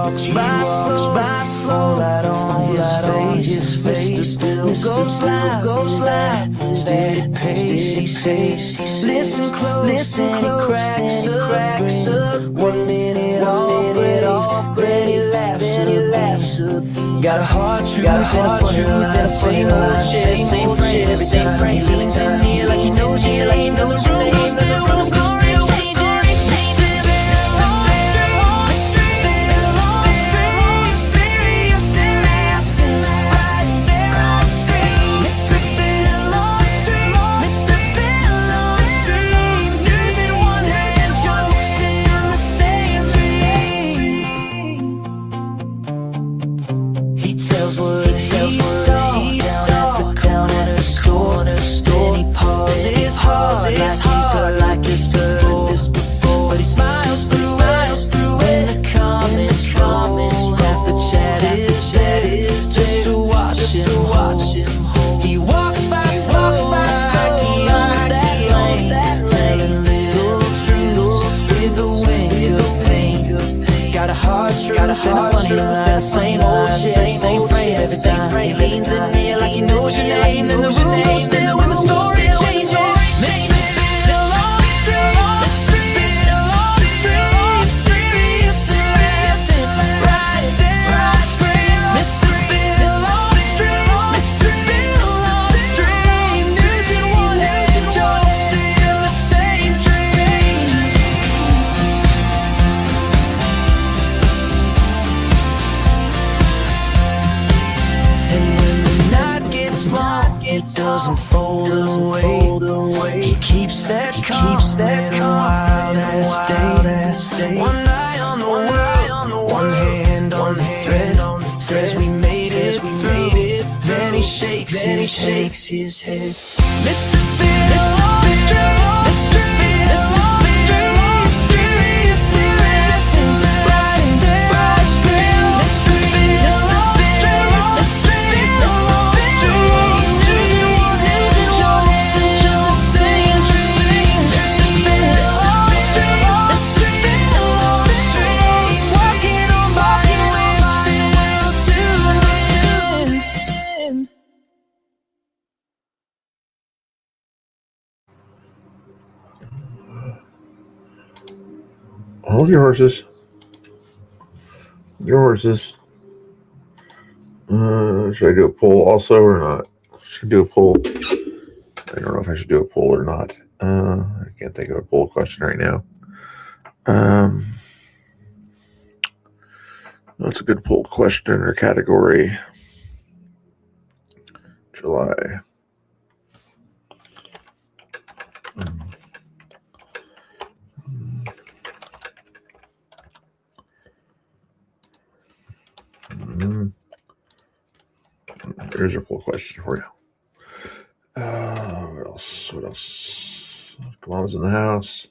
walks by slow, light on his face. Mr. Bill goes loud, steady pace. Listen close, and he cracks up. 1 minute all brave, then he laughs again. Got a hard truth and a funny line, same frame every time. He leans in near like he knows you, like he knows your name. Then the story changes. Like he's heard this before, but he smiles through when the comments roll. Half the chat is just to watch him hold. He walks by slow, like he owns that lane, telling little truths with a wink of pain. Got a hard truth and a funny line, same old shit, same frame every time. He leans in near like he knows your name, and the room goes still when the story changes. It doesn't fold away. He keeps that calm wild ass day. One eye on the world, one hand on the thread. Says we made it through. Then he shakes his head. Mr. Bill, Hold your horses. Should I do a poll also or not? Should I do a poll? I don't know if I should do a poll or not. I can't think of a poll question right now. That's a good poll question or category. July. There's a poll question for you. What else? Kamala's in the house.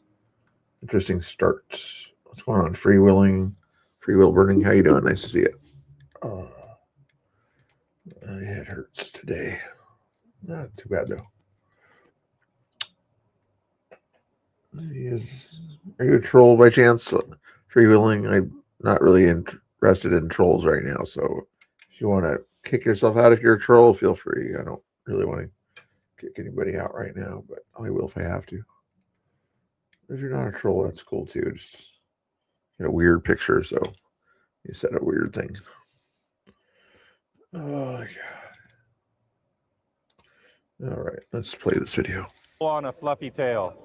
Interesting start. What's going on? Free will burning. How you doing? Nice to see you. My head hurts today. Not too bad though. Are you a troll by chance? Freewheeling. I'm not really interested in trolls right now. So if you want to kick yourself out if you're a troll, feel free. I don't really want to kick anybody out right now, but I will if I have to. If you're not a troll, that's cool too. Just a weird picture, so you said a weird thing. Oh my god. All right, let's play this video. On a fluffy tail.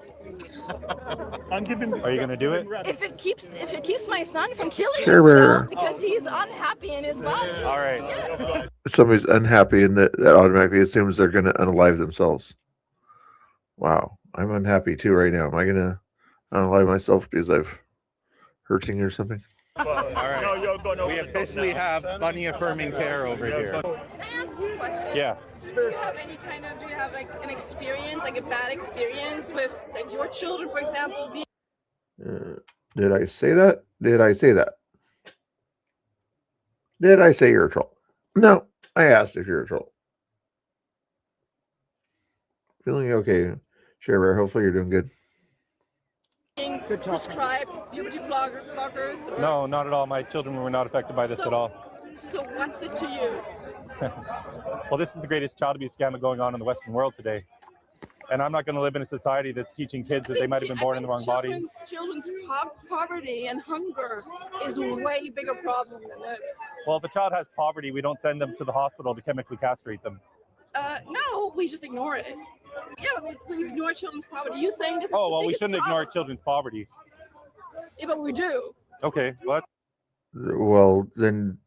Are you gonna do it? If it keeps my son from killing Sure. himself because he's unhappy in his body. All right. Yeah. If somebody's unhappy, and that automatically assumes they're going to unalive themselves. Wow, I'm unhappy too right now. Am I going to unalive myself because I've hurting or something? All right. We officially have bunny affirming care over here. Can I ask you a question? Yeah. Do you have like an experience, like a bad experience with like your children, for example, being Did I say that? Did I say you're a troll? No, I asked if you're a troll. Feeling okay, Share Bear. Hopefully you're doing good. prescribe puberty blockers? Or, No, not at all. My children were not affected by this at all. So what's it to you? Well, this is the greatest child abuse scandal going on in the Western world today. And I'm not going to live in a society that's teaching kids that they might have been born in the wrong body. Children's poverty and hunger is a way bigger problem than this. Well, if a child has poverty, we don't send them to the hospital to chemically castrate them. No, we just ignore it. Yeah, but we ignore children's poverty. You saying this? Oh, is well, the we biggest shouldn't ignore problem. children's poverty. Yeah, but we do. Okay, well, Well, then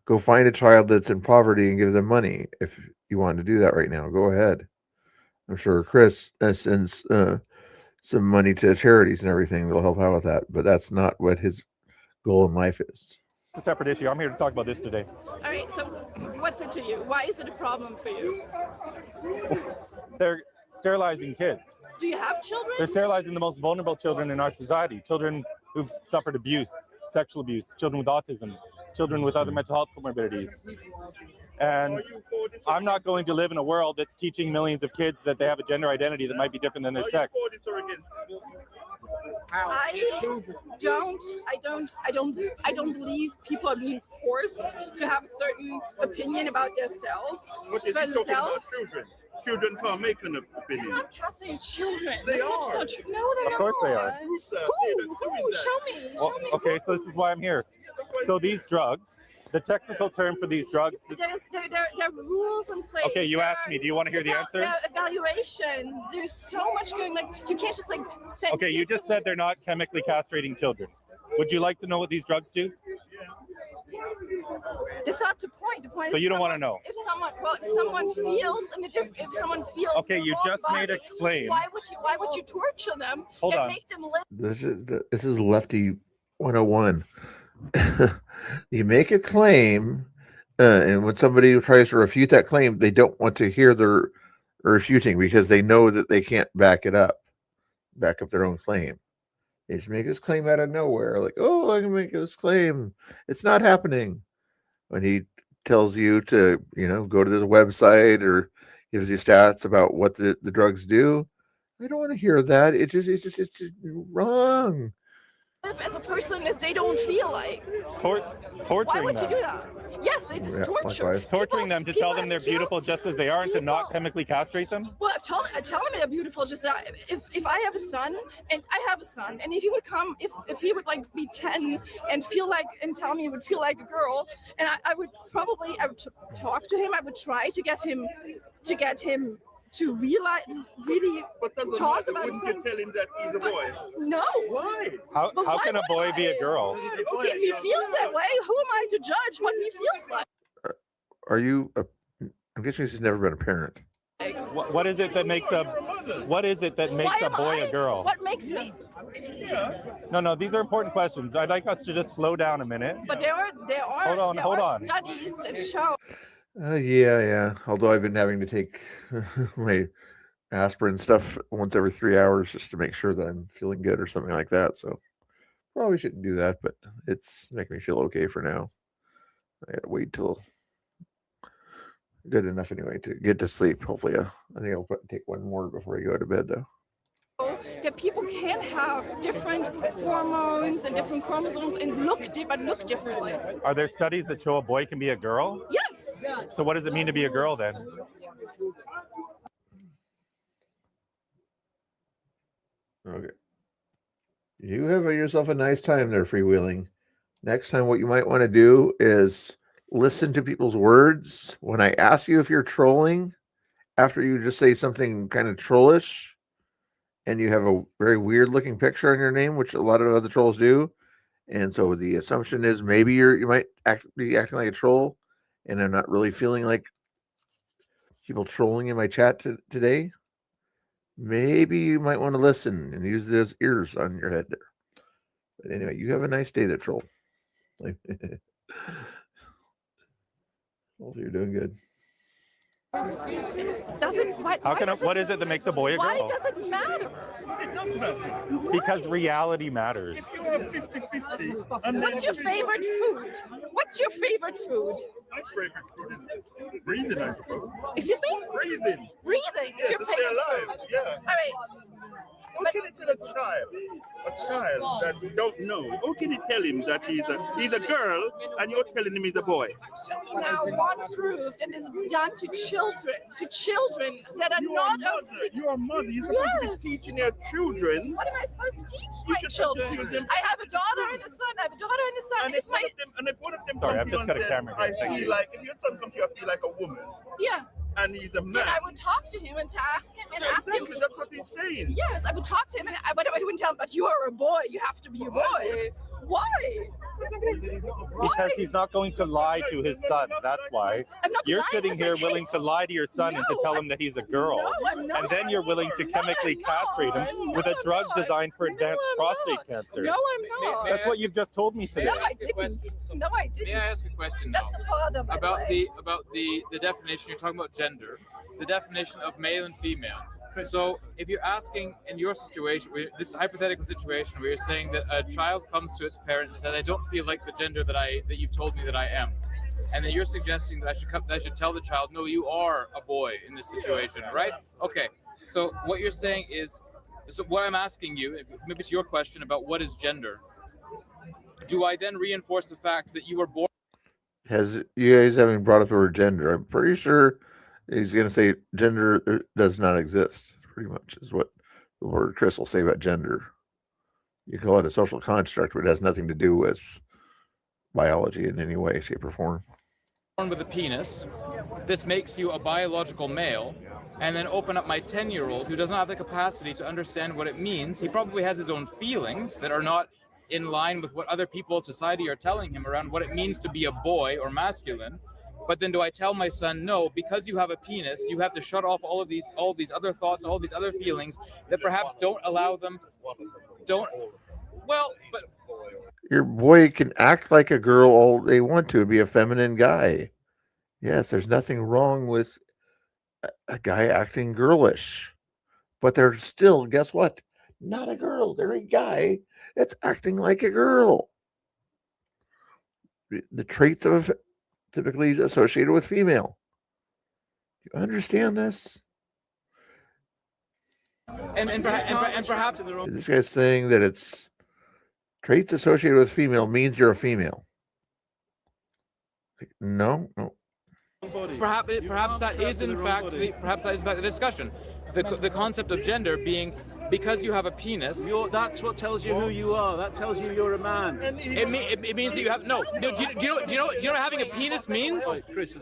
go find a child that's in poverty and give them money. If you want to do that right now, go ahead. I'm sure Chris sends some money to charities and everything that'll help out with that, but that's not what his goal in life is. it's a separate issue. I'm here to talk about this today. All right, so what's it to you? Why is it a problem for you? They're sterilizing kids. Do you have children? They're sterilizing the most vulnerable children in our society. Children who've suffered abuse, sexual abuse, children with autism, children with other mental health comorbidities. And I'm not going to live in a world that's teaching millions of kids that they have a gender identity that might be different than their sex. I don't believe people are being forced to have a certain opinion about themselves. What is he talking about children? Children can't make an They're opinion. not castrating children. They That's are. so true. No, they're Of course they are. Who? Show me. Well, Show me. okay, so this is why I'm here. So these drugs, the technical term for these drugs. There are rules in place. Okay, you asked me. Do you want to hear the answer? There are evaluations. There's so much going. Like you can't just like send. Okay, you kids just said they're not chemically castrating children. Would you like to know what these drugs do? That's not the point. The point So is you don't want to know. If someone feels if someone feels. Okay, you the wrong just made a body, claim. Why would you torture them Hold and on. make them live? This is Lefty 101. You make a claim, and when somebody tries to refute that claim, they don't want to hear their refuting because they know that they can't back up their own claim. They just make this claim out of nowhere, like, oh, I can make this claim. It's not happening. When he tells you to, go to this website or gives you stats about what the drugs do, I don't want to hear that. It's wrong. As a person as they don't feel like. Torturing Why would them. you do that? Yes, it is Yeah, torture. likewise. Torturing them to tell them they're people- beautiful just as they are and to not people- chemically castrate them? Well, tell them they're beautiful. Just that if I have a son and if he would come, if he would like be 10 and feel like and tell me he would feel like a girl, and I would talk to him. I would try to get him to realize really But doesn't talk matter. about Wouldn't you tell him that he's a boy? no. Why? How But why can a boy would be a I? girl? If he feels that way, who am I to judge what he feels like? Are you? I'm guessing she's never been a parent. What is it that makes a Why am boy I? a girl? What makes me? No, these are important questions. I'd like us to just slow down a minute. But there are Hold on. studies that show. Yeah. Although I've been having to take my aspirin stuff once every 3 hours just to make sure that I'm feeling good or something like that. So probably shouldn't do that, but it's making me feel okay for now. I gotta wait till good enough anyway to get to sleep. Hopefully, I think I'll take one more before I go to bed though. That people can have different hormones and different chromosomes and look differently. Are there studies that show a boy can be a girl? Yes. So what does it mean to be a girl then? Okay. You have yourself a nice time there, freewheeling. Next time, what you might want to do is listen to people's words. When I ask you if you're trolling, after you just say something kind of trollish, and you have a very weird looking picture on your name, which a lot of other trolls do. And so the assumption is maybe you might be acting like a troll, and I'm not really feeling like people trolling in my chat today. Maybe you might want to listen and use those ears on your head there. But anyway, you have a nice day there, troll. Hopefully you're doing good. What is it that makes a boy a Why girl? does it matter? It does matter. Because reality matters. If you have 50-50, and What's your favorite food? What's your favorite food? My favorite food is breathing, I suppose. Excuse me? Breathing. Breathing is Yeah, your to stay favorite alive. food. Yeah. All right. What can it tell a child that don't know, how can you tell him that he's a girl and you're telling him he's a boy? Show me now one proof that is done to children that are not of. You're a mother. You're supposed to Yes. be teaching your children. What am I supposed to teach You my should children? teach them- I have a daughter and a son. I have a daughter and a son. And If if one my of them, and if one of them Sorry, come I've to just you got and a said, camera here. Thank I you. feel like, if your son comes to you, I feel like a woman, yeah, and he's a man. then I would talk to him and to ask him and ask him. Exactly, that's what he's saying. Yes, I would talk to him, but I wouldn't tell him. But you are a boy. You have to be a boy. Why? Because he's not going to lie to his son. That's why. I'm not You're lying. sitting I here said, willing to lie to your son and to No, tell him that he's a girl. No, I'm not. And then you're willing to No, chemically I'm castrate him not. with No, a I'm drug not. designed for No, advanced I'm prostate not. cancer. No, I'm not. That's what you've just told me today. No, I ask a question? didn't. No, I didn't. May I ask a question now? That's the father, by About the way. the definition, you're talking about gender, the definition of male and female. So if you're asking in your situation, this hypothetical situation where you're saying that a child comes to its parent and says, I don't feel like the gender that you've told me that I am. And then you're suggesting that I should tell the child, no, you are a boy in this situation, right? Okay. So what you're saying is, so what I'm asking you, maybe it's your question about what is gender. Do I then reinforce the fact that you were born? You guys haven't brought up the word gender. I'm pretty sure he's going to say gender does not exist. Pretty much is what the word Chris will say about gender. You call it a social construct, but it has nothing to do with biology in any way, shape, or form. Born with a penis, this makes you a biological male, and then open up my 10-year-old who does not have the capacity to understand what it means. He probably has his own feelings that are not in line with what other people in society are telling him around what it means to be a boy or masculine. But then do I tell my son, no, because you have a penis, you have to shut off all of these other thoughts, all these other feelings that perhaps don't allow them, but Your boy can act like a girl all they want to and be a feminine guy. Yes, there's nothing wrong with a guy acting girlish. But they're still, guess what? Not a girl. They're a guy that's acting like a girl. The traits of typically associated with female. You understand this? and perhaps This guy's saying that it's traits associated with female means you're a female. Like, no. perhaps that is in fact the discussion. The concept of gender being because you have a penis. That's what tells you who you are. That tells you you're a man. It means that you have no. Do you know what having a penis means?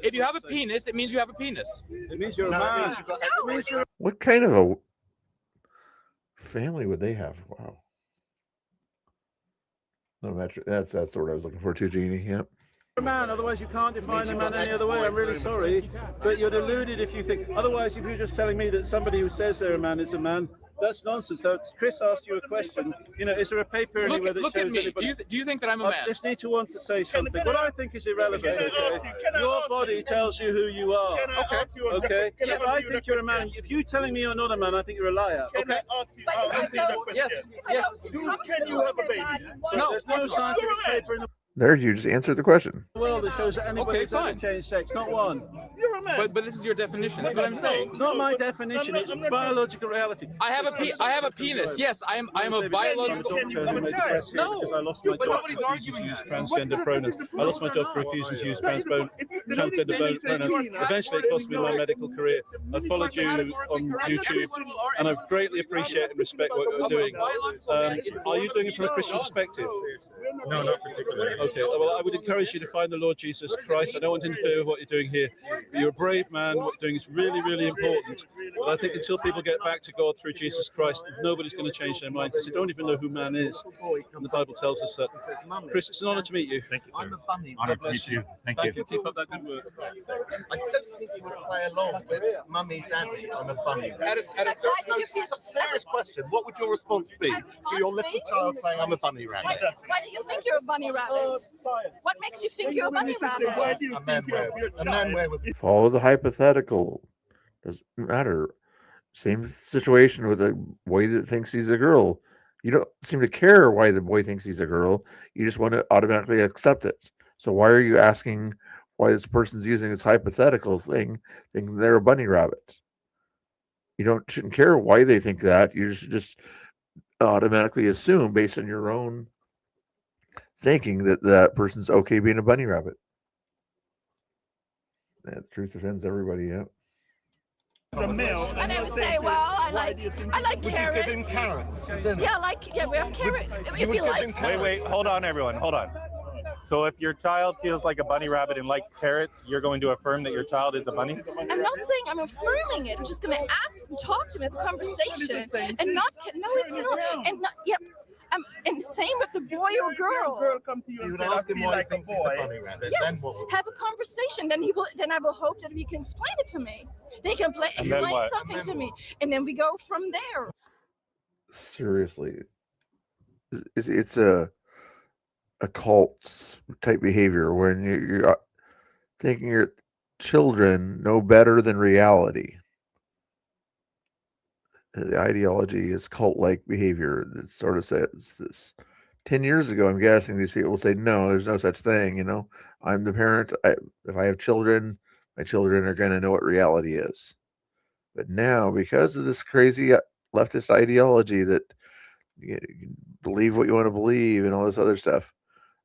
If you have a penis, it means you have a penis. It means you're a man. It means you're What kind of a family would they have? Wow. No matter that's the word I was looking for too, Jeannie. Yep. a man. Otherwise, you can't define a man any other way. I'm really sorry, but you're deluded if you think. Otherwise, if you're just telling me that somebody who says they're a man is a man, that's nonsense. Chris asked you a question. You know, is there a paper anywhere that Look shows at me. anybody? Do you think that I'm a man? I just need to want to say something. What I think is irrelevant. Okay? Your body tells you who you are. Okay. If I think you're a man, if you're telling me you're not a man, I think you're a liar. Can I ask you, I'll answer that question. Yes. Can you have a baby? So No, there's no scientific paper in the There, you just answered the question. world that shows that anybody's ever fine. changed sex. Not one. You're a man. But this is your definition. That's what I'm saying. It's not my definition. It's biological reality. I have a penis. Yes, I am a biological. No, because I lost my but job nobody's for arguing refusing to use that. transgender pronouns. I lost my job for refusing to use transgender pronouns. Eventually, it cost me my medical career. I followed you on YouTube, and I've greatly appreciated and respect what you're doing. Are you doing it from a Christian perspective? No, not particularly. Okay, well, I would encourage you to find the Lord Jesus Christ. I don't want to interfere with what you're doing here. You're a brave man. What you're doing is really, really important. But I think until people get back to God through Jesus Christ, nobody's going to change their mind because they don't even know who man is. And the Bible tells us that. Chris, it's an honor to meet you. Thank you, sir. I'm a bunny. Honored to meet you. Thank you. Keep up that good work. I don't think you would play along with mummy, daddy. I'm a bunny. At a No, it's a serious question. What would your response be to your little child saying, "I'm a bunny rabbit"? Why do you think you're a bunny rabbit? What makes you think you're a bunny Why rabbit? do you A man think you're wear. a A man child? wear with Follow the hypothetical. Doesn't matter. Same situation with a boy that thinks he's a girl. You don't seem to care why the boy thinks he's a girl. You just want to automatically accept it. So why are you asking why this person's using this hypothetical thing, thinking they're a bunny rabbit? You shouldn't care why they think that. You should just automatically assume based on your own thinking that that person's okay being a bunny rabbit. That truth offends everybody. Yeah. The male, And I you're would saying say, to well, him, I why like do you think Would you carrots. give him carrots for dinner? Yeah, we have carrot. If you he would give likes him Wait, them. wait, hold on, everyone, hold on. So if your child feels like a bunny rabbit and likes carrots, you're going to affirm that your child is a bunny? I'm not saying I'm affirming it. I'm just going to ask and talk to him, have a conversation, and not. No, it's not. And not. Yep. And same with the boy or girl. Girl come to you You and would say, I ask him feel why he like a thinks he's a boy. bunny rabbit. Yes, Then what would have a conversation. Then I will hope that he can explain it to me. Then he can And then explain what? something to me, and then we go from there. Seriously, it's a cult type behavior when you're thinking your children know better than reality. The ideology is cult-like behavior that sort of says this. 10 years ago, I'm guessing these people will say, no, there's no such thing. You know, I'm the parent. If I have children, my children are going to know what reality is. But now, because of this crazy leftist ideology that you can believe what you want to believe and all this other stuff,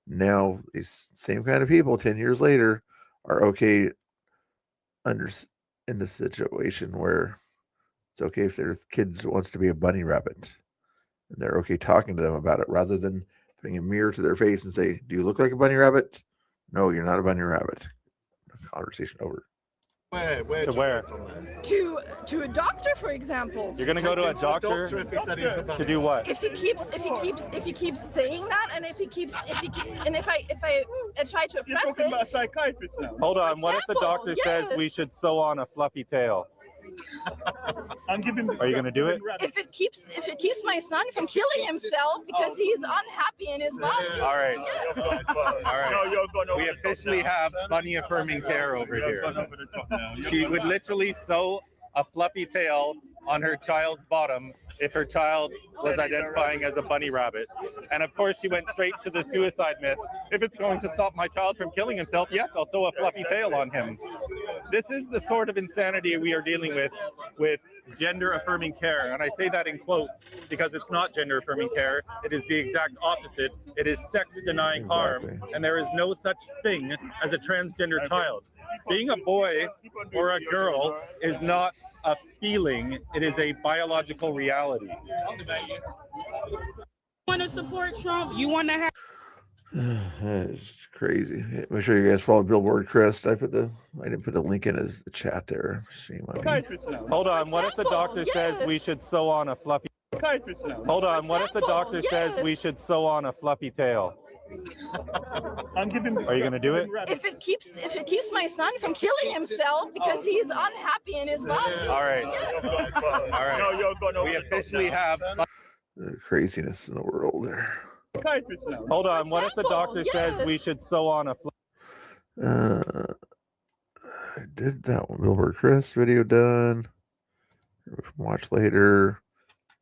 now these same kind of people 10 years later are okay in the situation where it's okay if their kids wants to be a bunny rabbit, and they're okay talking to them about it rather than putting a mirror to their face and say, do you look like a bunny rabbit? No, you're not a bunny rabbit. Conversation over. Where To do you where? go from there? To a doctor, for example. You're going to go to a Take him doctor if he said he was a bunny to do what? If he keeps saying that, and if I try to You're oppress talking it, about a psychiatrist now. Hold on, what if the doctor says we yes. should sew on a fluffy tail? I'm giving. Are you going to do it? if it keeps my son from killing himself because he's unhappy in his body. All right. All right. No, you're going over We the top officially now. have bunny affirming care over You're here. going over the top now. She would literally sew a fluffy tail on her child's bottom if her child was identifying as a bunny rabbit. And of course, she went straight to the suicide myth. If it's going to stop my child from killing himself, yes, I'll sew a fluffy tail on him. This is the sort of insanity we are dealing with gender affirming care. And I say that in quotes because it's not gender affirming care. It is the exact opposite. It is sex denying harm. Exactly. And there is no such thing as a transgender child. Being a boy or a girl is not a feeling, it is a biological reality. Want to support Trump? You want to have That's crazy. Make sure you guys follow Billboard Chris. I didn't put the link in as the chat there. Shame on me. Psychiatrist now. Hold on, what if the doctor says we should sew on a fluffy Psychiatrist now. Hold on, what if the doctor says we should sew on a fluffy tail? I'm giving. Are you going to do it? If it keeps my son from killing himself because he's unhappy in his body. All right. All right. No, you're going over We the top officially now. have. The craziness in the world there. Psychiatrist now. Hold on, what if the doctor says we should sew on a I did that one. Billboard Chris video done. Watch later.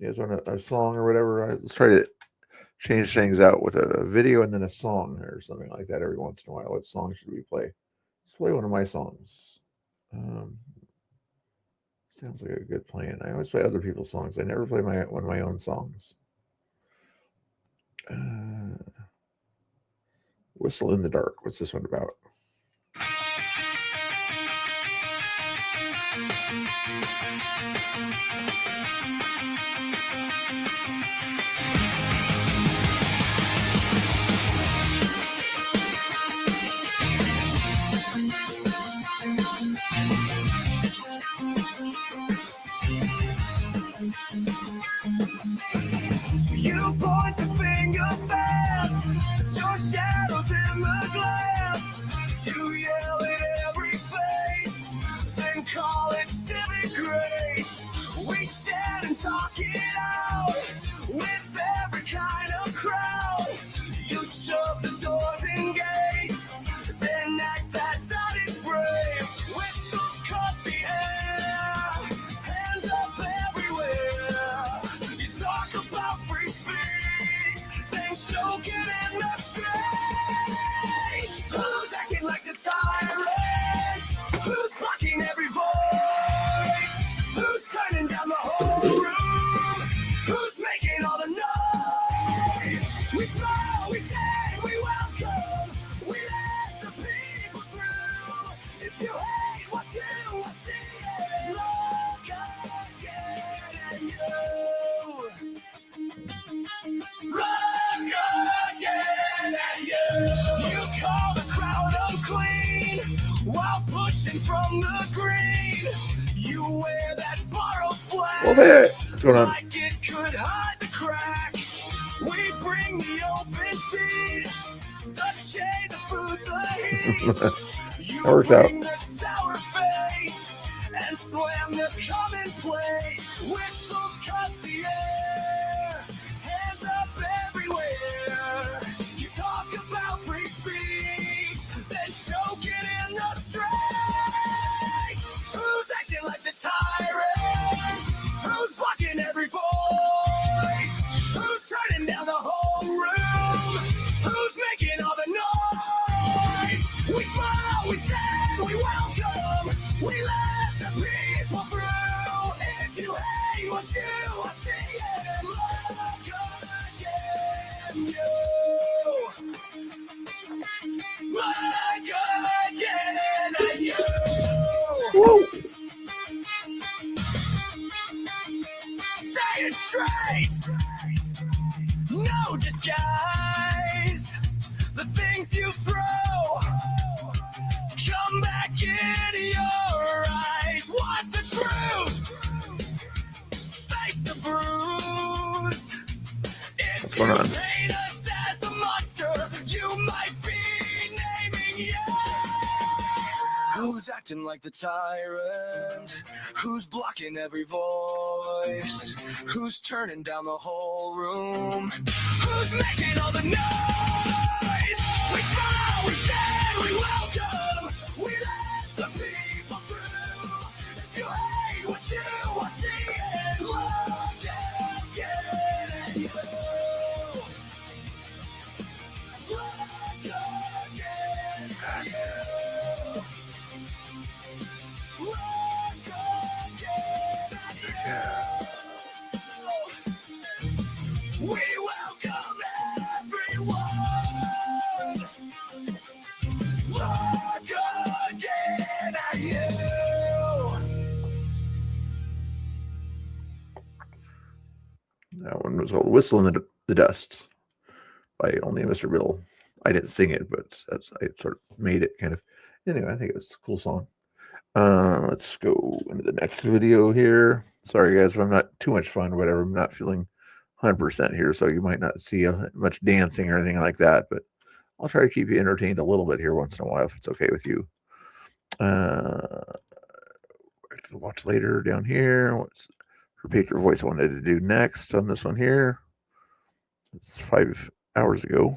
You guys want a song or whatever? Let's try to change things out with a video and then a song or something like that every once in a while. What song should we play? Let's play one of my songs. Sounds like a good plan. I always play other people's songs. I never play one of my own songs. Whistle in the Dark. What's this one about? You point the finger fast at your shadows in the glass. You yell at every face, then call it civic grace. We stand and talk it out with every kind of Love it. What's going on? Like it could hide the crack. We bring the open seed, the shade, the food, the heat. You That works out. bring the sour face and slam the commonplace. Whistles cut the air, hands up everywhere. You talk about free speech, then choke it in the streets. Who's acting like the tyrant? Who's blocking every voice? Who's turning down the whole room? Who's making all the noise? We smile, we stand, we welcome. We let the people through. If you hate what you are seeing, look again, you. Look again at you. Whoa. Say it straight. No disguise. The things you throw come back in your eyes. Want the truth? Face the bruise. If What's going on? you paint us as the monster, you might be naming you. Who's acting like the tyrant? Who's blocking every voice? Who's turning down the whole room? Who's making all the noise? We smile, we stand, we welcome. We let the people through. If you hate what you are seeing, look again at you. Look again at you. We welcome everyone. Look again at you. That one was called "Whistle in the Dust" by Only Mr. Bill. I didn't sing it, but I sort of made it kind of. Anyway, I think it was a cool song. Let's go into the next video here. Sorry, guys, if I'm not too much fun, whatever. I'm not feeling 100% here, so you might not see much dancing or anything like that, but I'll try to keep you entertained a little bit here once in a while if it's okay with you. Watch later down here. What's her Patriot Voice wanted to do next on this one here? It's 5 hours ago.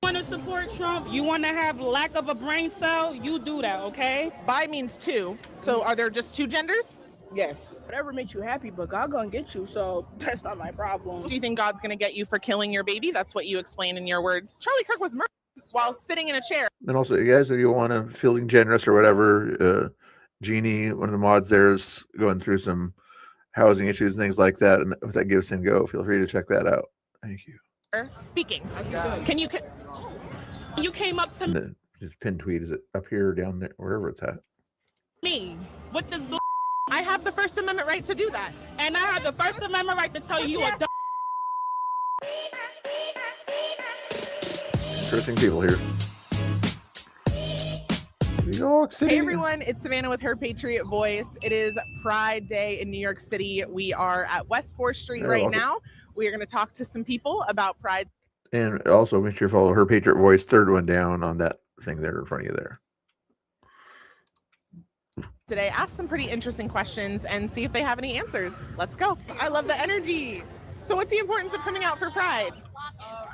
Want to support Trump? You want to have lack of a brain cell? You do that, okay? Bi means two. So are there just two genders? Yes. Whatever makes you happy, but God gonna get you, so that's not my problem. Do you think God's gonna get you for killing your baby? That's what you explain in your words. Charlie Kirk was murdered while sitting in a chair. And also, you guys, if you want to feeling generous or whatever, Jeannie, one of the mods there, is going through some housing issues and things like that. And with that Give Send Go, feel free to check that out. Thank you. Speaking. Can you? You came up to And his pin tweet, is it up here or down there, wherever it's at? me with this bull, I have the First Amendment right to do that. and I have the First Amendment right to tell you a dumb. Interesting people here. New York City. Hey everyone, it's Savannah with Her Patriot Voice. It is Pride Day in New York City. We are at West 4th Street Yeah, right welcome. now. We are going to talk to some people about Pride. And also make sure you follow Her Patriot Voice, third one down on that thing there in front of you there. Today, ask some pretty interesting questions and see if they have any answers. Let's go. I love the energy. So what's the importance of coming out for Pride?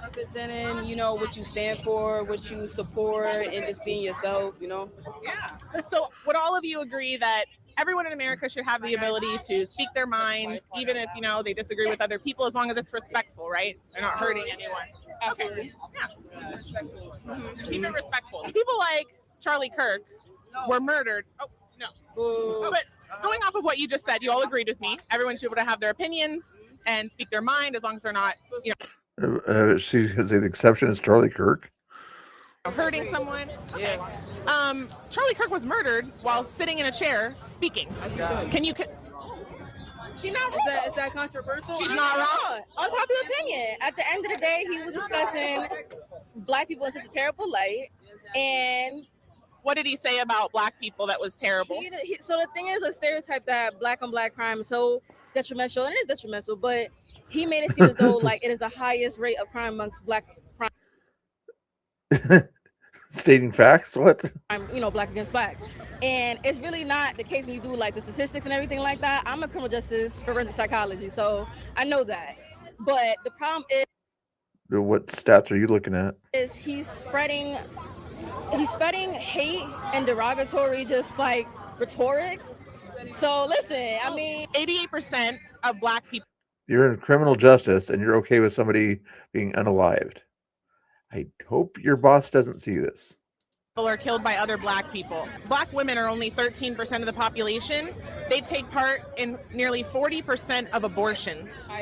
Representing, you know, what you stand for, what you support, and just being yourself, you know? Yeah. So would all of you agree that everyone in America should have the ability to speak their mind, even if, you know, they disagree with other people, as long as it's respectful, right? They're not hurting anyone. Absolutely. Yeah. Keep it respectful. People like Charlie Kirk were murdered. Oh, no. Boo. But going off of what you just said, you all agreed with me. Everyone should be able to have their opinions and speak their mind as long as they're not, you She has the exception is Charlie Kirk. know, hurting someone. Okay. Yeah. Charlie Kirk was murdered while sitting in a chair speaking. As she should. Can you? She not is that controversial? She's not wrong. Unpopular opinion. At the end of the day, he was discussing black people in such a terrible light, and What did he say about black people that was terrible? So the thing is, a stereotype that black on black crime is so detrimental, and it is detrimental, but he made it seem as though like it is the highest rate of crime amongst black crime. Stating facts? What? Black against black. And it's really not the case when you do like the statistics and everything like that. I'm a criminal justice forensic psychology, so I know that. But the problem What stats are you looking at? is he's spreading hate and derogatory just like rhetoric. So listen, I mean, 88% of black people You're in criminal justice and you're okay with somebody being unalived. I hope your boss doesn't see this. are killed by other black people. Black women are only 13% of the population. They take part in nearly 40% of abortions.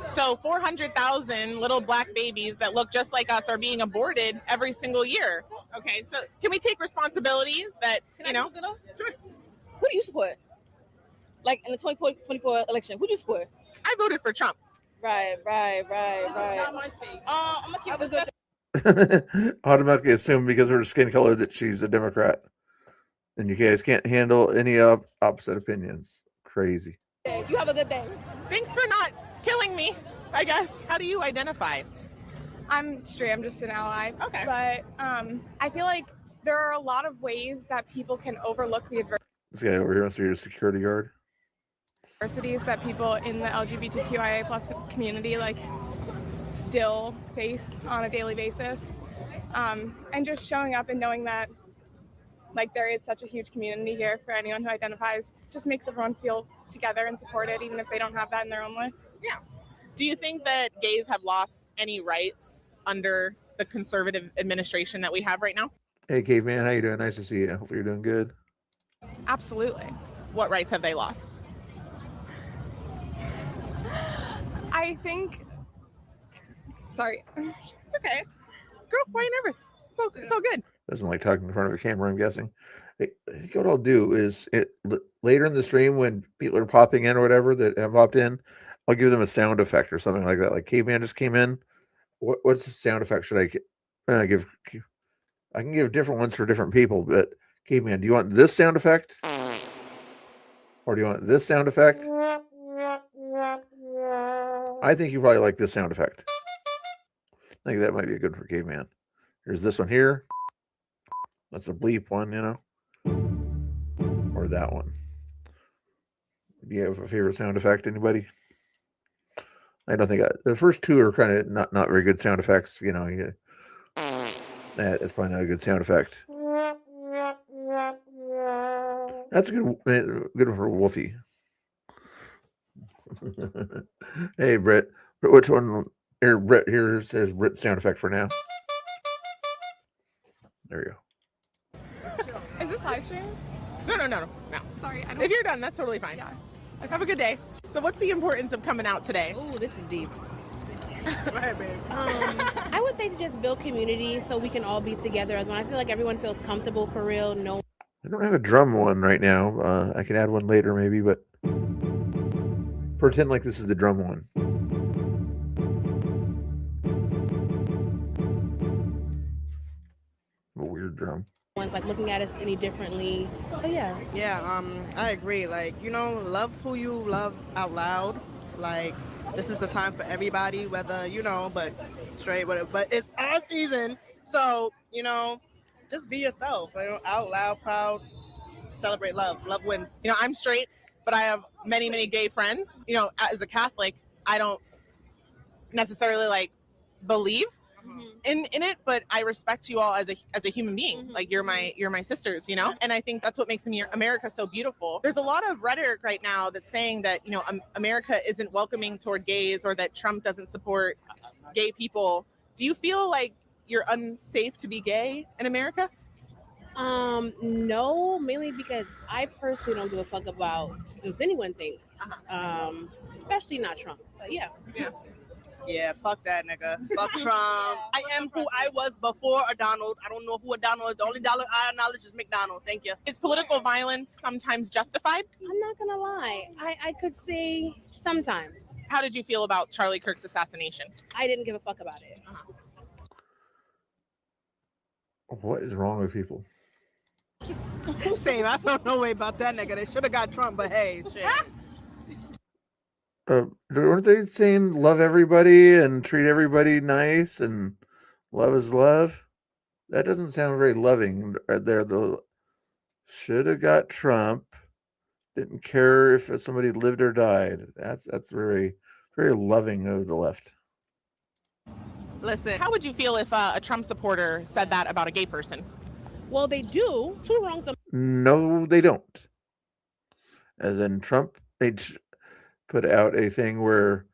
So 400,000 little black babies that look just like us are being aborted every single year. Okay, so can we take responsibility that, Sure. Who do you support? Like in the 2024 election, who do you support? I voted for Trump. Right. This is not my space. I'm gonna keep it Automatically assume because of her skin color that she's a Democrat. And you guys can't handle any opposite opinions. Crazy. You have a good day. Thanks for not killing me, I guess. How do you identify? I'm straight. I'm just an ally. Okay. But I feel like there are a lot of ways that people can overlook the This guy over here wants to be a security guard. adversities that people in the LGBTQIA plus community still face on a daily basis. And just showing up and knowing that there is such a huge community here for anyone who identifies just makes everyone feel together and supported, even if they don't have that in their own life. Yeah. Do you think that gays have lost any rights under the conservative administration that we have right now? Hey, Caveman, how you doing? Nice to see you. Hopefully you're doing good. Absolutely. What rights have they lost? I think. Sorry. It's okay. Girl, why are you nervous? It's all good. Doesn't like talking in front of a camera, I'm guessing. I think what I'll do is later in the stream when people are popping in or whatever that have popped in, I'll give them a sound effect or something like that. Like Caveman just came in. What's the sound effect should I give? I can give different ones for different people, but Caveman, do you want this sound effect? Or do you want this sound effect? I think you probably like this sound effect. I think that might be a good for Caveman. Here's this one here. That's a bleep one, or that one. Do you have a favorite sound effect? Anybody? I don't think the first two are kind of not very good sound effects. That's probably not a good sound effect. That's a good one for Wolfie. Hey, Britt. Which one? Here, Britt. Here's Britt's sound effect for now. There you go. Is this live stream? No. Sorry, I don't. If you're done, that's totally fine. Yeah. Have a good day. So what's the importance of coming out today? Oh, this is deep. Go ahead, babe. I would say to just build community so we can all be together as one. I feel like everyone feels comfortable for real. No. I don't have a drum one right now. I can add one later maybe, but pretend like this is the drum one. A weird drum. One's looking at us any differently. So yeah. Yeah, I agree. Love who you love out loud. This is the time for everybody, whether but straight, whatever. But it's our season, so just be yourself. Out loud, proud. Celebrate love. Love wins. I'm straight, but I have many, many gay friends. As a Catholic, I don't necessarily believe in it, but I respect you all as a human being. You're my sisters, and I think that's what makes America so beautiful. There's a lot of rhetoric right now that's saying that America isn't welcoming toward gays, or that Trump doesn't support gay people. Do you feel like you're unsafe to be gay in America? No, mainly because I personally don't give a fuck about what anyone thinks, especially not Trump. But yeah. Yeah, fuck that nigga. Fuck Trump. I am who I was before a Donald. I don't know who a Donald is. The only dollar I acknowledge is McDonald. Thank you. Is political violence sometimes justified? I'm not gonna lie. I could say sometimes. How did you feel about Charlie Kirk's assassination? I didn't give a fuck about it. What is wrong with people? Same. I felt no way about that nigga. They should have got Trump, but hey, shit. Weren't they saying love everybody and treat everybody nice and love is love? That doesn't sound very loving. There, the should have got Trump. Didn't care if somebody lived or died. That's very, very loving of the left. Listen, how would you feel if a Trump supporter said that about a gay person? Well, they do. Two wrongs. No, they don't. As in Trump, put out a thing where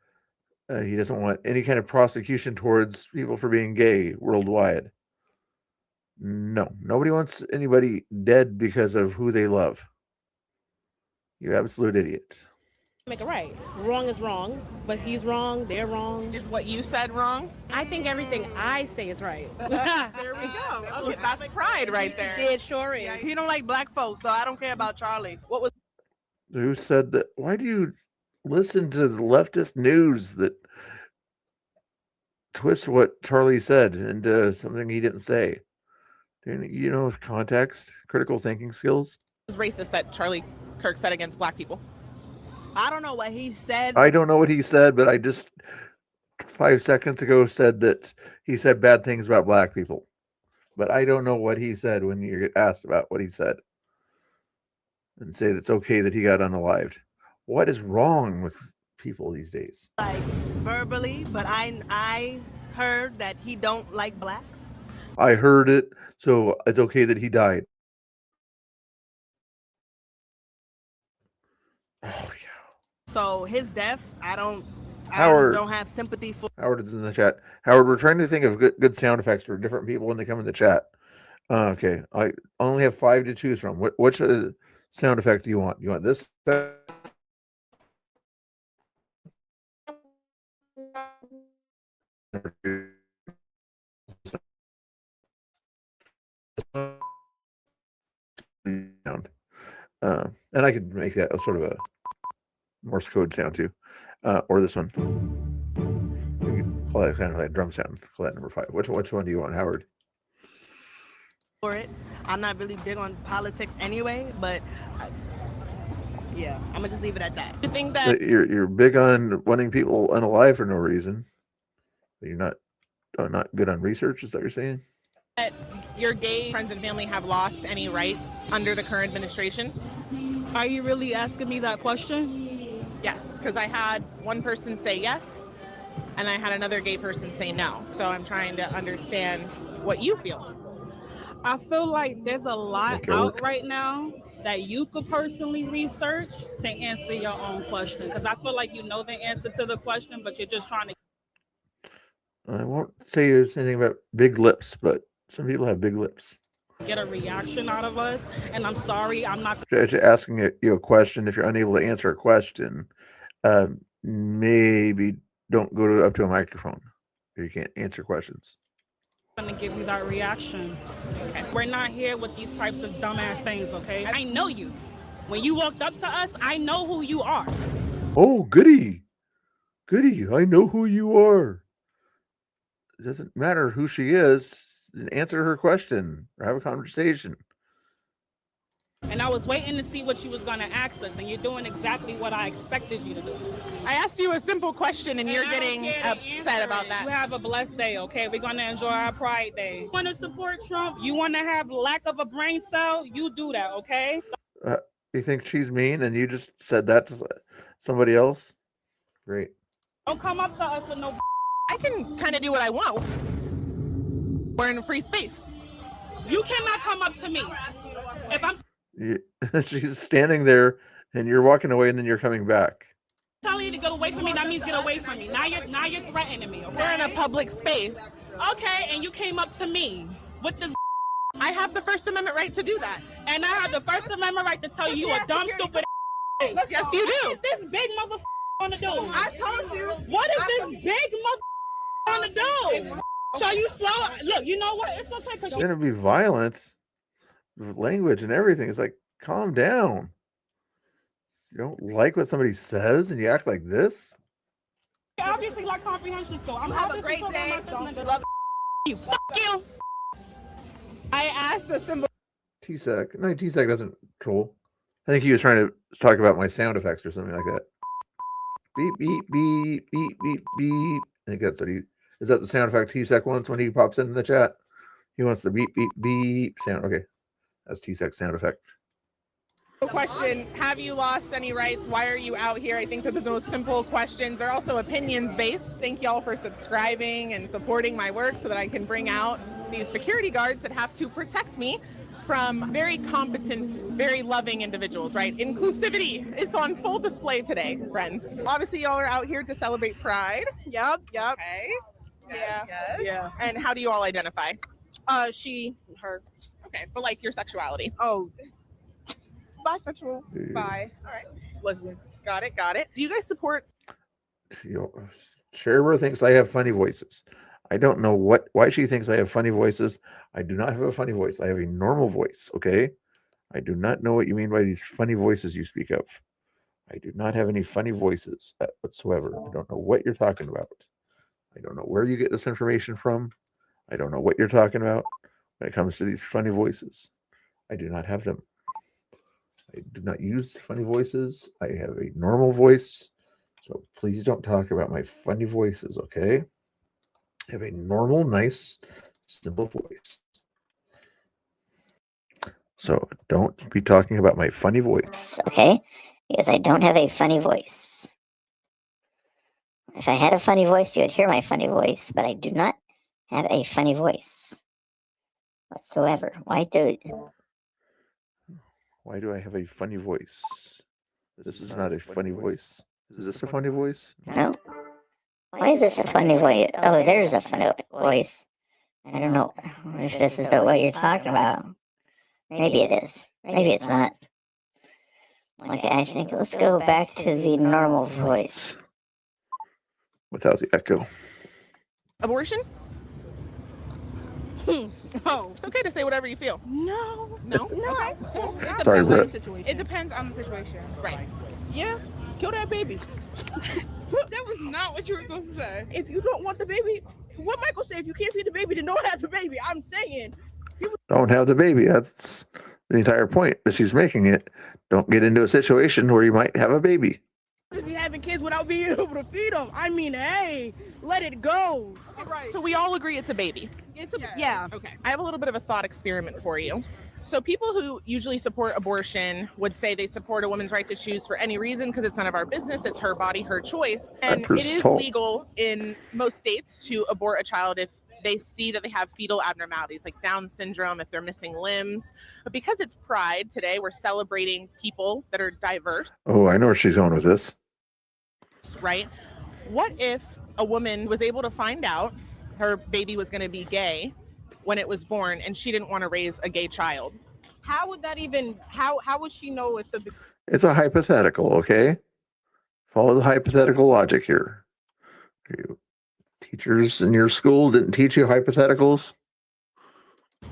he doesn't want any kind of prosecution towards people for being gay worldwide. No, nobody wants anybody dead because of who they love. You absolute idiot. Make it right. Wrong is wrong, but he's wrong, they're wrong. Is what you said wrong? I think everything I say is right. There we go. Okay, that's pride right there. It sure is. He don't like black folks, so I don't care about Charlie. What was Who said that? Why do you listen to the leftist news that twists what Charlie said into something he didn't say? You know, context, critical thinking skills. It was racist that Charlie Kirk said against black people? I don't know what he said. I don't know what he said, but I just 5 seconds ago said that he said bad things about black people. But I don't know what he said when you get asked about what he said. And say that it's okay that he got unalived. What is wrong with people these days? Like verbally, but I heard that he don't like blacks. I heard it, so it's okay that he died. Oh yeah. So his death, I don't have sympathy for. Howard is in the chat. Howard, we're trying to think of good sound effects for different people when they come in the chat. Okay, I only have 5 to choose from. Which sound effect do you want? You want this? Sound. And I could make that a sort of a Morse code sound too, or this one. We could call that kind of like drum sound. Call that number 5. Which one do you want, Howard? For it, I'm not really big on politics anyway, but yeah, I'm gonna just leave it at that. You think that You're big on wanting people unalive for no reason. But you're not good on research. Is that what you're saying? that your gay friends and family have lost any rights under the current administration? Are you really asking me that question? Yes, because I had one person say yes, and I had another gay person say no. So I'm trying to understand what you feel. I feel like there's a lot out right now that you could personally research to answer your own question. Because I feel like you know the answer to the question, but you're just trying to. I won't say anything about big lips, but some people have big lips. Get a reaction out of us, and I'm sorry, I'm not Asking you a question. If you're unable to answer a question, maybe don't go up to a microphone if you can't answer questions. going to give you that reaction. Okay. We're not here with these types of dumbass things, okay? I know you. When you walked up to us, I know who you are. Oh, goody. Goody, I know who you are. It doesn't matter who she is. Answer her question or have a conversation. And I was waiting to see what you was going to ask us, and you're doing exactly what I expected you to do. I asked you a simple question, and you're getting upset about that. You have a blessed day, okay? We're going to enjoy our Pride Day. You want to support Trump? You want to have lack of a brain cell? You do that, okay? You think she's mean and you just said that to somebody else? Great. Don't come up to us with no. I can kind of do what I want. We're in a free space. You cannot come up to me. If I'm She's standing there and you're walking away and then you're coming back. telling you to get away from me, that means get away from me. Now you're threatening me, okay? We're in a public space. Okay, and you came up to me with this. I have the First Amendment right to do that. And I have the First Amendment right to tell you a dumb, stupid. Yes, you do. What is this big motherfucker gonna do? I told you. What is this big motherfucker gonna do? Shall you slow? Look, you know what? It's okay. It's going to be violence, language and everything. It's like, calm down. You don't like what somebody says and you act like this? You obviously like comprehension school. I'm Have a great day. Love you. Fuck you. I asked a simple. T-Sec. No, T-Sec doesn't troll. I think he was trying to talk about my sound effects or something like that. Beep, beep, beep, beep, beep, beep. I think that's what he... Is that the sound effect T-Sec wants when he pops into the chat? He wants the beep, beep, beep sound. Okay. That's T-Sec sound effect. Question: have you lost any rights? Why are you out here? I think that those simple questions are also opinions based. Thank y'all for subscribing and supporting my work so that I can bring out these security guards that have to protect me from very competent, very loving individuals, right? Inclusivity is on full display today, friends. Obviously, y'all are out here to celebrate Pride. Yep. Okay. Yeah. Yes. Yeah. And how do you all identify? She, her. Okay, but like your sexuality. Oh, bisexual. Bi. All right. Lesbian. Got it. Do you guys support? Sherbert thinks I have funny voices. I don't know why she thinks I have funny voices. I do not have a funny voice. I have a normal voice, okay? I do not know what you mean by these funny voices you speak of. I do not have any funny voices whatsoever. I don't know what you're talking about. I don't know where you get this information from. I don't know what you're talking about when it comes to these funny voices. I do not have them. I do not use funny voices. I have a normal voice. So please don't talk about my funny voices, okay? I have a normal, nice, simple voice. So don't be talking about my funny voice. Okay? Because I don't have a funny voice. If I had a funny voice, you would hear my funny voice, but I do not have a funny voice whatsoever. Why do I have a funny voice? This is not a funny voice. Is this a funny voice? No. Why is this a funny voice? Oh, there's a funny voice. I don't know if this is what you're talking about. Maybe it is. Maybe it's not. Okay, I think let's go back to the normal voice. Without the echo. Abortion? Oh, it's okay to say whatever you feel. No. Okay. Sorry, Brett. It depends on the situation. Right. Yeah. Kill that baby. That was not what you were supposed to say. If you don't want the baby, what Michael said, if you can't feed the baby, then don't have the baby. I'm saying. Don't have the baby. That's the entire point that she's making it. Don't get into a situation where you might have a baby. Just be having kids without being able to feed them. I mean, hey, let it go. Right. So we all agree it's a baby. Yeah. Okay. I have a little bit of a thought experiment for you. So people who usually support abortion would say they support a woman's right to choose for any reason because it's none of our business. It's her body, her choice. And it is legal in most states to abort a child if they see that they have fetal abnormalities like Down syndrome, if they're missing limbs. But because it's Pride today, we're celebrating people that are diverse. Oh, I know where she's going with this. Right? What if a woman was able to find out her baby was going to be gay when it was born and she didn't want to raise a gay child? How would that even, how would she know if the... It's a hypothetical, okay? Follow the hypothetical logic here. Teachers in your school didn't teach you hypotheticals?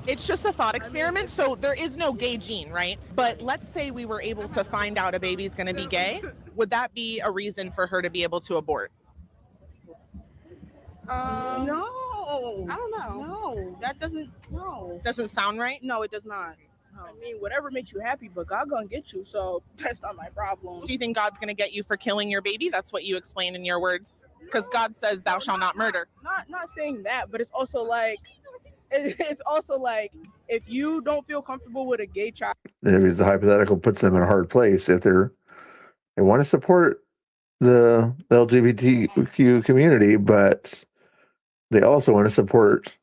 It's just a thought experiment. So there is no gay gene, right? But let's say we were able to find out a baby's going to be gay. Would that be a reason for her to be able to abort? No. I don't know. No, that doesn't, no. Doesn't sound right? No, it does not. No. I mean, whatever makes you happy, but God gonna get you, so that's not my problem. Do you think God's going to get you for killing your baby? That's what you explain in your words. Because God says, "Thou shalt not murder." Not saying that, but it's also like if you don't feel comfortable with a gay child. Because the hypothetical puts them in a hard place if they want to support the LGBTQ community, but they also want to support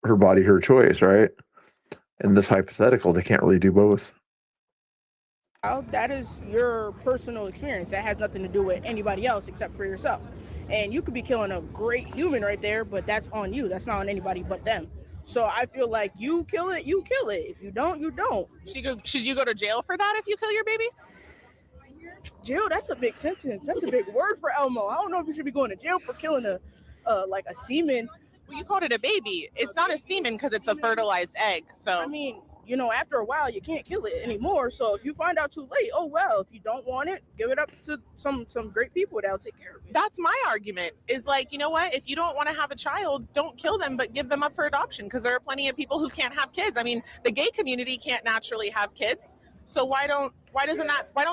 her body, her choice, right? In this hypothetical, they can't really do both. That is your personal experience. That has nothing to do with anybody else except for yourself. And you could be killing a great human right there, but that's on you. That's not on anybody but them. So I feel like you kill it, you kill it. If you don't, you don't. Should you go to jail for that if you kill your baby? Jail, that's a big sentence. That's a big word for Elmo. I don't know if you should be going to jail for killing a semen. Well, you called it a baby. It's not a semen because it's a fertilized egg. So I mean, you know, after a while, you can't kill it anymore. So if you find out too late, oh well. If you don't want it, give it up to some great people that'll take care of it. That's my argument. Is like, you know what? If you don't want to have a child, don't kill them, but give them up for adoption, because there are plenty of people who can't have kids. I mean, the gay community can't naturally have kids, so why don't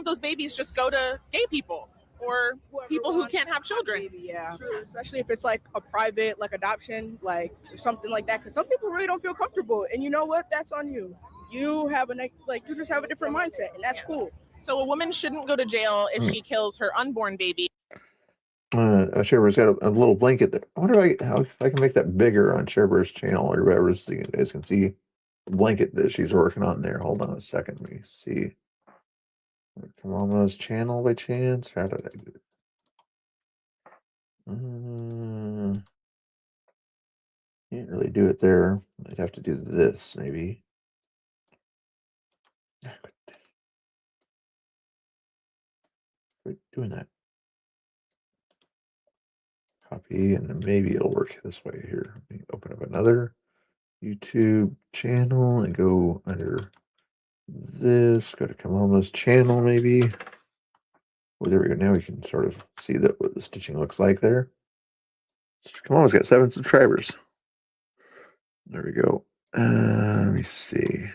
those babies just go to gay people or people who can't have children? Yeah, true. Especially if it's like a private like adoption, like something like that, because some people really don't feel comfortable, and you know what? That's on you. You have you just have a different mindset, and that's cool. So a woman shouldn't go to jail if she kills her unborn baby. Sherber's got a little blanket there. I wonder if I can make that bigger on Sherber's channel or whatever, so you guys can see the blanket that she's working on there. Hold on a second. Let me see. Come on, those channel by chance. How did I do it? Can't really do it there. I'd have to do this maybe. Quit doing that. Copy, and then maybe it'll work this way here. Let me open up another YouTube channel and go under this. Go to Kamama's channel, maybe. Well, there we go. Now we can sort of see what the stitching looks like there. Kamama's got 7 subscribers. There we go. Let me see.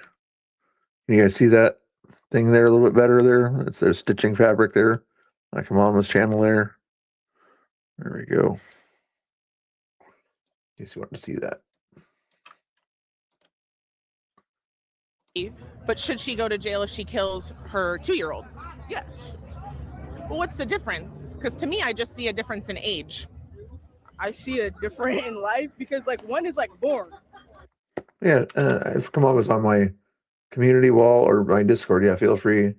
Can you guys see that thing there a little bit better there? It's their stitching fabric there. Like Kamama's channel there. There we go. In case you want to see that. But should she go to jail if she kills her 2-year-old? Yes. Well, what's the difference? Because to me, I just see a difference in age. I see a different in life because like one is like born. Yeah, if Kamama's on my community wall or my Discord, yeah, feel free.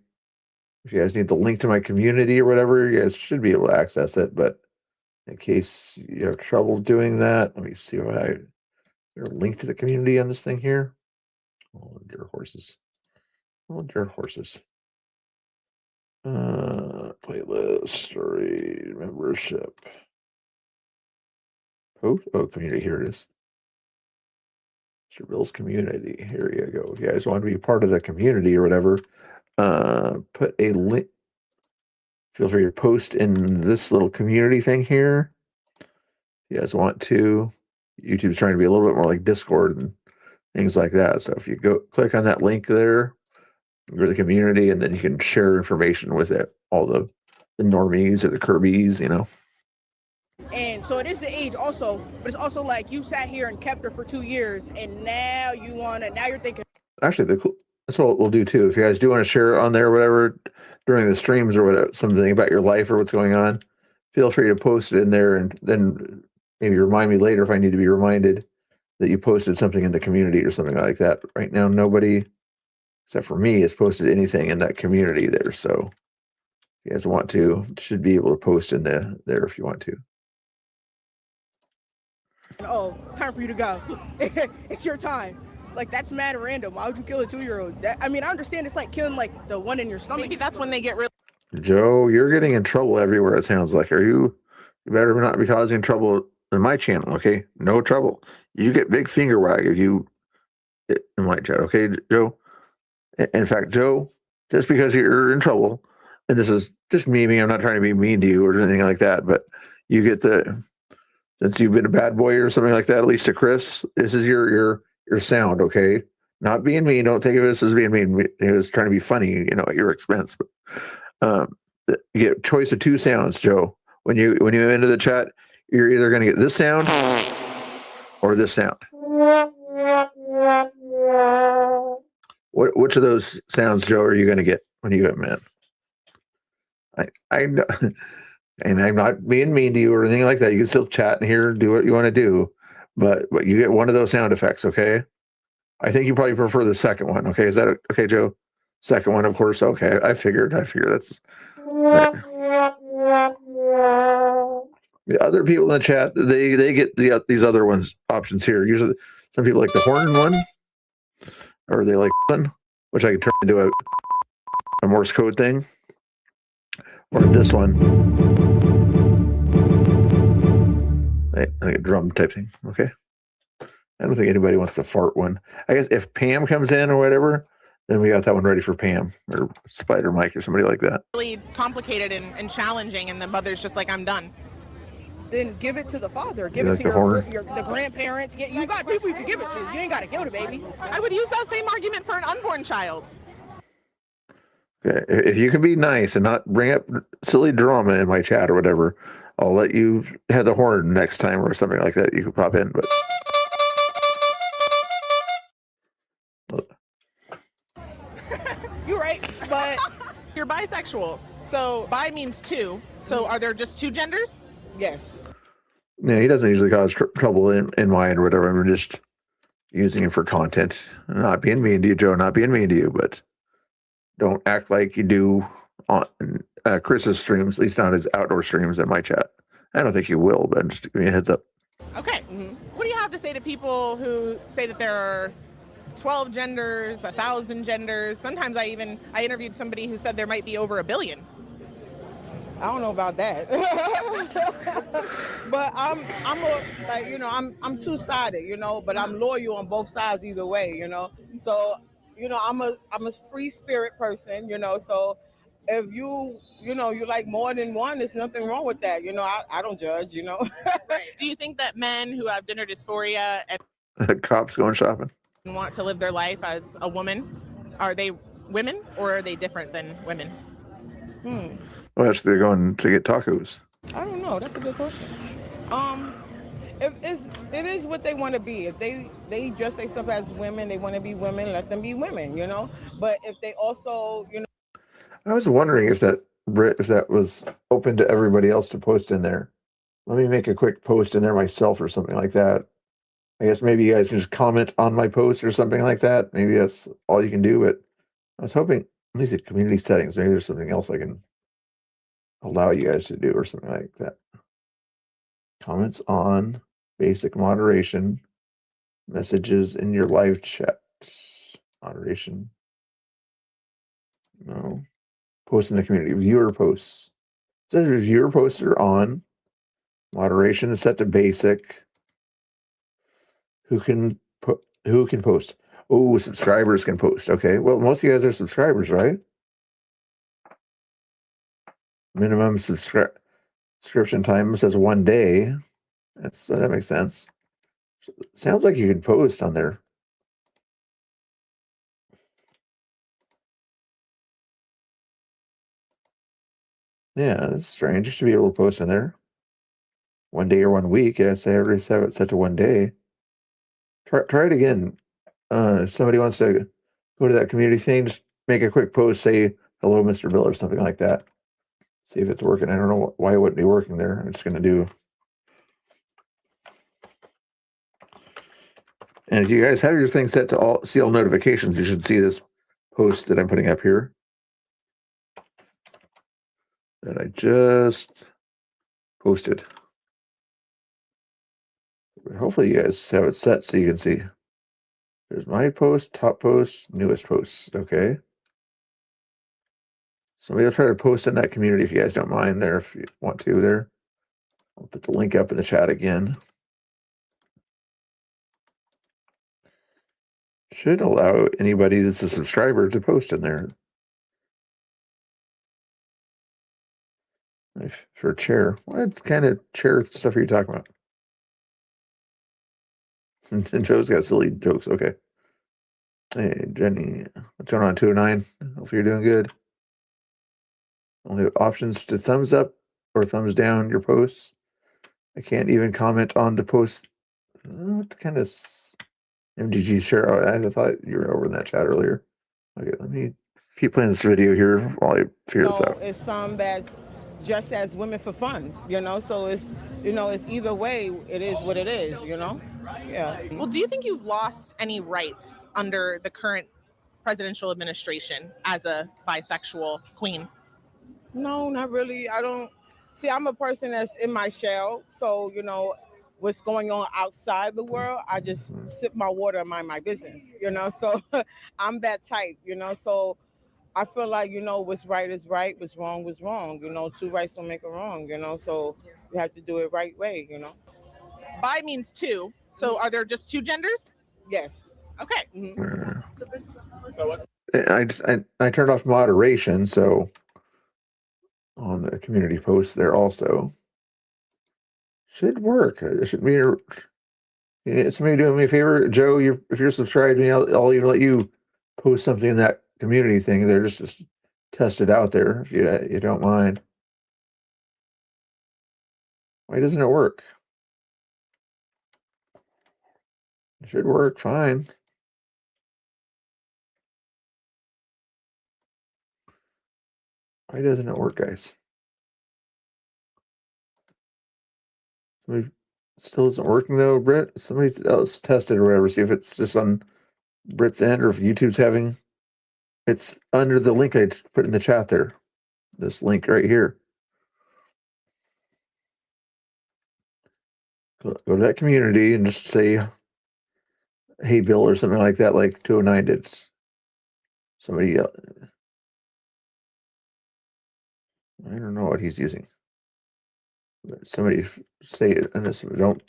If you guys need the link to my community or whatever, you guys should be able to access it. But in case you have trouble doing that, let me see what is there a link to the community on this thing here? Hold your horses. Hold your horses. Playlist, story, membership. Oh, community, here it is. Mr. Bill's community. Here you go. If you guys want to be part of the community or whatever, put a link. Feel free to post in this little community thing here. If you guys want to. YouTube's trying to be a little bit more like Discord and things like that. So if you go click on that link there, go to the community, and then you can share information with it, all the normies or the Kirby's, you know. And so it is the age also, but it's also like you sat here and kept her for 2 years, and now you're thinking. Actually, that's what we'll do too. If you guys do want to share on there, whatever, during the streams or whatever, something about your life or what's going on, feel free to post it in there, and then maybe remind me later if I need to be reminded that you posted something in the community or something like that. But right now, nobody except for me has posted anything in that community there. So if you guys want to, should be able to post in there if you want to. Oh, time for you to go. It's your time. Like, that's mad random. Why would you kill a 2-year-old? I mean, I understand it's like killing like the one in your stomach. Maybe that's when they get real. Joe, you're getting in trouble everywhere, it sounds like. You better not be causing trouble in my channel, okay? No trouble. You get big finger wag if you in my chat, okay, Joe? In fact, Joe, just because you're in trouble, and this is just memeing, I'm not trying to be mean to you or anything like that, but you get since you've been a bad boy or something like that, at least to Chris, this is your sound, okay? Not being mean. Don't think of this as being mean. It was trying to be funny, you know, at your expense. But you get a choice of 2 sounds, Joe. When you enter the chat, you're either going to get this sound or this sound. Which of those sounds, Joe, are you going to get when you get mad? I know, and I'm not being mean to you or anything like that. You can still chat in here, do what you want to do, but you get one of those sound effects, okay? I think you probably prefer the second one, okay? Is that okay, Joe? Second one, of course. Okay, I figured that's. The other people in the chat, they get these other ones options here. Usually, some people like the horn one, or they like one, which I can turn into a Morse code thing, or this one, like a drum type thing. Okay, I don't think anybody wants to fart one. I guess if Pam comes in or whatever, then we got that one ready for Pam or Spider Mike or somebody like that. Really complicated and challenging, and the mother's just like, I'm done. Then give it to the father. Give You it like to the horn? the grandparents. You got people you can give it to. You ain't got to kill the baby. I would use that same argument for an unborn child. Okay, if you can be nice and not bring up silly drama in my chat or whatever, I'll let you have the horn next time or something like that. You can pop in, but You're right, but you're bisexual. So bi means two. So are there just two genders? Yes. yeah, he doesn't usually cause trouble in mine or whatever. I'm just using him for content. I'm not being mean to you, Joe. Not being mean to you, but don't act like you do on Chris's streams. At least not his outdoor streams in my chat. I don't think you will, but just give me a heads up. Okay. What do you have to say to people who say that there are 12 genders, 1,000 genders? Sometimes I interviewed somebody who said there might be over 1 billion. I don't know about that, but I'm two-sided, but I'm loyal on both sides either way, So, I'm a free spirit person, So if you like more than one, there's nothing wrong with that, I don't judge, Right. Do you think that men who have gender dysphoria and Cops going shopping. want to live their life as a woman, are they women or are they different than women? Well, actually, they're going to get tacos. I don't know. That's a good question. It is what they want to be. If they dress themselves as women, they want to be women, let them be women, But if they also, I was wondering if that was open to everybody else to post in there. Let me make a quick post in there myself or something like that. I guess maybe you guys can just comment on my post or something like that. Maybe that's all you can do. But I was hoping, let me see community settings. Maybe there's something else I can allow you guys to do or something like that. Comments on, basic moderation, messages in your live chat, moderation. No. Post in the community. Viewer posts. It says viewer posts are on. Moderation is set to basic. Who can post? Oh, subscribers can post. Okay. Well, most of you guys are subscribers, right? Minimum subscription time says 1 day. That makes sense. Sounds like you can post on there. Yeah, that's strange. You should be able to post in there. 1 day or 1 week. Yes, I already have it set to 1 day. Try it again. If somebody wants to go to that community thing, just make a quick post, say hello, Mr. Bill, or something like that. See if it's working. I don't know why it wouldn't be working there. I'm just going to do. And if you guys have your thing set to see all notifications, you should see this post that I'm putting up here that I just posted. Hopefully you guys have it set so you can see. There's my post, top post, newest posts. Okay. Somebody will try to post in that community if you guys don't mind there, if you want to there. I'll put the link up in the chat again. Should allow anybody that's a subscriber to post in there. For chair. What kind of chair stuff are you talking about? And Joe's got silly jokes. Okay. Hey, Jenny. What's going on, 209? Hopefully you're doing good. Only options to thumbs up or thumbs down your posts. I can't even comment on the post. What kind of MDG share? Oh, I thought you were over in that chat earlier. Okay, let me keep playing this video here while I figure this out. It's some that's just as women for fun, So it's it's either way. It is what it is, Yeah. Well, do you think you've lost any rights under the current presidential administration as a bisexual queen? No, not really. I don't see. I'm a person that's in my shell, so what's going on outside the world, I just sip my water and mind my business. So I'm that type. So I feel like what's right is right, what's wrong was wrong. Two rights don't make a wrong. So you have to do it right way. Bi means two. So are there just two genders? Yes. Okay. I turned off moderation, so on the community post there also should work. It should be. Somebody doing me a favor, Joe. If you're subscribed to me, I'll even let you post something in that community thing there. Just test it out there if you don't mind. Why doesn't it work? It should work fine. Why doesn't it work, guys? Somebody still isn't working though, Britt. Somebody else tested or whatever. See if it's just on Britt's end or if YouTube's having. It's under the link I put in the chat there. This link right here. Go to that community and just say, "Hey, Bill," or something like that, like 209 did. Somebody else. I don't know what he's using. Somebody say it and don't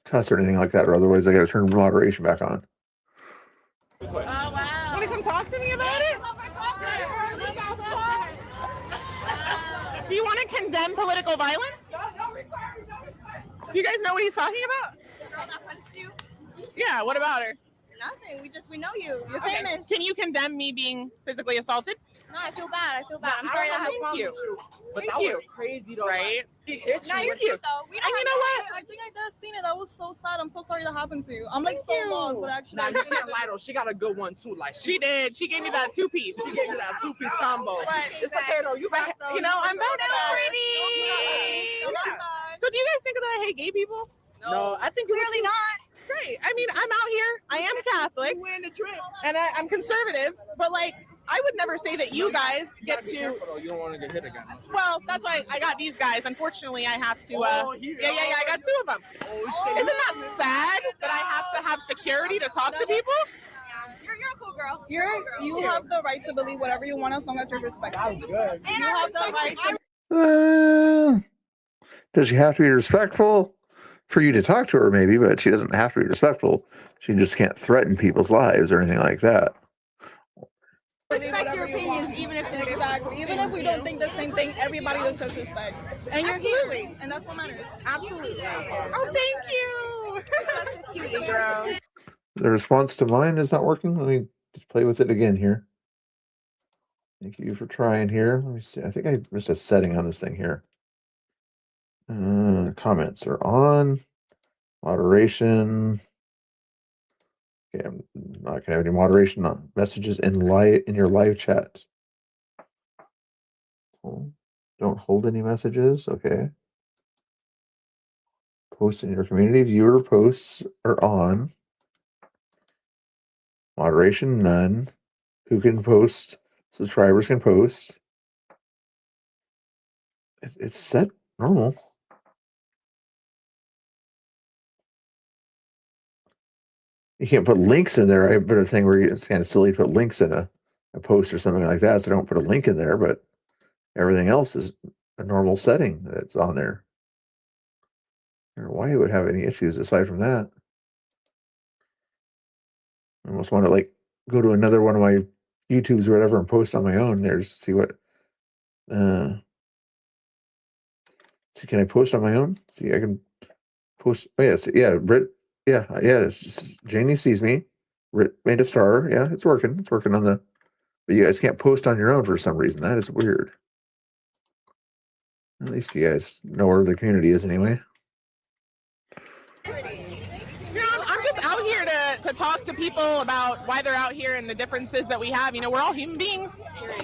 cuss or anything like that, or otherwise I got to turn moderation back on. Oh, wow. Want to come talk to me about it? Do you want to condemn political violence? Do you guys know what he's talking about? The girl that punched you? Yeah, what about her? Nothing. We know you. You're Okay. famous. Can you condemn me being physically assaulted? No, I feel bad. I'm sorry that happened. Thank you. But Thank that you. was crazy though. Right? No, you're cute though. We And you know what? I think I just seen it. That was so sad. I'm so sorry that happened to you. I'm like so lost, but actually, Nah, you can't lie though. She got a good one too. Like She did. She gave me that two-piece. She gave you that two-piece combo. It's okay though. You back though. You know, I'm back So pretty. that's So do you guys think that I hate gay people? No, I think you're Clearly not. Great. I mean, I'm out here. I am Catholic. wearing the drip. And I'm conservative, but like, I would never say that you guys get Be to. careful, though. You don't want to get hit again. Well, that's why I got these guys. Unfortunately, I have to. Yeah, I got two of them. Oh, Isn't that sad that I have to have security to talk to people? You're a cool girl. you have the right to believe whatever you want as long as you're respectful. good. And You have the right to Does she have to be respectful for you to talk to her? Maybe, but she doesn't have to be respectful. She just can't threaten people's lives or anything like that. respect your opinions, even if they're Exactly. Even if we don't think the same thing, everybody deserves respect. And you're Absolutely. here, and that's what matters. Absolutely. Oh, thank you. cutie girl. The response to mine is not working. Let me just play with it again here. Thank you for trying here. Let me see. I think I missed a setting on this thing here. Comments are on. Moderation. Okay, I'm not gonna have any moderation on messages in your live chat. Don't hold any messages. Okay. Post in your community. Viewer posts are on. Moderation none. Who can post? Subscribers can post. It's set normal. You can't put links in there. I put a thing where it's kind of silly to put links in a post or something like that. So I don't put a link in there, but everything else is a normal setting that's on there. I don't know why it would have any issues aside from that. I almost want to like go to another one of my YouTubes or whatever and post on my own there to see what. So can I post on my own? See, I can post. Oh yes, yeah, Britt. Yeah. Janie sees me. Britt made a star. Yeah, it's working. It's working on the. But you guys can't post on your own for some reason. That is weird. At least you guys know where the community is anyway. You know, I'm just out here to talk to people about why they're out here and the differences that we have. You know, we're all human beings.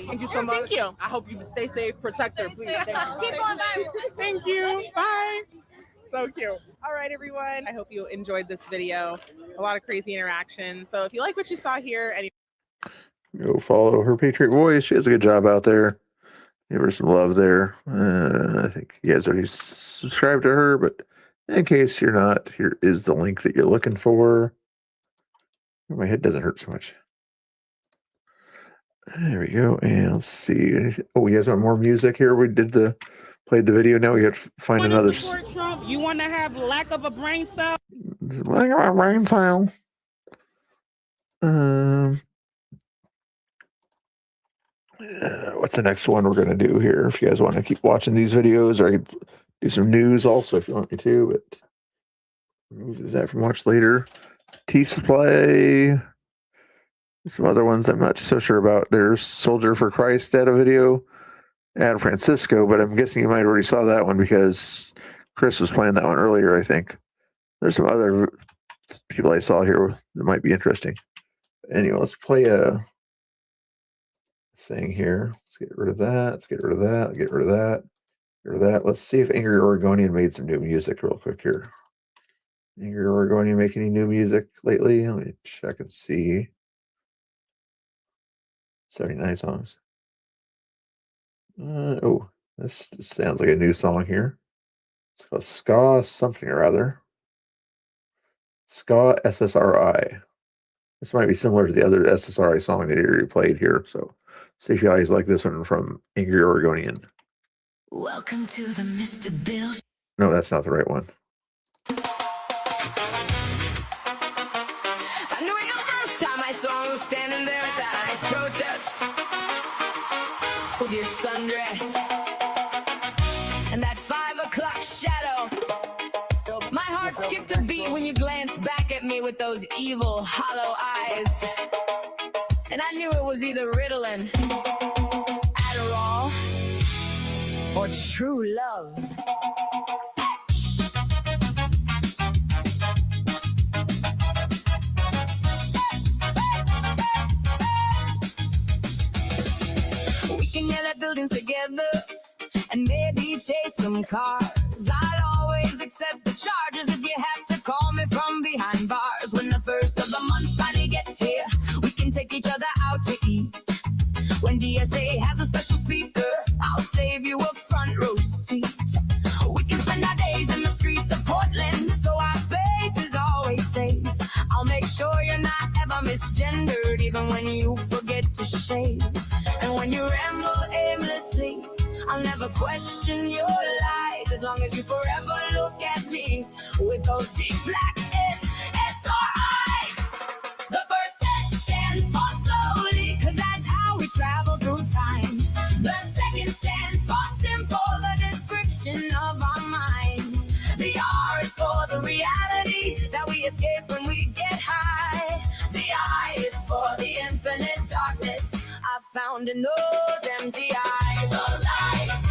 Thank you so much. Thank you. I hope you stay safe. Protect her, please. Thank you. Keep going viral. Thank you. Bye. So cute. All right, everyone. I hope you enjoyed this video. A lot of crazy interaction. So if you like what you saw here, and Go follow her Patriot Voice. She has a good job out there. Give her some love there. I think you guys already subscribed to her, but in case you're not, here is the link that you're looking for. My head doesn't hurt so much. There we go. And let's see. Oh, you guys want more music here? We played the video. Now we have to find another. Support Trump. You want to have lack of a brain cell? Look at my brain cell. What's the next one we're going to do here? If you guys want to keep watching these videos, or I could do some news also if you want me to, but we'll do that for watch later. T-Supply. Some other ones I'm not so sure about. There's Soldier for Christ had a video. Adam Francisco, but I'm guessing you might already saw that one because Chris was playing that one earlier, I think. There's some other people I saw here that might be interesting. Anyway, let's play a thing here. Let's get rid of that. Let's get rid of that. Get rid of that. Get rid of that. Let's see if Angry Oregonian made some new music real quick here. Angry Oregonian make any new music lately? Let me check and see. 79 songs. Oh, this sounds like a new song here. It's called Ska something or other. Ska SSRI. This might be similar to the other SSRI song that he already played here. So see if you guys like this one from Angry Oregonian. Welcome to the Mr. Bill. No, that's not the right one. I knew it the first time I saw you standing there at that ice protest with your sundress and that 5 o'clock shadow. My heart skipped a beat when you glanced back at me with those evil, hollow eyes. And I knew it was either Ritalin, Adderall, or true love. We can yell at buildings together and maybe chase some cars. I'll always accept the charges if you have to call me from behind bars. When the first of the month finally gets here, we can take each other out to eat. When DSA has a special speaker, I'll save you a front row seat. We can spend our days in the streets of Portland, so our space is always safe. I'll make sure you're not ever misgendered, even when you forget to shave. And when you ramble aimlessly, I'll never question your lies, as long as you forever look at me with those deep black SSRIs. The first S stands for slowly, cause that's how we travel through time. The second stands for simple, the description of our minds. The R is for the reality that we escape when we get high. The I is for the infinite darkness I found in those empty eyes. Those eyes,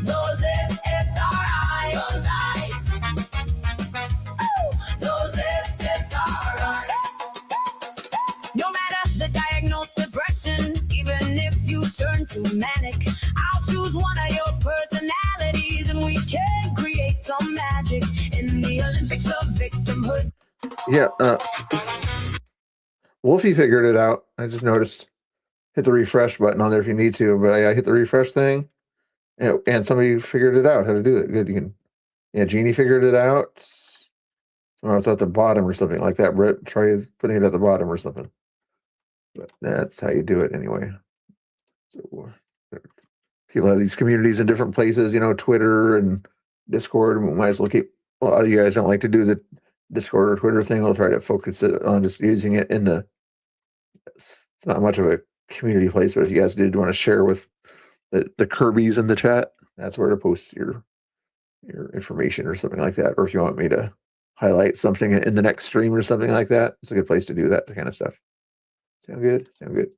those SSRIs, those eyes, oh, those SSRIs. No matter the diagnosed depression, even if you turn to manic, I'll choose one of your personalities and we can create some magic in the Olympics of victimhood. Yeah, Wolfie figured it out. I just noticed. Hit the refresh button on there if you need to, but I hit the refresh thing, and somebody figured it out how to do it. Good, you can. Yeah, Jeannie figured it out. Or it's at the bottom or something like that. Brett, try putting it at the bottom or something. But that's how you do it anyway. So people have these communities in different places, you know, Twitter and Discord. We might as well keep. A lot of you guys don't like to do the Discord or Twitter thing. We'll try to focus it on just using it in the. It's not much of a community place, but if you guys did want to share with the Kirby's in the chat, that's where to post your information or something like that. Or if you want me to highlight something in the next stream or something like that, it's a good place to do that kind of stuff. Sound good? Sound good.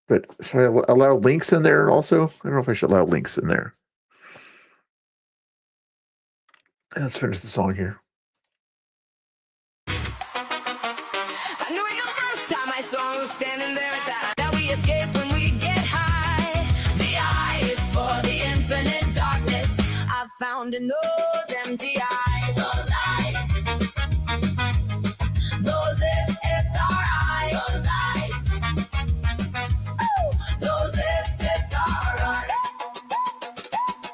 But should I allow links in there also? I don't know if I should allow links in there. Let's finish the song here. I knew it the first time I saw you standing there at that we escape when we get high. The I is for the infinite darkness I found in those empty eyes. Those eyes, those SSRIs, those eyes, oh, those SSRIs.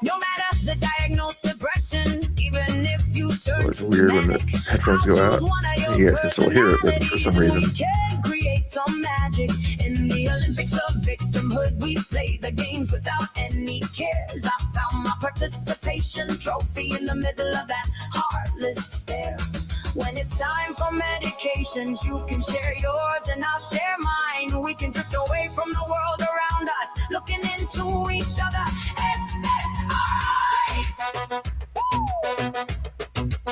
No matter the diagnosed depression, even if you turn It's weird when the headphones go out. You guys can still hear it, but for some reason. we can create some magic in the Olympics of victimhood. would we play the games without any cares? I found my participation trophy in the middle of that heartless stare. When it's time for medications, you can share yours and I'll share mine. We can drift away from the world around us, looking into each other. SSRIs.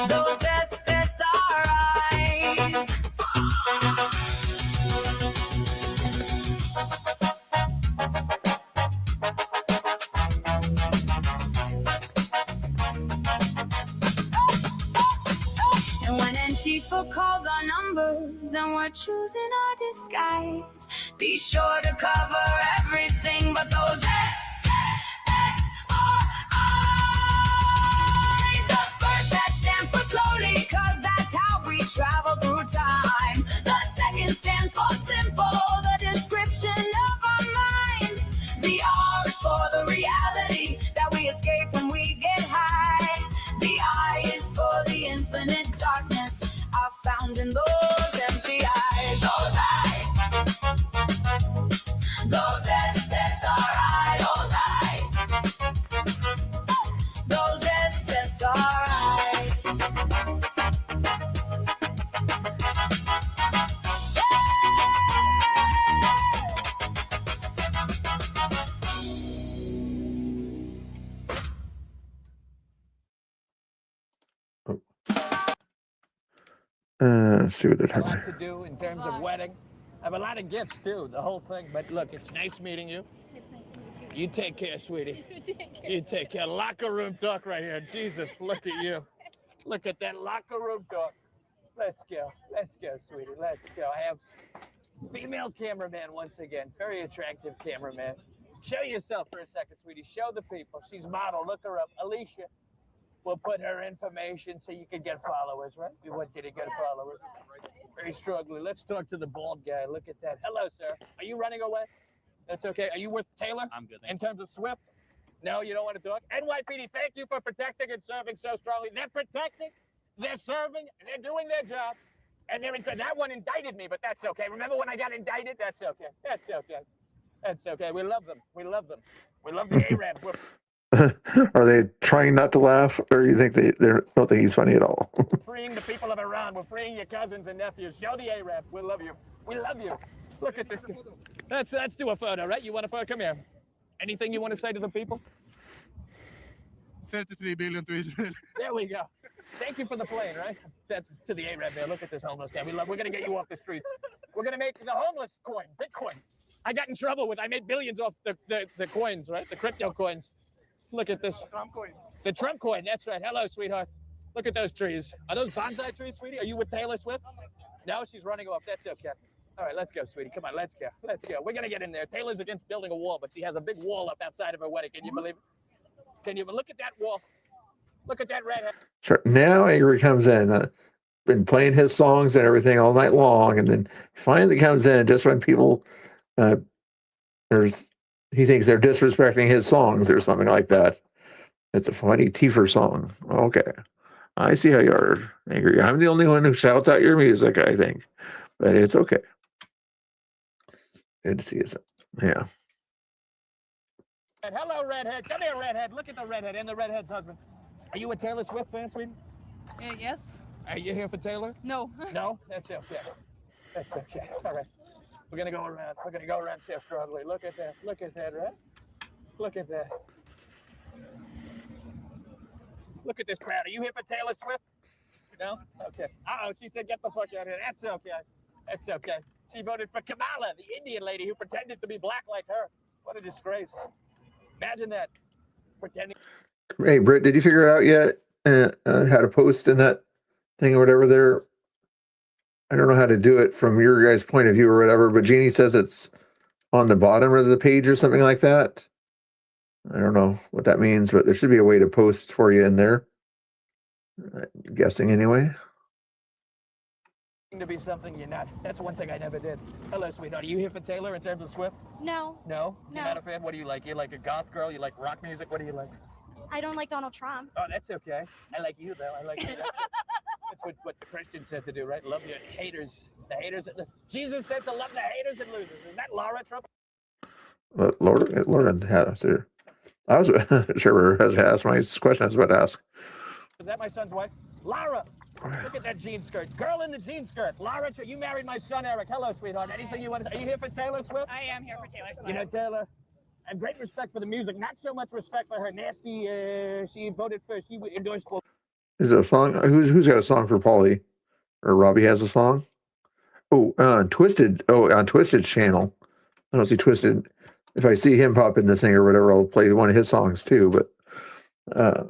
Those SSRIs. And when Antifa calls our numbers and we're choosing our disguise, be sure to cover everything but those SSRIs. The first S stands for slowly, cause that's how we travel through time. The second stands for simple, the description of our minds. The R is for the reality that we escape when we get high. The I is for the infinite darkness I found in those empty eyes. Those eyes. Those SSRI. Those eyes. Those SSRI. Let's see what they're talking A about. lot to do in terms of wedding. I have a lot of gifts too, the whole thing. But look, it's nice meeting you. It's nice to meet You take care, sweetie. you. Take care. You take care. Locker room talk right here. Jesus, look at you. Look at that locker room talk. Let's go. Let's go, sweetie. Let's go. I have female cameraman once again. Very attractive cameraman. Show yourself for a second, sweetie. Show the people. She's model. Look her up. Alicia. We'll put her information so you can get followers, right? We want you to get followers. Very strongly. Let's talk to the bald guy. Look at that. Hello, sir. Are you running away? That's okay. Are you with Taylor? I'm good. In terms of Swift? No, you don't want to talk? NYPD, thank you for protecting and serving so strongly. They're protecting, they're serving, they're doing their job. And that one indicted me, but that's okay. Remember when I got indicted? That's okay. That's okay. That's okay. We love them. We love them. We love the Arab. We're Are they trying not to laugh, or you think they don't think he's funny at all? freeing the people of Iran. We're freeing your cousins and nephews. Show the Arab. We love you. We love you. Look at this. Let's do a photo, right? You want a photo? Come here. Anything you want to say to the people? 33 billion to Israel. There we go. Thank you for the plane, right? That's to the Arab there. Look at this homeless guy. We're going to get you off the streets. We're going to make the homeless coin, Bitcoin. I got in trouble I made billions off the coins, right? The crypto coins. Look at this. Trump coin. The Trump coin, that's right. Hello, sweetheart. Look at those trees. Are those bonsai trees, sweetie? Are you with Taylor Swift? No, she's running off. That's okay. All right, let's go, sweetie. Come on, let's go. Let's go. We're going to get in there. Taylor's against building a wall, but she has a big wall up outside of her wedding. Can you believe it? Can you look at that wall? Look at that redhead. Sure. Now Angry comes in. Been playing his songs and everything all night long, and then finally comes in just when people he thinks they're disrespecting his songs or something like that. It's a funny Tiefer song. Okay. I see how you are, Angry. I'm the only one who shouts out your music, I think. But it's okay. Good to see you. Yeah. And hello, redhead. Come here, redhead. Look at the redhead and the redhead's husband. Are you a Taylor Swift fan, sweetie? Yes. Are you here for Taylor? No. No? That's okay. That's okay. All right. We're going to go around. We're going to go around Chef Broadway. Look at that. Look at that, right? Look at that. Look at this crowd. Are you here for Taylor Swift? No? Okay. Uh-oh, she said get the fuck out of here. That's okay. That's okay. She voted for Kamala, the Indian lady who pretended to be black like her. What a disgrace. Imagine that. Pretending. Hey, Britt, did you figure out yet how to post in that thing or whatever there? I don't know how to do it from your guys' point of view or whatever, but Jeannie says it's on the bottom of the page or something like that. I don't know what that means, but there should be a way to post for you in there. I'm guessing anyway. To be something you're not. That's one thing I never did. Hello, sweetheart. Are you here for Taylor in terms of Swift? No. No? You're No. not a fan? What do you like? You like a goth girl? You like rock music? What do you like? I don't like Donald Trump. Oh, that's okay. I like you, though. I like you. That's what the Christians said to do, right? Love your haters. The haters. Jesus said to love the haters and losers. Is that Laura Trump? But Lauren has her. I was sure has asked my question I was about to ask. Is that my son's wife? Lara! Look at that jean skirt. Girl in the jean skirt. Lara, you married my son, Eric. Hello, sweetheart. Anything you want to say? Are you here for Taylor Swift? I am here for Taylor Swift. You know, Taylor, I have great respect for the music. Not so much respect for her nasty, she endorsed. Is it a song? Who's got a song for Paulie? Or Robbie has a song? Oh, on Twisted. Oh, on Twisted's channel. I don't see Twisted. If I see him pop in the thing or whatever, I'll play one of his songs too. But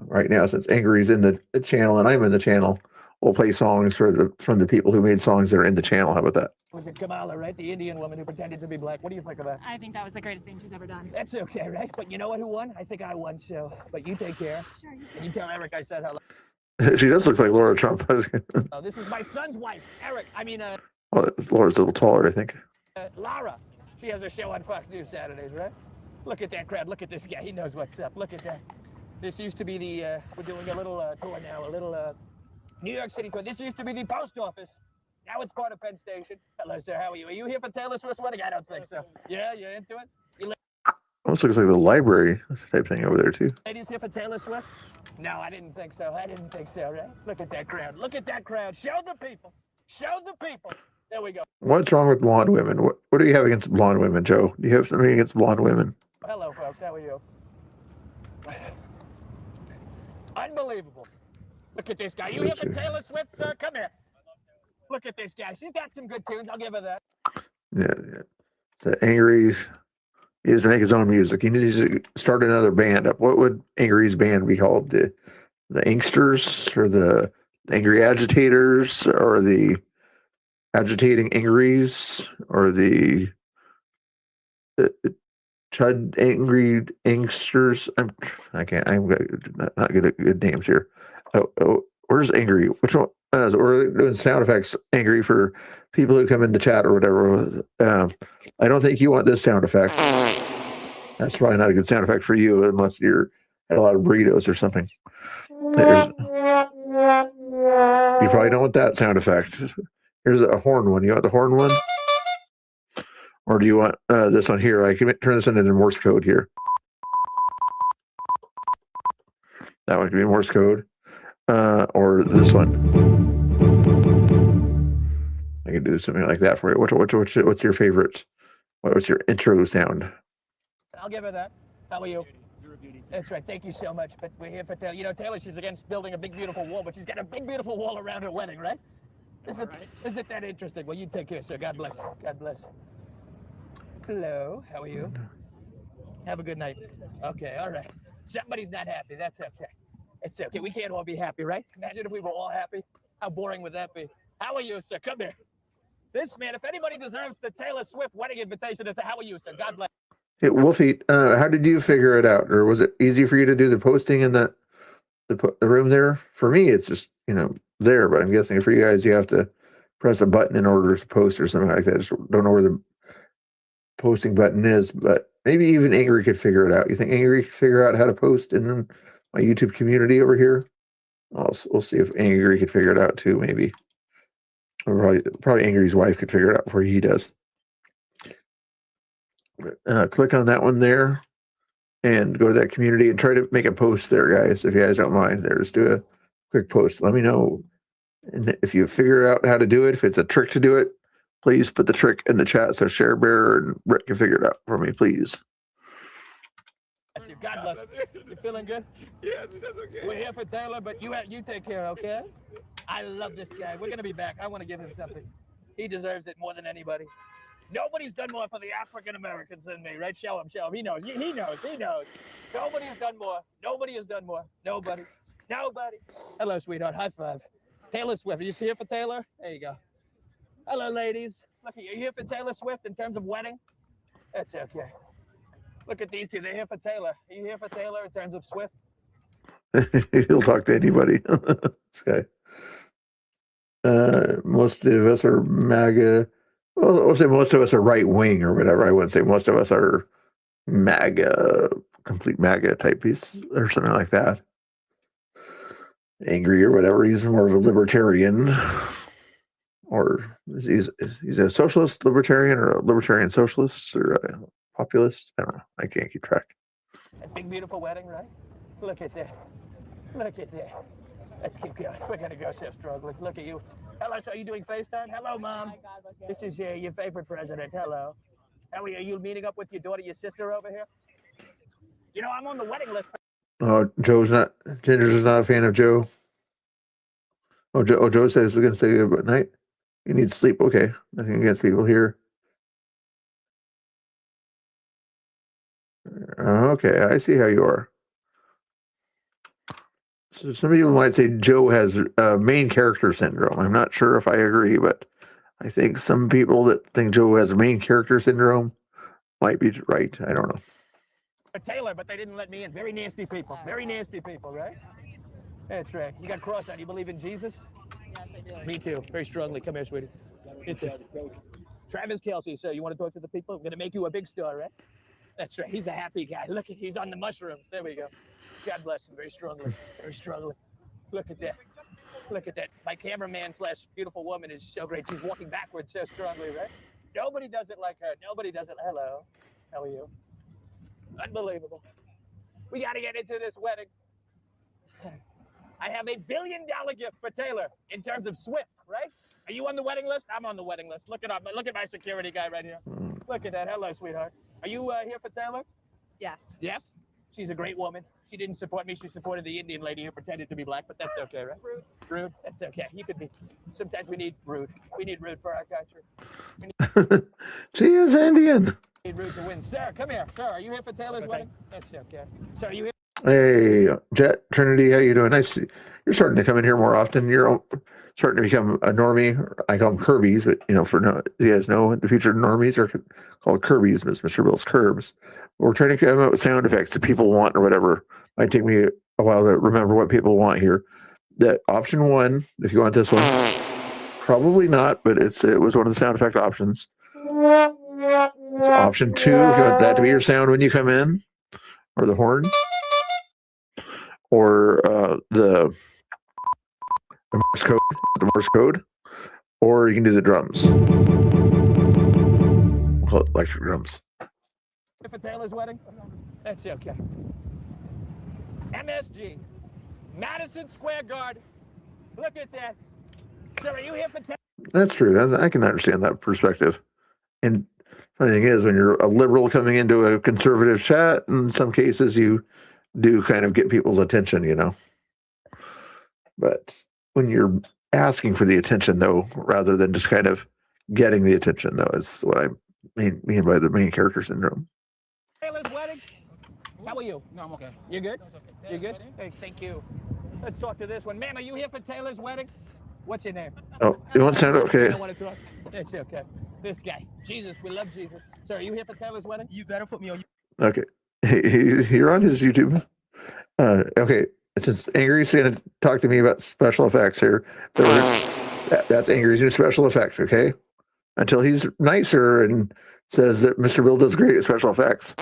right now, since Angry's in the channel and I'm in the channel, we'll play songs from the people who made songs that are in the channel. How about that? Was it Kamala, right? The Indian woman who pretended to be black. What do you think of that? I think that was the greatest thing she's ever done. That's okay, right? But you know what? Who won? I think I won, so. But you take care. Sure. And you tell Eric I said hello. She does look like Laura Trump. Oh, this is my son's wife, Eric. Well, Laura's a little taller, I think. Lara. She has a show on Fox News Saturdays, right? Look at that crowd. Look at this guy. He knows what's up. Look at that. This used to be the, we're doing a little tour now, a little New York City tour. This used to be the post office. Now it's part of Penn Station. Hello, sir. How are you? Are you here for Taylor Swift's wedding? I don't think so. Yeah, you're into it? You Almost looks like the library type thing over there, too. ladies here for Taylor Swift? No, I didn't think so. I didn't think so, right? Look at that crowd. Look at that crowd. Show the people. Show the people. There we go. What's wrong with blonde women? What do you have against blonde women, Joe? Do you have something against blonde women? Hello, folks. How are you? Unbelievable. Look at this guy. You here for Taylor Swift, sir? Come here. Look at this guy. She's got some good tunes. I'll give her that. Yeah. The Angry he needs to make his own music. He needs to start another band up. What would Angry's band be called? The Inksters or the Angry Agitators or the Agitating Angries or the Chud Angry Inksters? I'm not good at good names here. Oh, where's Angry? Which one? We're doing sound effects, Angry, for people who come in the chat or whatever. I don't think you want this sound effect. That's probably not a good sound effect for you unless you're at a lot of burritos or something. You probably don't want that sound effect. Here's a horn one. You want the horn one? Or do you want this one here? I can turn this into Morse code here. That one could be Morse code. Or this one. I could do something like that for you. What's your favorite? What's your intro sound? I'll give her that. How are you? You're a beauty. That's right. Thank you so much. But we're here for Taylor. You know, Taylor, she's against building a big, beautiful wall, but she's got a big, beautiful wall around her wedding, right? Is it that interesting? Well, you take care, sir. God bless. God bless. Hello. How are you? Have a good night. Okay. All right. Somebody's not happy. That's okay. It's okay. We can't all be happy, right? Imagine if we were all happy. How boring would that be? How are you, sir? Come here. This man, if anybody deserves the Taylor Swift wedding invitation, it's how are you, sir? God bless. Hey, Wolfie, how did you figure it out? Or was it easy for you to do the posting in the room there? For me, it's just, there. But I'm guessing for you guys, you have to press a button in order to post or something like that. I just don't know where the posting button is. But maybe even Angry could figure it out. You think Angry could figure out how to post in my YouTube community over here? We'll see if Angry could figure it out too, maybe. Or probably Angry's wife could figure it out before he does. Click on that one there and go to that community and try to make a post there, guys. If you guys don't mind, just do a quick post. Let me know. And if you figure out how to do it, if it's a trick to do it, please put the trick in the chat so Share Bear and Brett can figure it out for me, please. God bless you. You feeling good? Yes, that's okay. We're here for Taylor, but you take care, okay? I love this guy. We're going to be back. I want to give him something. He deserves it more than anybody. Nobody's done more for the African Americans than me, right? Show him. He knows. He knows. Nobody has done more. Nobody has done more. Nobody. Hello, sweetheart. High five. Taylor Swift. Are you here for Taylor? There you go. Hello, ladies. Look, are you here for Taylor Swift in terms of wedding? That's okay. Look at these two. They're here for Taylor. Are you here for Taylor in terms of Swift? He'll talk to anybody. This guy. Most of us are MAGA. Well, I'll say most of us are right wing or whatever. I wouldn't say most of us are MAGA, complete MAGA type piece or something like that. Angry or whatever. He's more of a libertarian, or he's a socialist libertarian or a libertarian socialist or populist. I don't know. I can't keep track. A big, beautiful wedding, right? Look at that. Look at that. Let's keep going. We're going to go so struggling. Look at you. Hello, so are you doing FaceTime? Hello, Mom. This is your favorite president. Hello. How are you meeting up with your daughter, your sister over here? You know, I'm on the wedding list. Oh, Ginger's not a fan of Joe. Oh, Joe says he's going to say good night. You need sleep. Okay. Nothing against people here. Okay, I see how you are. So some people might say Joe has main character syndrome. I'm not sure if I agree, but I think some people that think Joe has main character syndrome might be right. I don't know. Taylor, but they didn't let me in. Very nasty people. Very nasty people, right? That's right. You got cross on. You believe in Jesus? Yes, I do. Me too. Very strongly. Come here, sweetie. Travis Kelsey, so you want to talk to the people? I'm going to make you a big star, right? That's right. He's a happy guy. Look, he's on the mushrooms. There we go. God bless him. Very strongly. Very strongly. Look at that. Look at that. My cameraman / beautiful woman is so great. She's walking backwards so strongly, right? Nobody does it like her. Nobody does it. Hello. How are you? Unbelievable. We got to get into this wedding. I have $1 billion gift for Taylor in terms of Swift, right? Are you on the wedding list? I'm on the wedding list. Look at my security guy right here. Look at that. Hello, sweetheart. Are you here for Taylor? Yes. Yes? She's a great woman. She didn't support me. She supported the Indian lady who pretended to be black, but that's okay, right? Rude. Rude? That's okay. You could be. Sometimes we need rude. We need rude for our country. She is Indian. We need rude to win. Sir, come here. Sir, are you here for Taylor's wedding? That's okay. Sir, are you here? Hey, Jet Trinity, how you doing? Nice. You're starting to come in here more often. You're starting to become a normie. I call them Kirby's, but you guys know the future normies are called Kirby's, Mr. Bill's Curbs. We're trying to come up with sound effects that people want or whatever. Might take me a while to remember what people want here. That option 1, if you want this one, probably not, but it was one of the sound effect options. So option 2, if you want that to be your sound when you come in, or the horn, or the Morse code, or you can do the drums. We'll call it electric drums. For Taylor's wedding? That's okay. MSG, Madison Square Garden. Look at that. So are you here for Taylor? That's true. I can understand that perspective. And funny thing is, when you're a liberal coming into a conservative chat, in some cases you do kind of get people's attention, But when you're asking for the attention, though, rather than just kind of getting the attention, though, is what I mean by the main character syndrome. Taylor's wedding? How are you? No, I'm okay. You good? Okay. You good? Hey, thank you. Let's talk to this one. Ma'am, are you here for Taylor's wedding? What's your name? Oh, you want to sound okay? I don't want to talk. It's okay. This guy. Jesus, we love Jesus. Sir, are you here for Taylor's wedding? You better put me on. Okay. You're on his YouTube. Okay. Since Angry's going to talk to me about special effects here, so that's Angry's new special effect, okay? Until he's nicer and says that Mr. Bill does great at special effects.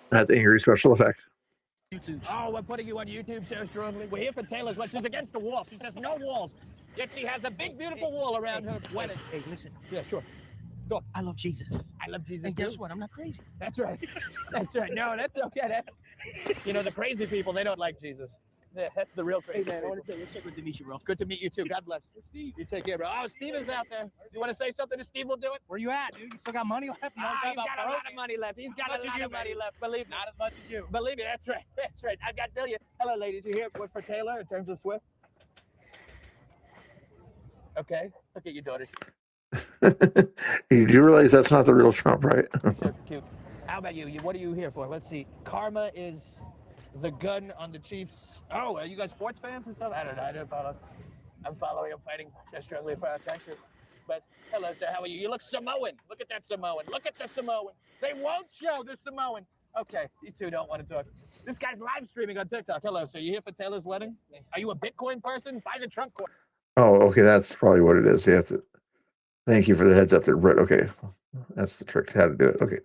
That's Angry's special effect. YouTube. Oh, we're putting you on YouTube so strongly. We're here for Taylor's wedding. She's against the wall. She says no walls. Yet she has a big, beautiful wall around her wedding. Hey, listen. Yeah, sure. Go. I love Jesus. I love Jesus. And too. guess what? I'm not crazy. That's right. That's right. No, that's okay. The crazy people, they don't like Jesus. Yeah, that's the real crazy. Hey, man, people. I want to tell you, it's so good to meet you, bro. Good to meet you too. God bless. Steve. You take care, bro. Oh, Steve is out there. You want to say something to Steve? We'll do it. Where you at, dude? You still got money left? You He's got a lot of money left. He's got a lot of money left. Believe me. Not as much as you. Believe me. That's right. That's right. I've got billion. Hello, ladies. You here for Taylor in terms of Swift? Okay. Look at your daughter. You do realize that's not the real Trump, right? So cute. How about you? What are you here for? Let's see. Karma is the gun on the Chiefs. Oh, are you guys sports fans and stuff? I don't know. I don't follow. I'm following. I'm fighting strongly for our country. But hello, sir. How are you? You look Samoan. Look at that Samoan. Look at the Samoan. They won't show the Samoan. Okay, these two don't want to talk. This guy's live streaming on TikTok. Hello, sir. You here for Taylor's wedding? Are you a Bitcoin person? Buy the Trump coin. Oh, okay. That's probably what it is. You have to. Thank you for the heads up there, Brett. Okay. That's the trick to how to do it. Okay.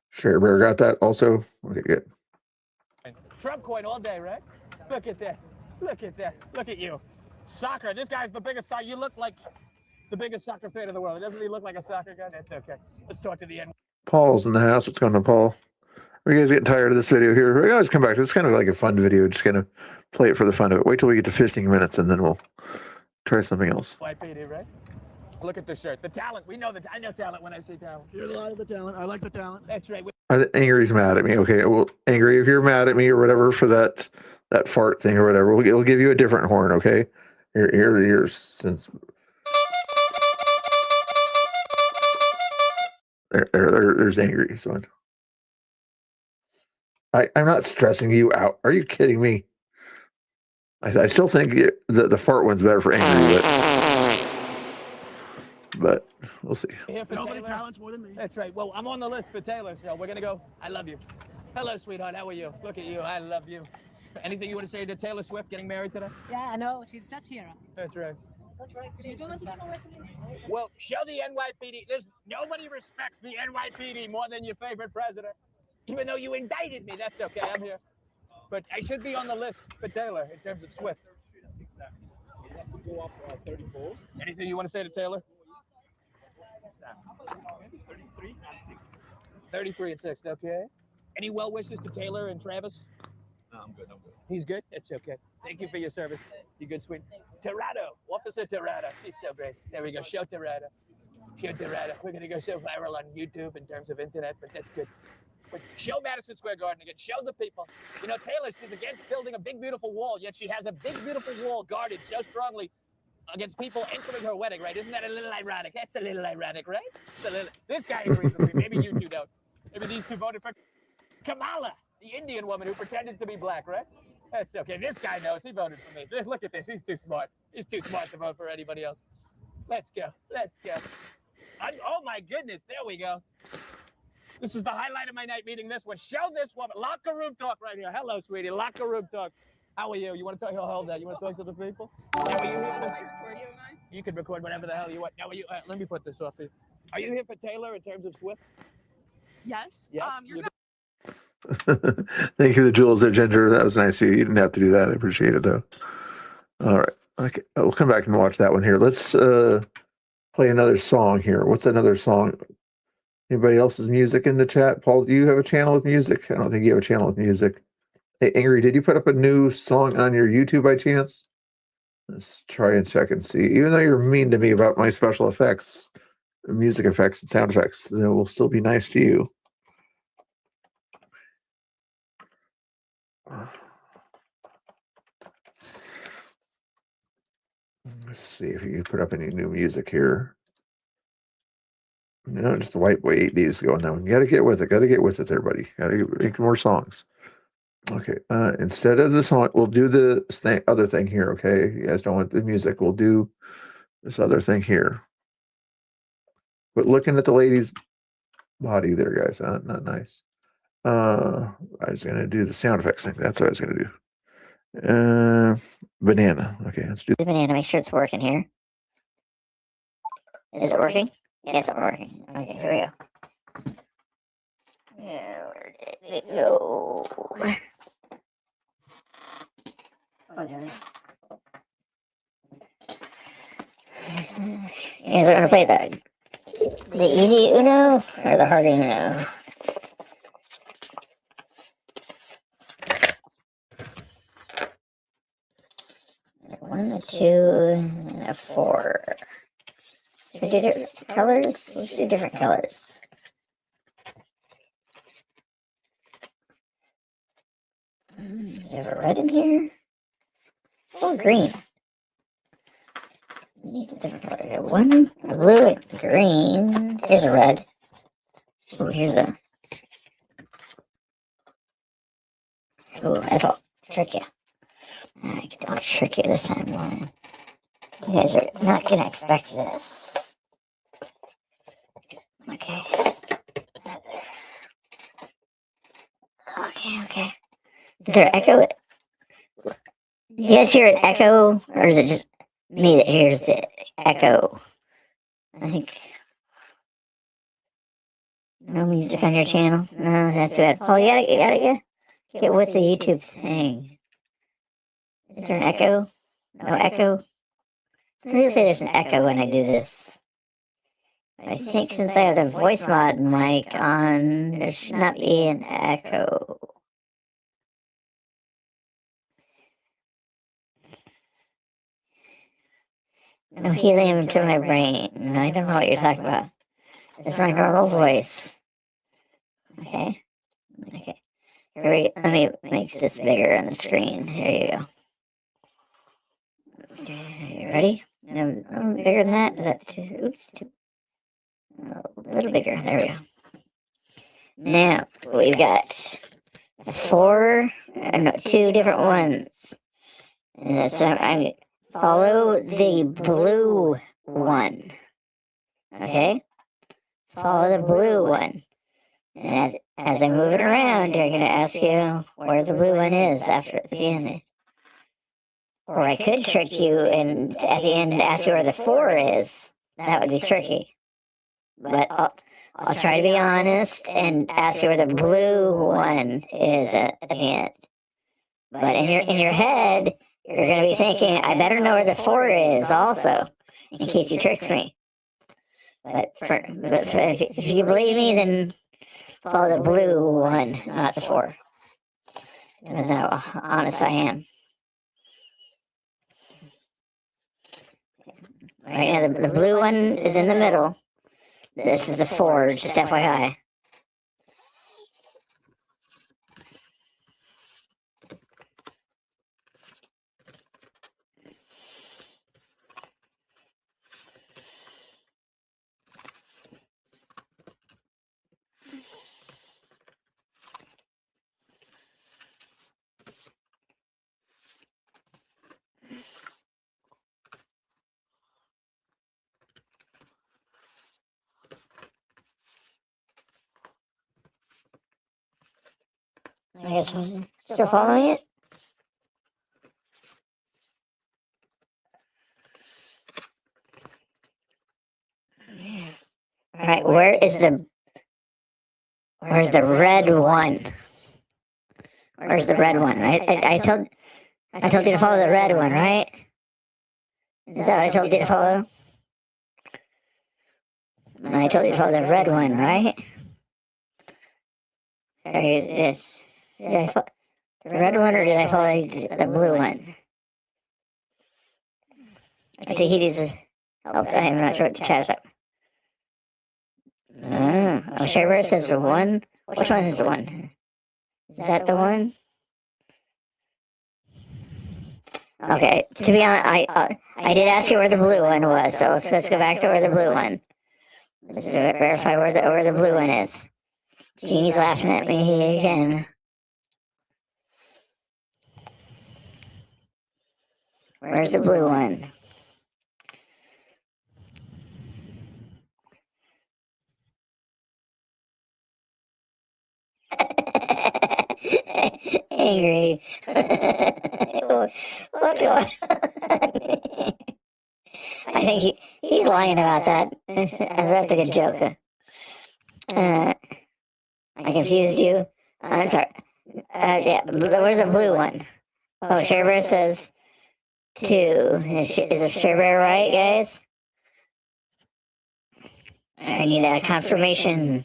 Share Bear got that also? Okay, good. Trump coin all day, right? Look at that. Look at that. Look at you. Soccer. This guy's the biggest soccer. You look like the biggest soccer fan in the world. Doesn't he look like a soccer guy? That's okay. Let's talk to the end. Paul's in the house. What's going on, Paul? Are you guys getting tired of this video here? We always come back. It's kind of like a fun video. Just kind of play it for the fun of it. Wait till we get to 15 minutes and then we'll try something else. YPD, right? Look at this shirt. The talent. We know that. I know talent when I see talent. There's a lot of the talent. I like the talent. That's right. Angry's mad at me. Okay, well, Angry, if you're mad at me or whatever for that fart thing or whatever, we'll give you a different horn. Okay, here's since there's Angry's one. I'm not stressing you out. Are you kidding me? I still think the fart one's better for Angry, but we'll see. Nobody talents more than me. That's right. Well, I'm on the list for Taylor, so we're gonna go. I love you. Hello, sweetheart. How are you? Look at you. I love you. Anything you want to say to Taylor Swift getting married today? Yeah, I know. She's just here. That's right. That's right. You don't want to know what to do. Well, show the NYPD. Nobody respects the NYPD more than your favorite president. Even though you indicted me, that's okay. I'm here. But I should be on the list for Taylor in terms of Swift. Go up 34. Anything you want to say to Taylor? 33 and 6. 33 and 6, okay. Any well wishes to Taylor and Travis? No, I'm good. He's good? It's okay. Thank you for your service. You good, sweet? Tirado, Officer Tirado. He's so great. There we go. Show Tirado. Show Tirado. We're going to go so viral on YouTube in terms of internet, but that's good. But show Madison Square Garden again. Show the people. You know, Taylor, she's against building a big, beautiful wall, yet she has a big, beautiful wall guarded so strongly against people entering her wedding, right? Isn't that a little ironic? That's a little ironic, right? This guy agrees with me. Maybe you two don't. Maybe these two voted for Kamala, the Indian woman who pretended to be black, right? That's okay. This guy knows. He voted for me. Look at this. He's too smart. He's too smart to vote for anybody else. Let's go. Let's go. Oh, my goodness. There we go. This is the highlight of my night meeting this one. Show this woman. Locker room talk right here. Hello, sweetie. Locker room talk. How are you? You want to talk? Hold that. You want to talk to the people? Now, are you here for you can record whatever the hell you want. Now, are you? Let me put this off here. Are you here for Taylor in terms of Swift? Yes. Yes. You're Thank you for the jewels there, Ginger. That was nice of you. You didn't have to do that. I appreciate it, though. All right. Okay. We'll come back and watch that one here. Let's play another song here. What's another song? Anybody else's music in the chat? Paul, do you have a channel with music? I don't think you have a channel with music. Hey, Angry, did you put up a new song on your YouTube by chance? Let's try and check and see. Even though you're mean to me about my special effects, music effects, and sound effects, they will still be nice to you. Let's see if you put up any new music here. No, just the white way 8 days ago. Now, you got to get with it. Got to get with it there, buddy. Got to make more songs. Okay. Instead of the song, we'll do the other thing here. Okay. You guys don't want the music. We'll do this other thing here. But looking at the lady's body there, guys. Not nice. I was going to do the sound effects thing. That's what I was going to do. Banana. Okay. Let's do the banana. Make sure it's working here. Is it working? Yes, it's working. Okay, here we go. Yeah, where did it go? You guys are gonna play the easy Uno or the hard Uno? One, a 2, and a 4. Should we do different colors? Let's do different colors. Do you have a red in here? Oh, green. These are different colors. One, a blue, and green. Here's a red. Oh, here's a... Oh, that's all. Trick you. I don't trick you this time, Lauren. You guys are not going to expect this. Okay. Okay. Is there an echo? You guys hear an echo? Or is it just me that hears the echo? I think... No music on your channel? No, that's bad. Paul, you gotta get with the YouTube thing. Is there an echo? No echo? Some people say there's an echo when I do this. I think since I have the voice mod mic on, there should not be an echo. No helium to my brain. I don't know what you're talking about. This is my normal voice. Okay. Okay. Let me make this bigger on the screen. Here you go. Okay, you ready? No, bigger than that? Is that too? Oops. A little bigger. There we go. Now, we've got two different ones. And so I'm follow the blue one. Okay? Follow the blue one. And as I move it around, they're going to ask you where the blue one is at the end. Or I could trick you and at the end ask you where the 4 is. That would be tricky. But I'll try to be honest and ask you where the blue one is at the end. But in your head, you're going to be thinking, I better know where the 4 is also, in case he tricks me. But if you believe me, then follow the blue one, not the 4. That's how honest I am. Right now, the blue one is in the middle. This is the 4, just FYI. I guess I'm still following it. All right, where's the red one? Where's the red one? I told you to follow the red one, right? Is that what I told you to follow? I told you to follow the red one, right? Yes. Did I follow the red one or did I follow the blue one? Tahiti's help. I'm not sure what the chat's up. Oh, Sherber says the 1. Which one is the 1? Is that the one? Okay. To be honest, I did ask you where the blue one was, so let's go back to where the blue one. Let's verify where the blue one is. Jeannie's laughing at me again. Where's the blue one? Angry. What's going on? I think he's lying about that. That's a good joke. I confused you. I'm sorry. Yeah, where's the blue one? Oh, Sherber says 2. Is it Sherber right, guys? I need a confirmation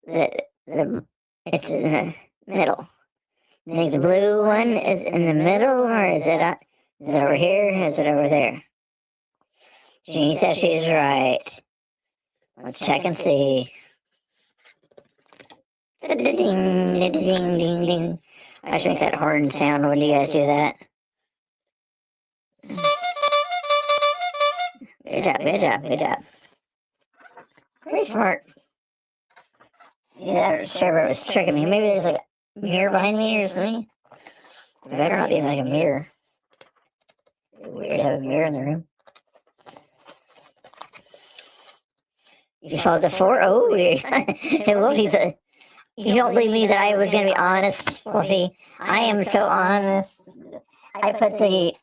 that it's in the middle. You think the blue one is in the middle, or is it over here? Is it over there? Jeannie says she's right. Let's check and see. Ding, ding, ding, ding, ding. I should make that horn sound when you guys do that. Good job, good job, good job. Pretty smart. Yeah, that Sherber was tricking me. Maybe there's like a mirror behind me or something. It better not be like a mirror. It's weird to have a mirror in the room. You followed the 4? Oh, Wolfie, you don't believe me that I was going to be honest, Wolfie. I am so honest. I put the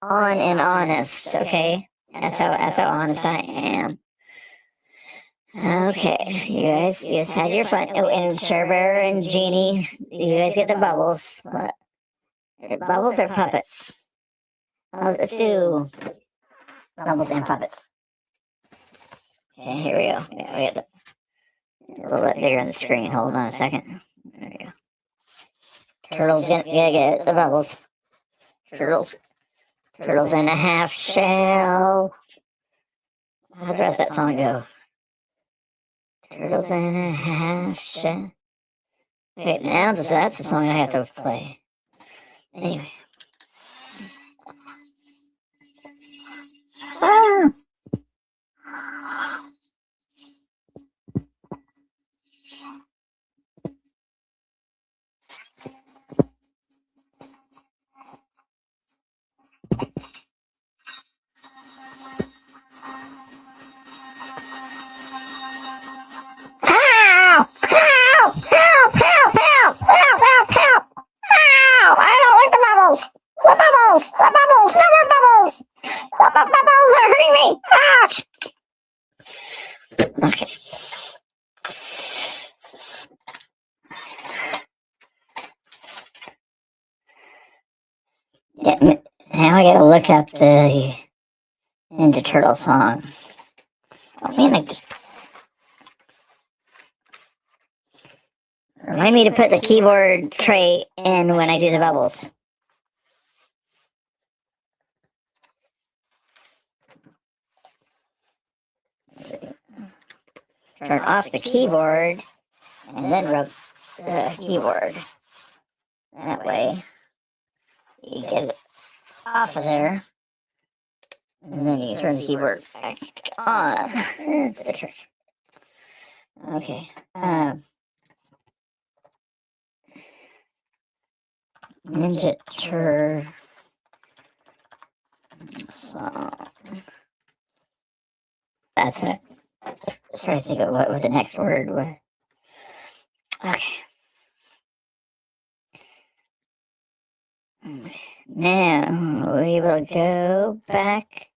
on in honest, okay? That's how honest I am. Okay, you guys had your fun. Oh, and Sherber and Jeannie, you guys get the bubbles. Bubbles or puppets? Let's do Bubbles and puppets. Okay, here we go. Yeah, we got a little bit bigger on the screen. Hold on a second. There we go. Turtle's gonna get the bubbles. Turtles in a half shell. How's the rest of that song go? Turtles in a half shell. Wait, now that's the song I have to play. Anyway. Ah! Help! Help! Help! Help! Help! Help! Help! Help! Ow! I don't like the bubbles! The bubbles! The bubbles! No more bubbles! The bubbles are hurting me! Ah! Okay. Yeah, now I gotta look up the Ninja Turtle song. Oh man, I just... Remind me to put the keyboard tray in when I do the bubbles. Turn off the keyboard and then rub the keyboard. That way you get it off of there. And then you turn the keyboard back on. That's the trick. Okay. Ninja Turtle song. That's what I was trying to think of what the next word was. Okay. Now we will go back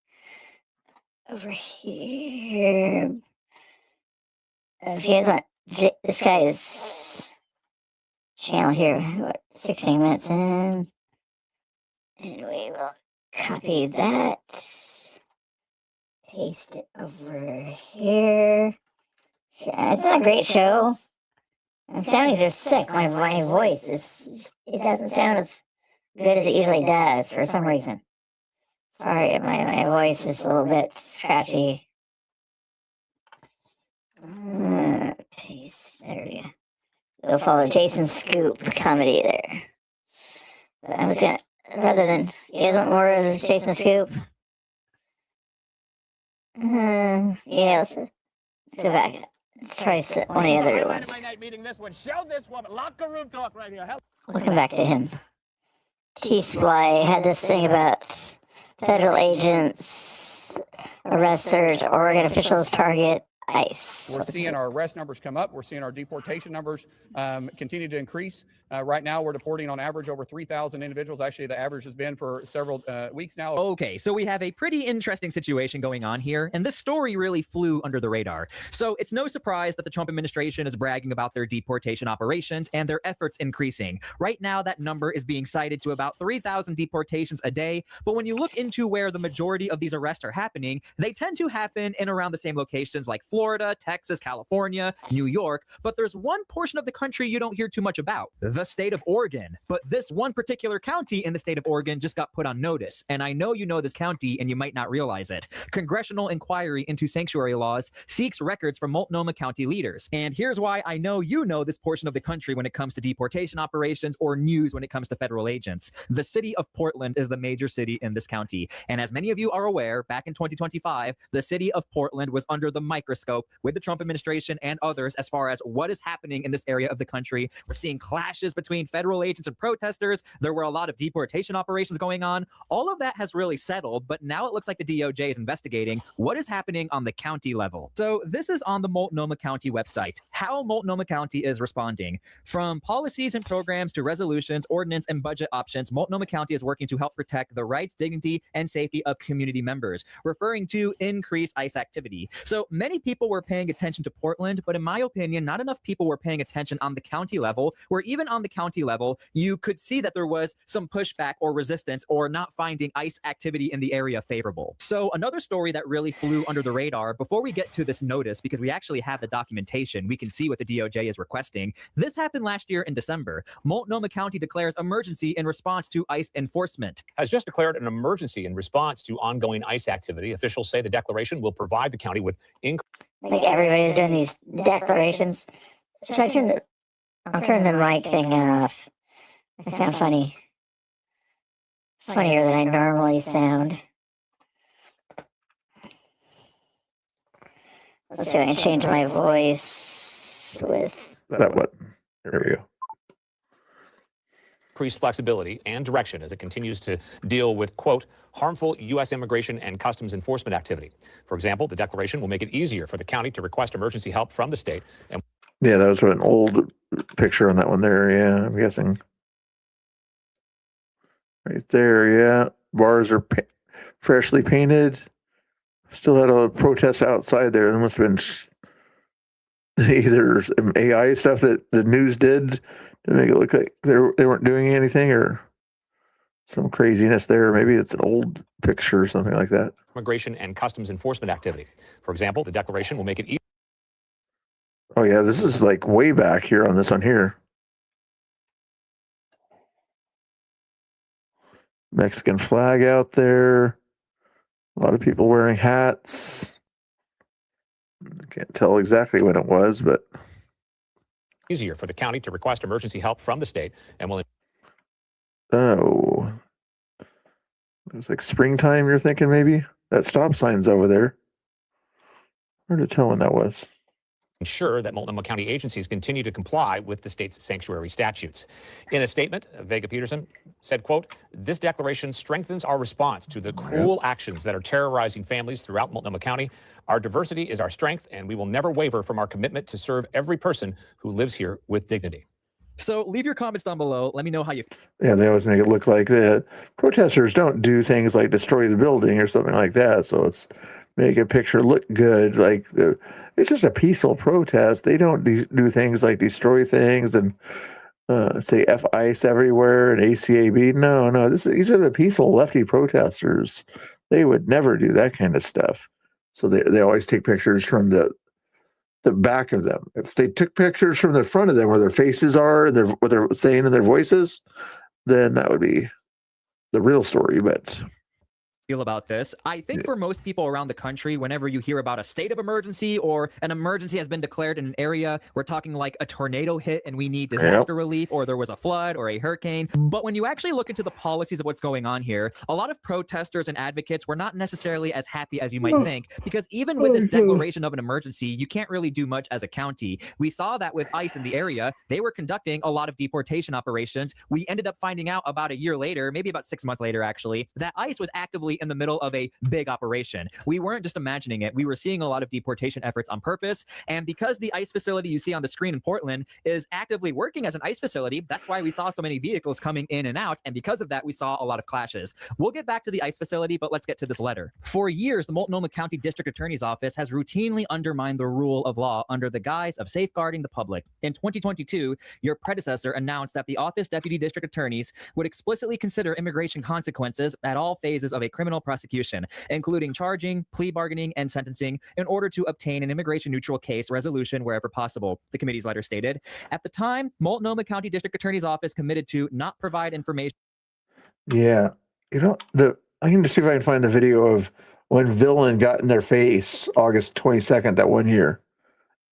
over here. If you guys want, this guy's channel here, what, 16 minutes in. And we will copy that. Paste it over here. It's not a great show. My soundings are sick. My voice is, it doesn't sound as good as it usually does for some reason. Sorry, my voice is a little bit scratchy. Paste, there we go. Go follow Jason Scoop comedy there. But I was gonna, rather than, you guys want more of Jason Scoop? Yeah, let's go back. Let's try one of the other ones. My night meeting this one. Show this woman. Locker room talk right here. Help. We'll come back to him. T-Sply had this thing about federal agents, arrest surge, Oregon officials target ICE. We're seeing our arrest numbers come up. We're seeing our deportation numbers continue to increase. Right now, we're deporting on average over 3,000 individuals. Actually, the average has been for several weeks now. Okay, so we have a pretty interesting situation going on here, and this story really flew under the radar. So it's no surprise that the Trump administration is bragging about their deportation operations and their efforts increasing. Right now, that number is being cited to about 3,000 deportations a day, but when you look into where the majority of these arrests are happening, they tend to happen in around the same locations like Florida, Texas, California, New York, but there's one portion of the country you don't hear too much about, the state of Oregon. But this one particular county in the state of Oregon just got put on notice, and I know you know this county and you might not realize it. Congressional inquiry into sanctuary laws seeks records from Multnomah County leaders, and here's why I know you know this portion of the country when it comes to deportation operations or news when it comes to federal agents. The city of Portland is the major city in this county, and as many of you are aware, back in 2025, the city of Portland was under the microscope with the Trump administration and others as far as what is happening in this area of the country. We're seeing clashes between federal agents and protesters. There were a lot of deportation operations going on. All of that has really settled, but now it looks like the DOJ is investigating what is happening on the county level. So this is on the Multnomah County website. how Multnomah County is responding. From policies and programs to resolutions, ordinance, and budget options, Multnomah County is working to help protect the rights, dignity, and safety of community members, referring to increased ICE activity. So many people were paying attention to Portland, but in my opinion, not enough people were paying attention on the county level, where even on the county level, you could see that there was some pushback or resistance or not finding ICE activity in the area favorable. So another story that really flew under the radar, before we get to this notice, because we actually have the documentation, we can see what the DOJ is requesting. This happened last year in December. Multnomah County declares emergency in response to ICE enforcement. Has just declared an emergency in response to ongoing ICE activity. Officials say the declaration will provide the county with Like everybody's doing these declarations. Should I turn the? I'll turn the mic thing off. I sound funny. Funnier than I normally sound. Let's see if I can change my voice with that one. There we go. increased flexibility and direction as it continues to deal with, quote, harmful U.S. immigration and customs enforcement activity. For example, the declaration will make it easier for the county to request emergency help from the state. And Yeah, that was an old picture on that one there. Yeah, I'm guessing. Right there, yeah. Bars are freshly painted. Still had a protest outside there. There must have been either some AI stuff that the news did to make it look like they weren't doing anything, or some craziness there. Maybe it's an old picture or something like that. immigration and customs enforcement activity. For example, the declaration will make it easier. Oh yeah, this is like way back here on this one here. Mexican flag out there. A lot of people wearing hats. I can't tell exactly when it was, but Easier for the county to request emergency help from the state and will. oh, it was like springtime. You're thinking maybe that stop sign's over there. Hard to tell when that was. Ensure that Multnomah County agencies continue to comply with the state's sanctuary statutes. In a statement, Vega Peterson said, quote, this declaration strengthens our response to the cruel actions that are terrorizing families throughout Multnomah County. Our diversity is our strength, and we will never waver from our commitment to serve every person who lives here with dignity. So leave your comments down below. Let me know how you Yeah, they always make it look like the protesters don't do things like destroy the building or something like that. So it's make a picture look good. Like it's just a peaceful protest. They don't do things like destroy things and say F ICE everywhere and ACAB. No, these are the peaceful lefty protesters. They would never do that kind of stuff. So they always take pictures from the back of them. If they took pictures from the front of them where their faces are, what they're saying in their voices, then that would be the real story. But feel about this. I think for most people around the country, whenever you hear about a state of emergency or an emergency has been declared in an area, we're talking like a tornado hit and we need disaster relief, or there was a flood or a hurricane. But when you actually look into the policies of what's going on here, a lot of protesters and advocates were not necessarily as happy as you might think, because even with this declaration of an emergency, you can't really do much as a county. We saw that with ICE in the area. They were conducting a lot of deportation operations. We ended up finding out about a year later, maybe about 6 months later actually, that ICE was actively in the middle of a big operation. We weren't just imagining it. We were seeing a lot of deportation efforts on purpose. And because the ICE facility you see on the screen in Portland is actively working as an ICE facility, that's why we saw so many vehicles coming in and out. And because of that, we saw a lot of clashes. We'll get back to the ICE facility, but let's get to this letter. For years, the Multnomah County District Attorney's Office has routinely undermined the rule of law under the guise of safeguarding the public. In 2022, your predecessor announced that the Office Deputy District Attorneys would explicitly consider immigration consequences at all phases of a criminal prosecution, including charging, plea bargaining, and sentencing, in order to obtain an immigration-neutral case resolution wherever possible, the committee's letter stated. At the time, Multnomah County District Attorney's Office committed to not provide information. yeah, I can just see if I can find the video of when Villain got in their face August 22nd that one year.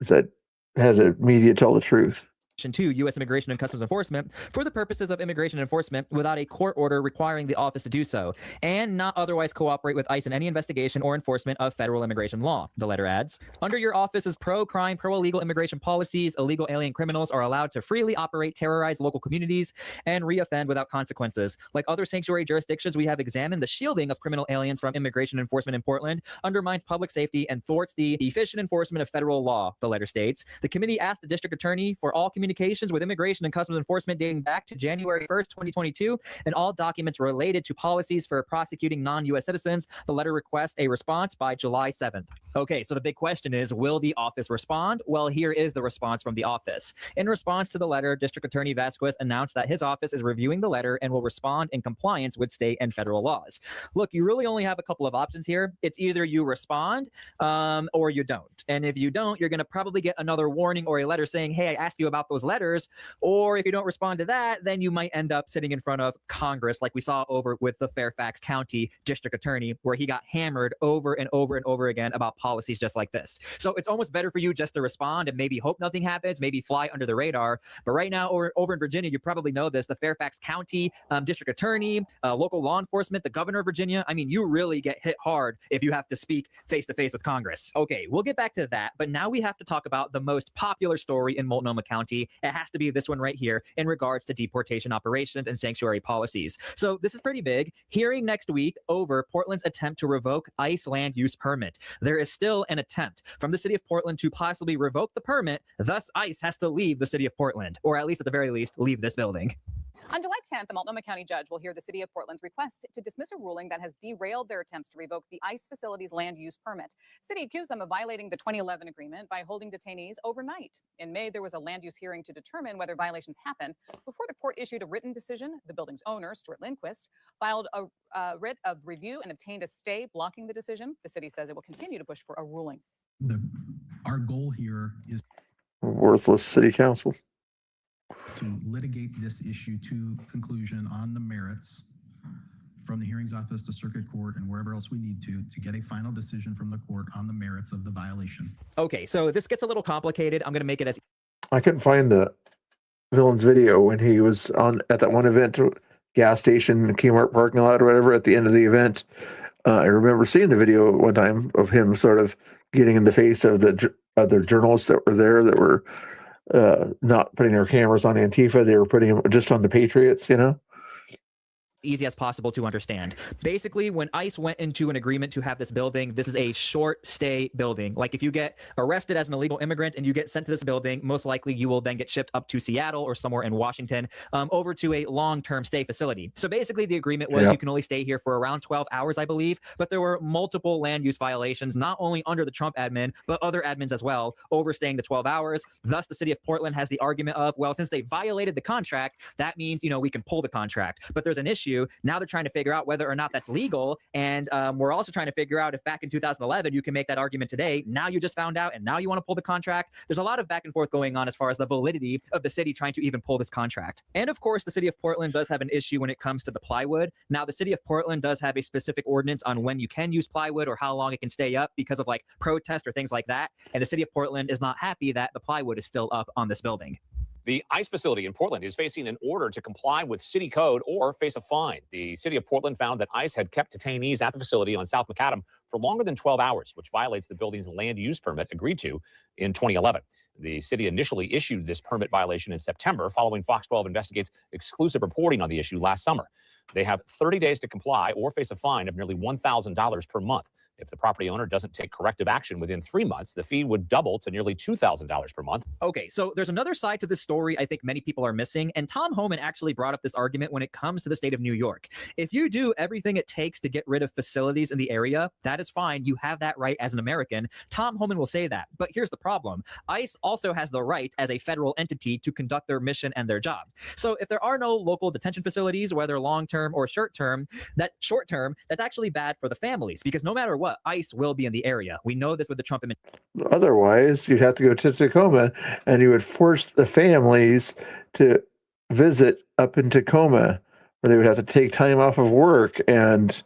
That had the media tell the truth. to U.S. Immigration and Customs Enforcement for the purposes of immigration enforcement without a court order requiring the office to do so, and not otherwise cooperate with ICE in any investigation or enforcement of federal immigration law. The letter adds, under your office's pro-crime, pro-illegal immigration policies, illegal alien criminals are allowed to freely operate, terrorize local communities, and reoffend without consequences. Like other sanctuary jurisdictions, we have examined the shielding of criminal aliens from immigration enforcement in Portland undermines public safety and thwarts the efficient enforcement of federal law, the letter states. The committee asked the district attorney for all communications with Immigration and Customs Enforcement dating back to January 1st, 2022, and all documents related to policies for prosecuting non-U.S. citizens. The letter requests a response by July 7th. Okay, so the big question is, will the office respond? Well, here is the response from the office. In response to the letter, District Attorney Vasquez announced that his office is reviewing the letter and will respond in compliance with state and federal laws. Look, you really only have a couple of options here. It's either you respond or you don't. And if you don't, you're going to probably get another warning or a letter saying, hey, I asked you about those letters. Or if you don't respond to that, then you might end up sitting in front of Congress like we saw over with the Fairfax County District Attorney, where he got hammered over and over and over again about policies just like this. So it's almost better for you just to respond and maybe hope nothing happens, maybe fly under the radar. But right now over in Virginia, you probably know this, the Fairfax County District Attorney, local law enforcement, the governor of Virginia. I mean, you really get hit hard if you have to speak face to face with Congress. Okay, we'll get back to that. But now we have to talk about the most popular story in Multnomah County. It has to be this one right here in regards to deportation operations and sanctuary policies. So this is pretty big. Hearing next week over Portland's attempt to revoke ICE land use permit. There is still an attempt from the city of Portland to possibly revoke the permit. Thus, ICE has to leave the city of Portland, or at least at the very least, leave this building. On July 10th, the Multnomah County judge will hear the city of Portland's request to dismiss a ruling that has derailed their attempts to revoke the ICE facility's land use permit. City accused them of violating the 2011 agreement by holding detainees overnight. In May, there was a land use hearing to determine whether violations happened. Before the court issued a written decision, the building's owner, Stuart Lindquist, filed a writ of review and obtained a stay blocking the decision. The city says it will continue to push for a ruling. Our goal here is Worthless city council. to litigate this issue to conclusion on the merits from the hearings office to circuit court and wherever else we need to get a final decision from the court on the merits of the violation. Okay, so this gets a little complicated. I'm going to make it as I couldn't find the villain's video when he was on at that one event, gas station, Kmart parking lot, or whatever. At the end of the event, I remember seeing the video one time of him sort of getting in the face of the other journalists that were there that were not putting their cameras on Antifa. They were putting them just on the Patriots, you know? easy as possible to understand. Basically, when ICE went into an agreement to have this building, this is a short stay building. Like if you get arrested as an illegal immigrant and you get sent to this building, most likely you will then get shipped up to Seattle or somewhere in Washington over to a long-term stay facility. So basically the agreement was you can only stay here for around 12 hours, I believe, but there were multiple land use violations, not only under the Trump admin, but other admins as well, overstaying the 12 hours. Thus, the city of Portland has the argument of, well, since they violated the contract, that means, you know, we can pull the contract. But there's an issue. Now they're trying to figure out whether or not that's legal. And we're also trying to figure out if back in 2011, you can make that argument today. Now you just found out and now you want to pull the contract. There's a lot of back and forth going on as far as the validity of the city trying to even pull this contract. And of course, the city of Portland does have an issue when it comes to the plywood. Now, the city of Portland does have a specific ordinance on when you can use plywood or how long it can stay up because of like protest or things like that. And the city of Portland is not happy that the plywood is still up on this building. The ICE facility in Portland is facing an order to comply with city code or face a fine. The city of Portland found that ICE had kept detainees at the facility on South Macadam for longer than 12 hours, which violates the building's land use permit agreed to in 2011. The city initially issued this permit violation in September following Fox 12 Investigates exclusive reporting on the issue last summer. They have 30 days to comply or face a fine of nearly $1,000 per month. If the property owner doesn't take corrective action within 3 months, the fee would double to nearly $2,000 per month. Okay, so there's another side to this story I think many people are missing, and Tom Homan actually brought up this argument when it comes to the state of New York. If you do everything it takes to get rid of facilities in the area, that is fine. You have that right as an American. Tom Homan will say that. But here's the problem. ICE also has the right as a federal entity to conduct their mission and their job. So if there are no local detention facilities, whether long-term or short-term, that's actually bad for the families because no matter what, ICE will be in the area. We know this with the Trump administration. Otherwise, you'd have to go to Tacoma and you would force the families to visit up in Tacoma where they would have to take time off of work and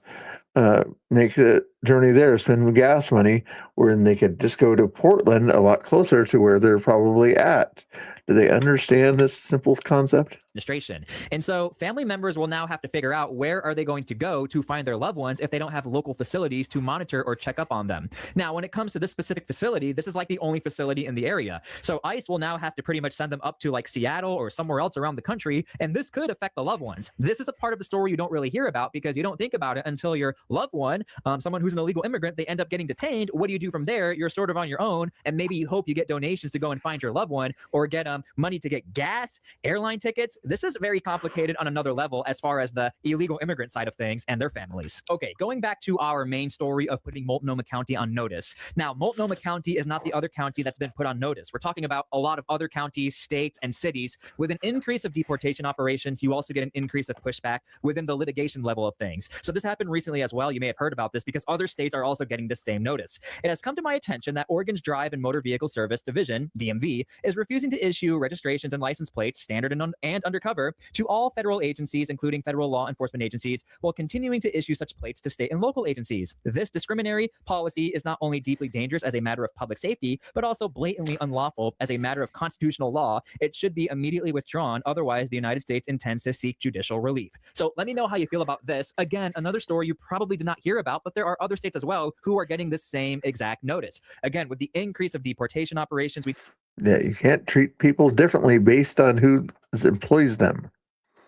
make the journey there, spend gas money, where they could just go to Portland a lot closer to where they're probably at. Do they understand this simple concept? Administration. And so family members will now have to figure out where are they going to go to find their loved ones if they don't have local facilities to monitor or check up on them. Now, when it comes to this specific facility, this is like the only facility in the area. So ICE will now have to pretty much send them up to like Seattle or somewhere else around the country, and this could affect the loved ones. This is a part of the story you don't really hear about because you don't think about it until your loved one, someone who's an illegal immigrant, they end up getting detained. What do you do from there? You're sort of on your own, and maybe you hope you get donations to go and find your loved one or get money to get gas, airline tickets. This is very complicated on another level as far as the illegal immigrant side of things and their families. Okay, going back to our main story of putting Multnomah County on notice. Now, Multnomah County is not the other county that's been put on notice. We're talking about a lot of other counties, states, and cities. With an increase of deportation operations, you also get an increase of pushback within the litigation level of things. So this happened recently as well. You may have heard about this because other states are also getting the same notice. It has come to my attention that Oregon's Drive and Motor Vehicle Service Division, DMV, is refusing to issue registrations and license plates, standard and undercover, to all federal agencies, including federal law enforcement agencies, while continuing to issue such plates to state and local agencies. This discriminatory policy is not only deeply dangerous as a matter of public safety, but also blatantly unlawful as a matter of constitutional law. It should be immediately withdrawn. Otherwise, the United States intends to seek judicial relief. So let me know how you feel about this. Again, another story you probably did not hear about, but there are other states as well who are getting the same exact notice. Again, with the increase of deportation operations, we Yeah, you can't treat people differently based on who employs them.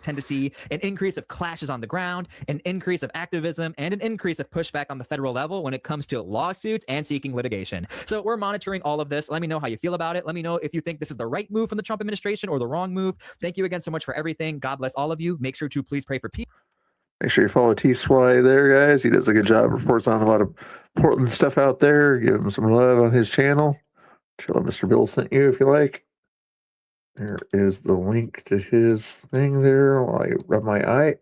Tend to see an increase of clashes on the ground, an increase of activism, and an increase of pushback on the federal level when it comes to lawsuits and seeking litigation. So we're monitoring all of this. Let me know how you feel about it. Let me know if you think this is the right move from the Trump administration or the wrong move. Thank you again so much for everything. God bless all of you. Make sure to please pray for peace. Make sure you follow T-Swy there, guys. He does a good job. Reports on a lot of Portland stuff out there. Give him some love on his channel. Tell him Mr. Bill sent you if you like. There is the link to his thing there while I rub my eye.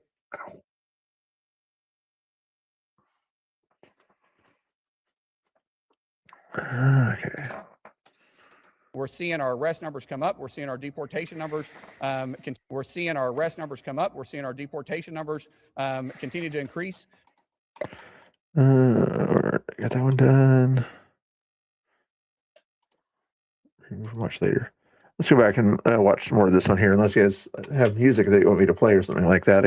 Okay. We're seeing our arrest numbers come up. We're seeing our deportation numbers. We're seeing our arrest numbers come up. We're seeing our deportation numbers continue to increase. Got that one done. Much later. Let's go back and watch some more of this on here. Unless you guys have music that you want me to play or something like that.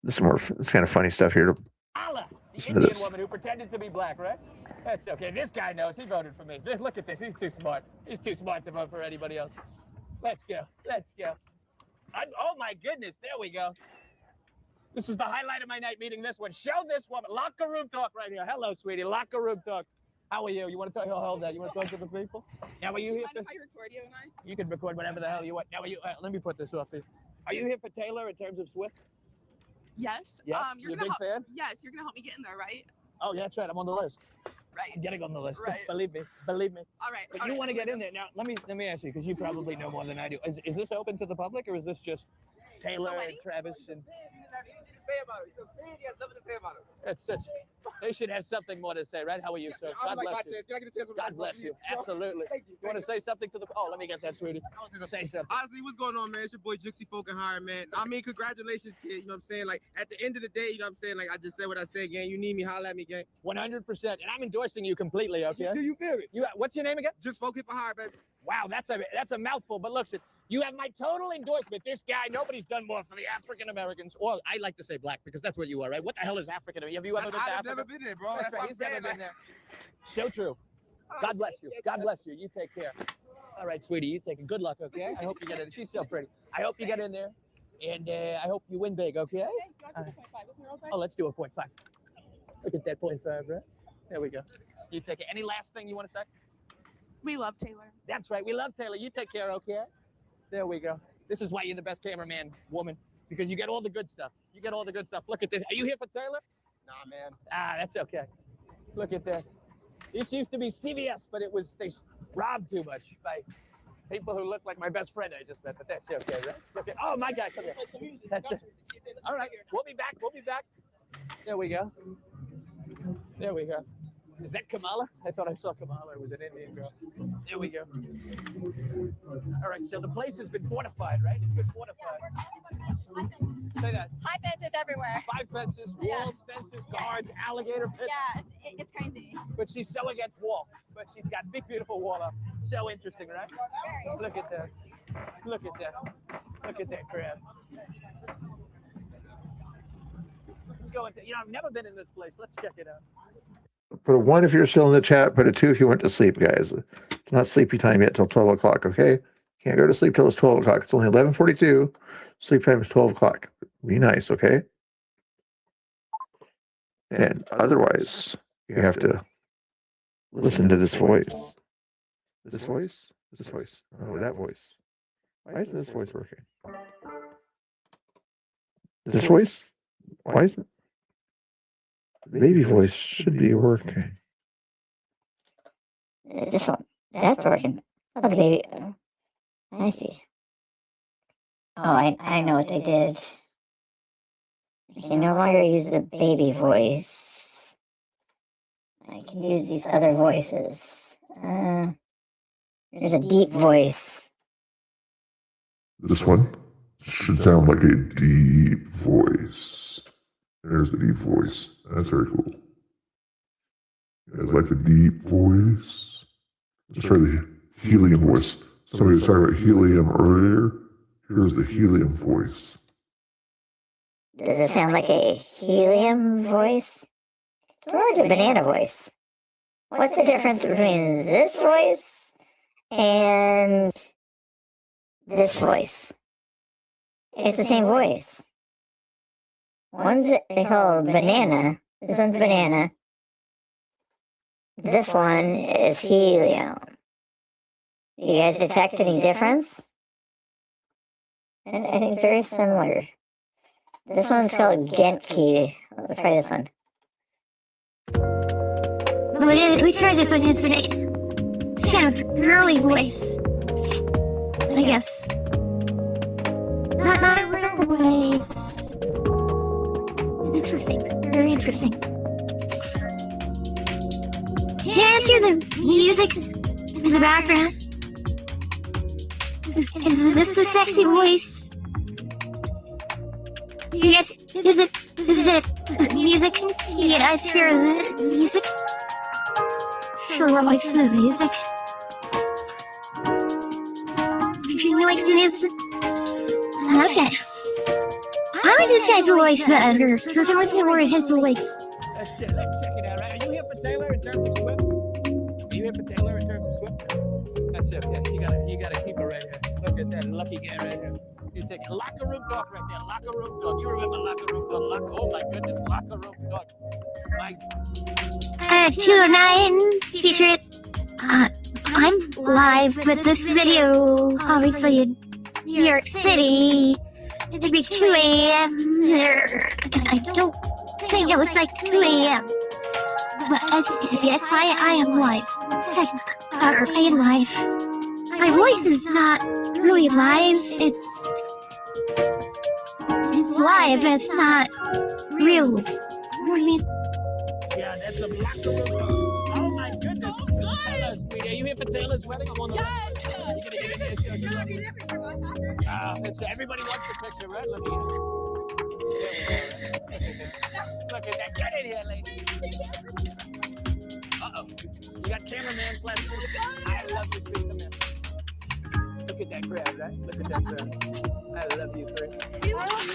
This is more. It's kind of funny stuff here. The Indian woman who pretended to be black, right? That's okay. This guy knows. He voted for me. Look at this. He's too smart. He's too smart to vote for anybody else. Let's go. Let's go. Oh, my goodness. There we go. This is the highlight of my night meeting this one. Show this woman. Locker room talk right here. Hello, sweetie. Locker room talk. How are you? You want to talk? Hold that. You want to talk to the people? Now, are you here? Mind if I record you and I? You can record whatever the hell you want. Now, are you? Let me put this off here. Are you here for Taylor in terms of Swift? Yes. Yes? You're You a gonna big fan? Yes, you're gonna help me get in there, right? Oh, yeah, that's right. I'm on the list. Right. I'm getting on the list. Right. Believe me. Believe me. All right. But you want to get in there now? Let me ask you because you probably know more than I do. Is this open to the public or is this just Taylor and Travis and? That's such. They should have something more to say, right? How are you, sir? God bless you. God bless you. Absolutely. You want to say something to the? Oh, let me get that, sweetie. Say something. Honestly, what's going on, man? It's your boy Juxie Folkenhire, man. I mean, congratulations, kid. You know what I'm saying? Like, at the end of the day, you know what I'm saying? Like, I just said what I said, gang. You need me, holla at me, gang. 100%. And I'm endorsing you completely, okay? You feel it? What's your name again? Just Folkenhire, for hire, baby. Wow, that's a mouthful. But look, you have my total endorsement. This guy, nobody's done more for the African Americans. Or I like to say black because that's what you are, right? What the hell is African? Have you ever been to Africa? I've never been there, bro. That's right. what I'm He's never saying. been there. So true. God bless you. God bless you. You take care. All right, sweetie. You take it. Good luck, okay? I hope you get in. She's so pretty. I hope you get in there, and I hope you win big, okay? Oh, let's do a 0.5. Look at that 0.5, right? There we go. You take it. Any last thing you want to say? We love Taylor. That's right. We love Taylor. You take care, okay? There we go. This is why you're the best cameraman, woman, because you get all the good stuff. You get all the good stuff. Look at this. Are you here for Taylor? Nah, man. Ah, that's okay. Look at that. This used to be CVS, but they robbed too much by people who look like my best friend I just met, but that's okay, right? Look at, oh, my God, come here. That's it. All right, we'll be back. We'll be back. There we go. There we go. Is that Kamala? I thought I saw Kamala. It was an Indian girl. There we go. All right, so the place has been fortified, right? It's been fortified. Say that. High fences everywhere. 5 fences, walls, fences, guards, alligator pits. Yeah, it's crazy. But she's so against wall. But she's got big, beautiful wall up. So interesting, right? Look at that. Look at that. Look at that crab. Let's go into, I've never been in this place. Let's check it out. Put a 1 if you're still in the chat. Put a 2 if you went to sleep, guys. It's not sleepy time yet till 12 o'clock, okay? Can't go to sleep till it's 12 o'clock. It's only 11:42. Sleep time is 12 o'clock. Be nice, okay? And otherwise, you have to listen to this voice. This voice? This voice. Oh, that voice. Why isn't this voice working? This voice? Why isn't it? The baby voice should be working. This one. That's working. Oh, the baby. I see. Oh, I know what they did. I can no longer use the baby voice. I can use these other voices. There's a deep voice. This one should sound like a deep voice. There's the deep voice. That's very cool. You guys like the deep voice? Let's try the helium voice. Somebody was talking about helium earlier. Here's the helium voice. Does it sound like a helium voice? Or like a banana voice? What's the difference between this voice and this voice? It's the same voice. One's they call banana. This one's banana. This one is helium. Do you guys detect any difference? And I think very similar. This one's called Genki. Let's try this one. We tried this one yesterday. It's kind of girly voice, I guess. Not a real voice. Interesting. Very interesting. Can you guys hear the music in the background? Is this the sexy voice? You guys, is it the music? Can you guys hear the music? Sure likes the music. She likes the music. Okay. I like this guy's voice better, so we can listen more to his voice. Let's check it out, right? Are you here for Taylor in terms of Swift? Are you here for Taylor in terms of Swift? That's it. Yeah, you gotta keep it right here. Look at that lucky guy right here. You take a locker room talk right there. Locker room talk. You remember locker room talk? Oh my goodness, locker room talk. My 209 Patriot. I'm live, but this video, obviously in New York City, it'd be 2 a.m. there. I don't think it looks like 2 a.m. But yes, I am live. I am live. My voice is not really live. It's live. It's not real. I mean, yeah, that's a locker room talk. Oh my goodness. Oh, good. Hello, sweetie. Are you here for Taylor's wedding? I'm on the Yes. You're gonna get in there. Everybody wants the picture, right? Look at you. Look at that. Get in here, lady. Uh-oh. You got cameraman's left. I love you, sweet man. Look at that crab, right? Look at that crab. I love you, Chris. I love you.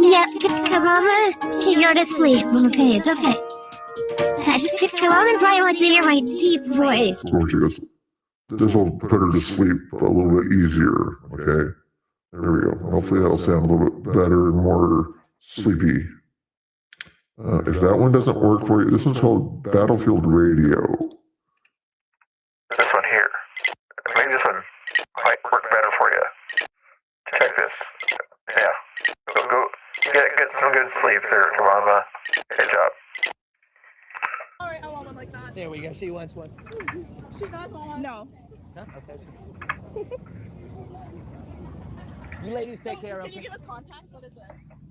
yeah, come on, can go to sleep. Okay, it's okay. Come on, probably wants to hear my deep voice. This will put her to sleep a little bit easier, okay? There we go. Hopefully that'll sound a little bit better and more sleepy. If that one doesn't work for you, this one's called Battlefield Radio. This one here. Maybe this one might work better for you. Check this. Yeah. Go get some good sleep there, Kamama. Good job. Alright, I want one like that. There we go. She wants one. She does want one. No. Huh? Okay. You ladies take care of Can you give us contact? What is this?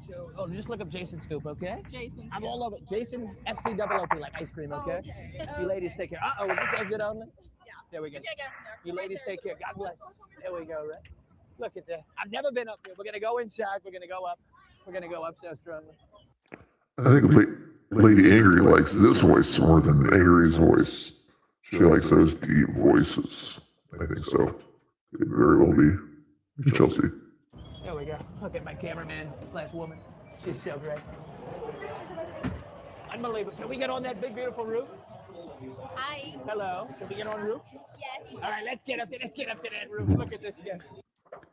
So, just look up Jason Scoop, okay? Jason. I'm all over it. Jason SCOOP, like ice cream, okay? You ladies take care. Uh-oh, is this exit only? Yeah. There we go. You can't get there. You ladies take care. God bless. There we go, right? Look at that. I've never been up here. We're going to go inside. We're going to go up. We're going to go up so strongly. I think Lady Angry likes this voice more than Angry's voice. She likes those deep voices. I think so. It very well be. Chelsea. There we go. Look at my cameraman / woman. She's so great. Unbelievable. Can we get on that big, beautiful roof? Hi. Hello. Can we get on the roof? Yes. All right, let's get up there. Let's get up to that roof. Look at this again.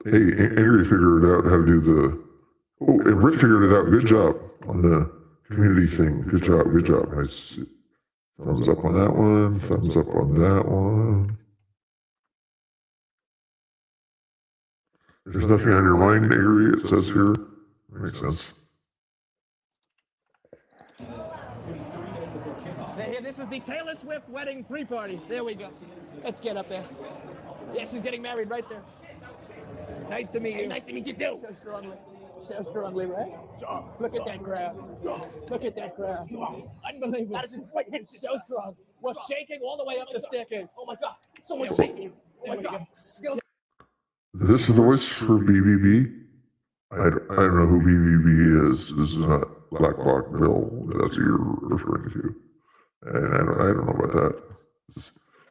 Hey, Angry figured out how to do the. Oh, and Rick figured it out. Good job on the community thing. Good job. Good job. Nice. Thumbs up on that one. Thumbs up on that one. There's nothing on your mind, Angry, it says here. That makes sense. Here, this is the Taylor Swift wedding pre-party. There we go. Let's get up there. Yeah, she's getting married right there. Nice to meet you. Nice to meet you too. So strongly. So strongly, right? Look at that crowd. Look at that crowd. Unbelievable. So strong. We're shaking all the way up the staircase. Oh my God. So much shaking. There we go. This is the voice for BBB. I don't know who BBB is. This is not Black Bloc Bill. That's what you're referring to. And I don't know about that.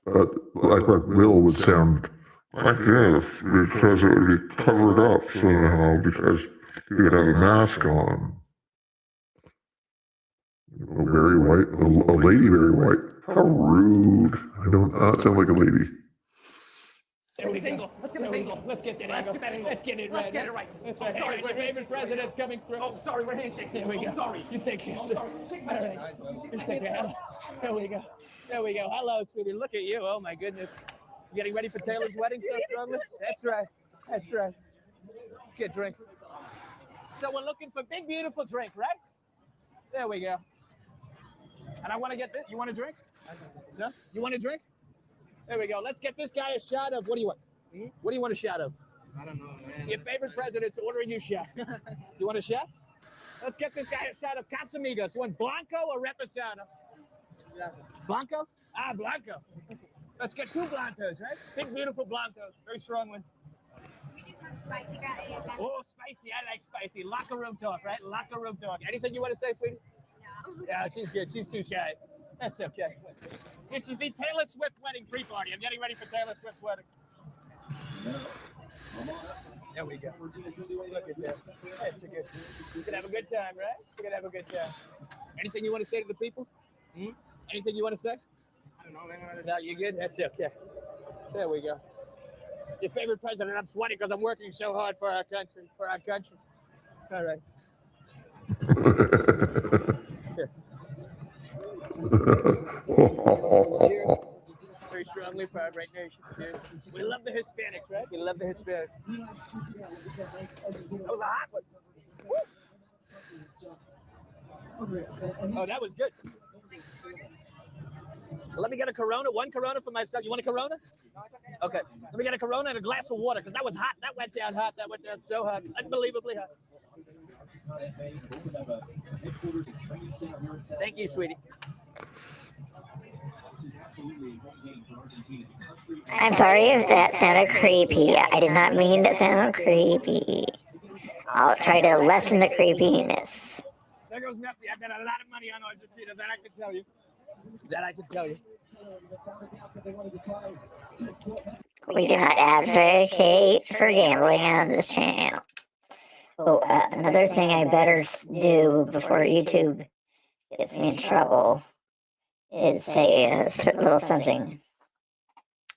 But Black Bloc Bill would sound like this because it would be covered up somehow because he would have a mask on. A very white, a lady very white. How rude. I don't not sound like a lady. Let's get a single. Let's get a single. Let's get that angle. Let's get it right. Let's get it right. That's right. Sorry, your favorite president's coming through. Oh, sorry, we're handshaking. There we go. Sorry. You take care. All right. You take care. There we go. There we go. Hello, sweetie. Look at you. Oh my goodness. You getting ready for Taylor's wedding so strongly? That's right. That's right. Let's get a drink. So we're looking for big, beautiful drink, right? There we go. And I want to get this. You want a drink? No? You want a drink? There we go. Let's get this guy a shot of, what do you want? What do you want a shot of? I don't know, man. Your favorite president's ordering you a shot. You want a shot? Let's get this guy a shot of Casamigos. One Blanco or Reposado? Blanco? Ah, Blanco. Let's get 2 Blancos, right? Big, beautiful Blancos. Very strong one. We just have spicy guy. Oh, spicy. I like spicy. Locker room talk, right? Locker room talk. Anything you want to say, sweetie? No. Yeah, she's good. She's too shy. That's okay. This is the Taylor Swift wedding pre-party. I'm getting ready for Taylor Swift's wedding. There we go. Look at that. That's a good. You can have a good time, right? You can have a good time. Anything you want to say to the people? Anything you want to say? I don't know, man. No, you good? That's okay. There we go. Your favorite president? I'm sweating because I'm working so hard for our country. For our country. All right. Very strongly for our great nation. We love the Hispanics, right? We love the Hispanics. That was a hot one. Woo. Oh, that was good. Let me get a Corona. 1 Corona for myself. You want a Corona? Okay. Let me get a Corona and a glass of water because that was hot. That went down hot. That went down so hot. Unbelievably hot. Thank you, sweetie. I'm sorry if that sounded creepy. I did not mean to sound creepy. I'll try to lessen the creepiness. There goes Messi. I bet a lot of money on Argentina. That I can tell you. That I can tell you. We do not advocate for gambling on this channel. Oh, another thing I better do before YouTube gets me in trouble is say a little something.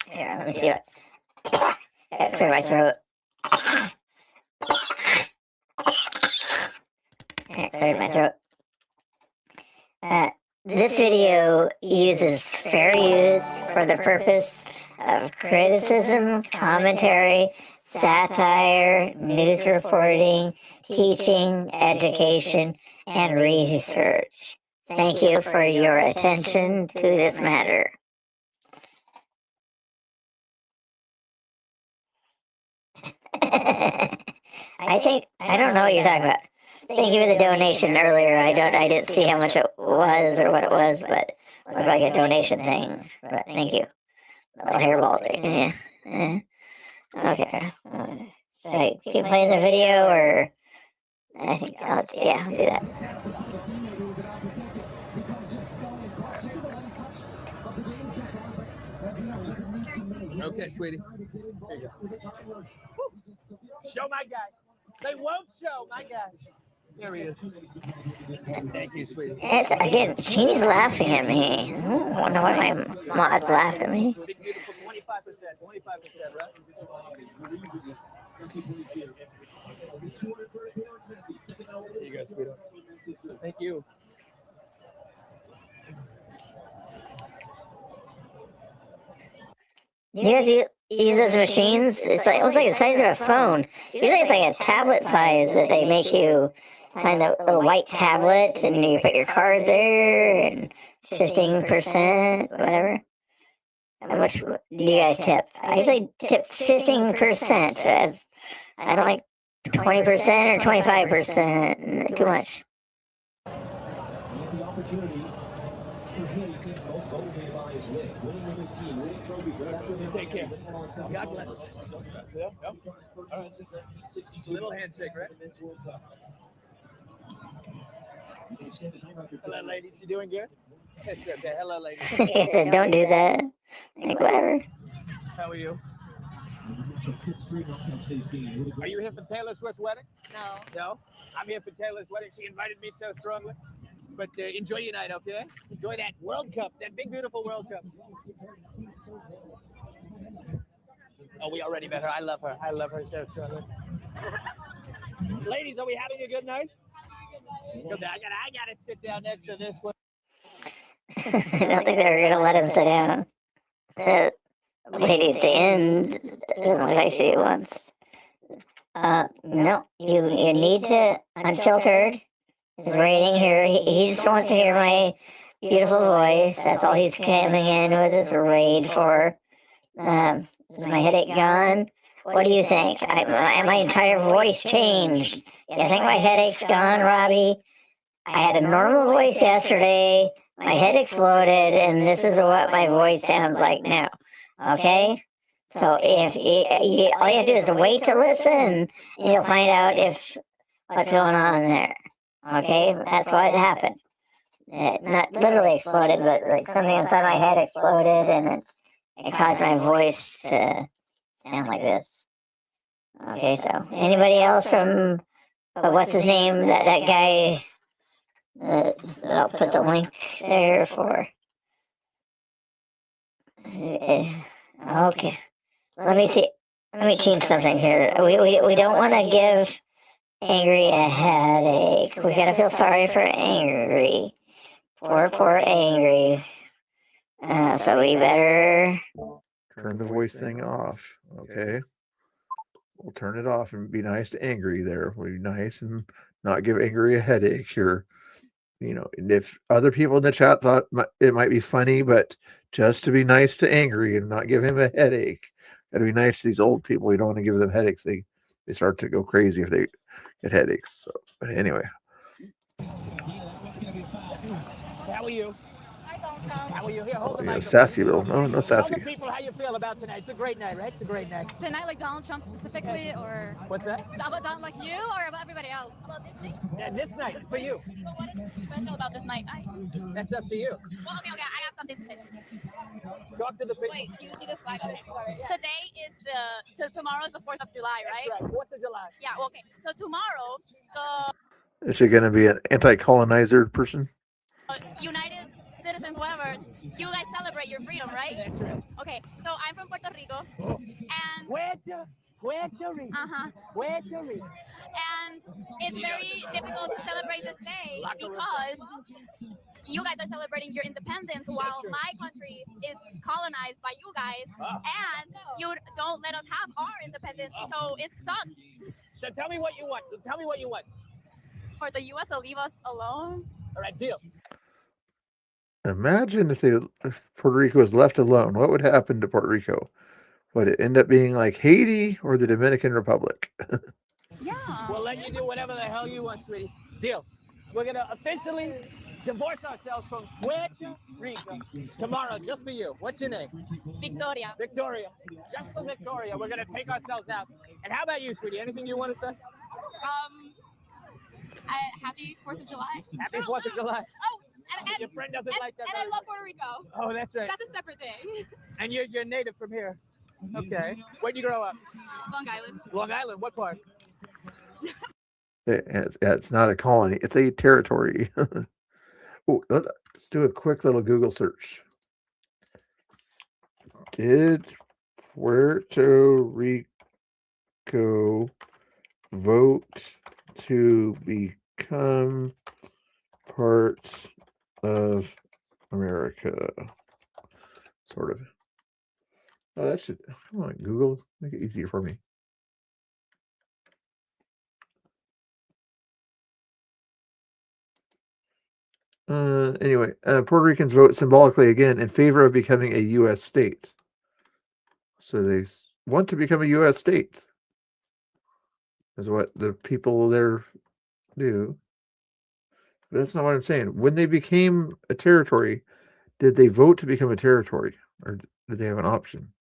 Here, let me see what. Clear my throat. Cleared my throat. This video uses fair use for the purpose of criticism, commentary, satire, news reporting, teaching, education, and research. Thank you for your attention to this matter. I don't know what you're talking about. Thank you for the donation earlier. I didn't see how much it was or what it was, but it looked like a donation thing. But thank you. Little hairball. Yeah. Okay. Should I keep playing the video or I think I'll do that. Okay, sweetie. Here you go. Show my guy. They won't show my guy. There he is. Thank you, sweetie. It's, again, she's laughing at me. I don't wonder why my mods laugh at me. Big beautiful 25%, 25%, right? There you go, sweetheart. Thank you. You guys use those machines? It's like almost like the size of a phone. Usually it's like a tablet size that they make you sign a little white tablet and you put your card there and 15%, whatever. How much do you guys tip? I usually tip 15%, so as I don't like 20% or 25%. Too much. Take care. God bless. Yeah. Yep. All right. Little handshake, right? Hello, ladies. You doing good? Yes, okay. Hello, ladies. He said, don't do that. Like, whatever. How are you? Are you here for Taylor Swift's wedding? No. No? I'm here for Taylor's wedding. She invited me so strongly. But enjoy your night, okay? Enjoy that World Cup, that big, beautiful World Cup. Oh, we already met her. I love her. I love her so strongly. Ladies, are we having a good night? Okay, I gotta sit down next to this one. I don't think they're going to let him sit down. The lady at the end doesn't look like she wants. No, you need to unfiltered. His rating here. He just wants to hear my beautiful voice. That's all he's coming in with his raid for. Is my headache gone? What do you think? My entire voice changed. You think my headache's gone, Robbie? I had a normal voice yesterday. My head exploded, and this is what my voice sounds like now. Okay? So if all you have to do is wait to listen, and you'll find out if what's going on there. Okay? That's what happened. It not literally exploded, but like something inside my head exploded, and it caused my voice to sound like this. Okay, so anybody else from what's his name? That guy. I'll put the link there for. Okay, let me see. Let me change something here. We don't want to give Angry a headache. We gotta feel sorry for Angry. Poor Angry. So we better turn the voice thing off. Okay. We'll turn it off and be nice to Angry there. We'll be nice and not give Angry a headache here. You know, and if other people in the chat thought it might be funny, but just to be nice to Angry and not give him a headache. Gotta be nice to these old people. We don't want to give them headaches. They start to go crazy if they get headaches. So, but anyway. How are you? How are you? Here, hold the Yeah, microphone. sassy little. No Tell sassy. the people how you feel about tonight. It's a great night, right? It's a great night. Tonight, like Donald Trump specifically, or What's that? about Donald, like you, or about everybody else? Yeah, this night for you. What is special about this night? That's up to you. Well, okay, I have something to say. Talk to the people. Wait, do you see this flag on it? Today is tomorrow is the 4th of July, right? That's right. 4th of July. Yeah. Okay. So tomorrow, the Is she going to be an anti-colonizer person? United Citizens, whatever, you guys celebrate your freedom, right? That's right. Okay. So I'm from Puerto Rico, and Puerto Rico. Puerto Rico. And it's very difficult to celebrate this day because you guys are celebrating your independence while my country is colonized by you guys, and you don't let us have our independence. So it sucks. So tell me what you want. Tell me what you want. For the U.S. to leave us alone. All right, deal. Imagine if Puerto Rico was left alone. What would happen to Puerto Rico? Would it end up being like Haiti or the Dominican Republic? Yeah. We'll let you do whatever the hell you want, sweetie. Deal. We're going to officially divorce ourselves from Puerto Rico tomorrow, just for you. What's your name? Victoria. Victoria. Just for Victoria, we're going to take ourselves out. And how about you, sweetie? Anything you want to say? Happy 4th of July. Happy 4th of July. Oh, and Your friend doesn't like that. And I love Puerto Rico. Oh, that's right. That's a separate thing. And you're native from here. Okay. Where'd you grow up? Long Island. Long Island. What part? It's not a colony; it's a territory. Oh, let's do a quick little Google search. Did Puerto Rico vote to become part of America? Sort of. Oh, that should, come on, Google, make it easier for me. Anyway, Puerto Ricans vote symbolically again in favor of becoming a U.S. state. So they want to become a U.S. state, is what the people there do. But that's not what I'm saying. When they became a territory, did they vote to become a territory, or did they have an option?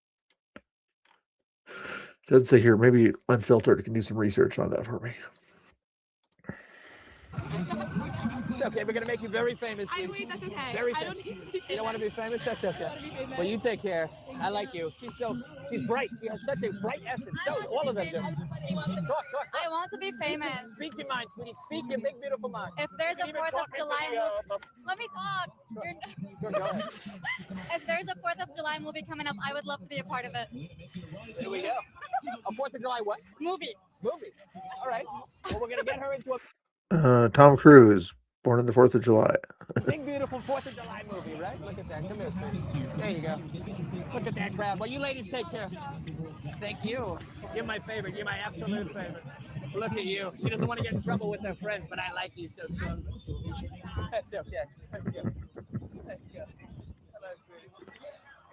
It doesn't say here. Maybe Unfiltered can do some research on that for me. It's okay. We're gonna make you very famous. Wait, that's okay. Very I famous. don't need to be famous. You don't want to be famous? That's okay. Well, you take care. I like you. She's bright. She has such a bright essence. So all of them do. Talk. I want to be famous. Speak your mind, sweetie. Speak your big, beautiful mind. If there's a 4th of July let me talk. If there's a 4th of July movie coming up, I would love to be a part of it. Here we go. A 4th of July what? Movie. All right. Well, we're gonna get her into a Tom Cruise, born on the 4th of July. big, beautiful 4th of July movie, right? Look at that. Come here, sweetie. There you go. Look at that crowd. Well, you ladies take care. Thank you. You're my favorite. You're my absolute favorite. Look at you. She doesn't want to get in trouble with her friends, but I like you so strong. That's okay. That's good. That's good. Hello, sweetie.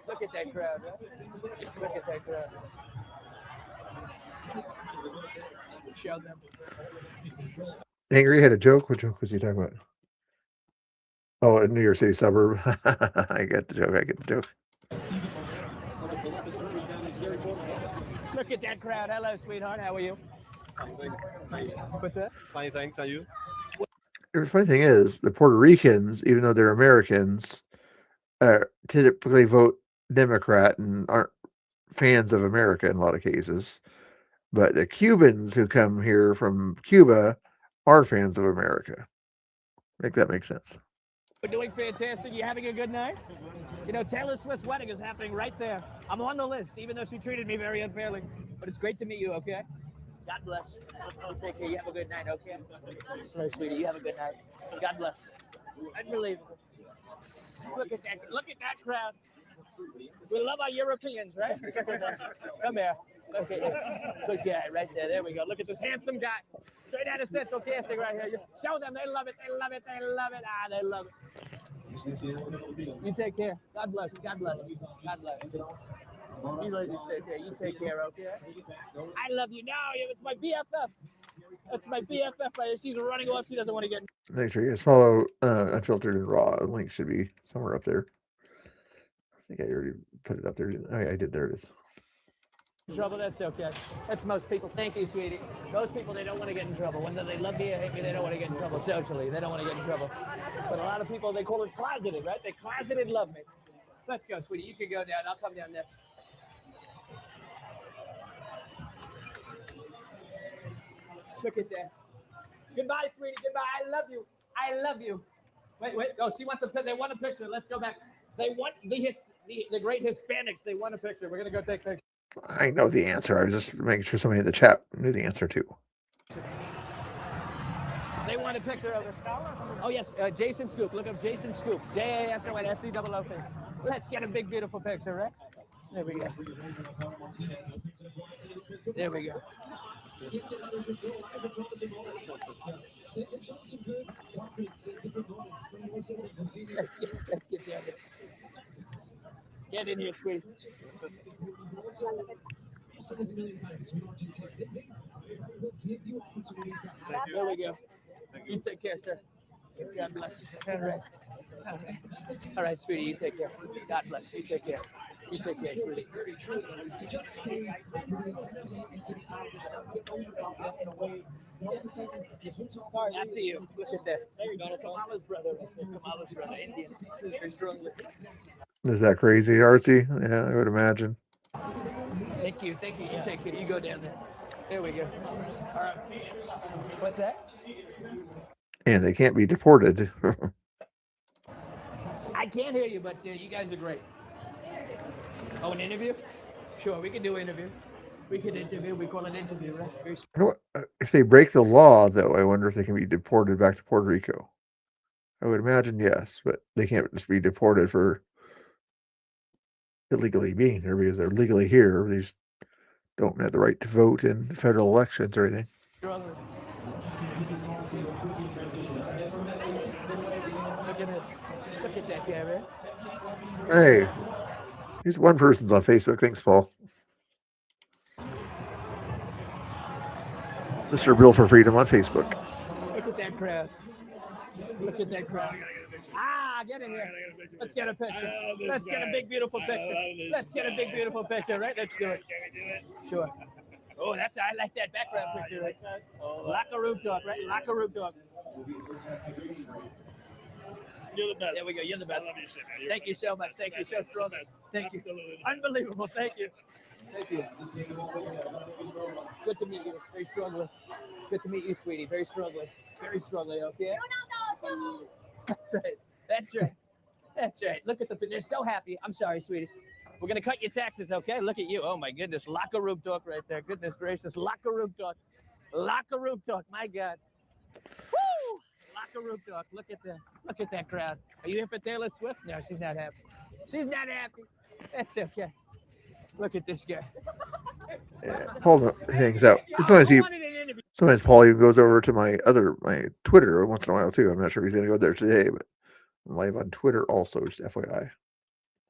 Look at that crowd, right? Look at that crowd. Show them. Angry had a joke. What joke was he talking about? Oh, a New York City suburb. I get the joke. Look at that crowd. Hello, sweetheart. How are you? What's that? Fine, thanks. Are you? The funny thing is, the Puerto Ricans, even though they're Americans, typically vote Democrat and aren't fans of America in a lot of cases. But the Cubans who come here from Cuba are fans of America. Make that make sense. We're doing fantastic. You having a good night? You know, Taylor Swift's wedding is happening right there. I'm on the list, even though she treated me very unfairly. But it's great to meet you, okay? God bless. You take care. You have a good night, okay? Hello, sweetie. You have a good night. God bless. Unbelievable. Look at that crowd. We love our Europeans, right? Come here. Okay, good guy right there. There we go. Look at this handsome guy. Straight out of Central Casting right here. Show them. They love it. They love it. They love it. Ah, they love it. You take care. God bless. God bless. God bless. You ladies take care. You take care, okay? I love you. No, it's my BFF. That's my BFF right here. She's running off. She doesn't want to get. Make sure you guys follow Unfiltered and Raw. The link should be somewhere up there. I think I already put it up there. Oh, yeah, I did. There it is. Trouble, that's okay. That's most people. Thank you, sweetie. Most people, they don't want to get in trouble. Whether they love me or hate me, they don't want to get in trouble socially. They don't want to get in trouble. But a lot of people, they call it closeted, right? They closeted love me. Let's go, sweetie. You can go down. I'll come down next. Look at that. Goodbye, sweetie. Goodbye. I love you. I love you. Wait. Oh, she wants a picture. They want a picture. Let's go back. They want the great Hispanics. They want a picture. We're going to go take pictures. I know the answer. I was just making sure somebody in the chat knew the answer too. They want a picture of it. Oh, yes. Jason Scoop. Look up Jason Scoop. JASON SCOOP. Let's get a big, beautiful picture, right? There we go. There we go. Let's get down there. Get in here, sweetie. There we go. You take care, sir. God bless. All right. All right, sweetie, you take care. God bless. You take care. You take care, sweetie. After you. Look at that. There you go. Kamala's brother. Kamala's brother, Indian. Very strong. Is that crazy, Artsy? Yeah, I would imagine. Thank you. Thank you. You take care. You go down there. There we go. All right. What's that? And they can't be deported. I can't hear you, but you guys are great. Oh, an interview? Sure, we can do an interview. We can interview. We call it an interview, right? Very You know what? If they break the law, though, I wonder if they can be deported back to Puerto Rico. I would imagine yes, but they can't just be deported for illegally being here because they're legally here. They just don't have the right to vote in federal elections or anything. strong. Look at that guy, man. Hey, here's one person's on Facebook. Thanks, Paul. Mr. Bill for Freedom on Facebook. Look at that crowd. Look at that crowd. Ah, get in here. Let's get a picture. Let's get a big, beautiful picture. Let's get a big, beautiful picture, right? Let's do it. Sure. Oh, I like that background picture, right? Locker room talk, right? Locker room talk. You're the best. There we go. You're the best. I love you, shit, man. Thank you so much. Thank you so strong. Thank you. Unbelievable. Thank you. Thank you. Good to meet you. Very strongly. Good to meet you, sweetie. Very strongly. Very strongly. Okay. That's right. That's right. That's right. Look at they're so happy. I'm sorry, sweetie. We're gonna cut your taxes, okay? Look at you. Oh my goodness. Locker room talk right there. Goodness gracious. Locker room talk. Locker room talk. My God. Woo! Locker room talk. Look at that. Look at that crowd. Are you here for Taylor Swift? No, she's not happy. She's not happy. That's okay. Look at this guy. Yeah, Paul hangs out. Sometimes Paul even goes over to my Twitter once in a while too. I'm not sure if he's going to go there today, but I'm live on Twitter also, just FYI.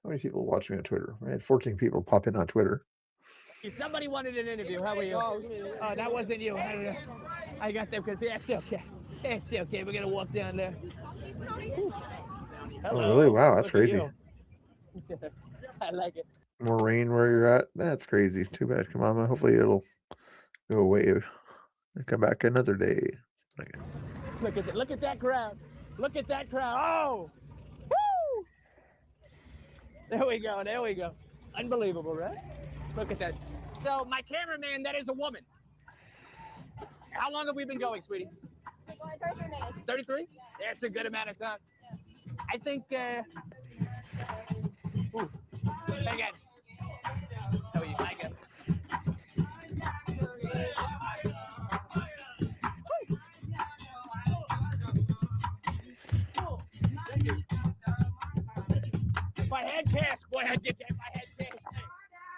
How many people watch me on Twitter? I had 14 people pop in on Twitter. If somebody wanted an interview, how are you? Oh, that wasn't you. I got them confused. That's okay. It's okay. We're going to walk down there. Oh, really? Wow, that's crazy. I like it. More rain where you're at? That's crazy. Too bad. Come on, hopefully it'll go away and come back another day. Look at that crowd. Look at that crowd. Oh! Woo! There we go. There we go. Unbelievable, right? Look at that. So my cameraman, that is a woman. How long have we been going, sweetie? 33 minutes. 33? That's a good amount of time. I think, ooh, hang on. How are you? Hang on. If I had cash, boy, I'd get that. If I had cash.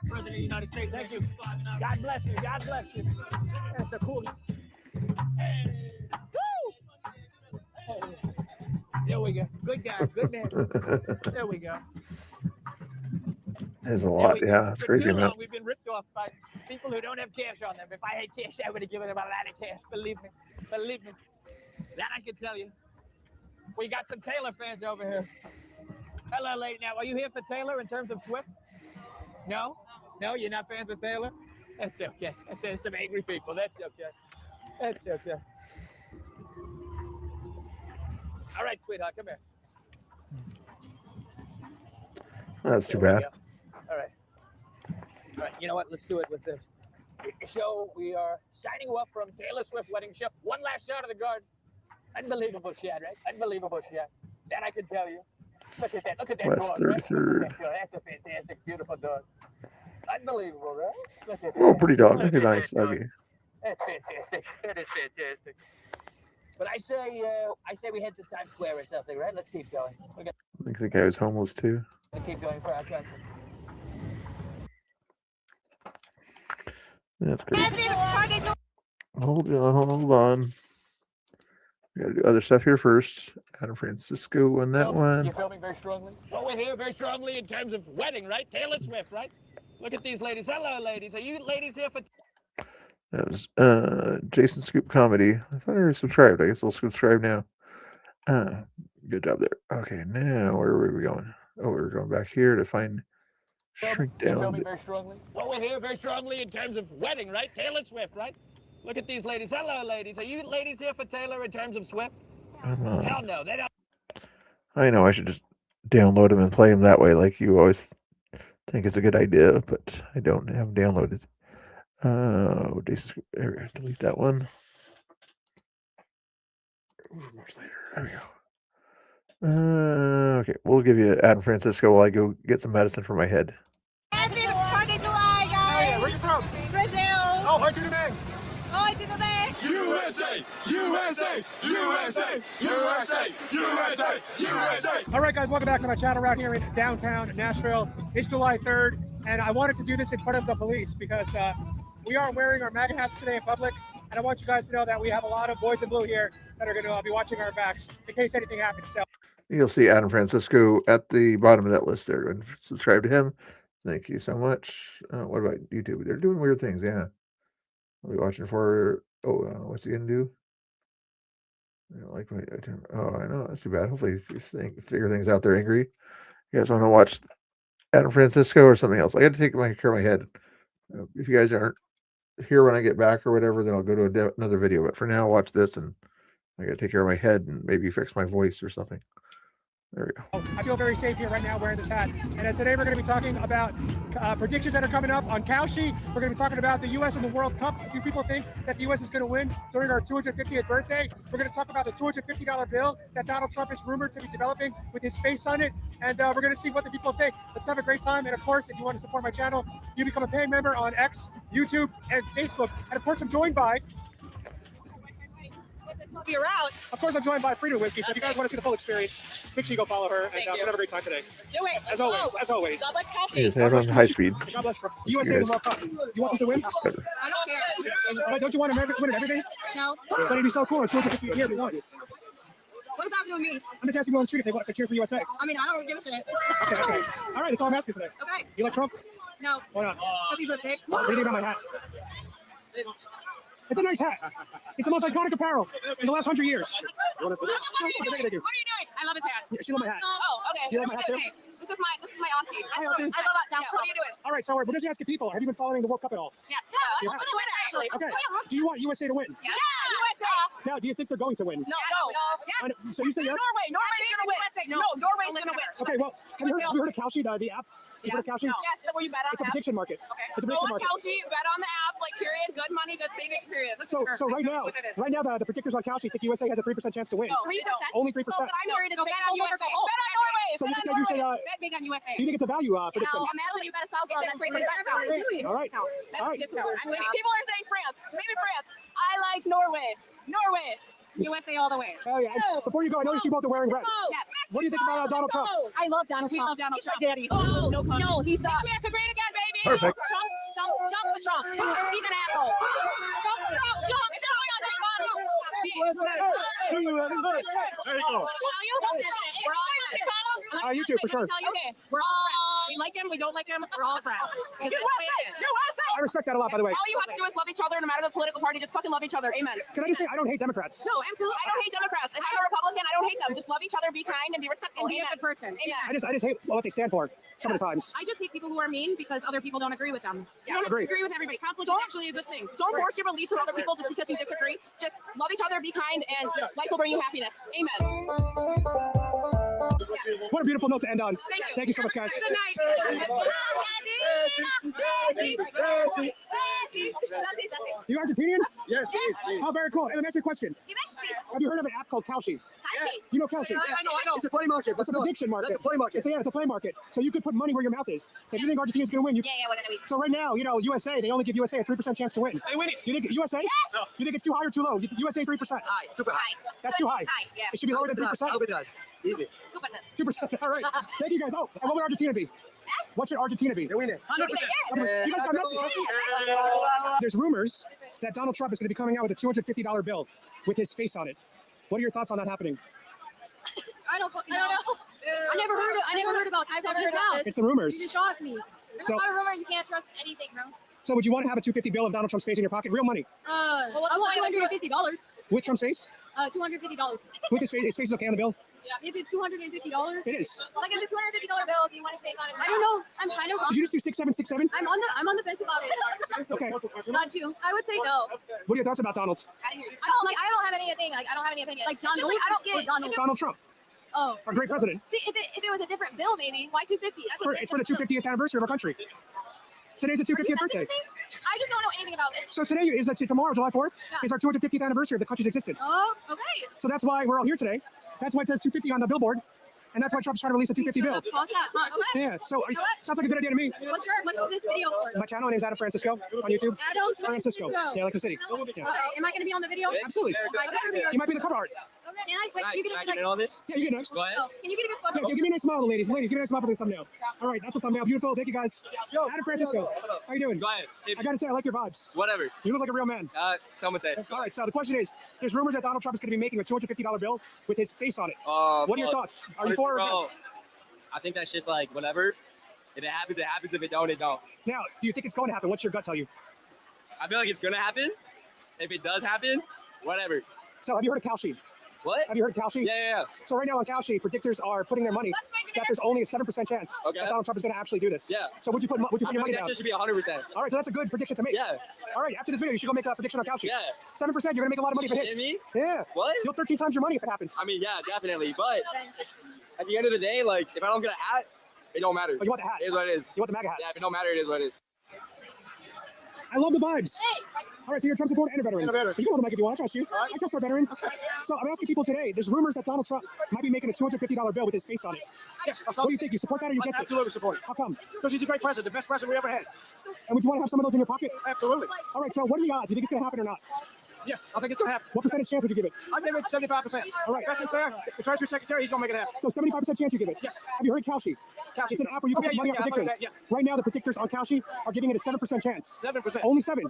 President of the United States, thank you. God bless you. God bless you. That's a cool. Hey. Woo! Hey. There we go. Good guy. Good man. There we go. There's a lot. Yeah, that's crazy, man. We've been ripped off by people who don't have cash on them. If I had cash, I would have given them a lot of cash. Believe me. Believe me. That I can tell you. We got some Taylor fans over here. Hello, lady. Now, are you here for Taylor in terms of Swift? No? No, you're not fans of Taylor? That's okay. That's some angry people. That's okay. That's okay. All right, sweetheart, come here. That's too bad. All right. All right, you know what? Let's do it with this. So we are signing you up from Taylor Swift wedding shop. One last shot of the garden. Unbelievable shot, right? Unbelievable shot. That I can tell you. Look at that. Look at that West dog. 33rd. Right? That's a fantastic, beautiful dog. Unbelievable, right? Look at Oh, that. pretty dog. Look Look at at nice that dog. doggy. That's fantastic. That is fantastic. But I say we head to Times Square or something, right? Let's keep going. We're gonna I think the guy was homeless too. keep going for our country. That's crazy. Hold on. We gotta do other stuff here first. Adam Francisco on that one. You're filming very strongly. Well, we're here very strongly in terms of wedding, right? Taylor Swift, right? Look at these ladies. Hello, ladies. Are you ladies here for? That was Jason Scoop Comedy. I thought I already subscribed. I guess I'll subscribe now. Good job there. Okay, now where were we going? Oh, we're going back here to find shrink You're down. filming very strongly. Well, we're here very strongly in terms of wedding, right? Taylor Swift, right? Look at these ladies. Hello, ladies. Are you ladies here for Taylor in terms of Swift? Come on. Hell no, they don't. I know I should just download them and play them that way, like you always think it's a good idea, but I don't have them downloaded. There we go. Delete that one. Much later. There we go. Okay, we'll give you Adam Francisco while I go get some medicine for my head. Happy 4th of July, guys! Where you from? Brazil! Oh, hard to the man! Oh, to the bay! USA! USA! USA! USA! USA! USA! All right, guys, welcome back to my channel right here in downtown Nashville. It's July 3rd, and I wanted to do this in front of the police because we are wearing our MAGA hats today in public, and I want you guys to know that we have a lot of boys in blue here that are going to be watching our backs in case anything happens. So You'll see Adam Francisco at the bottom of that list there. And subscribe to him. Thank you so much. What about YouTube? They're doing weird things. Yeah. I'll be watching for. What's he gonna do? I don't like my. I know. That's too bad. Hopefully, you figure things out there, Angry. You guys want to watch Adam Francisco or something else? I got to take care of my head. If you guys aren't here when I get back or whatever, then I'll go to another video. But for now, watch this, and I got to take care of my head and maybe fix my voice or something. There we go. I feel very safe here right now wearing this hat. And today we're going to be talking about predictions that are coming up on Kalshi. We're going to be talking about the U.S. and the World Cup. Do people think that the U.S. is going to win during our 250th birthday? We're going to talk about the $250 bill that Donald Trump is rumored to be developing with his face on it. And we're going to see what the people think. Let's have a great time. And of course, if you want to support my channel, you become a paying member on X, YouTube, and Facebook. And of course, I'm joined by... You're out. Of course, I'm joined by Freedom Whiskey. So if you guys want to see the full experience, make sure you go follow her. And we're have a great time today. Do it. As always. As always. God bless Kalshi. Yes, have on high speed. God bless. USA World Cup. You want them to win? I don't care. Don't you want America to win everything? No. But it'd be so cool. It's 250 a year. We won. What does that have to do with me? I'm just asking people on the street if they want to cheer for USA. I mean, I don't give a shit. Okay. All right, that's all I'm asking today. Okay. You like Trump? No. Why not? Because he's a pig. What do you think about my hat? It's a nice hat. It's the most iconic apparel in the last 100 years. What are you doing? I love his hat. Yeah, she loved my hat. Oh, okay. You like my hat too? Okay. This is my auntie. Hi, auntie. I love that. What are you doing? All right, so we're just asking people, have you been following the World Cup at all? Yes. You I'm have? gonna win actually. Okay. Do you want USA to win? Yeah. USA. Now, do you think they're going to win? No. Yes. So you say yes? Norway's gonna win. No, Norway's gonna win. Okay, well, have you heard of Kalshi, the app? You heard of Kalshi? Yes, where you bet on It's a the app. prediction market. Okay. It's a Go prediction on market. Kalshi, bet on the app, like period, good money, good saving experience. That's So perfect. right now, the predictors on Kalshi think USA has a 3% chance to win. No, 3%. Only 3%. So, but I'm worried it's bet on USA. Bet on Norway. So you Bet think on you say, Norway. Bet big on USA. Do you think it's a value prediction? Hell, imagine you bet 1,000 on that 3%. All right. That's All a right. discount. I'm winning. People are saying France. Maybe France. I like Norway. Norway. USA all the way. Oh yeah. And before you go, I noticed you both are wearing red. Yes. What do you think about Donald Trump? I love Donald Trump. We love Donald Trump. Daddy. Oh, no, he sucks. America great again, baby. Perfect. Dump the Trump. He's an asshole. Dump There you go. YouTube for sure. Okay, we're all friends. We like him, we don't like him, we're all friends. I respect that a lot, by the way. All you have to do is love each other, no matter the political party. Just fucking love each other. Amen. Can I just say I don't hate Democrats? No, absolutely. I don't hate Democrats. If I'm a Republican, I don't hate them. Just love each other, be kind, and be respectful. And be a good person. Amen. I just hate what they stand for some of the times. I just hate people who are mean because other people don't agree with them. Yeah, Agree. agree with everybody. Conflict is actually a good thing. Don't force your beliefs on other people just because you disagree. Just love each other, be kind, and life will bring you happiness. Amen. What a beautiful note to end on. Thank you. Thank you so much, guys. Good night. You Argentinian? Yes. Oh, very cool. And let me ask you a question. Have you heard of an app called Kalshi? You know Kalshi? I know. It's a play market. It's a prediction market. It's a play market. It's a play market. So you could put money where your mouth is. If you think Argentina's going to win, you. What did I So right now, USA, they only give USA a 3% chance to win. They win it. You think USA? No. You think it's too high or too low? USA 3%. High. Super high. That's too high. High, yeah. It should be lower than 3%. Hope it does. Easy. 2%. All right. Thank you guys. Oh, and what would Argentina be? What should Argentina be? They win it. 100%. You guys got Messi. There's rumors that Donald Trump is going to be coming out with a $250 bill with his face on it. What are your thoughts on that happening? I don't fucking know. I never heard about that. It's the rumors. You shocked me. There's So- a lot of rumors. You can't trust anything, bro. So would you want to have a $250 bill of Donald Trump's face in your pocket? Real money. I want $250. With Trump's face? $250. With his face is okay on the bill? If it's $250, It is. Like if it's $250 bill, do you want his face on it? I don't know. I'm kind of. Did you just do 6767? I'm on the fence about it. Okay. Not two. I would say no. What are your thoughts about Donald? I don't have anything. Like I don't have any opinion. Like Donald. I don't get Donald Trump. Oh. Our great president. See, if it was a different bill, maybe. Why 250? It's for the 250th anniversary of our country. Today's the 250th birthday. I just don't know anything about it. So today is tomorrow, July 4th, is our 250th anniversary of the country's existence. Oh, okay. So that's why we're all here today. That's why it says 250 on the billboard. And that's why Trump's trying to release a 250 bill. Okay. Yeah, so sounds like a good idea to me. What's this video for? My channel name is Adam Francisco on YouTube. Adam Francisco. Yeah, like the city. Yeah. Okay. Am I going to be on the video? Absolutely. You might be the cover art. Can I, like, you get on this? Yeah, you get next. Go ahead. Can you get a good photo? Yeah, give me a nice smile, ladies. Ladies, give me a nice smile for the thumbnail. All right, that's the thumbnail. Beautiful. Thank you, guys. Adam Francisco. How you doing? Go ahead. I gotta say, I like your vibes. Whatever. You look like a real man. Someone say. All right, so the question is, there's rumors that Donald Trump is going to be making a $250 bill with his face on it. What are your thoughts? Are you for or against? I think that shit's like whatever. If it happens, it happens. If it don't, it don't. Now, do you think it's going to happen? What's your gut tell you? I feel like it's gonna happen. If it does happen, whatever. So have you heard of Kalshi? What? Have you heard of Kalshi? Yeah. So right now on Kalshi, predictors are putting their money that there's only a 7% chance that Donald Trump is going to actually do this. Yeah. So would you put your money that down? shit should be 100%. All right, so that's a good prediction to make. Yeah. All right, after this video, you should go make a prediction on Kalshi. Yeah. 7%, you're going to make a lot of money if it hits. Me? Yeah. What? You'll 13 times your money if it happens. I mean, yeah, definitely. But at the end of the day, like, if I don't get a hat, it don't matter. Oh, you want the hat? It is what it is. You want the MAGA hat? Yeah, if it don't matter, it is what it is. I love the vibes. All right, so you're a Trump supporter and a veteran. You can hold the mic if you want. I trust you. I trust our veterans. So I'm asking people today, there's rumors that Donald Trump might be making a $250 bill with his face on it. Yes. What do you think? You support that or you against it? Absolutely support it. How come? Because he's a great president, the best president we ever had. And would you want to have some of those in your pocket? Absolutely. All right, so what are the odds? Do you think it's going to happen or not? Yes, I think it's going to happen. What percentage chance would you give it? I'll give it 75%. All right. Best sincere, the Treasury Secretary, he's going to make it happen. So 75% chance you give it? Yes. Have you heard of Kalshi? Kalshi. It's an app where you can put money on predictions. Yes. Right now, the predictors on Kalshi are giving it a 7% chance. 7%. Only 7.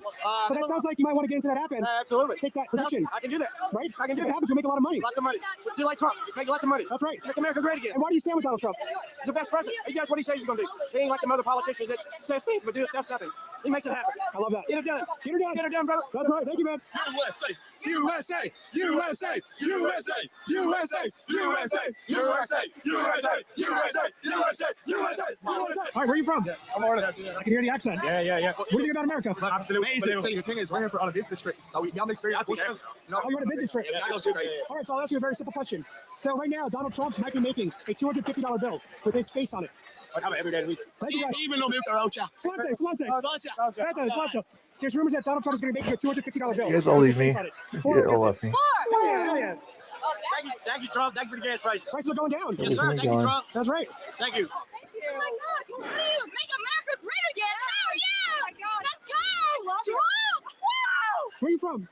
So that sounds like you might want to get into that app and absolutely take that prediction. I can do that. Right? I can do if that. it happens, you'll make a lot of money. Lots of money. Do like Trump. Make lots of money. That's right. Make America great again. And why do you stand with Donald Trump? He's the best president. He does what he says he's going to do. He ain't like the other politicians that says things, but that's nothing. He makes it happen. I love that. Get it done. Get her done. Get it done, brother. That's right. Thank you, man. USA. USA. USA. USA. USA. USA. USA. USA. USA. USA. All right, where are you from? I'm Florida. I can hear the accent. Yeah. What do you think about America? Absolutely. Amazing. The thing is, we're here on a business trip, so we have experience. Oh, you're on a business trip. Yeah, I go too crazy. All right, so I'll ask you a very simple question. So right now, Donald Trump might be making a $250 bill with his face on it. I have it every day of the week. Thank you, guys. Even though they're out, Slante. There's rumors that Donald Trump is going to be making a $250 bill. You guys all leave me. You You all left me. Yeah. Thank you, Trump. Thank you for the gas price. Prices are going down. Yes, sir. Thank you, Trump. That's right. Thank you. Oh my God! Make America great again! Oh yeah! Let's go! Trump! Wow! Where are you from? We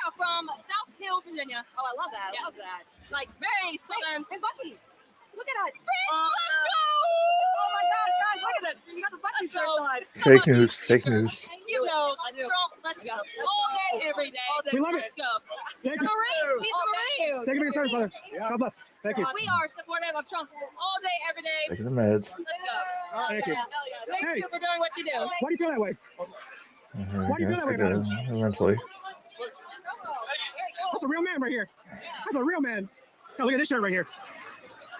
are from South Hill, Virginia. Oh, I love that. I love that. Like very southern. And Buc-ee's. Look at us. Let's go! Oh my gosh, guys, look at that. You got the Buc-ee's shirt on. Fake news. Fake news. You know, Trump, let's go. All day, every day. We love it. Let's go. Thank you. Marine, he's a Marine. Thank you for your service, brother. God bless. Thank you. We are supportive of Trump all day, every day. Taking the meds. Let's go. Thank you. Thank you for doing what you do. Why do you feel that way? Why do you feel that way about him? Eventually. That's a real man right here. That's a real man. Oh, look at this shirt right here.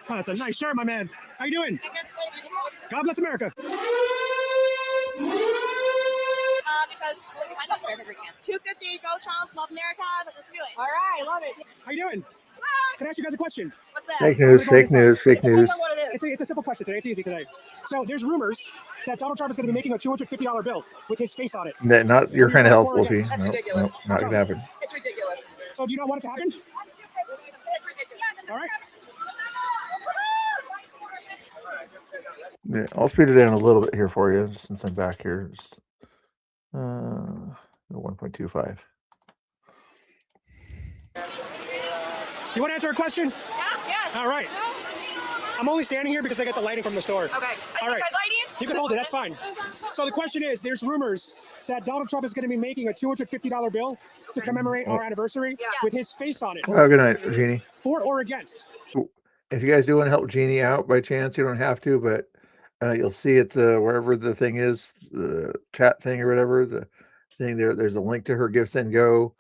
Oh, that's a nice shirt, my man. How you doing? God bless America. Because I know every weekend. 250, go Trump, love America, let's do it. All right, love it. How you doing? Can I ask you guys a question? What's that? Fake news. Fake news. Fake news. It's a simple question today. It's easy today. So there's rumors that Donald Trump is going to be making a $250 bill with his face on it. Not your kind of help, Wolfie. That's Nope, ridiculous. nope, not gonna happen. It's ridiculous. So do you not want it to happen? It's ridiculous. All right. Yeah, I'll speed it down a little bit here for you since I'm back here. Just, 1.25. You want to answer a question? Yeah. All right. I'm only standing here because I got the lighting from the store. Okay. All right. Lighting? You can hold it. That's fine. So the question is, there's rumors that Donald Trump is going to be making a $250 bill to commemorate our anniversary with his face on it. Oh, good night, Jeannie. For or against? If you guys do want to help Jeannie out by chance, you don't have to, but you'll see it wherever the thing is, the chat thing or whatever, the thing there. There's a link to her Give Send Go.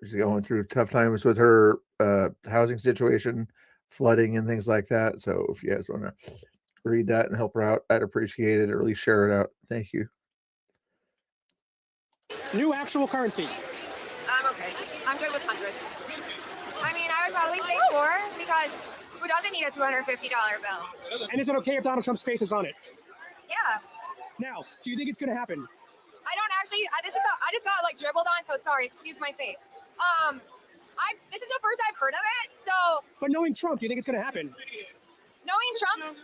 She's going through tough times with her housing situation, flooding and things like that. So if you guys want to read that and help her out, I'd appreciate it, or at least share it out. Thank you. New actual currency. I'm okay. I'm good with hundreds. I mean, I would probably say 4 because doesn't need a $250 bill? And is it okay if Donald Trump's face is on it? Yeah. Now, do you think it's going to happen? I don't actually. I just got like dribbled on, so sorry. Excuse my face. This is the first I've heard of it. So But knowing Trump, do you think it's going to happen? knowing Trump,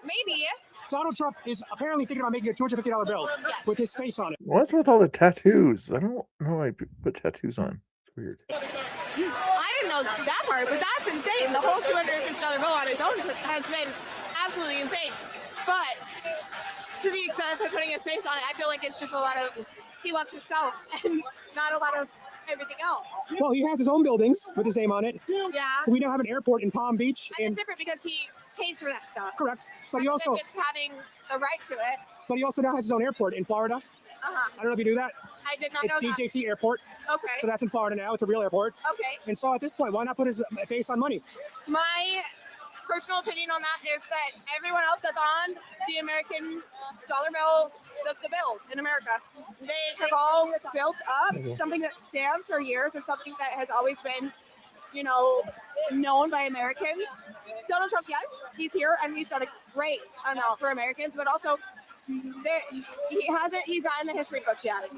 maybe. Donald Trump is apparently thinking about making a $250 bill Yes. with his face on it. What's with all the tattoos? I don't know why people put tattoos on. It's weird. I didn't know that part, but that's insane. The whole $250 bill on its own has been absolutely insane. But to the extent of putting his face on it, I feel like it's just a lot of he loves himself and not a lot of everything else. Well, he has his own buildings with his name on it. Yeah. We now have an airport in Palm Beach. And it's different because he pays for that stuff. Correct. But he Rather also than just having the right to it. now has his own airport in Florida. Uh-huh. I don't know if you knew that. I did not It's know DJT Airport. that. Okay. So that's in Florida now. It's a real airport. Okay. And so at this point, why not put his face on money? My personal opinion on that is that everyone else that's on the American dollar bill, the bills in America, they have all built up something that stands for years and something that has always been, known by Americans. Donald Trump, yes, he's here and he's done a great amount for Americans, but also he's not in the history books yet,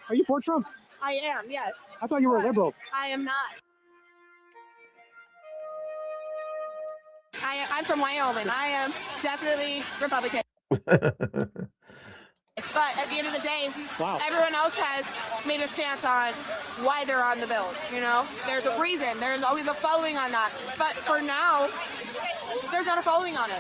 Are you for Trump? I am, yes. I thought you were a liberal. I am not. I'm from Wyoming. I am definitely Republican. But at the end of the day, Wow. everyone else has made a stance on why they're on the bills. There's a reason. There's always a following on that. But for now, there's not a following on it.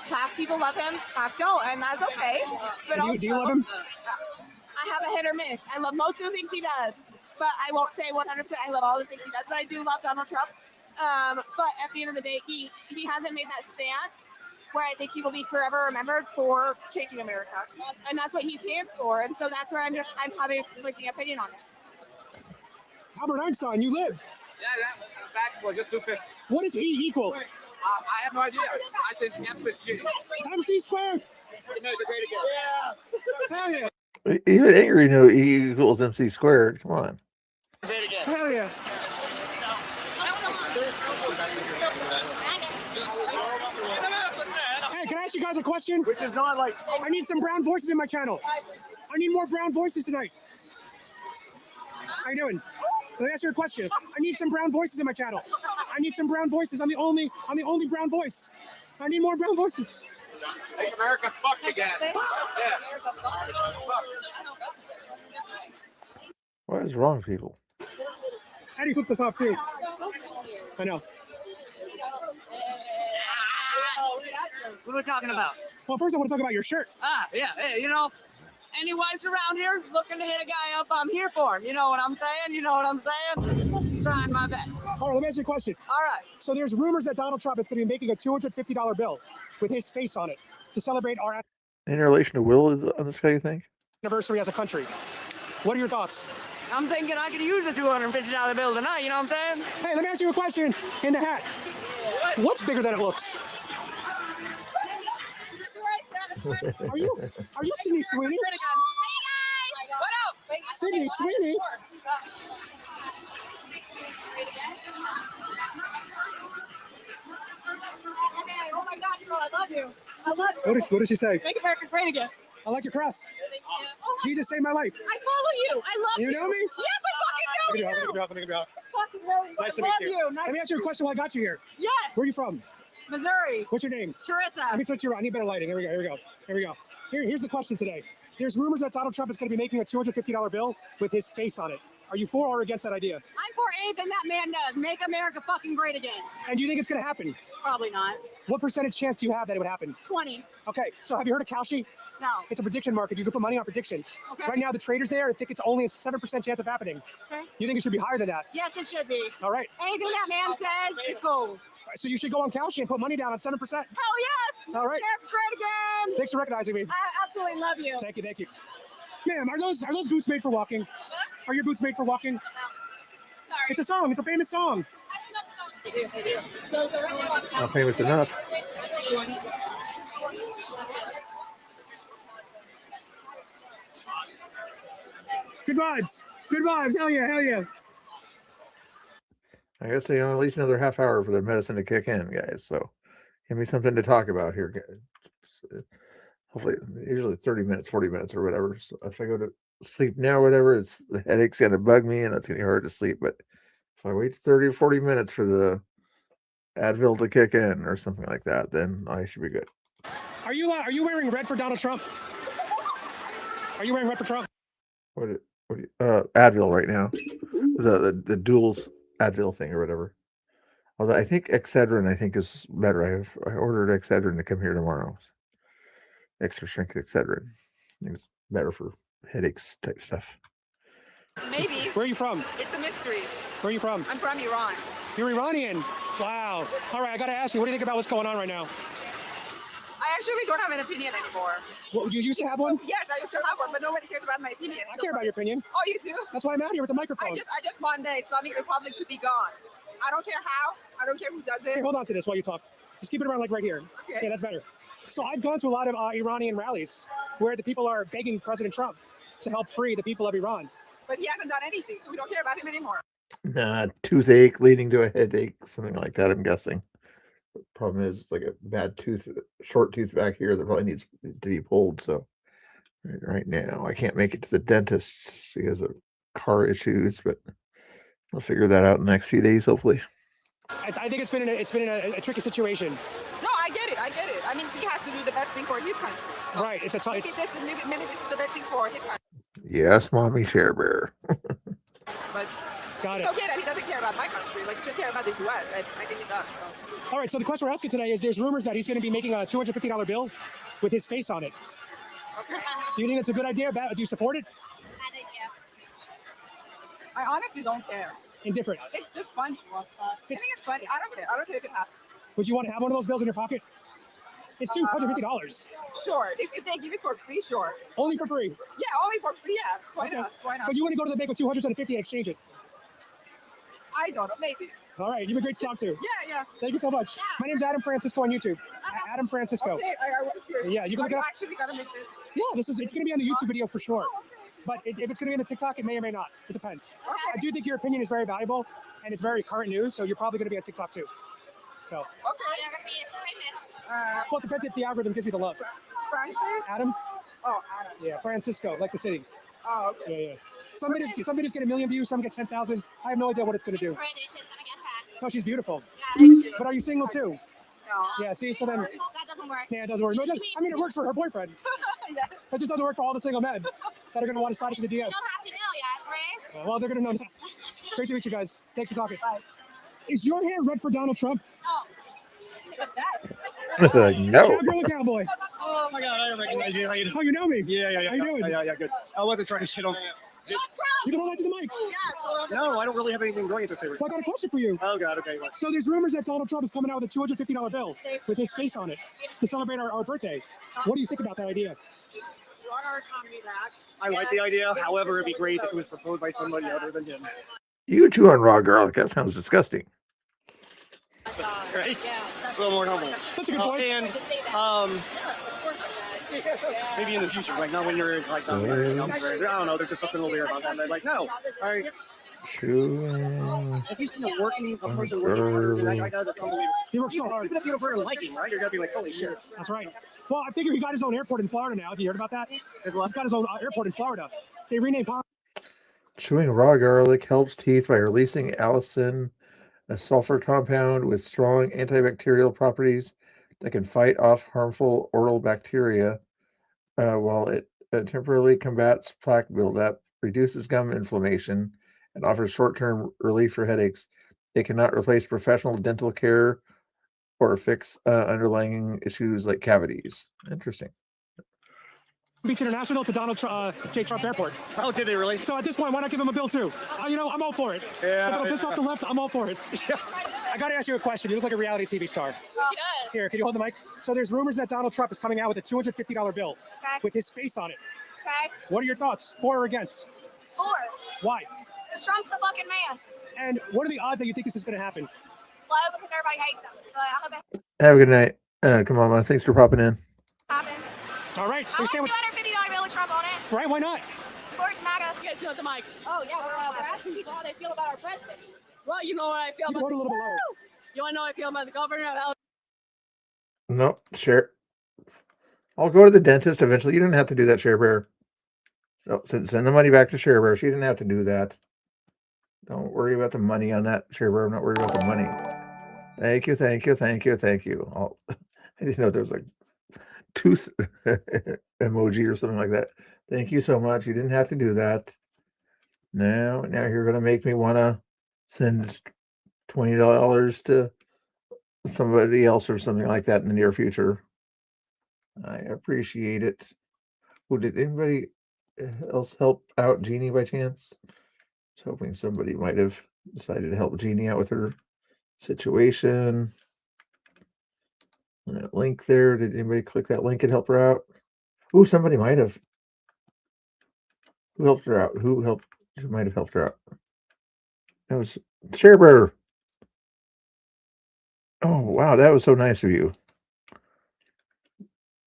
Half people love him, half don't, and that's okay. But Do you love him? I have a hit or miss. I love most of the things he does, but I won't say 100% I love all the things he does. But I do love Donald Trump. But at the end of the day, he hasn't made that stance where I think he will be forever remembered for changing America, and that's what he stands for. And so that's where I'm having a conflicting opinion on it. Albert Einstein, you live. Yeah, basketball, just 250. What is E equal? I have no idea. I think M is cheating. MC squared. You know, the great again. Hell yeah. Even angry knew E equals MC squared. Come on. Hell yeah. Hey, can I ask you guys a question? Which is not like, I need some brown voices in my channel. I need more brown voices tonight. How you doing? Let me ask you a question. I need some brown voices in my channel. I need some brown voices. I'm the only brown voice. I need more brown voices. Make America fuck again. Yeah. What is wrong with people? How do you flip this off too? I know. What are we talking about? Well, first I want to talk about your shirt. Yeah. Hey, any wives around here looking to hit a guy up, I'm here for him. You know what I'm saying? Trying my best. All right, let me ask you a question. All right. So there's rumors that Donald Trump is going to be making a $250 bill with his face on it to celebrate our In relation to Will is on this guy, you think? anniversary as a country. What are your thoughts? I'm thinking I could use a $250 bill tonight, you know what I'm saying? Hey, let me ask you a question in the hat. What's bigger than it looks? Are you Sydney Sweeney? Hey guys! What up? Sydney Sweeney? Oh my God, girl, I love you. I love you. What does she say? Make America great again. I like your cross. Thank you. Oh, Jesus saved my life. I follow you. I love you. You know me? Yes, I fucking know you. Fucking know you. Nice to I meet love you. Nice Let me ask you a question while I got you here. Yes. Where are you from? Missouri. What's your name? Teresa. Let me switch you around. I need better lighting. Here we go. Here's the question today. There's rumors that Donald Trump is going to be making a $250 bill with his face on it. Are you for or against that idea? I'm for anything that man does. Make America fucking great again. And do you think it's going to happen? Probably not. What percentage chance do you have that it would happen? 20. Okay, so have you heard of Kalshi? No. It's a prediction market. You can put money on predictions. Okay. Right now, the traders there think it's only a 7% chance of happening. Okay. You think it should be higher than that? Yes, it should be. All right. Anything that man says is gold. So you should go on Kalshi and put money down on 7%. Hell yes! All right. America's great again! Thanks for recognizing me. I absolutely love you. Thank you. Ma'am, are those boots made for walking? Are your boots made for walking? No. Sorry. It's a song. It's a famous song. Not famous enough. Good vibes. Hell yeah. I guess they at least another half hour for their medicine to kick in, guys. So give me something to talk about here, guys. Hopefully, usually 30 minutes, 40 minutes, or whatever. So if I go to sleep now, whatever, it's the headache's going to bug me and it's going to be hard to sleep. But if I wait 30 or 40 minutes for the Advil to kick in or something like that, then I should be good. Are you wearing red for Donald Trump? Are you wearing red for Trump? What Advil right now? The duals Advil thing or whatever. Although I think Excedrin is better. I ordered Excedrin to come here tomorrow. Extra strength Excedrin. I think it's better for headaches type stuff. Maybe. Where are you from? It's a mystery. Where are you from? I'm from Iran. You're Iranian. Wow. All right, I got to ask you, what do you think about what's going on right now? I actually don't have an opinion anymore. Well, you used to have one? Yes, I used to have one, but nobody cares about my opinion. I care about your opinion. Oh, you do? That's why I'm out here with the microphone. I just want the Islamic Republic to be gone. I don't care how. I don't care who does it. Hey, hold on to this while you talk. Just keep it around like right here. Okay. Yeah, that's better. So I've gone to a lot of Iranian rallies where the people are begging President Trump to help free the people of Iran. But he hasn't done anything, so we don't care about him anymore. Toothache leading to a headache, something like that, I'm guessing. The problem is it's like a bad tooth, short tooth back here that probably needs to be pulled. So right now I can't make it to the dentist because of car issues, but I'll figure that out in the next few days, hopefully. I think it's been a tricky situation. No, I get it. I mean, he has to do the best thing for his country. So right. Maybe this is the best thing for his country. Yes, mommy share bear. But Got it's okay that he doesn't care about my country. Like, he should care about the U.S. I think he does. So. All right, so the question we're asking today is there's rumors that he's going to be making a $250 bill with his face on it. Okay. Do you think it's a good idea? Do you support it? Bad idea. I honestly don't care. Indifferent. It's just fun. I think it's funny. I don't care. I don't care if it happens. Would you want to have one of those bills in your pocket? It's $250. Sure. If they give it for free, sure. Only for free? Yeah, only for free. Yeah. Why not? Why not? But you want to go to the bank with $250 and exchange it? I don't know. Maybe. All right. You've been great to talk to. Yeah. Thank you so much. My name's Adam Francisco on YouTube. Adam Francisco. Okay, I want to see. Yeah, you can look it up. Actually gotta make this. Yeah, it's going to be on the YouTube video for sure. But if it's going to be on the TikTok, it may or may not. It depends. Okay. I do think your opinion is very valuable, and it's very current news, so you're probably going to be on TikTok too. So. Okay. Well, it depends if the algorithm gives you the love. Francis? Adam? Oh, Adam. Yeah, Francisco, like the city. Oh, okay. Yeah. Some videos get 1 million views, some get 10,000. I have no idea what it's going to do. No, she's beautiful. But are you single too? No. Yeah, see, so then. That doesn't work. Yeah, it doesn't work. No, I mean, it works for her boyfriend. Yeah. It just doesn't work for all the single men that are going to want to slide into the DMs. You don't have to know yet, right? Well, they're going to know that. Great to meet you guys. Thanks for talking. Bye. Is your hair red for Donald Trump? No. Cowgirl and cowboy. Oh my God, I don't recognize you. How you doing? Oh, you know me? Yeah. How you doing? Yeah, good. I wasn't trying to shit on. You can hold on to the mic. No, I don't really have anything going to say. Well, I got a question for you. Oh God, okay. What? So there's rumors that Donald Trump is coming out with a $250 bill with his face on it to celebrate our birthday. What do you think about that idea? You want our economy back? I like the idea. However, it'd be great if it was proposed by somebody other than him. You chew on raw garlic. That sounds disgusting. Right? A little more humble. That's a good point. And maybe in the future, like not when you're like, I don't know, there's just something a little weird about that. They're like, no, all right. Chew. If you see a person working, that guy does, it's unbelievable. He works so hard. Even if you don't really like him, right? You're gonna be like, holy shit. That's right. Well, I figure he got his own airport in Florida now. Have you heard about that? He's got his own airport in Florida. They renamed Palm. Chewing raw garlic helps teeth by releasing allicin, a sulfur compound with strong antibacterial properties that can fight off harmful oral bacteria, while it temporarily combats plaque buildup, reduces gum inflammation, and offers short-term relief for headaches. It cannot replace professional dental care or fix underlying issues like cavities. Interesting. Beach International to Donald J. Trump Airport. Oh, did they really? So at this point, why not give him a bill too? I'm all for it. Yeah. If it'll piss off the left, I'm all for it. I got to ask you a question. You look like a reality TV star. Here, can you hold the mic? So there's rumors that Donald Trump is coming out with a $250 bill with his face on it. Okay. What are your thoughts? For or against? For. Why? Because Trump's the fucking man. And what are the odds that you think this is going to happen? Low, because everybody hates him. But I hope it Have a good night. Come on, man. Thanks for popping in. happens. All right. I want $250 bill with Trump on it. Right? Why not? Of course, MAGA. You guys know the mics. Oh, yeah. We're asking people how they feel about our president. Well, you know what I feel You about vote a little bit lower. You want to know how I feel about the governor of Alabama? No, share. I'll go to the dentist eventually. You didn't have to do that, Share Bear. So send the money back to Share Bear. She didn't have to do that. Don't worry about the money on that, Share Bear. I'm not worried about the money. Thank you, thank you, thank you, thank you. I didn't know there was a tooth emoji or something like that. Thank you so much. You didn't have to do that. Now you're gonna make me want to send $20 to somebody else or something like that in the near future. I appreciate it. Who did anybody else help out Jeannie by chance? I was hoping somebody might have decided to help Jeannie out with her situation. And that link there, did anybody click that link and help her out? Ooh, somebody might have. Who helped her out? Who might have helped her out? That was Share Bear. Oh wow, that was so nice of you.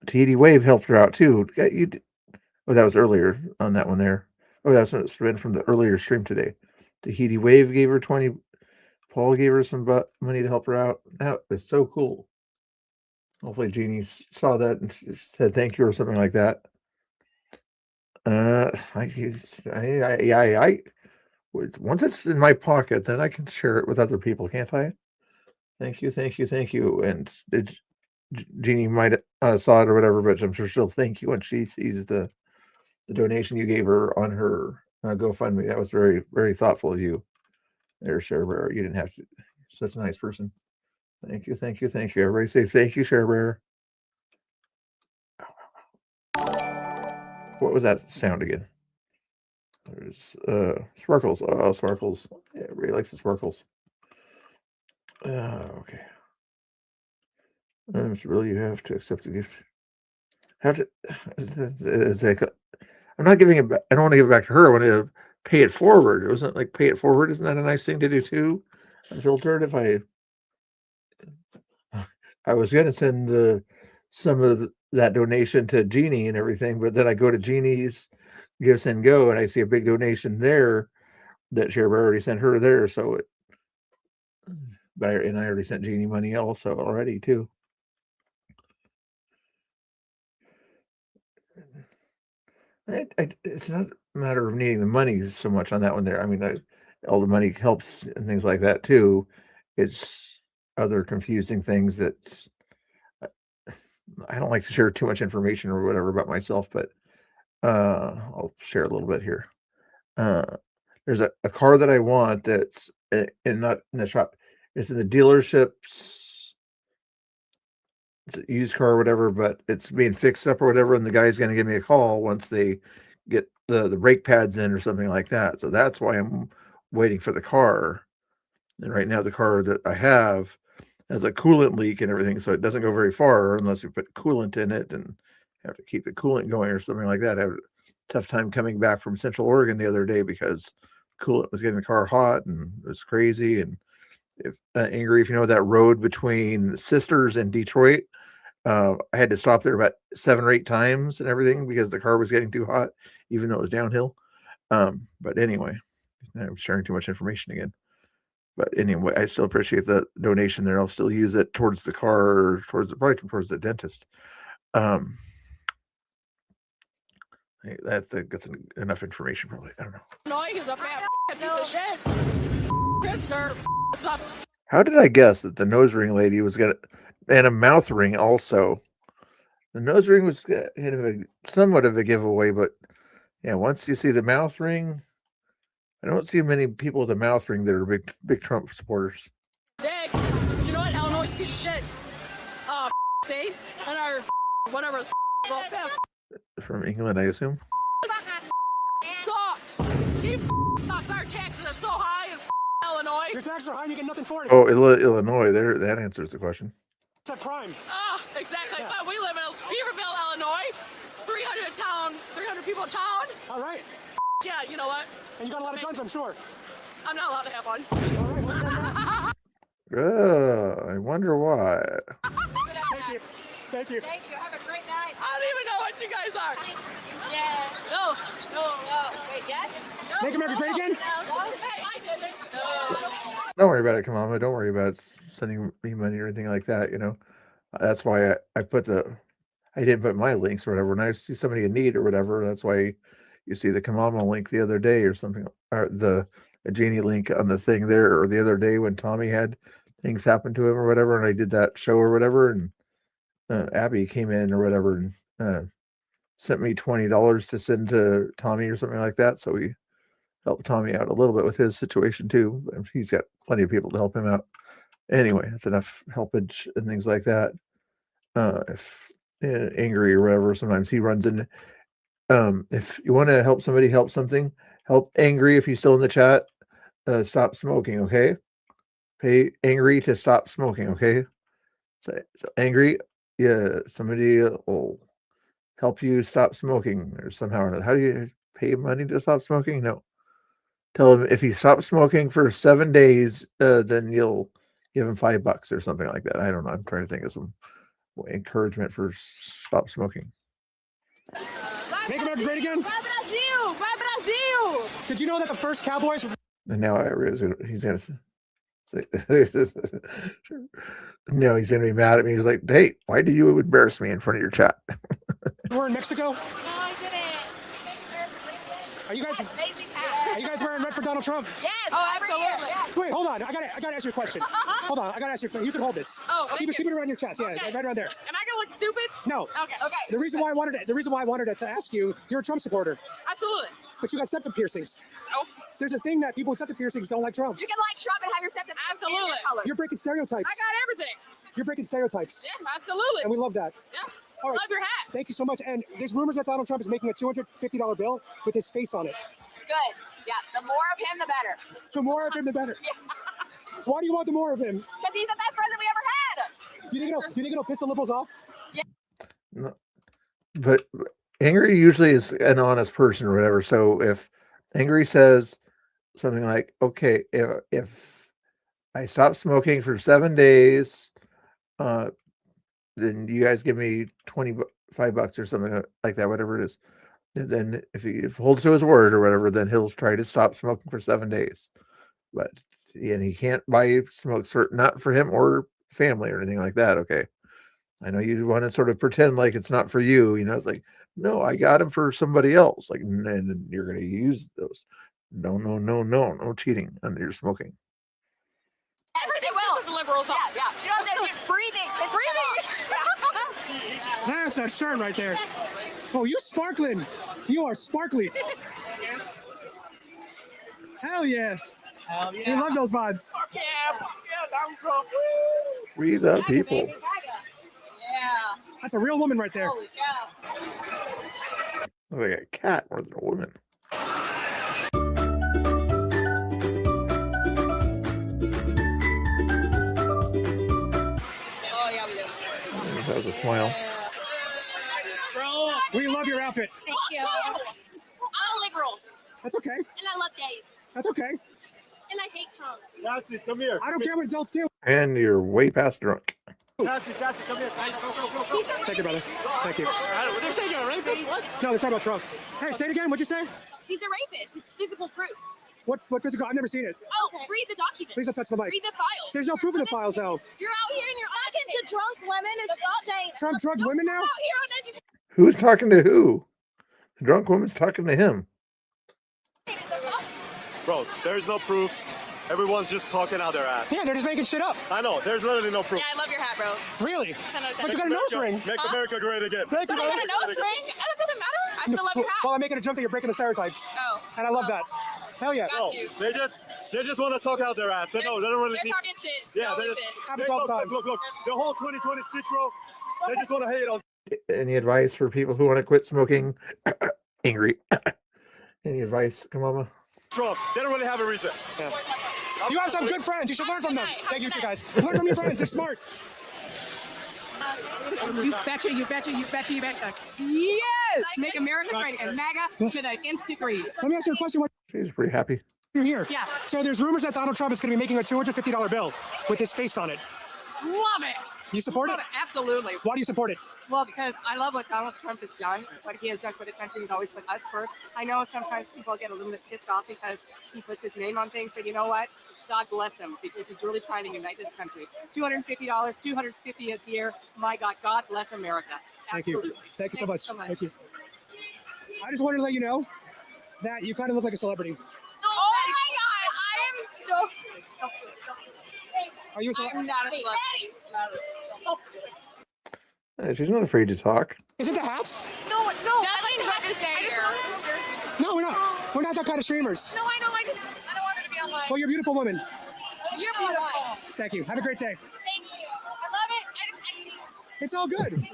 TD Wave helped her out too. You did. Oh, that was earlier on that one there. Oh, that's what it's been from the earlier stream today. Tahiti Wave gave her 20. Paul gave her some money to help her out. That is so cool. Hopefully Jeannie saw that and said thank you or something like that. Once it's in my pocket, then I can share it with other people, can't I? Thank you, thank you, thank you. And Jeannie might saw it or whatever, but I'm sure she'll thank you when she sees the donation you gave her on her GoFundMe. That was very, very thoughtful of you there, Share Bear. You didn't have to. Such a nice person. Thank you, thank you, thank you. Everybody say thank you, Share Bear. What was that sound again? There's Sparkles. Oh, Sparkles. Yeah, everybody likes the Sparkles. Okay. Mr. Bill, you have to accept the gift. Have to. It's like, I'm not giving it back. I don't want to give it back to her. I want to pay it forward. It wasn't like pay it forward. Isn't that a nice thing to do too? Unfiltered. If I was going to send some of that donation to Jeannie and everything, but then I go to Jeannie's Give Send Go and I see a big donation there that Share Bear already sent her there. So I already sent Jeannie money also already too. It's not a matter of needing the money so much on that one there. I mean, all the money helps and things like that too. It's other confusing things that I don't like to share too much information or whatever about myself, but I'll share a little bit here. There's a car that I want that's not in the shop. It's in the dealerships. It's a used car or whatever, but it's being fixed up or whatever, and the guy's going to give me a call once they get the brake pads in or something like that. So that's why I'm waiting for the car. And right now the car that I have has a coolant leak and everything, so it doesn't go very far unless you put coolant in it and have to keep the coolant going or something like that. I had a tough time coming back from Central Oregon the other day because coolant was getting the car hot and it was crazy. And if Ingrid, if you know that road between Sisters and Detroit, I had to stop there about 7 or 8 times and everything because the car was getting too hot, even though it was downhill. But anyway, I'm sharing too much information again. But anyway, I still appreciate the donation there. I'll still use it towards the car, probably towards the dentist. That's enough information, probably. I don't know. Annoying as a fat piece of shit. This girl sucks. How did I guess that the nose ring lady was gonna, and a mouth ring also? The nose ring was kind of somewhat of a giveaway, but yeah, once you see the mouth ring, I don't see many people with a mouth ring that are big Trump supporters. Dick. Because you know what? Illinois is a piece of shit. State and our whatever. From England, I assume. Sucks. He sucks. Our taxes are so high in Illinois. Your taxes are high and you get nothing for it. Oh, Illinois. There, that answers the question. It's a crime. Exactly. Yeah. But we live in Beaverville, Illinois. 300 people town. All right. Yeah, you know what? And you got a lot of guns, I'm sure. I'm not allowed to have one. I wonder why. Thank you. Thank you. Thank you. Have a great night. I don't even know what you guys are. Yeah. No. No. Wait, yes? Make America great again? Don't worry about it, Kamama. Don't worry about sending me money or anything like that. You know, that's why I didn't put my links or whatever. When I see somebody in need or whatever, that's why you see the Kamama link the other day or something, or the Genie link on the thing there, or the other day when Tommy had things happen to him or whatever, and I did that show or whatever, and Abby came in or whatever and sent me $20 to send to Tommy or something like that. So we helped Tommy out a little bit with his situation too. He's got plenty of people to help him out. Anyway, that's enough helpage and things like that. If angry or whatever, sometimes he runs in. If you want to help somebody help something, help angry. If he's still in the chat, stop smoking. Okay, pay angry to stop smoking. Okay, so angry. Yeah, somebody will help you stop smoking or somehow or another. How do you pay money to stop smoking? No. Tell him if he stops smoking for 7 days, then you'll give him $5 or something like that. I don't know. I'm trying to think of some encouragement for stop smoking. Make America great again? Vai Brasil! Did you know that the first Cowboys? And now I realize he's going to say, no, he's going to be mad at me. He's like, hey, why do you embarrass me in front of your chat? We're in Mexico. No, I didn't. Are you guys wearing red for Donald Trump? Yes. Oh, absolutely. Wait, hold on. I gotta ask you a question. Hold on. I gotta ask you a question. You can hold this. Oh, keep it around your chest. Yeah, Okay. right around there. Am I gonna look stupid? No. Okay. The reason why I wanted to ask you, you're a Trump supporter, Absolutely. but you got septum piercings. Oh. There's a thing that people with septum piercings don't like Trump. You can like Trump and have your septum. Absolutely. Color. You're breaking stereotypes. I got everything. You're breaking stereotypes. Yeah, absolutely. And we love that. Yeah. All right. Love your hat. Thank you so much. And there's rumors that Donald Trump is making a $250 bill with his face on it. Good. Yeah. The more of him, the better. The more of him, the better. Why do you want the more of him? Because he's the best president we ever had. You think it'll piss the liberals off? No, but angry usually is an honest person or whatever. So if angry says something like, okay, if I stop smoking for 7 days, then you guys give me $25 or something like that, whatever it is. And then if he holds to his word or whatever, then he'll try to stop smoking for 7 days. But and he can't buy smokes for not for him or family or anything like that. Okay. I know you want to sort of pretend like it's not for you, you know, it's like, no, I got him for somebody else. Like, and then you're going to use those. No cheating under your smoking. Everything will. This is the liberals. Yeah. You know what I'm saying? Breathing. That's a shirt right there. Oh, you sparkling. You are sparkly. Hell yeah. Hell We love those vibes. Yeah, Donald Trump. We the people. Yeah. That's a real woman right there. Holy cow. Look like a cat more than a woman. Oh, yeah, we do. That was a smile. We love your outfit. Thank you. I'm a liberal, That's okay. and I love gays, That's okay. and I hate Trump. Cassie, come here. I don't care what adults do. And you're way past drunk. Cassie, come here. Guys, go. Thank you, brother. Thank you. They're saying you're a rapist. What? No, they're talking about Trump. Hey, say it again. What'd you say? He's a rapist. It's physical proof. What physical? I've never seen it. Oh, read the document. Please don't touch the mic. Read the files. There's no proof in the files, though. You're out here and you're talking to drunk women is saying Trump drugged women now? out here on education. Who's talking to who? The drunk woman's talking to him. Bro, there's no proofs. Everyone's just talking out their ass. Yeah, they're just making shit up. I know. There's literally no proof. Yeah, I love your hat, bro. Really? 10 out of 10. But you got a nose ring. Make America great again. Thank you, But I brother. got a nose ring. That doesn't matter. I still love your hat. Well, I'm making a jump that you're breaking the stereotypes. Oh. And I love that. Hell yeah. No, they just want to talk out their ass. They don't really. They're talking shit. Yeah, So they listen. Happens all the time. Look. The whole 2026 bro. They just want to hate on. Any advice for people who want to quit smoking? Angry. Any advice, Kamama? Trump. They don't really have a reason. Yeah. You have some good friends. You should learn from them. Thank you, two guys. Learn from your friends. They're smart. You betcha. Yes! Make America great and MAGA to the nth degree. Let me ask you a question. She's pretty happy. You're here. Yeah. So there's rumors that Donald Trump is going to be making a $250 bill with his face on it. Love it. You support it? Absolutely. Why do you support it? Well, because I love what Donald Trump has done, what he has done for the country. He's always put us first. I know sometimes people get a little bit pissed off because he puts his name on things, but you know what? God bless him, because he's really trying to unite this country. $250, $250 a year. My God, God bless America. Thank you. Absolutely. Thank you so much. Thank you. I just wanted to let you know that you kind of look like a celebrity. Oh my God, I am so. Are you a celebrity? I'm not a celebrity. She's not afraid to talk. Is it the hats? No, nothing good to say here. No, we're not. We're not that kind of streamers. No, I know. I don't want her to be online. Well, you're a beautiful woman. You're beautiful. Thank you. Have a great day. Thank you. I love it. It's all good.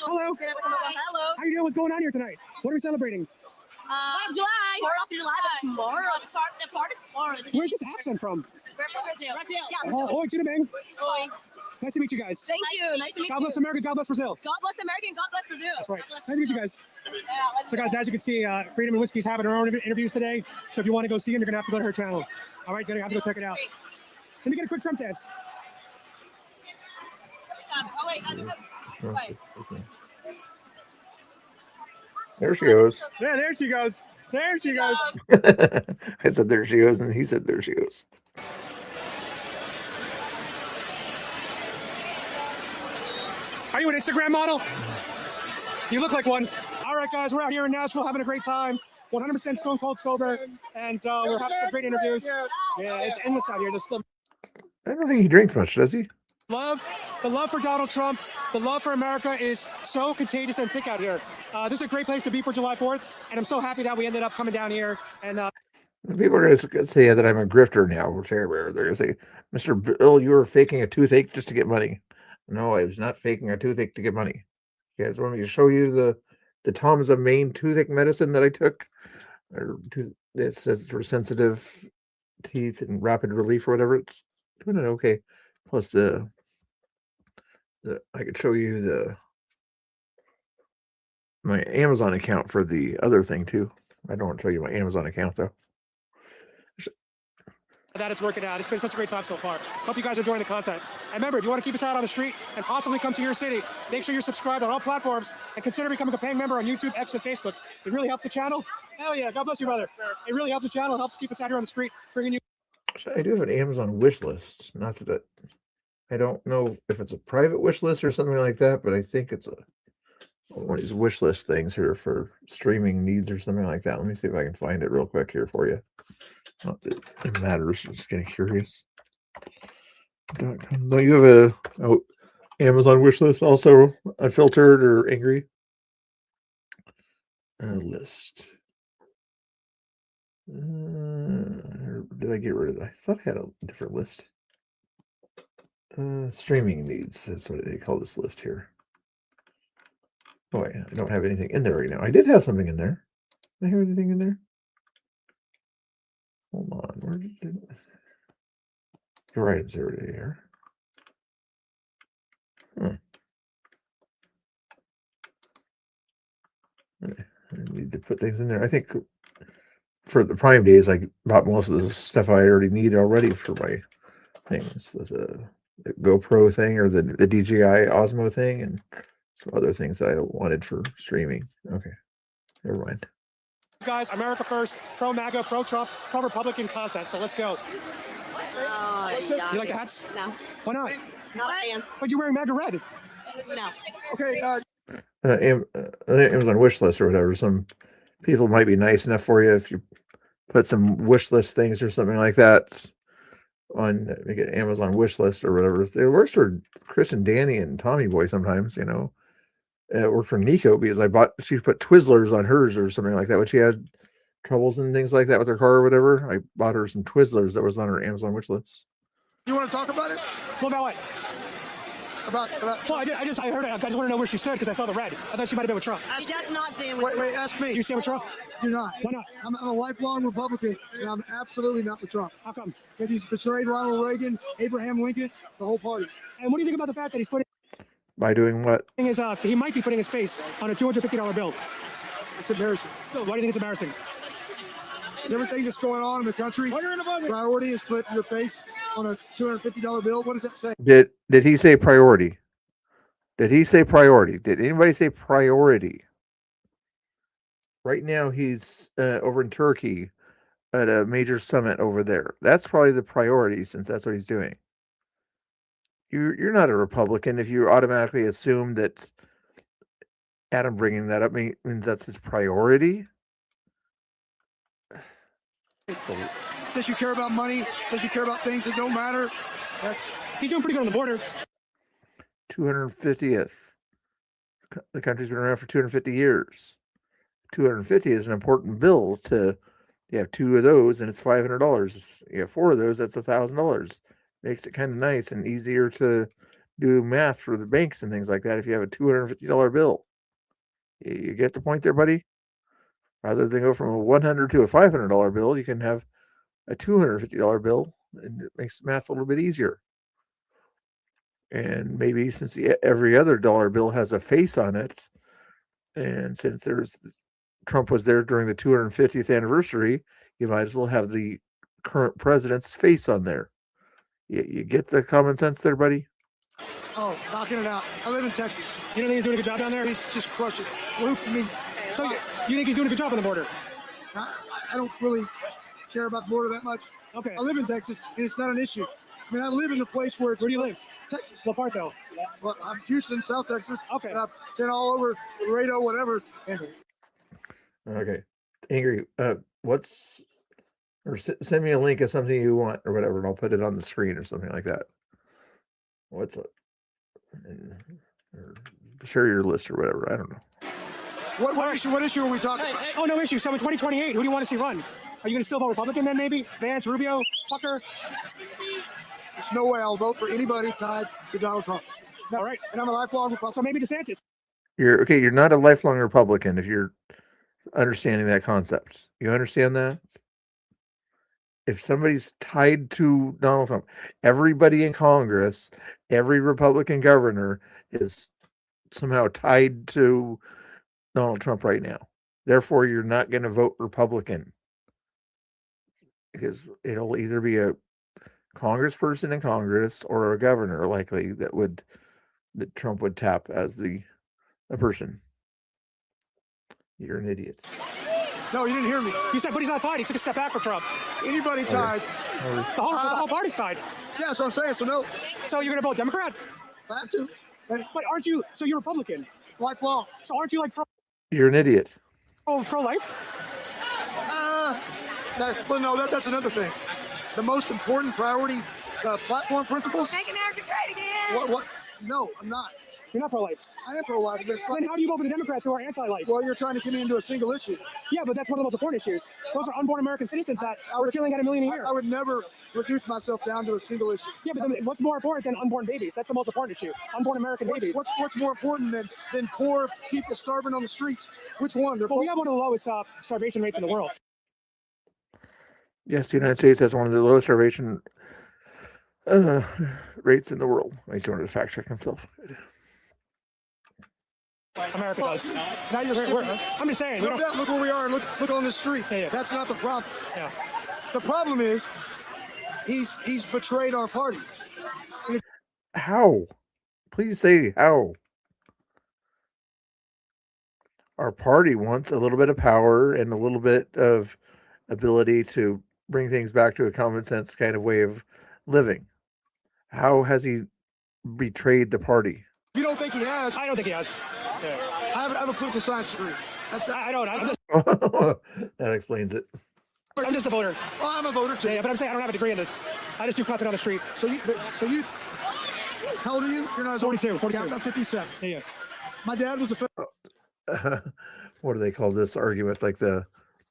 Hello. Hello. How you doing? What's going on here tonight? What are we celebrating? 4th of July. 4th of July, but tomorrow. The party's tomorrow. Where's this accent from? We're from Brazil. Yeah. Oh, oi, tudo bem. Oi. Nice to meet you guys. Thank you. Nice to meet you. God bless America. God bless Brazil. God bless America and God bless Brazil. That's right. Nice to meet you guys. So, guys, as you can see, Freedom and Whiskey's having her own interviews today. So, if you want to go see them, you're going to have to go to her channel. All right, you're going to have to go check it out. Let me get a quick Trump dance. Oh, wait. Wait. There she goes. Yeah, there she goes. There she goes. I said there she goes, and he said there she goes. Are you an Instagram model? You look like one. All right, guys, we're out here in Nashville having a great time. 100% stone cold sober, and we're having some great interviews. Yeah, it's endless out here. I don't think he drinks much, does he? The love for Donald Trump, the love for America is so contagious and thick out here. This is a great place to be for July 4th, and I'm so happy that we ended up coming down here. And people are going to say that I'm a grifter now, which they're going to say, Mr. Bill, you were faking a toothache just to get money. No, I was not faking a toothache to get money. You guys want me to show you the Tom's of Maine toothache medicine that I took? It says for sensitive teeth and rapid relief or whatever. It's doing it okay. Plus I could show you my Amazon account for the other thing too. I don't want to show you my Amazon account though. that it's working out. It's been such a great time so far. Hope you guys are enjoying the content. And remember, if you want to keep us out on the street and possibly come to your city, make sure you're subscribed on all platforms and consider becoming a paying member on YouTube, X, and Facebook. It really helps the channel. Hell yeah, God bless you, brother. It really helps the channel. It helps keep us out here on the street, bringing you. So I do have an Amazon wish list. Not that I don't know if it's a private wish list or something like that, but I think it's one of these wish list things here for streaming needs or something like that. Let me see if I can find it real quick here for you. Not that it matters. I'm just getting curious. Don't you have a Amazon wish list also unfiltered or angry? List. Did I get rid of that? I thought I had a different list. Streaming needs. That's what they call this list here. Oh, I don't have anything in there right now. I did have something in there. Did I have anything in there? Hold on. Where did it? Your items are there. I need to put things in there. I think for the Prime days, I bought most of the stuff I already need already for my things. The GoPro thing or the DJI Osmo thing and some other things that I wanted for streaming. Okay, never mind. Guys, America first, pro MAGA, pro Trump, pro Republican content. So let's go. You like the hats? No. Why not? Not a fan. But you're wearing MAGA red. No. Okay. Amazon wish list or whatever. Some people might be nice enough for you if you put some wish list things or something like that on make it Amazon wish list or whatever. It works for Chris and Danny and Tommy Boy sometimes, you know. It worked for Nico because she put Twizzlers on hers or something like that when she had troubles and things like that with her car or whatever. I bought her some Twizzlers that was on her Amazon wish list. You want to talk about it? What about what? About well, I heard it. I just want to know where she stood because I saw the red. I thought she might have been with Trump. She does not stand with Wait, ask me. Do you stand with Trump? Do not. Why not? I'm a lifelong Republican, and I'm absolutely not with Trump. How come? Because he's betrayed Ronald Reagan, Abraham Lincoln, the whole party. And what do you think about the fact that he's putting By doing what? he might be putting his face on a $250 bill? It's embarrassing. Why do you think it's embarrassing? everything that's going on in the country, priority is put your face on a $250 bill. What does that say? Did he say priority? Did he say priority? Did anybody say priority? Right now he's over in Turkey at a major summit over there. That's probably the priority, since that's what he's doing. You're not a Republican if you automatically assume that Adam bringing that up means that's his priority. Says you care about money, says you care about things that don't matter. He's doing pretty good on the border. 250th. The country's been around for 250 years. 250 is an important bill to. You have 2 of those, and it's $500. You have 4 of those, that's $1,000. Makes it kind of nice and easier to do math for the banks and things like that if you have a $250 bill. You get the point there, buddy? Rather than go from a $100 to a $500 bill, you can have a $250 bill, and it makes math a little bit easier. And maybe since every other dollar bill has a face on it, and since Trump was there during the 250th anniversary, you might as well have the current president's face on there. You get the common sense there, buddy? Oh, knocking it out. I live in Texas. You don't think he's doing a good job down there? He's just crushing it. Well, I mean, So you think he's doing a good job on the border? I don't really care about the border that much. Okay. I live in Texas, and it's not an issue. I mean, I live in a place where it's... Where do you live? Texas. What part, though? Well, I'm Houston, South Texas. Okay. And I've been all over Laredo, whatever. And Okay. Angry. Send me a link of something you want or whatever, and I'll put it on the screen or something like that. Or share your list or whatever. I don't know. What issue are we talking about? Oh, no issue. So in 2028, who do you want to see run? Are you going to still vote Republican then, maybe? Vance, Rubio, Tucker? There's no way I'll vote for anybody tied to Donald Trump. No, All right. And I'm a lifelong Republican. So maybe DeSantis. You're not a lifelong Republican if you're understanding that concept. You understand that? If somebody's tied to Donald Trump, everybody in Congress, every Republican governor is somehow tied to Donald Trump right now. Therefore, you're not going to vote Republican because it'll either be a congressperson in Congress or a governor likely that Trump would tap as the person. You're an idiot. No, you didn't hear me. You said, but he's not tied. He took a step back for Trump. Anybody tied. The whole party's tied. Yeah, that's what I'm saying. So no. So you're going to vote Democrat? I have to. But aren't you? So you're Republican. Lifelong. So aren't you like You're an idiot. pro-life? Well, no, that's another thing. The most important priority, platform principles. Make America great again. What? No, I'm not. You're not pro-life. I am pro-life. But Then how do you vote for the Democrats who are anti-life? Well, you're trying to get me into a single issue. Yeah, but that's one of the most important issues. Those are unborn American citizens that we're killing at $1 million a year. I would never reduce myself down to a single issue. Yeah, but then what's more important than unborn babies? That's the most important issue. Unborn American babies. What's more important than poor people starving on the streets? Which one? Well, we have one of the lowest starvation rates in the world. Yes, the United States has one of the lowest starvation rates in the world. I just wanted to fact check himself. America does. Now you're I'm just saying. Look where we are. Look on the street. Yeah. That's not the problem. Yeah. The problem is he's betrayed our party. How? Please say how. Our party wants a little bit of power and a little bit of ability to bring things back to a common sense kind of way of living. How has he betrayed the party? You don't think he has? I don't think he has. Yeah. I have a political science degree. I don't. That explains it. I'm just a voter. Well, I'm a voter too. Yeah, but I'm saying I don't have a degree in this. I just do content on the street. So you, how old are you? You're not as 42. 42. I'm 57. Yeah. My dad was What do they call this argument? Like the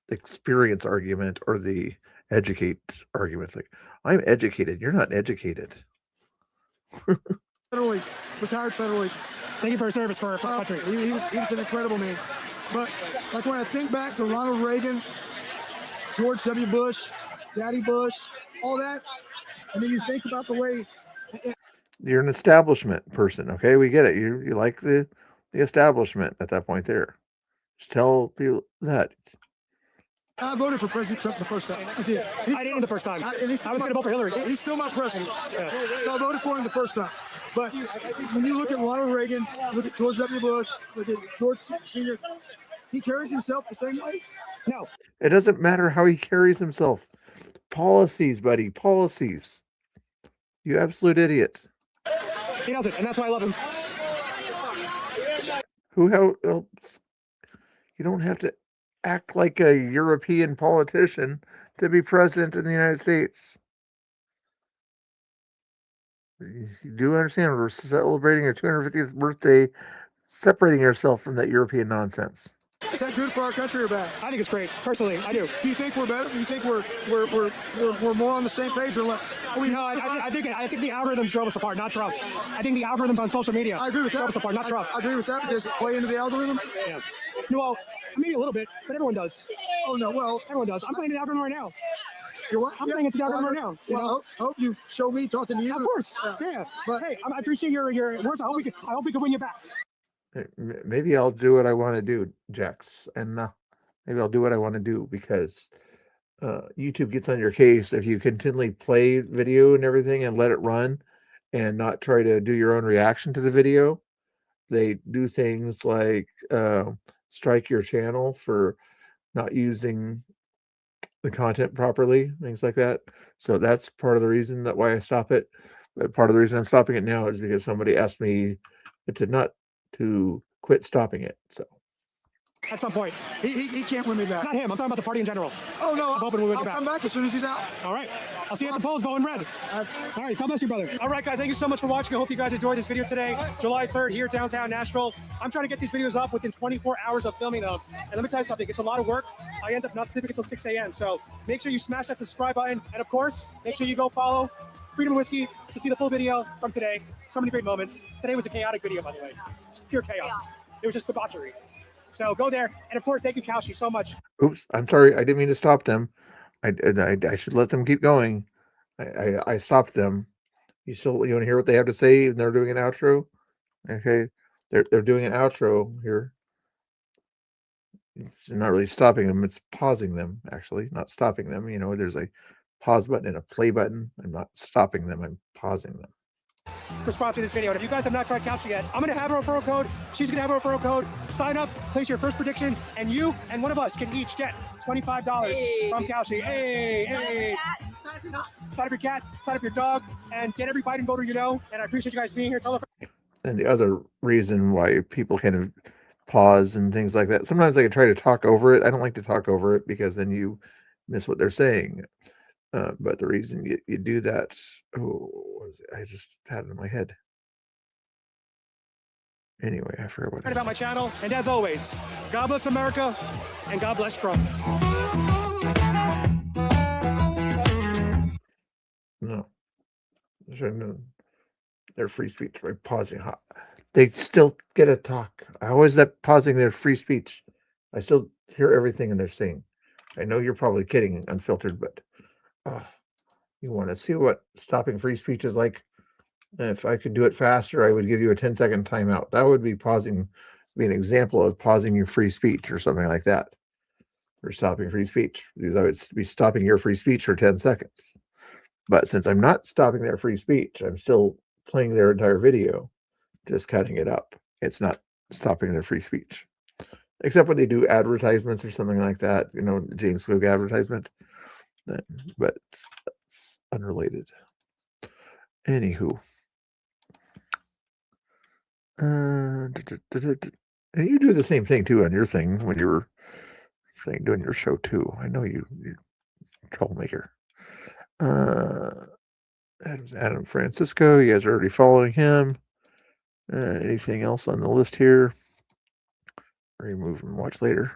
experience argument or the educate argument? Like, I'm educated. You're not educated. federal agent, retired federal agent. Thank you for your service for our country. He was an incredible man. But like when I think back to Ronald Reagan, George W. Bush, Daddy Bush, all that, and then you think about the way. You're an establishment person, okay? We get it. You like the establishment at that point there. Just tell people that. I voted for President Trump the first time. I did. I didn't the first time. I was going to vote for Hillary. He's still my president. So I voted for him the first time. But when you look at Ronald Reagan, look at George W. Bush, look at George Sr., he carries himself the same way. No. It doesn't matter how he carries himself. Policies, buddy. Policies. You absolute idiot. He doesn't, and that's why I love him. Who else? You don't have to act like a European politician to be president in the United States. You do understand we're celebrating your 250th birthday, separating yourself from that European nonsense. Is that good for our country or bad? I think it's great. Personally, I do. Do you think we're better? Do you think we're more on the same page or less? No, I think the algorithms drove us apart, not Trump. I think the algorithms on social media I agree with that. drove us apart, not Trump. I agree with that because it play into the algorithm. Yeah. Well, maybe a little bit, but everyone does. Oh no, well, everyone does. I'm playing the algorithm right now. You're what? I'm playing into the algorithm right now. Well, I hope you show me talking to you. Of course. Yeah. But hey, I appreciate your words. I hope we can win you back. Maybe I'll do what I want to do, Jax, and maybe I'll do what I want to do because YouTube gets on your case if you continually play video and everything and let it run and not try to do your own reaction to the video. They do things like strike your channel for not using the content properly, things like that. So that's part of the reason that why I stop it. But part of the reason I'm stopping it now is because somebody asked me to quit stopping it. So at some point, he can't win me back. Not him. I'm talking about the party in general. Oh no, I'm hoping we win I'll you back. come back as soon as he's out. All right. I'll see you at the polls voting red. All right. God bless you, brother. All right, guys. Thank you so much for watching. I hope you guys enjoyed this video today, July 3rd, here downtown Nashville. I'm trying to get these videos up within 24 hours of filming them. And let me tell you something. It's a lot of work. I end up not sleeping until 6 a.m. So make sure you smash that subscribe button. And of course, make sure you go follow Freedom Whiskey to see the full video from today. So many great moments. Today was a chaotic video, by the way. It's pure chaos. It was just debauchery. So go there. And of course, thank you, Kaushi, so much. Oops, I'm sorry. I didn't mean to stop them. I should let them keep going. I stopped them. You want to hear what they have to say? And they're doing an outro. Okay, they're doing an outro here. It's not really stopping them. It's pausing them. Actually, not stopping them. You know, there's a pause button and a play button. I'm not stopping them. I'm pausing them. For sponsoring this video. And if you guys have not tried Kaushi yet, I'm going to have a referral code. She's going to have a referral code. Sign up, place your first prediction, and you and one of us can each get $25 from Kaushi. Hey. Sign up your cat, sign up your dog, and get every Biden voter you know. And I appreciate you guys being here. Tell a friend. And the other reason why people kind of pause and things like that, sometimes I can try to talk over it. I don't like to talk over it because then you miss what they're saying. But the reason you do that, I just had it in my head. Anyway, I forgot what about my channel. And as always, God bless America and God bless Trump. No. Their free speech by pausing. They still get to talk. I always let pausing their free speech. I still hear everything they're saying. I know you're probably kidding, unfiltered, but you want to see what stopping free speech is like? If I could do it faster, I would give you a 10-second timeout. That would be be an example of pausing your free speech or something like that. Or stopping free speech. Because I would be stopping your free speech for 10 seconds. But since I'm not stopping their free speech, I'm still playing their entire video, just cutting it up. It's not stopping their free speech. Except when they do advertisements or something like that, you know, James Cook advertisement. But it's unrelated. Anywho. And you do the same thing too on your thing when you were doing your show too. I know you're troublemaker. Adam Francisco, you guys are already following him. Anything else on the list here? Remove and watch later.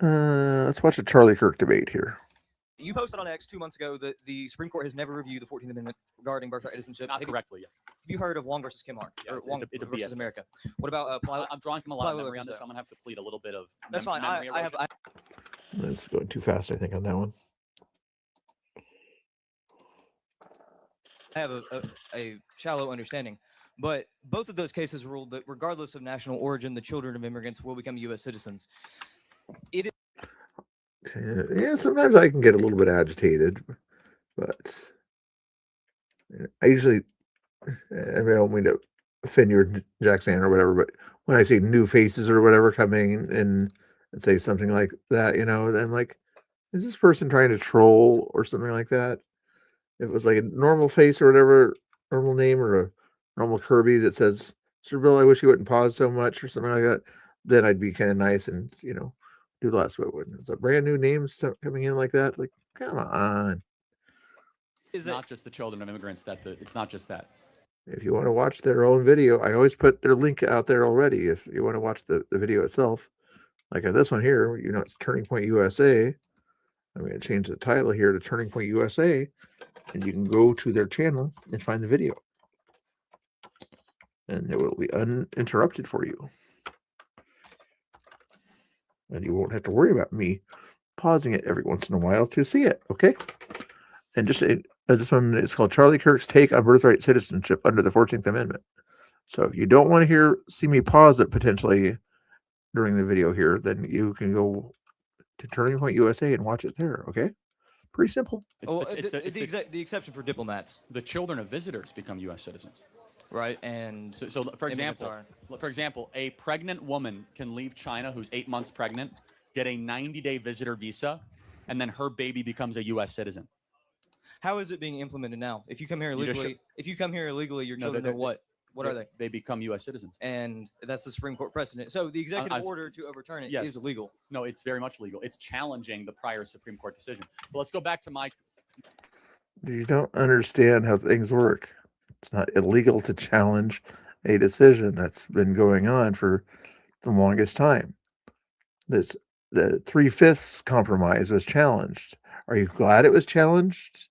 Let's watch a Charlie Kirk debate here. You posted on X 2 months ago that the Supreme Court has never reviewed the 14th Amendment regarding birthright citizenship. Not correctly, yeah. Have you heard of Wong versus Kimmark? Yeah, or Wong it's a versus BS. America. What about I'm drawing from a lot of memory on this, so I'm going to have to plead a little bit of That's fine. memory erosion. It's going too fast, I think, on that one. I have a shallow understanding, but both of those cases ruled that regardless of national origin, the children of immigrants will become U.S. citizens. It is Yeah, sometimes I can get a little bit agitated, but I usually, I don't mean to offend you or Jackson or whatever, but when I see new faces or whatever coming in and say something like that, then I'm like, is this person trying to troll or something like that? If it was like a normal face or whatever, normal name or a normal Kirby that says, Sir Bill, I wish you wouldn't pause so much or something like that, then I'd be kind of nice and, do less. But when it's a brand new name coming in like that, like, come on. It's not just the children of immigrants it's not just that. If you want to watch their own video, I always put their link out there already. If you want to watch the video itself, like on this one here, it's Turning Point USA. I'm going to change the title here to Turning Point USA, and you can go to their channel and find the video. And it will be uninterrupted for you. And you won't have to worry about me pausing it every once in a while to see it, okay? And just this one is called Charlie Kirk's Take on Birthright Citizenship under the 14th Amendment. So if you don't want to see me pause it potentially during the video here, then you can go to Turning Point USA and watch it there, okay? Pretty simple. The exception for diplomats. The children of visitors become U.S. citizens. Right, and so for example, a pregnant woman can leave China who's 8 months pregnant, get a 90-day visitor visa, and then her baby becomes a U.S. citizen. How is it being implemented now? If you come here illegally, your children are what? What are they? They become U.S. citizens. And that's the Supreme Court precedent. So the executive order to overturn it is illegal. No, it's very much legal. It's challenging the prior Supreme Court decision. But let's go back to my... You don't understand how things work. It's not illegal to challenge a decision that's been going on for the longest time. The 3/5 compromise was challenged. Are you glad it was challenged?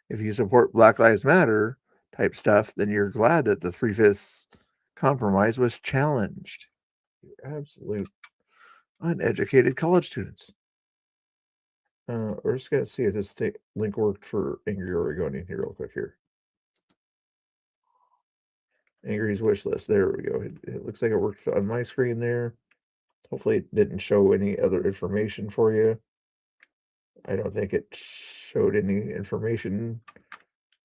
If you support Black Lives Matter type stuff, then you're glad that the 3/5 compromise was challenged. You absolute uneducated college students. We're just going to see if this link worked for Angry Oregonian here real quick here. Angry's wish list. There we go. It looks like it worked on my screen there. Hopefully it didn't show any other information for you. I don't think it showed any information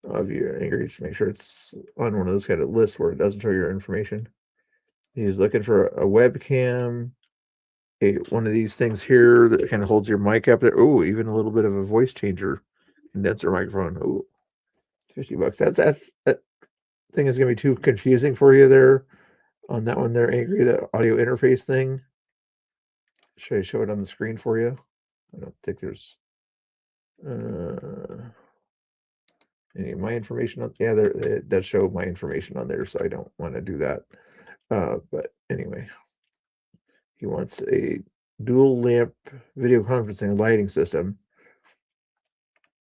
of you, Angry. Just make sure it's on one of those kind of lists where it doesn't show your information. He's looking for a webcam, one of these things here that kind of holds your mic up there. Oh, even a little bit of a voice changer condenser microphone. Oh, $50. That thing is going to be too confusing for you there on that one there, Angry, the audio interface thing. Should I show it on the screen for you? I don't think there's any of my information on. Yeah, there it does show my information on there, so I don't want to do that. But anyway, he wants a dual lamp video conferencing lighting system,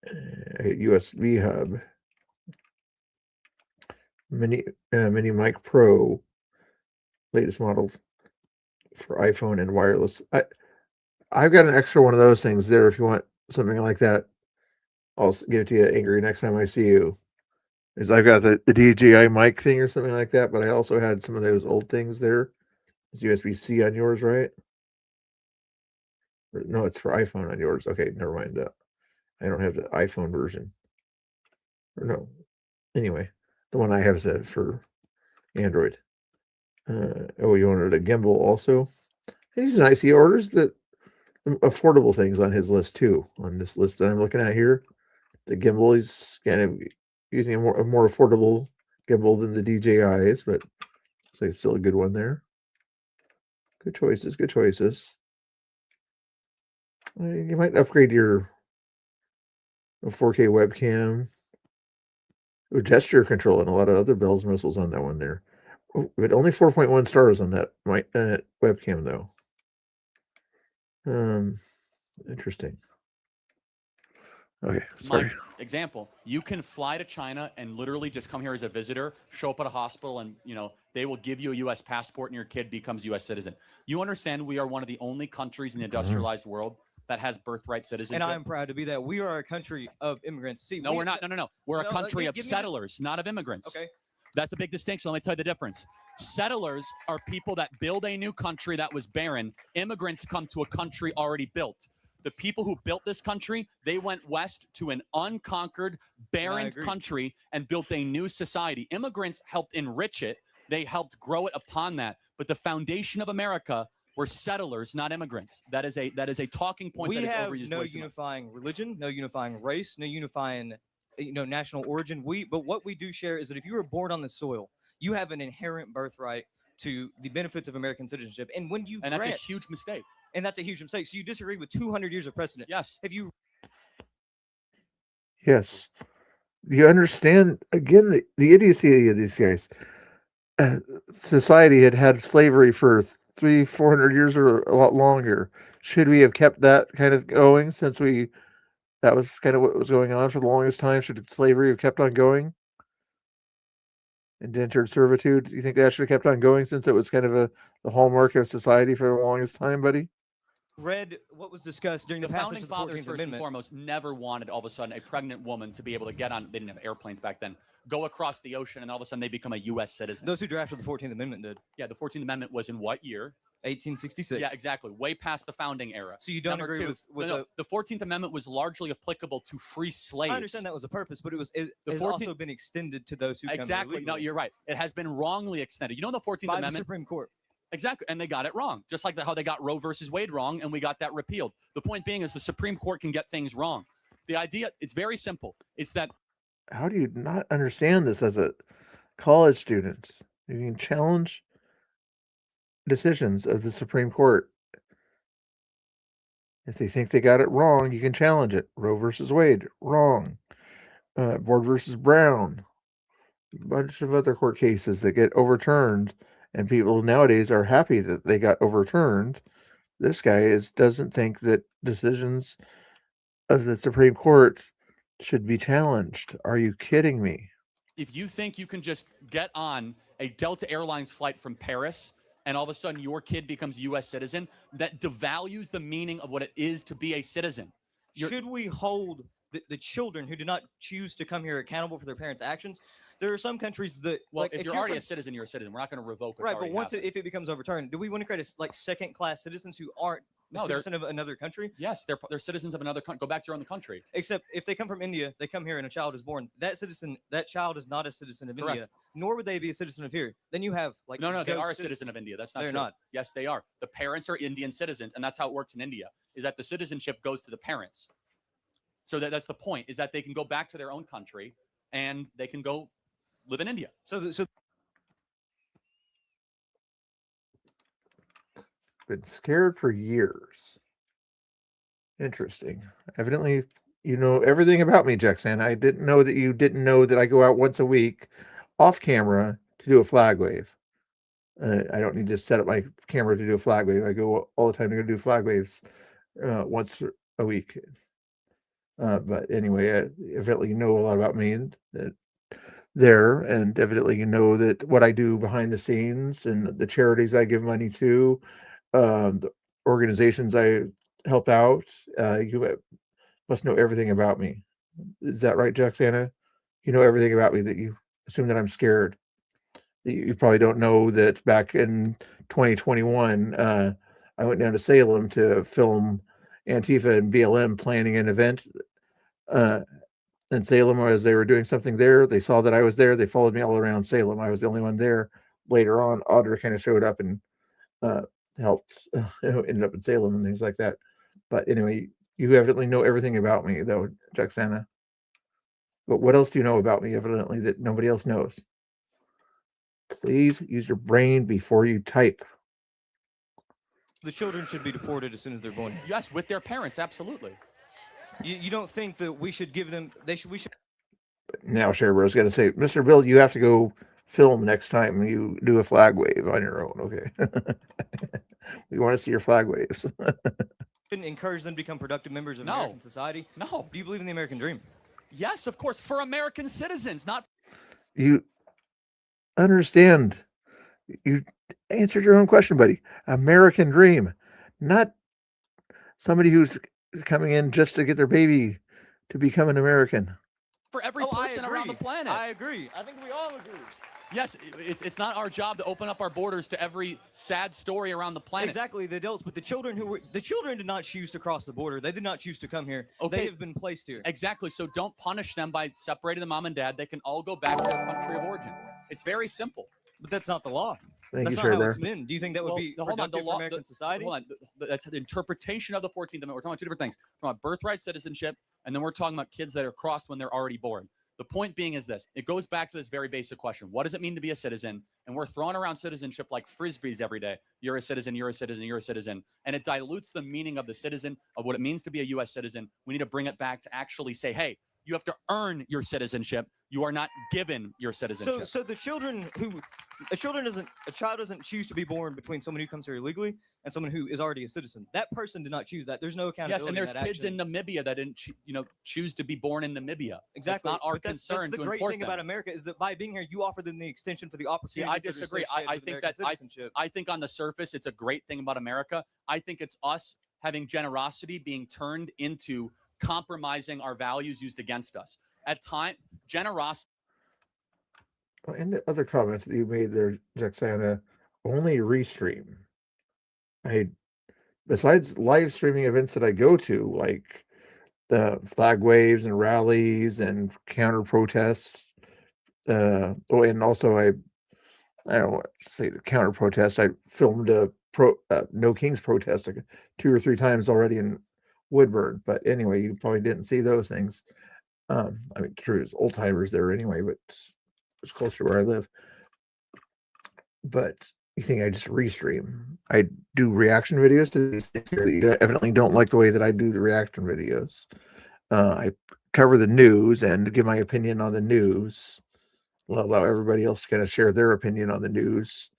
a USB hub, mini mic Pro, latest model for iPhone and wireless. I've got an extra one of those things there if you want something like that. I'll give it to you, Angry, next time I see you. Is I've got the DJI mic thing or something like that, but I also had some of those old things there. It's USB-C on yours, right? No, it's for iPhone on yours. Okay, never mind that. I don't have the iPhone version. Or no. Anyway, the one I have is for Android. Oh, you wanted a gimbal also? He's nice. He orders the affordable things on his list too. On this list that I'm looking at here, the gimbal, he's kind of using a more affordable gimbal than the DJIs, but it's still a good one there. Good choices. Good choices. You might upgrade your 4K webcam with gesture control and a lot of other bells and whistles on that one there. Oh, but only 4.1 stars on that webcam though. Interesting. Okay, sorry. My example, you can fly to China and literally just come here as a visitor, show up at a hospital, and they will give you a U.S. passport and your kid becomes U.S. citizen. You understand we are one of the only countries in the industrialized world that has birthright citizenship. And I'm proud to be that. We are a country of immigrants. See, no, we're not. No. We're a country of settlers, not of immigrants. Okay. That's a big distinction. Let me tell you the difference. Settlers are people that build a new country that was barren. Immigrants come to a country already built. The people who built this country, they went west to an unconquered, barren agree. country and built a new society. Immigrants helped enrich it. They helped grow it upon that. But the foundation of America were settlers, not immigrants. That is a talking point We that is have overused no way too much. unifying religion, no unifying race, no unifying, national origin. But what we do share is that if you were born on the soil, you have an inherent birthright to the benefits of American citizenship. And when you And that's a grant, huge mistake. and that's a huge mistake. So you disagree with 200 years of precedent. Yes. If you Yes. Do you understand again the idiocy of these guys? Society had slavery for 300-400 years or a lot longer. Should we have kept that kind of going since that was kind of what was going on for the longest time? Should slavery have kept on going? Indentured servitude, do you think that should have kept on going since it was kind of the hallmark of society for the longest time, buddy? read what was discussed during the, The passage founding of the fathers, 14th first and Amendment. foremost, never wanted all of a sudden a pregnant woman to be able to get on. They didn't have airplanes back then. Go across the ocean, and all of a sudden they become a U.S. citizen. Those who drafted the 14th Amendment did. Yeah, the 14th Amendment was in what year? 1866. Yeah, exactly. Way past the founding era. So you don't Number agree two, with no, the 14th Amendment was largely applicable to free slaves. I understand that was a purpose, but it The has 14th also been extended to those who come here Exactly. No, legally you're right. It has been wrongly extended. You know the 14th by the Amendment? Supreme Court. Exactly. And they got it wrong. Just like how they got Roe versus Wade wrong and we got that repealed. The point being is the Supreme Court can get things wrong. The idea, it's very simple. It's that How do you not understand this as a college student? You can challenge decisions of the Supreme Court. If they think they got it wrong, you can challenge it. Roe versus Wade, wrong. Board versus Brown, a bunch of other court cases that get overturned, and people nowadays are happy that they got overturned. This guy doesn't think that decisions of the Supreme Court should be challenged. Are you kidding me? if you think you can just get on a Delta Airlines flight from Paris and all of a sudden your kid becomes a U.S. citizen, that devalues the meaning of what it is to be a citizen. Should we hold the children who do not choose to come here accountable for their parents' actions? There are some countries that, Well, like, if you're already a citizen, you're a citizen. We're not going to revoke what's right, but already once happened. if it becomes overturned, do we want to create second-class citizens who aren't a No, they're- citizen of another country? Yes, they're citizens of another country. Go back to your own country. Except if they come from India, they come here and a child is born. That child is not a citizen of Correct. India, nor would they be a citizen of here. Then you have like No, they ghost are a citizen of India. That's not They're true. not. Yes, they are. The parents are Indian citizens, and that's how it works in India. Is that the citizenship goes to the parents. So that's the point. Is that they can go back to their own country and they can go live in India. So Been scared for years. Interesting. Evidently, you know everything about me, Jackson. I didn't know that you didn't know that I go out once a week off camera to do a flag wave. I don't need to set up my camera to do a flag wave. I go all the time to go do flag waves once a week. But anyway, evidently you know a lot about me and evidently you know that what I do behind the scenes and the charities I give money to, the organizations I help out. You must know everything about me. Is that right, Jacksana? You know everything about me, that you assume that I'm scared. You probably don't know that back in 2021, I went down to Salem to film Antifa and BLM planning an event in Salem as they were doing something there. They saw that I was there. They followed me all around Salem. I was the only one there. Later on, Audra kind of showed up and helped, ended up in Salem and things like that. But anyway, you evidently know everything about me, though, Jacksana. But what else do you know about me, evidently, that nobody else knows? Please use your brain before you type. the children should be deported as soon as they're born. Yes, with their parents, absolutely. You don't think that we should give them? We should. Now Sherbroo's got to say, Mr. Bill, you have to go film next time you do a flag wave on your own. Okay. We want to see your flag waves. Shouldn't encourage them to become productive members of No. American society. No. Do you believe in the American dream? Yes, of course, for American citizens, not. You understand. You answered your own question, buddy. American dream, not somebody who's coming in just to get their baby to become an American. For every person around the planet. I agree. I think we all agree. Yes, it's not our job to open up our borders to every sad story around the planet. Exactly, the adults, but the children did not choose to cross the border. They did not choose to come here. Okay. They have been placed here. Exactly. So don't punish them by separating the mom and dad. They can all go back to their country of origin. It's very simple. But that's not the law. Thank That's you, not how Sherber. it's been. Do you think that would be hold on, productive the law, for American society? Hold on. That's the interpretation of the 14th Amendment. We're talking about two different things. We're talking about birthright citizenship, and then we're talking about kids that are crossed when they're already born. The point being is this. It goes back to this very basic question. What does it mean to be a citizen? And we're throwing around citizenship like Frisbees every day. You're a citizen, you're a citizen, you're a citizen. And it dilutes the meaning of the citizen, of what it means to be a U.S. citizen. We need to bring it back to actually say, hey, you have to earn your citizenship. You are not given your citizenship. So the children a child doesn't choose to be born between someone who comes here illegally and someone who is already a citizen. That person did not choose that. There's no accountability. Yes, and there's in that kids action. in Namibia that didn't, choose to be born in Namibia. Exactly. It's not our But that's concern the to great import thing them. about America is that by being here, you offer them the extension for the opportunity. See, I disagree. I think that I think on the surface, it's a great thing about America. I think it's us having generosity being turned into compromising our values used against us. At time, generosity. And the other comments that you made there, Jacksana, only restream. Besides live streaming events that I go to, like the flag waves and rallies and counter protests. And also I don't want to say the counter protest. I filmed a No Kings protest 2 or 3 times already in Woodburn. But anyway, you probably didn't see those things. I mean, true, it's old timers there anyway, but it's closer to where I live. But you think I just restream? I do reaction videos to these things here that you evidently don't like the way that I do the reaction videos. I cover the news and give my opinion on the news. Allow everybody else to kind of share their opinion on the news.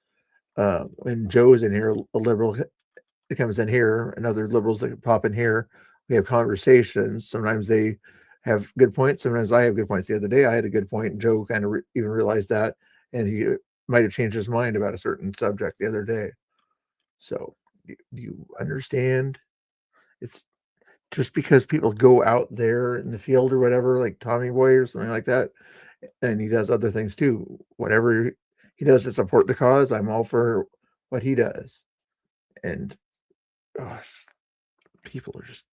When Joe's in here, a liberal that comes in here, and other liberals that pop in here, we have conversations. Sometimes they have good points. Sometimes I have good points. The other day I had a good point, and Joe kind of even realized that, and he might have changed his mind about a certain subject the other day. So do you understand? It's just because people go out there in the field or whatever, like Tommy Boy or something like that, and he does other things too. Whatever he does to support the cause, I'm all for what he does. And people are just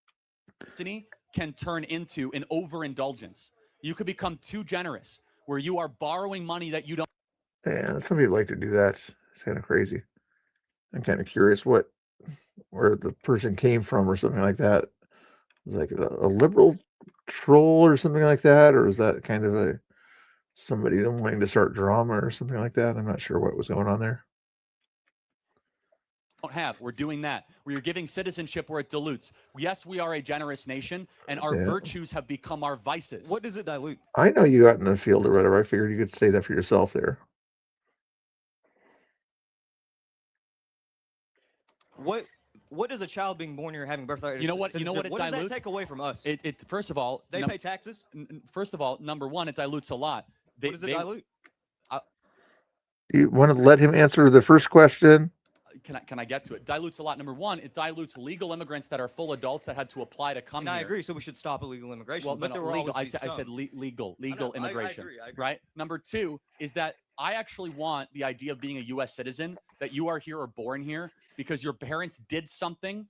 can turn into an overindulgence. You could become too generous, where you are borrowing money that you don't. Yeah, some people like to do that. It's kind of crazy. I'm kind of curious where the person came from or something like that. Was like a liberal troll or something like that, or is that kind of somebody wanting to start drama or something like that? I'm not sure what was going on there. Don't have. We're doing that. Where you're giving citizenship where it dilutes. Yes, we are a generous nation, and our Yeah. virtues have become our vices. What does it dilute? I know you got in the field or whatever. I figured you could say that for yourself there. What does a child being born here having birthright? You know what? You know what it What dilutes? does that take away from us? It first of all, They pay taxes. First of all, number one, it dilutes a lot. What does it dilute? You want to let him answer the first question? Can I get to it? Dilutes a lot. Number one, it dilutes legal immigrants that are full adults that had to apply to come And here. I agree. So we should stop illegal immigration. Well, but no, there will legal. I always be said some. legal I immigration. agree. Right. Number two is that I actually want the idea of being a U.S. citizen, that you are here or born here because your parents did something.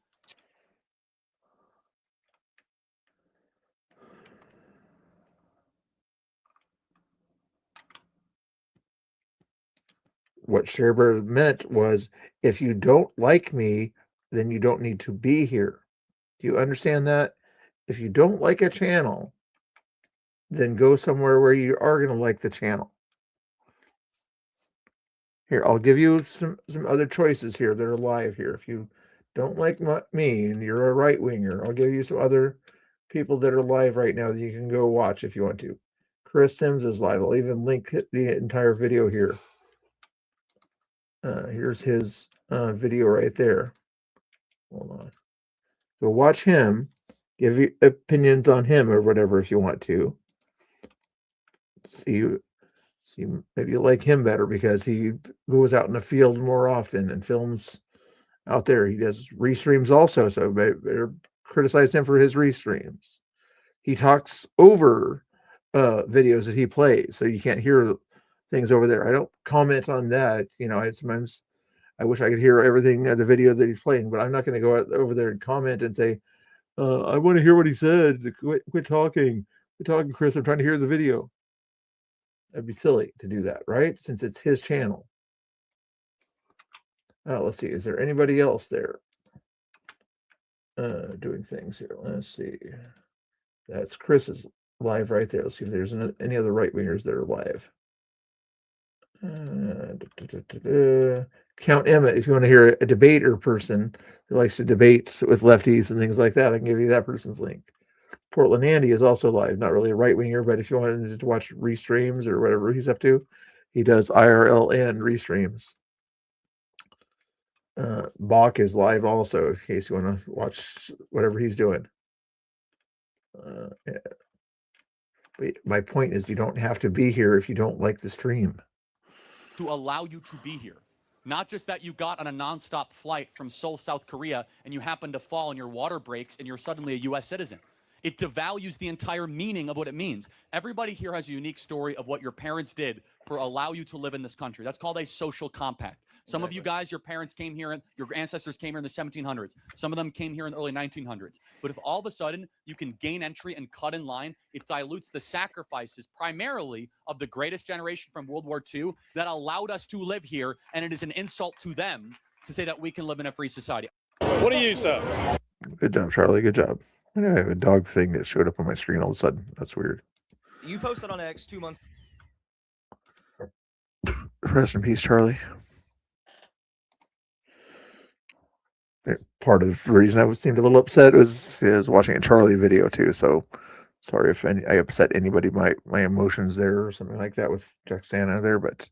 What Sherber meant was, if you don't like me, then you don't need to be here. Do you understand that? If you don't like a channel, then go somewhere where you are going to like the channel. Here, I'll give you some other choices here that are live here. If you don't like me and you're a right winger, I'll give you some other people that are live right now that you can go watch if you want to. Chris Sims is live. I'll even link the entire video here. Here's his video right there. Hold on. Go watch him. Give you opinions on him or whatever if you want to. See, maybe you like him better because he goes out in the field more often and films out there. He does restreams also, so better criticize him for his restreams. He talks over videos that he plays, so you can't hear things over there. I don't comment on that. You know, sometimes I wish I could hear everything the video that he's playing, but I'm not going to go over there and comment and say, I want to hear what he said. Quit talking. Quit talking, Chris. I'm trying to hear the video. That'd be silly to do that, right? Since it's his channel. Let's see. Is there anybody else there doing things here? Let's see. That's Chris's live right there. Let's see if there's any other right-wingers that are live. Count Emmett, if you want to hear a debater person who likes to debate with lefties and things like that, I can give you that person's link. Portland Andy is also live. Not really a right-winger, but if you wanted to watch restreams or whatever he's up to, he does IRL and restreams. Bach is live also, in case you want to watch whatever he's doing. Yeah. But my point is, you don't have to be here if you don't like the stream. To allow you to be here. Not just that you got on a nonstop flight from Seoul, South Korea, and you happen to fall and your water breaks and you're suddenly a U.S. citizen. It devalues the entire meaning of what it means. Everybody here has a unique story of what your parents did for allow you to live in this country. That's called a social compact. Some of you guys, your parents came here and your ancestors came here in the 1700s. Some of them came here in the early 1900s. But if all of a sudden you can gain entry and cut in line, it dilutes the sacrifices primarily of the greatest generation from World War II that allowed us to live here. And it is an insult to them to say that we can live in a free society. What do you say? Good job, Charlie. Good job. I know I have a dog thing that showed up on my screen all of a sudden. That's weird. You posted on X 2 months. Rest in peace, Charlie. Part of the reason I seemed a little upset was watching a Charlie video too. So sorry if I upset anybody. My emotions there or something like that with Jacksana there, but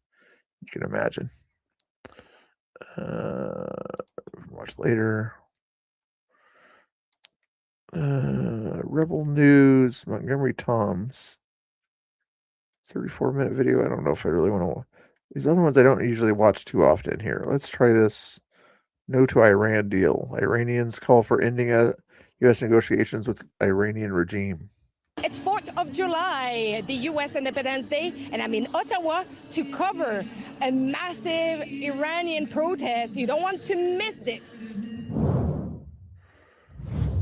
you can imagine. Watch later. Rebel News, Montgomery Toms. 34-minute video. I don't know if I really want to. These other ones I don't usually watch too often here. Let's try this. No to Iran deal. Iranians call for ending U.S. negotiations with Iranian regime. It's 4th of July, the U.S. Independence Day, and I'm in Ottawa to cover a massive Iranian protest. You don't want to miss this.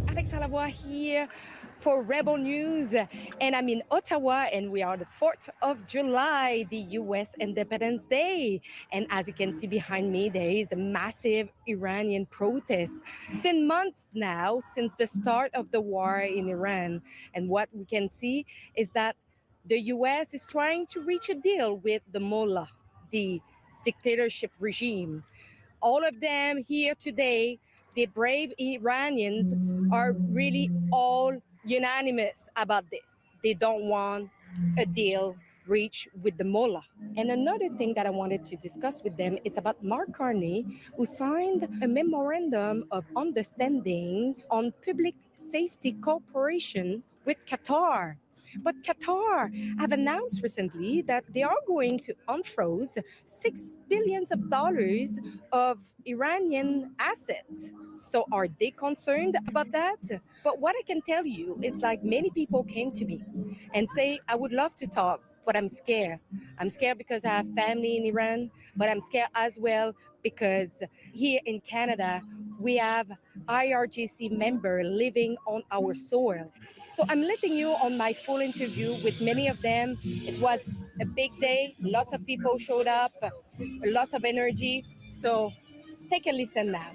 Alex Alavoie here for Rebel News, and I'm in Ottawa, and we are the 4th of July, the U.S. Independence Day. And as you can see behind me, there is a massive Iranian protest. It's been months now since the start of the war in Iran, and what we can see is that the U.S. is trying to reach a deal with the Mullah, the dictatorship regime. All of them here today, the brave Iranians are really all unanimous about this. They don't want a deal reached with the Mullah. And another thing that I wanted to discuss with them is about Mark Carney, who signed a memorandum of understanding on public safety cooperation with Qatar. But Qatar have announced recently that they are going to unfreeze $6 billion of Iranian assets. So are they concerned about that? But what I can tell you is like many people came to me and say, I would love to talk, but I'm scared. I'm scared because I have family in Iran, but I'm scared as well because here in Canada, we have IRGC member living on our soil. So I'm letting you on my full interview with many of them. It was a big day. Lots of people showed up, lots of energy. So take a listen now.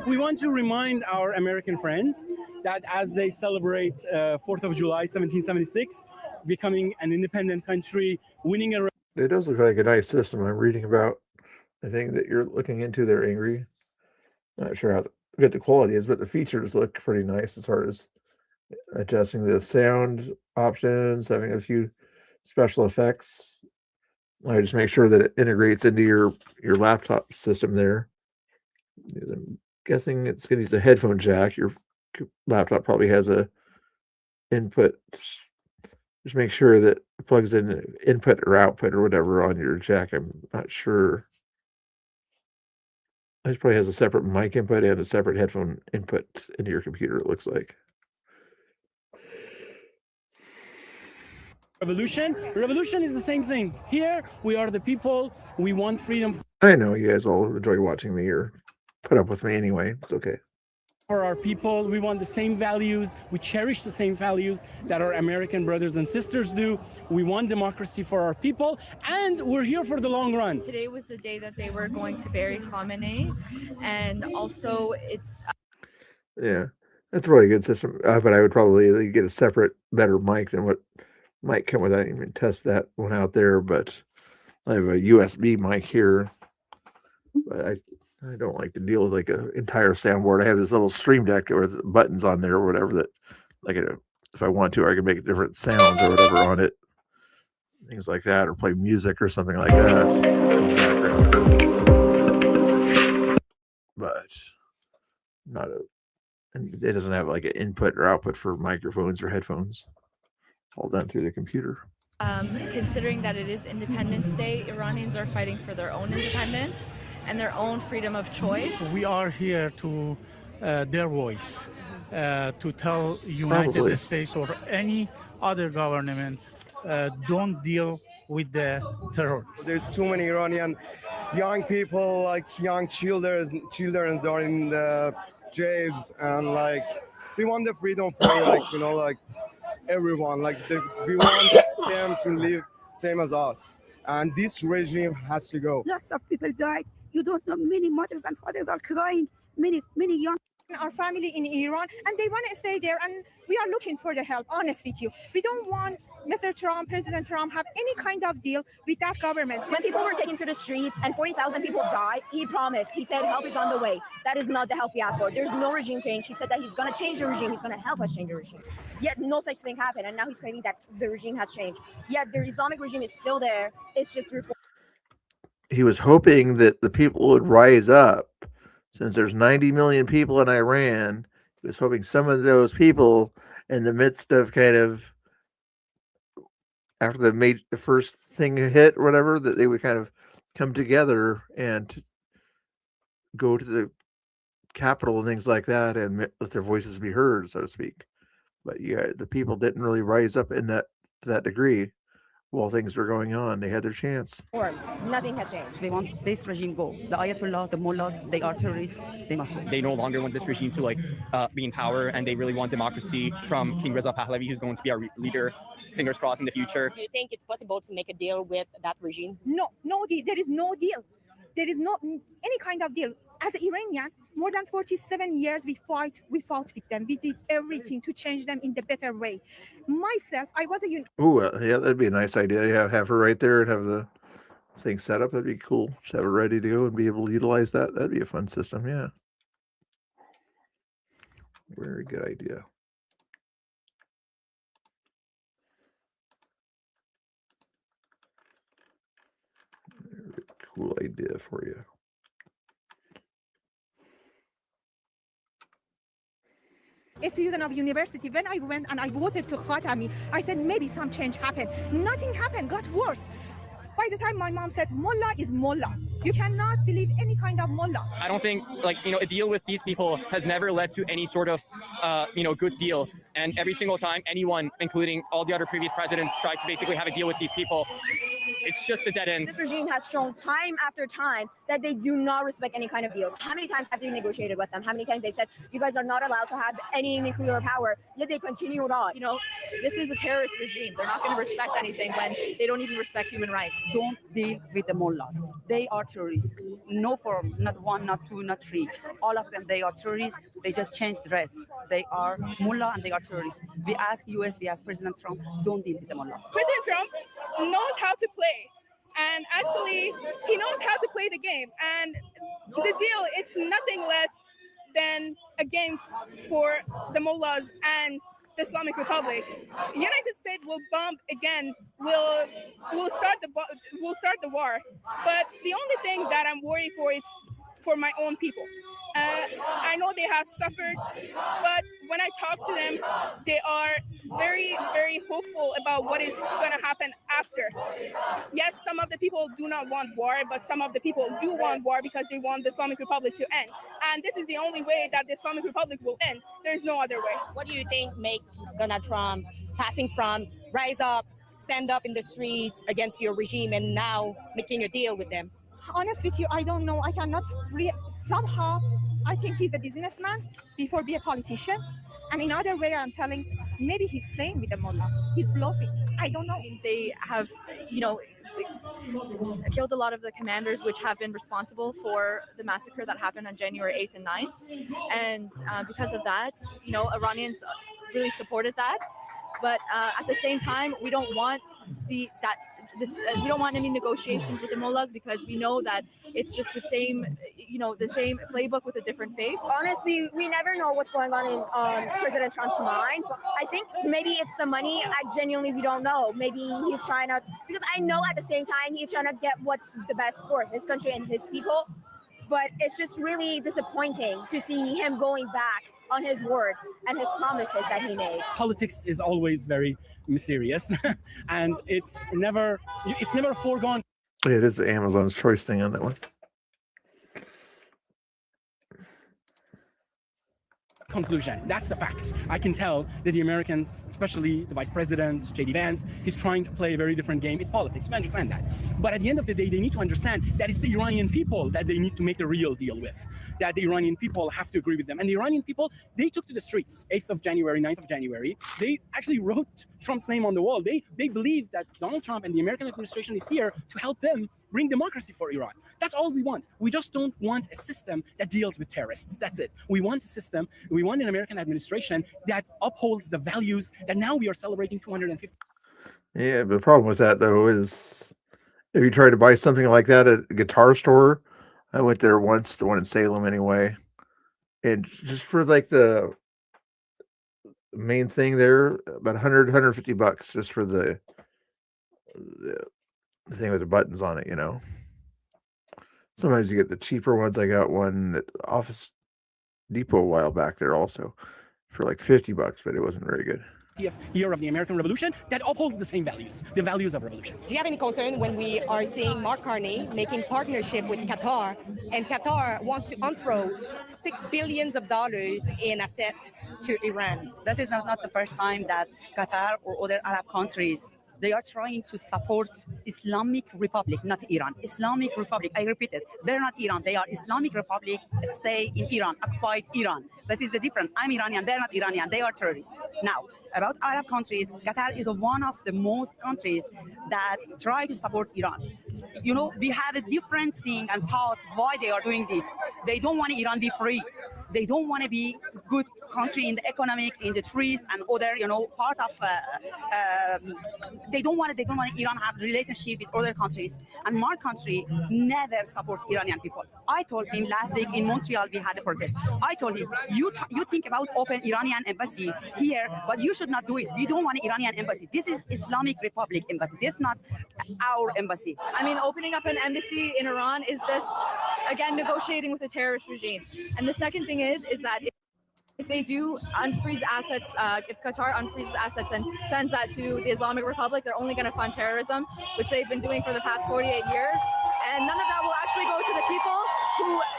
We want to remind our American friends that as they celebrate 4th of July, 1776, becoming an independent country, winning a... It does look like a nice system. I'm reading about the thing that you're looking into there, Angry. Not sure how good the quality is, but the features look pretty nice as far as adjusting the sound options, having a few special effects. I just make sure that it integrates into your laptop system there. I'm guessing it's going to use a headphone jack. Your laptop probably has a input. Just make sure that it plugs in input or output or whatever on your jack. I'm not sure. It probably has a separate mic input and a separate headphone input into your computer, it looks like. Revolution. Revolution is the same thing. Here, we are the people. We want freedom I know you guys all enjoy watching me or put up with me anyway. It's okay. for our people. We want the same values. We cherish the same values that our American brothers and sisters do. We want democracy for our people, and we're here for the long run. Today was the day that they were going to bury Khamenei, and also it's Yeah, that's a really good system. But I would probably get a separate, better mic than what might come with. I didn't even test that one out there, but I have a USB mic here. But I don't like to deal with like an entire soundboard. I have this little Stream Deck with buttons on there or whatever that, like, if I want to, I can make different sounds or whatever on it, things like that, or play music or something like that in the background. But not a, and it doesn't have like an input or output for microphones or headphones. All done through the computer. considering that it is Independence Day, Iranians are fighting for their own independence and their own freedom of choice. We are here to their voice, to tell United Probably. States or any other government, don't deal with the terrorists. There's too many Iranian young people, like young children are in the jails, and like we want the freedom for like everyone. We want them to live same as us, and this regime has to go. Lots of people died. You don't know, many mothers and fathers are crying. Many young. Our family in Iran, and they want to stay there, and we are looking for the help. Honest with you, we don't want Mr. Trump, President Trump, have any kind of deal with that government. When people were taken to the streets and 40,000 people died, he promised. He said help is on the way. That is not the help he asked for. There's no regime change. He said that he's going to change the regime. He's going to help us change the regime. Yet no such thing happened, and now he's claiming that the regime has changed. Yet the Islamic regime is still there. It's just reform. He was hoping that the people would rise up. Since there's 90 million people in Iran, he was hoping some of those people, in the midst of kind of after the first thing hit or whatever, that they would kind of come together and go to the Capitol and things like that, and let their voices be heard, so to speak. But yeah, the people didn't really rise up in that to that degree while things were going on. They had their chance. Nothing has changed. They want this regime go. The Ayatollah, the Mullah, they are terrorists. They must go. They no longer want this regime to be in power, and they really want democracy from King Reza Pahlavi, who's going to be our leader. Fingers crossed in the future. Do you think it's possible to make a deal with that regime? No deal. There is no deal. There is no any kind of deal. As an Iranian, more than 47 years we fought with them. We did everything to change them in the better way. Myself, I was a Oh, yeah, that'd be a nice idea. Yeah, have her right there and have the thing set up. That'd be cool. Just have it ready to go and be able to utilize that. That'd be a fun system. Yeah. Very good idea. Very cool idea for you. a student of university. When I went and I voted to Khatami, I said maybe some change happened. Nothing happened, got worse. By the time my mom said, Mullah is Mullah. You cannot believe any kind of Mullah. I don't think, a deal with these people has never led to any sort of, good deal. And every single time anyone, including all the other previous presidents, tried to basically have a deal with these people, it's just a dead end. This regime has shown time after time that they do not respect any kind of deals. How many times have they negotiated with them? How many times they've said, you guys are not allowed to have any nuclear power, yet they continued on. This is a terrorist regime. They're not going to respect anything when they don't even respect human rights. Don't deal with the mullahs. They are terrorists. No form, not one, not two, not three. All of them, they are terrorists. They just change dress. They are mullah and they are terrorists. We ask US, we ask President Trump, don't deal with the mullah. President Trump knows how to play. And actually, he knows how to play the game. And the deal, it's nothing less than a game for the mullahs and the Islamic Republic. The United States will bomb again. We'll start the war. But the only thing that I'm worried for is for my own people. I know they have suffered, but when I talk to them, they are very, very hopeful about what is going to happen after. Yes, some of the people do not want war, but some of the people do want war because they want the Islamic Republic to end. And this is the only way that the Islamic Republic will end. There's no other way. What do you think make Donald Trump passing from rise up, stand up in the street against your regime and now making a deal with them? Honest with you, I don't know. I cannot somehow, I think he's a businessman before be a politician. And in other way, I'm telling, maybe he's playing with the mullah. He's bluffing. I don't know. They have, killed a lot of the commanders which have been responsible for the massacre that happened on January 8th and 9th. And because of that, Iranians really supported that. But at the same time, we don't want we don't want any negotiations with the mullahs because we know that it's just the same, the same playbook with a different face. Honestly, we never know what's going on in President Trump's mind. But I think maybe it's the money. We don't know. Maybe he's trying to, because I know at the same time he's trying to get what's the best for his country and his people. But it's just really disappointing to see him going back on his word and his promises that he made. Politics is always very mysterious, and it's never foregone. Yeah, it is Amazon's choice thing on that one. Conclusion. That's the fact. I can tell that the Americans, especially the Vice President, J.D. Vance, he's trying to play a very different game. It's politics. We understand that. But at the end of the day, they need to understand that it's the Iranian people that they need to make the real deal with. That the Iranian people have to agree with them. And the Iranian people, they took to the streets 8th of January, 9th of January. They actually wrote Trump's name on the wall. They believe that Donald Trump and the American administration is here to help them bring democracy for Iran. That's all we want. We just don't want a system that deals with terrorists. That's it. We want a system, we want an American administration that upholds the values that now we are celebrating 250. Yeah, but the problem with that, though, is if you try to buy something like that at a guitar store, I went there once, the one in Salem anyway, and just for like the main thing there, about 100, 150 bucks just for the thing with the buttons on it, Sometimes you get the cheaper ones. I got one at Office Depot a while back there also for like 50 bucks, but it wasn't very good. Year of the American Revolution that upholds the same values, the values of revolution. Do you have any concern when we are seeing Mark Carney making partnership with Qatar, and Qatar wants to unthrow $6 billion in asset to Iran? This is not the first time that Qatar or other Arab countries, they are trying to support Islamic Republic, not Iran. Islamic Republic, I repeat it, they're not Iran. They are Islamic Republic, stay in Iran, occupied Iran. This is the difference. I'm Iranian, they're not Iranian, they are terrorists. Now, about Arab countries, Qatar is one of the most countries that try to support Iran. We have a different thing and thought why they are doing this. They don't want Iran to be free. They don't want to be good country in the economic, in the trees and other, part of. They don't want Iran to have relationship with other countries. And my country never support Iranian people. I told him last week in Montreal we had a protest. I told him you think about open Iranian embassy here, but you should not do it. We don't want an Iranian embassy. This is Islamic Republic embassy. This is not our embassy. I mean, opening up an embassy in Iran is just, again, negotiating with a terrorist regime. And the second thing is that if they do unfreeze assets, if Qatar unfreezes assets and sends that to the Islamic Republic, they're only going to fund terrorism, which they've been doing for the past 48 years. And none of that will actually go to the people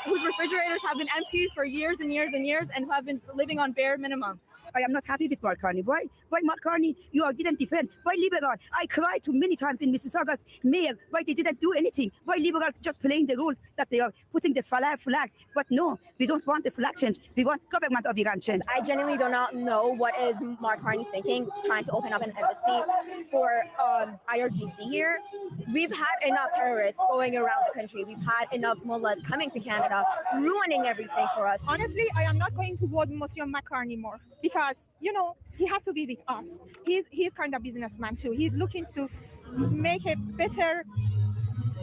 whose refrigerators have been empty for years and years and years and who have been living on bare minimum. I am not happy with Mark Carney. Why, Mark Carney, you didn't defend? Why liberal? I cried too many times in Mississauga's mail. Why they didn't do anything? Why liberals just playing the rules that they are putting the flags? But no, we don't want the flag change. We want government of Iran change. I genuinely do not know what is Mark Carney thinking, trying to open up an embassy for IRGC here. We've had enough terrorists going around the country. We've had enough mullahs coming to Canada, ruining everything for us. Honestly, I am not going to vote Monsieur Macron anymore because, he has to be with us. He's kind of businessman too. He's looking to make a better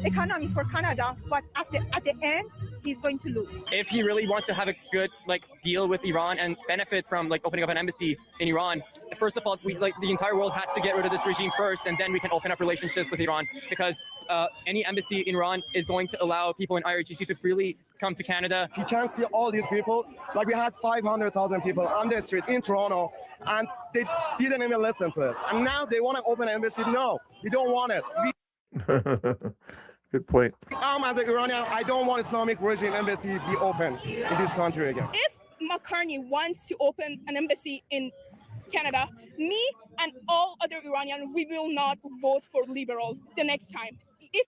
economy for Canada, but at the end, he's going to lose. If he really wants to have a good deal with Iran and benefit from opening up an embassy in Iran, first of all, the entire world has to get rid of this regime first, and then we can open up relationships with Iran, because any embassy in Iran is going to allow people in IRGC to freely come to Canada. You can see all these people, we had 500,000 people on the street in Toronto, and they didn't even listen to it. And now they want to open an embassy. No, we don't want it. Good point. As an Iranian, I don't want Islamic regime embassy be open in this country again. If Mark Carney wants to open an embassy in Canada, me and all other Iranians, we will not vote for liberals the next time. If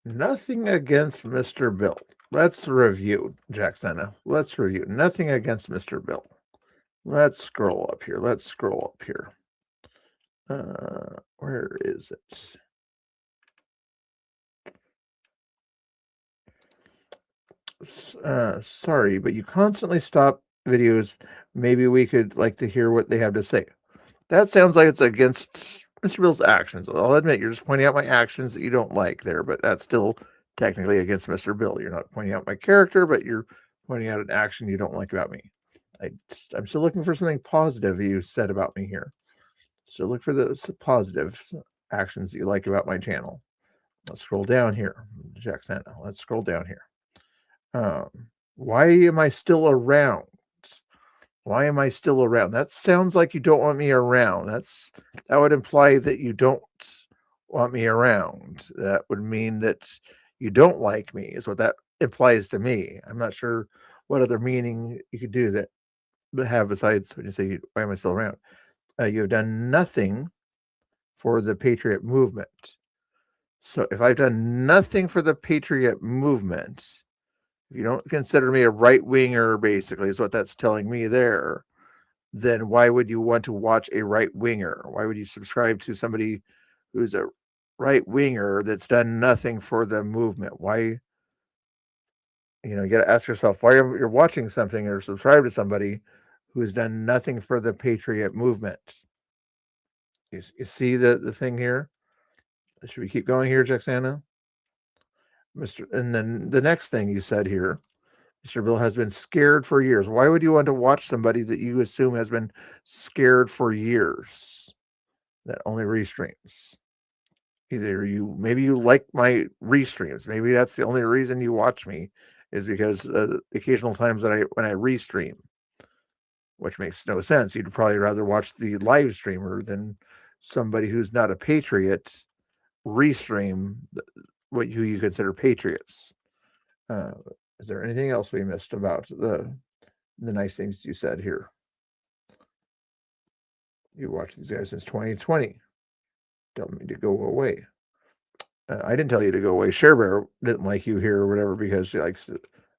Nothing against Mr. Bill. Let's review, Jacksana. Let's review. Nothing against Mr. Bill. Let's scroll up here. Where is it? Sorry, but you constantly stop videos. Maybe we could like to hear what they have to say. That sounds like it's against Mr. Bill's actions. I'll admit you're just pointing out my actions that you don't like there, but that's still technically against Mr. Bill. You're not pointing out my character, but you're pointing out an action you don't like about me. I'm still looking for something positive you said about me here. So look for the positive actions that you like about my channel. Let's scroll down here, Jacksana. Let's scroll down here. Why am I still around? Why am I still around? That sounds like you don't want me around. That would imply that you don't want me around. That would mean that you don't like me, is what that implies to me. I'm not sure what other meaning you could do that have besides when you say, why am I still around? You have done nothing for the Patriot movement. So if I've done nothing for the Patriot movement, if you don't consider me a right-winger, basically, is what that's telling me there, then why would you want to watch a right-winger? Why would you subscribe to somebody who's a right-winger that's done nothing for the movement? Why, you got to ask yourself why you're watching something or subscribe to somebody who's done nothing for the Patriot movement. You see the thing here? Should we keep going here, Jacksana? And then the next thing you said here, Mr. Bill has been scared for years. Why would you want to watch somebody that you assume has been scared for years that only restreams? Maybe you like my restreams. Maybe that's the only reason you watch me, is because the occasional times that when I restream, which makes no sense. You'd probably rather watch the live streamer than somebody who's not a patriot restream who you consider patriots. Is there anything else we missed about the nice things you said here? You watched these guys since 2020. Tell me to go away. I didn't tell you to go away. ShareBear didn't like you here or whatever because she likes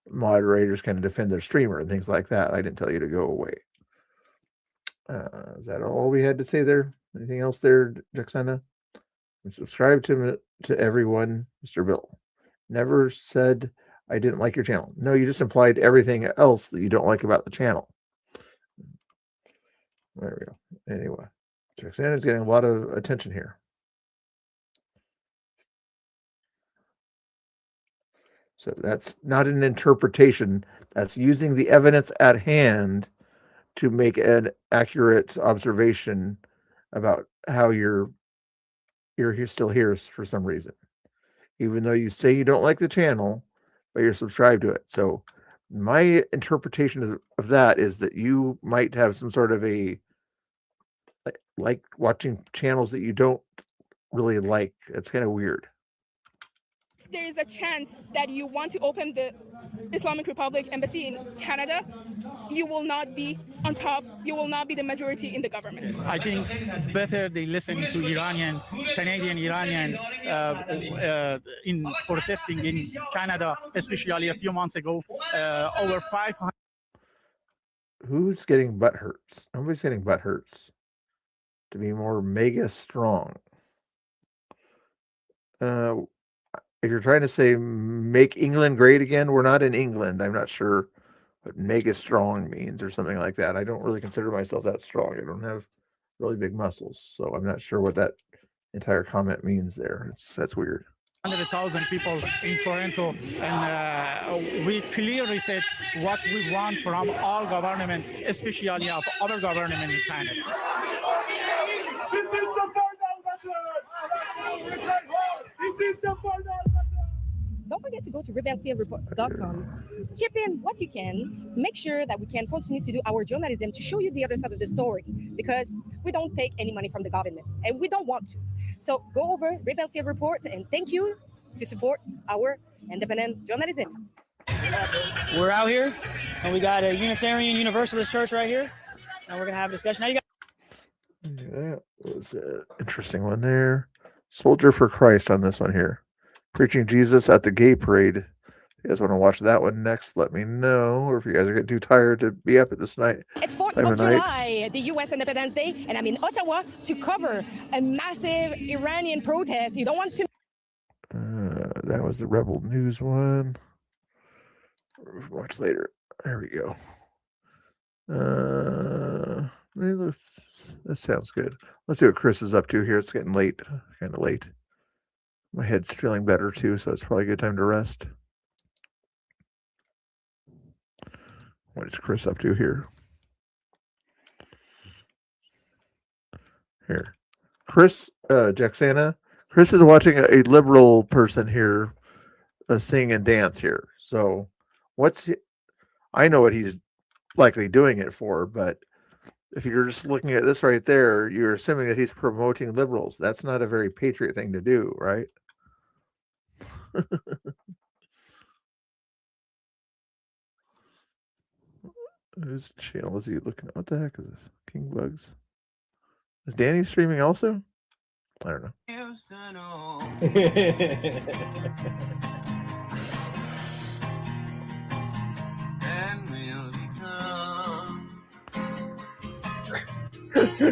moderators kind of defend their streamer and things like that. I didn't tell you to go away. Is that all we had to say there? Anything else there, Jacksana? Subscribe to everyone, Mr. Bill. Never said I didn't like your channel. No, you just implied everything else that you don't like about the channel. There we go. Anyway, Jacksana's getting a lot of attention here. So that's not an interpretation. That's using the evidence at hand to make an accurate observation about how you're still here for some reason, even though you say you don't like the channel, but you're subscribed to it. So my interpretation of that is that you might have some sort of like watching channels that you don't really like. It's kind of weird. if there is a chance that you want to open the Islamic Republic embassy in Canada, you will not be on top. You will not be the majority in the government. I think better they listen to Canadian Iranian in protesting in Canada, especially a few months ago, over 500. Who's getting butt hurts? Nobody's getting butt hurts. To be more mega strong. If you're trying to say make England great again, we're not in England. I'm not sure what mega strong means or something like that. I don't really consider myself that strong. I don't have really big muscles, so I'm not sure what that entire comment means there. That's weird. 100,000 people in Toronto, and we clearly said what we want from all government, especially of our government in Canada. Don't forget to go to rebelfieldreports.com. Chip in what you can. Make sure that we can continue to do our journalism to show you the other side of the story, because we don't take any money from the government and we don't want to. So go over Rebelfield Reports, and thank you to support our independent journalism. We're out here and we got a Unitarian Universalist church right here, and we're gonna have a discussion. Now you got That was an interesting one there. Soldier for Christ on this one here. Preaching Jesus at the Gay Parade. If you guys want to watch that one next, let me know. Or if you guys are getting too tired to be up at this night. It's 4th time of of night. July, the U.S. Independence Day, and I'm in Ottawa to cover a massive Iranian protest. You don't want to. That was the Rebel News one. Watch later. There we go. That sounds good. Let's see what Chris is up to here. It's getting late. Kind of late. My head's feeling better too, so it's probably a good time to rest. What is Chris up to here? Here. Chris, Jacksana. Chris is watching a liberal person here sing and dance here. So I know what he's likely doing it for, but if you're just looking at this right there, you're assuming that he's promoting liberals. That's not a very patriot thing to do, right? Whose channel is he looking at? What the heck is this? King Bugs. Is Danny streaming also? I don't know.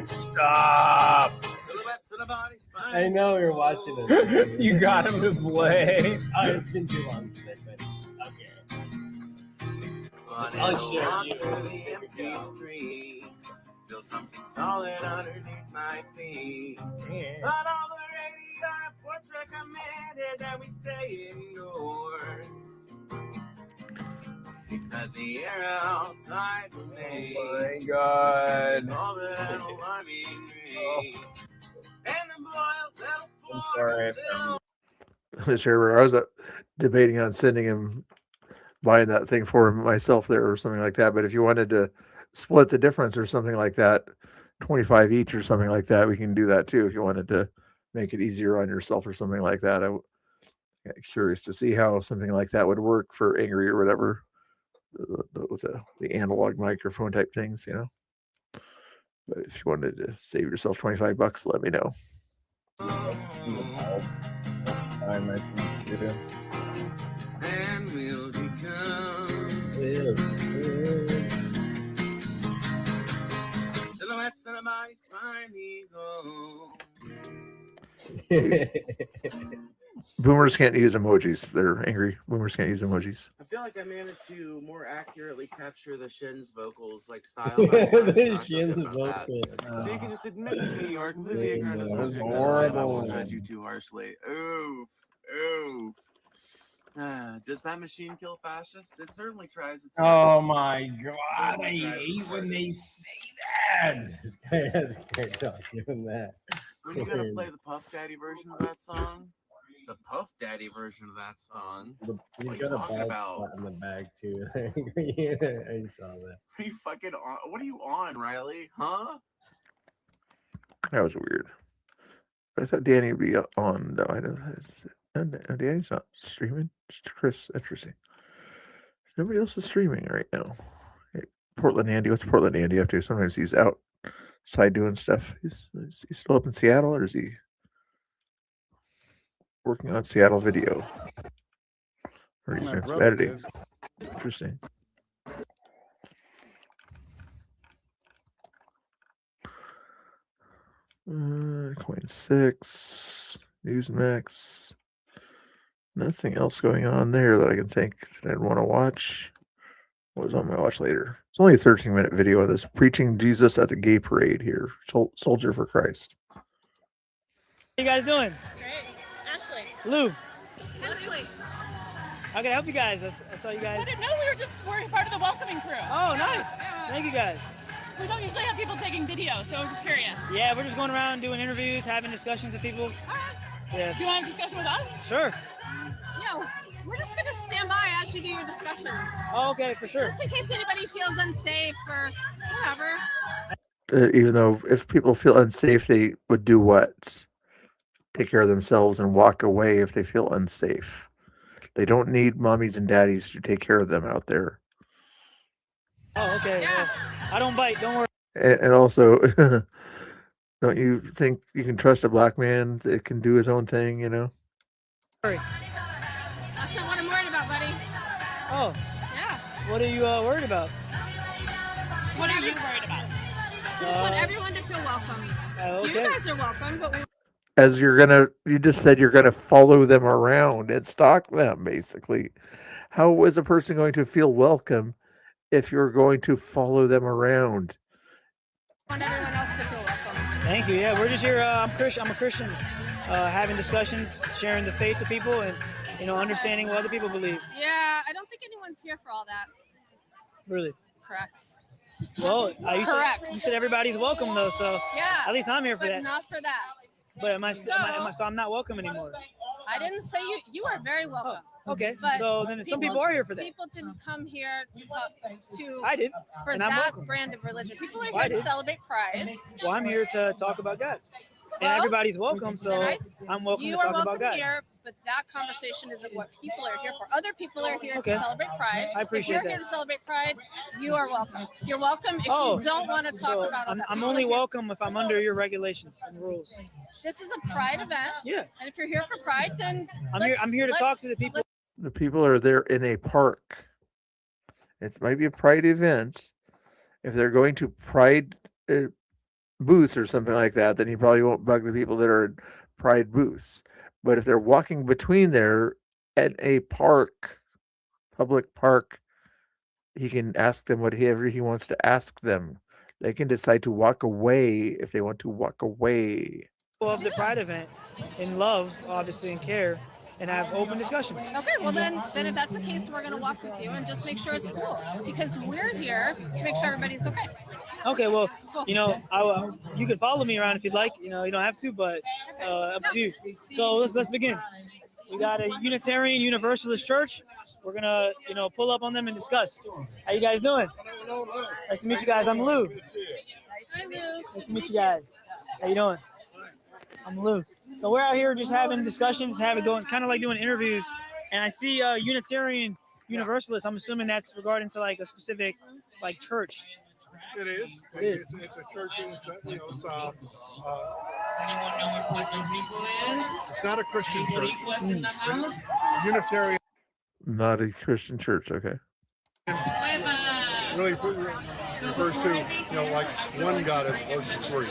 Stop. I know you're watching it. You got him to play. Oh, it's been too long today, but okay. I'll share you. Feel something solid underneath my feet. But all the radio reports recommended that we stay indoors. Because the air outside will make. Oh my God. All that alarming me. And the boils I'm sorry. I was debating on sending him, buying that thing for him myself there or something like that. But if you wanted to split the difference or something like that, 25 each or something like that, we can do that too. If you wanted to make it easier on yourself or something like that. I'm curious to see how something like that would work for Angry or whatever. With the analog microphone type things, you know. But if you wanted to save yourself $25, let me know. And we'll become silhouettes that our bodies finally go. Boomers can't use emojis. They're angry. Boomers can't use emojis. I feel like I managed to more accurately capture the Shin's vocals, like style. The Shin's vocals. So you can just admit to me you are completely ignorant of the That was subject matter, and I won't horrible. judge you too harshly. Oof. Oof. Does that machine kill fascists? It certainly tries its Oh best. my God, I hate when they say that. This guy has great talk doing that. When are you gonna play the Puff Daddy version of that song? The Puff Daddy version of that song. He's What are you got a talking bad about? spot in the bag too. Yeah, I saw that. Are you fucking on? What are you on, Riley? Huh? That was weird. I thought Danny would be on though. I don't. Danny's not streaming. It's Chris. Interesting. Nobody else is streaming right now. Hey, Portland Andy. What's Portland Andy up to? Sometimes he's outside doing stuff. Is he still up in Seattle, or is he working on Seattle video? Or he's My doing some brother editing. did. Interesting. Coin 6, Newsmax. Nothing else going on there that I can think that I'd want to watch. What was on my watch later? It's only a 13-minute video of this preaching Jesus at the Gay Parade here. Soldier for Christ. How you guys doing? Great. Ashley. Lou, Ashley. how can I help you guys? I saw you guys. I didn't know we're part of the welcoming crew. Oh, nice. Thank you guys. We don't usually have people taking video, so I'm just curious. Yeah, we're just going around doing interviews, having discussions with people. Yeah. Do you want a discussion with us? Sure. Yeah, we're just gonna stand by as you do your discussions. Oh, okay, for sure. Just in case anybody feels unsafe or whatever. Even though if people feel unsafe, they would do what? Take care of themselves and walk away if they feel unsafe. They don't need mommies and daddies to take care of them out there. Oh, okay. Yeah. Well, I don't bite. Don't worry. And also, Don't you think you can trust a black man that can do his own thing? You know. Sorry. That's not what I'm worried about, buddy. Oh, Yeah. what are you worried about? What are you worried about? I just want everyone to feel welcome. okay. You guys are welcome, but we As you just said you're gonna follow them around and stalk them, basically. How is a person going to feel welcome if you're going to follow them around? want everyone else to feel welcome. Thank you. Yeah, we're just here. I'm a Christian, having discussions, sharing the faith with people, and understanding what other people believe. Yeah, I don't think anyone's here for all that. Really. Correct. Well, you Correct. said everybody's welcome though, so Yeah. at least I'm here for but that. not for that. But So- I'm not welcome anymore. I didn't say you. You are very welcome. Okay, But so then some people are here for that. People didn't come here to talk to. I did, For and I'm that welcome. brand of religion. People are Well, I here to did. celebrate Pride. Well, I'm here to talk about God, and Well, everybody's welcome. So then I'm welcome You to are talk welcome about God. here, but that conversation isn't what people are here for. Other people are here Okay. to celebrate Pride. I appreciate If you're here that. to celebrate Pride, you are welcome. You're welcome if Oh, you don't want to talk so about I'm, other I'm people only here. welcome if I'm under your regulations and rules. This is a Pride event. Yeah. And if you're here for Pride, then I'm here to talk to the people. The people are there in a park. It might be a pride event. If they're going to pride booths or something like that, then he probably won't bug the people that are in pride booths. But if they're walking between there at a park, public park, he can ask them whatever he wants to ask them. They can decide to walk away if they want to walk away. Of the Pride event in love, obviously, and care, and have open discussions. Okay, well then if that's the case, we're gonna walk with you and just make sure it's cool because we're here to make sure everybody's okay. Okay, well, you can follow me around if you'd like. You don't have to, but up to you. So let's begin. We got a Unitarian Universalist church. We're gonna, pull up on them and discuss. How you guys doing? Nice to meet you guys. I'm Lou. Hi, Lou. Nice to meet you guys. How you doing? I'm Lou. So we're out here just having discussions, kind of like doing interviews. And I see Unitarian Universalist. I'm assuming that's regarding to like a specific like church. It is. It is. It's a church. It's Anyone know what Puerto Rico is? It's not a Christian church. in the house? Unitarian. Not a Christian church, okay. Really refers to like one God as opposed to three.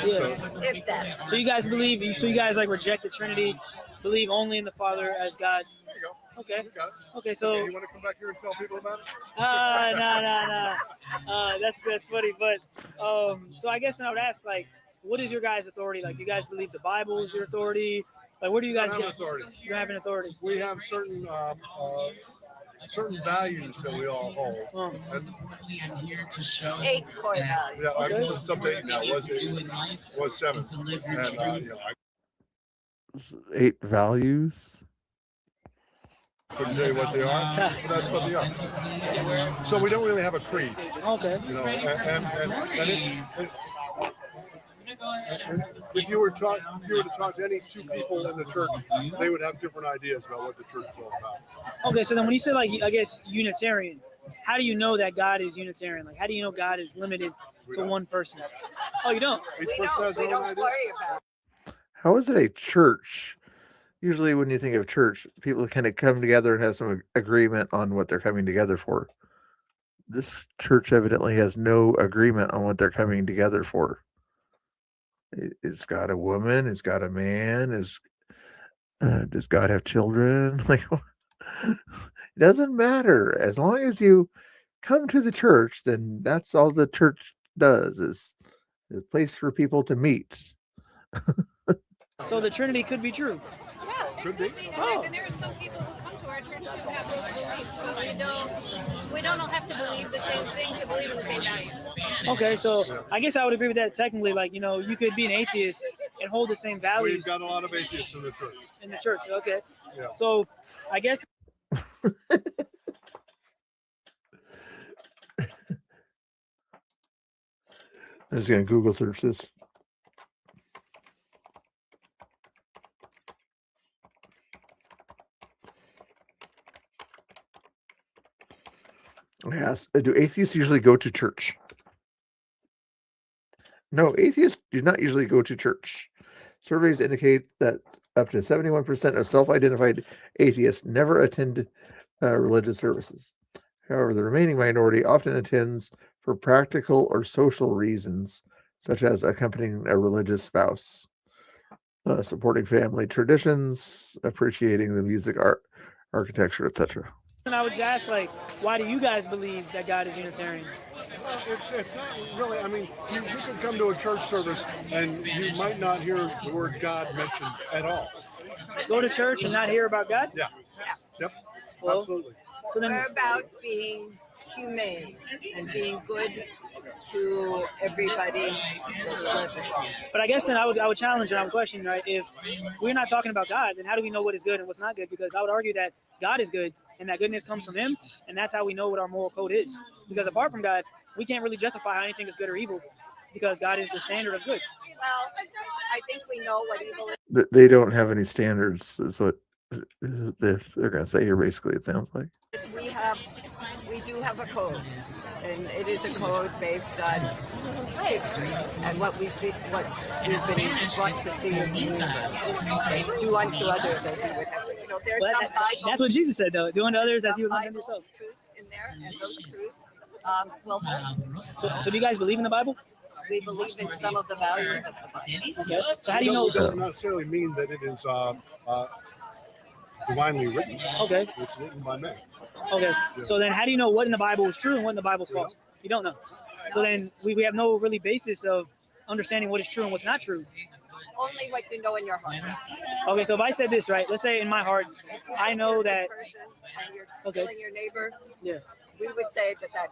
Yeah. So you guys believe? So you guys like reject the Trinity? Believe only in the Father as God? There you go. Okay. You got it. Okay. So. You want to come back here and tell people about it? No. That's funny. But so I guess I would ask, like, what is your guys' authority? Like, you guys believe the Bible is your authority? Like, where do you guys We don't have get authority? You have an authority. We have certain values that we all hold. I'm here to show 8 core values. Yeah, Okay. it's up to 8 now. Was 7. And 8 values. couldn't tell you what they are, but that's what they are. So we don't really have a creed. Okay. And if you were to talk to any two people in the church, they would have different ideas about what the church is all about. Okay, so then when you say, like, I guess Unitarian, how do you know that God is Unitarian? Like, how do you know God is limited to one person? Oh, you don't? Each person has their own idea. How is it a church? Usually when you think of church, people kind of come together and have some agreement on what they're coming together for. This church evidently has no agreement on what they're coming together for. It's got a woman, it's got a man, does God have children? Like, it doesn't matter. As long as you come to the church, then that's all the church does, is a place for people to meet. So the Trinity could be true. Could be. And there are some people who come to our church who have those beliefs, but we don't all have to believe the same thing to believe in the same values. Okay, so I guess I would agree with that technically. Like, you could be an atheist and hold the same values. We've got a lot of atheists in the church. In the church, okay. Yeah. So I guess. I'm just going to Google search this. Yes. Do atheists usually go to church? No, atheists do not usually go to church. Surveys indicate that up to 71% of self-identified atheists never attend religious services. However, the remaining minority often attends for practical or social reasons, such as accompanying a religious spouse, supporting family traditions, appreciating the music, art, architecture, etc. And I would just ask, like, why do you guys believe that God is Unitarian? Well, it's not really. I mean, you could come to a church service and you might not hear the word God mentioned at all. Go to church and not hear about God? Yeah. Yep. Well, Absolutely. So then, we're about being humane and being good to everybody that's living. but I guess then I would challenge and I would question, right? If we're not talking about God, then how do we know what is good and what's not good? Because I would argue that God is good and that goodness comes from Him, and that's how we know what our moral code is. Because apart from God, we can't really justify how anything is good or evil, because God is the standard of good. Well, I think we know what evil is. They don't have any standards, is what they're going to say here, basically, it sounds like. We do have a code, and it is a code based on history and what we see, what we've been brought to see in the universe. Do unto others as you would have. You know, there's some That's what Jesus said, though. Do unto others as you would want unto yourself. truths in there, and those truths will hold. So do you guys believe in the Bible? We believe in some of the values of the Bible. Okay. So how do you know? It doesn't necessarily mean that it is divinely written. Okay. It's written by men. Okay. Yeah. So then how do you know what in the Bible is true and what in the Bible is false? You don't know. So then we have no really basis of understanding what is true and what's not true. Only what you know in your heart. Okay, so if I said this, right, let's say in my heart, I know that. Okay. Killing your neighbor. Yeah. We would say that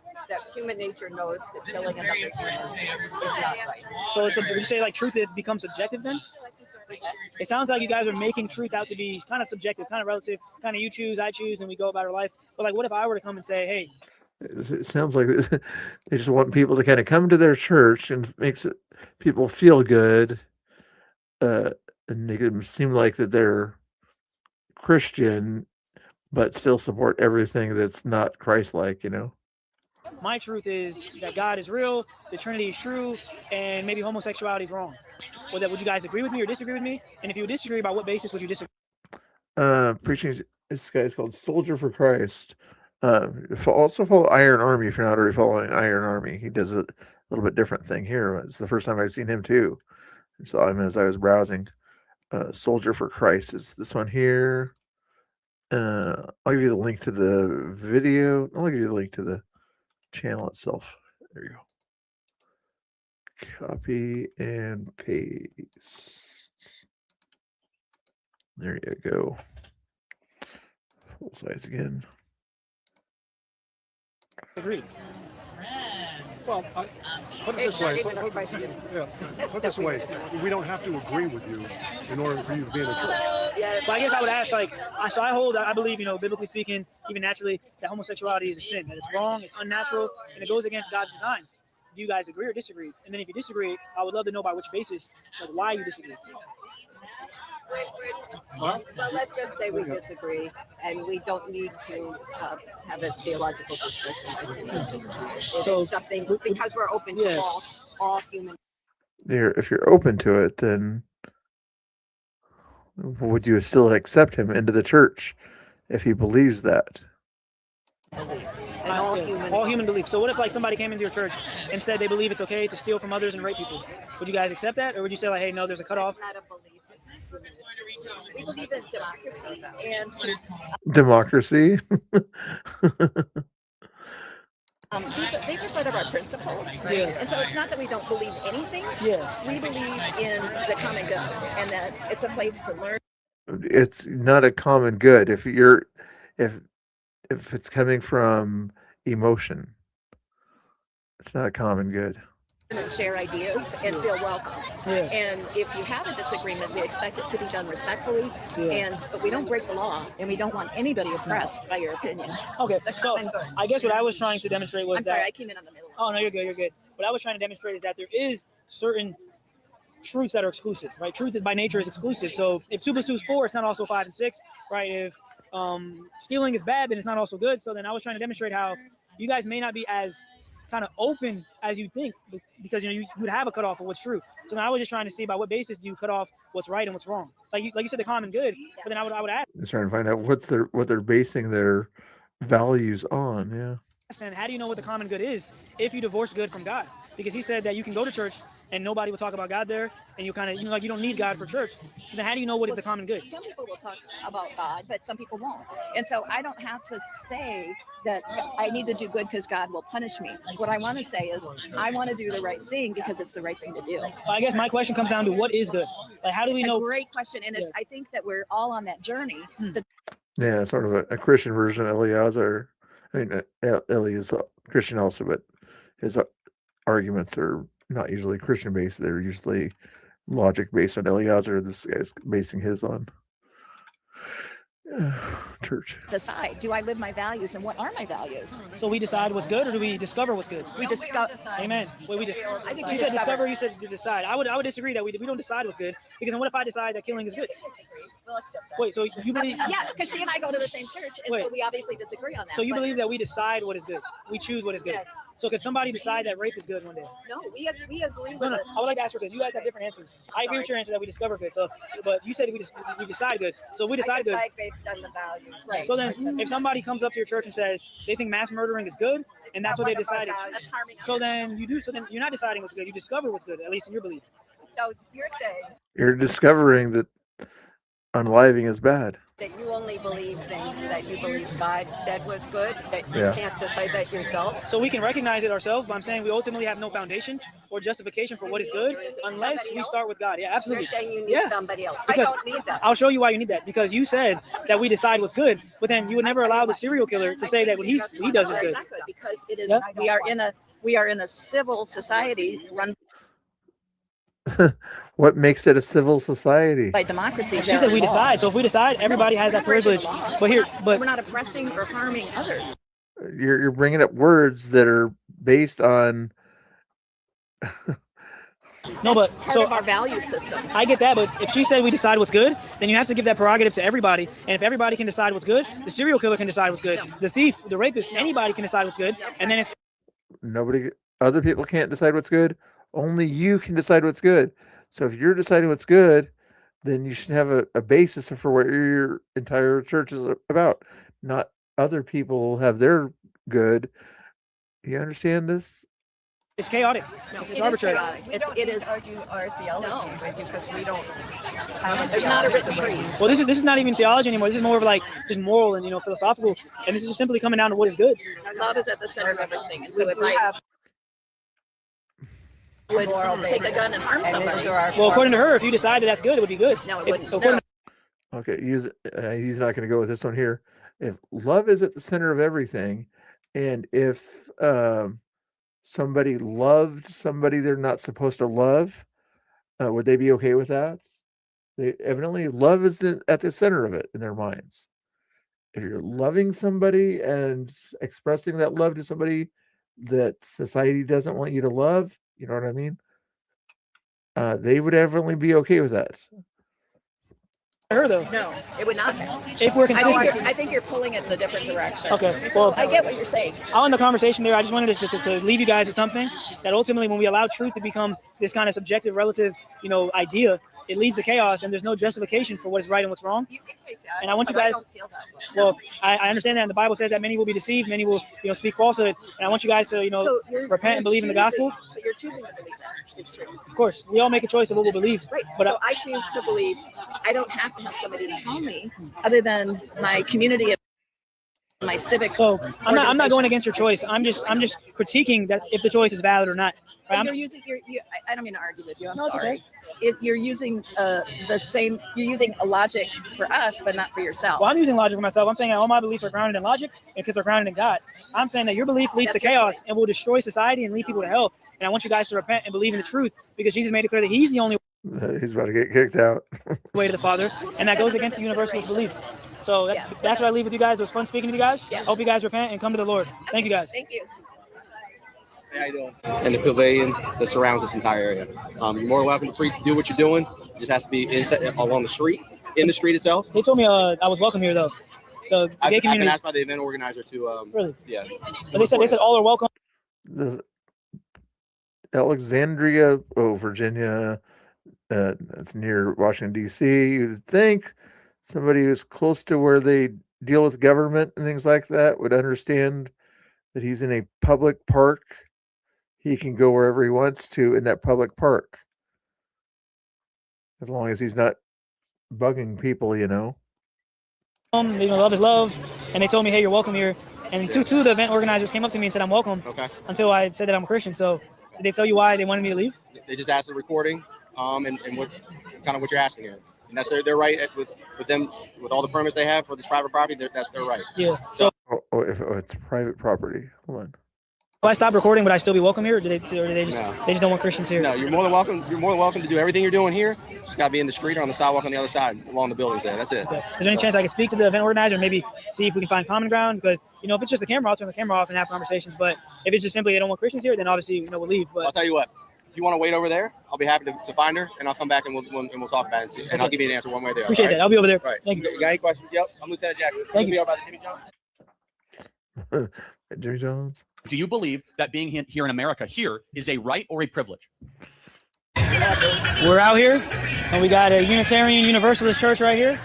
human nature knows that killing another human is not right. So would you say like truth, it becomes subjective then? It sounds like you guys are making truth out to be kind of subjective, kind of relative, kind of you choose, I choose, and we go about our life. But like, what if I were to come and say, hey, It sounds like they just want people to kind of come to their church and makes people feel good, and make it seem like that they're Christian, but still support everything that's not Christ-like, you know? my truth is that God is real, the Trinity is true, and maybe homosexuality is wrong? Would you guys agree with me or disagree with me? And if you would disagree, by what basis would you disagree? Preaching, this guy's called Soldier for Christ. Also follow Iron Army if you're not already following Iron Army. He does a little bit different thing here. It's the first time I've seen him too. I saw him as I was browsing. Soldier for Christ is this one here. I'll give you the link to the video. I'll give you the link to the channel itself. There you go. Copy and paste. There you go. Full size again. Agreed. Well, put it this way. Put it this way. We don't have to agree with you in order for you to be in a church. But I guess I would ask, like, I believe, biblically speaking, even naturally, that homosexuality is a sin, that it's wrong, it's unnatural, and it goes against God's design. Do you guys agree or disagree? And then if you disagree, I would love to know by which basis, like why you disagree. Well, let's just say we disagree, and we don't need to have a theological discussion. It's something because we're open to all human. If you're open to it, then would you still accept him into the church if he believes that? All human belief. So what if like somebody came into your church and said they believe it's okay to steal from others and rape people? Would you guys accept that, or would you say like, hey, no, there's a cutoff? Not a belief. We believe in democracy and Democracy. These are sort of our principles, right? Yeah. And so it's not that we don't believe anything. Yeah. We believe in the common good, and that it's a place to learn. It's not a common good if it's coming from emotion. It's not a common good. And share ideas and feel welcome. Yeah. And if you have a disagreement, we expect it to be done respectfully. Yeah. But we don't break the law, and we don't want anybody oppressed by your opinion. Okay, so I guess what I was trying to demonstrate was I'm sorry, that I came in on the middle. Oh no, you're good. You're good. What I was trying to demonstrate is that there is certain truths that are exclusive, right? Truth by nature is exclusive. So if 2 + 2 is 4, it's not also 5 and 6, right? If stealing is bad, then it's not also good. So then I was trying to demonstrate how you guys may not be as kind of open as you think, because you would have a cutoff of what's true. So now I was just trying to see by what basis do you cut off what's right and what's wrong. Like you said, the common good. But then I would ask. Just trying to find out what they're basing their values on. Yeah. And how do you know what the common good is if you divorce good from God? Because he said that you can go to church and nobody will talk about God there, and you kind of, like you don't need God for church. So then how do you know what is the common good? Some people will talk about God, but some people won't. And so I don't have to say that I need to do good because God will punish me. What I want to say is I want to do the right thing because it's the right thing to do. Well, I guess my question comes down to what is good? Like, how do we know? Great question. And I think that we're all on that journey. Yeah, sort of a Christian version of Eliezer. I mean, Eli is a Christian also, but his arguments are not usually Christian based. They're usually logic based on Eliezer. This guy's basing his on church. Decide, do I live my values, and what are my values? So we decide what's good, or do we discover what's good? We discover. Amen. Wait, I think you said discover. You said decide. I would disagree that we don't decide what's good, because then what if I decide that killing is good? Wait, so you believe? Yeah, because she and I go to the same church, and so we obviously disagree on that. So you believe that we decide what is good? We choose what is good. Yes. So could somebody decide that rape is good one day? No, we agree with No. I would like to ask her because you guys have different answers. I agree with your answer that we discover good. So, but you said we decide good. So if we decide good. Based on the values. Right. So then, if somebody comes up to your church and says they think mass murdering is good, and that's what they decided, so then you do. So then you're not deciding what's good. You discover what's good, at least in your belief. So you're saying You're discovering that unaliving is bad. That you only believe things that you believe God said was good, that you Yeah. can't decide that yourself. So we can recognize it ourselves, but I'm saying we ultimately have no foundation or justification for what is good unless we start with God. Yeah, absolutely. You're saying you need somebody else. Because I don't need that. I'll show you why you need that. Because you said that we decide what's good, but then you would never allow the serial killer to say that what he does is good. Exactly, because it is. Yeah. We are in a civil society run What makes it a civil society? by democracy. She said we decide. So if we decide, everybody has that privilege. But we're not oppressing or harming others. You're bringing up words that are based on. No, but Part so of our value system. I get that, but if she said we decide what's good, then you have to give that prerogative to everybody. And if everybody can decide what's good, the serial killer can decide what's good. The thief, the rapist, anybody can decide what's good. And then it's Other people can't decide what's good. Only you can decide what's good. So if you're deciding what's good, then you should have a basis for what your entire church is about. Not other people have their good. You understand this? It's chaotic. It's arbitrary. It is. Argue our theology with you because we don't have a There's not a written creed. Well, this is not even theology anymore. This is more of like just moral and philosophical. And this is just simply coming down to what is good. Love is at the center of everything, and so if I would take a gun and harm somebody. Well, according to her, if you decide that that's good, it would be good. No, it If- wouldn't. Okay, he's not going to go with this one here. If love is at the center of everything, and if somebody loved somebody they're not supposed to love, would they be okay with that? They evidently love is at the center of it in their minds. If you're loving somebody and expressing that love to somebody that society doesn't want you to love, you know what I mean? They would evidently be okay with that. Her though. No, it would not. If we're consistent. I think you're pulling it in a different direction. Okay, So well, I get what you're saying. I'll end the conversation there. I just wanted to leave you guys with something that ultimately, when we allow truth to become this kind of subjective, relative, idea, it leads to chaos, and there's no justification for what is right and what's wrong. And I want you guys. Well, I understand that, and the Bible says that many will be deceived, many will, speak falsehood, and I want you guys to, So you're repent and believe in the gospel. But you're choosing to believe that it's true. Of course, we all make a choice of what we'll believe. Right. But So I choose to believe. I don't have to have somebody tell me, other than my community and my civic. So I'm not going against your choice. I'm just critiquing that if the choice is valid or not. Right? You're using I don't mean to argue with you. I'm No, it's sorry. okay. If you're using you're using a logic for us, but not for yourself. Well, I'm using logic for myself. I'm saying that all my beliefs are grounded in logic and because they're grounded in God. I'm saying that your belief leads That's to your chaos choice. and will destroy society and lead people to hell. And I want you guys to repent and believe in the truth because Jesus made it clear that he's the only He's about to get kicked out. way to the Father, and that goes against the universalist belief. So that's what I leave with you guys. It was fun speaking to you guys. Yeah. Hope you guys repent and come to the Lord. Thank you guys. Thank you. And the pavilion that surrounds this entire area. You're more than welcome to preach, do what you're doing. It just has to be along the street, in the street itself. They told me I was welcome here though. The I've gay been community. asked by the event organizer to Really? yeah. But they said all are welcome. the Alexandria, Virginia. That's near Washington, D.C. You'd think somebody who's close to where they deal with government and things like that would understand that he's in a public park. He can go wherever he wants to in that public park. As long as he's not bugging people, you know. Love is love. And they told me, hey, you're welcome here. And two of the event organizers came up to me and said, I'm welcome. Okay. Until I said that I'm a Christian. So did they tell you why they wanted me to leave? They just asked the recording, and what kind of what you're asking here. And that's their right with them, with all the permits they have for this private property, that's their right. Yeah. So if it's private property, hold on. If I stop recording, would I still be welcome here, or do they just don't want Christians here? No, you're more than welcome. You're more than welcome to do everything you're doing here. Just gotta be in the street or on the sidewalk on the other side along the buildings there. That's it. Okay. Is there any chance I could speak to the event organizer and maybe see if we can find common ground? Because if it's just a camera, I'll turn the camera off and have conversations. But if it's just simply they don't want Christians here, then obviously we'll leave. But I'll tell you what. If you want to wait over there, I'll be happy to find her, and I'll come back and we'll talk about it, and I'll give you an answer one way or the other. Appreciate that. I'll be over there. Right. Thank you. You got any questions? Yep. I'm Lieutenant Jack. Thank you. About Jimmy Jones. Jimmy Jones. Do you believe that being here in America here is a right or a privilege? We're out here, and we got a Unitarian Universalist church right here,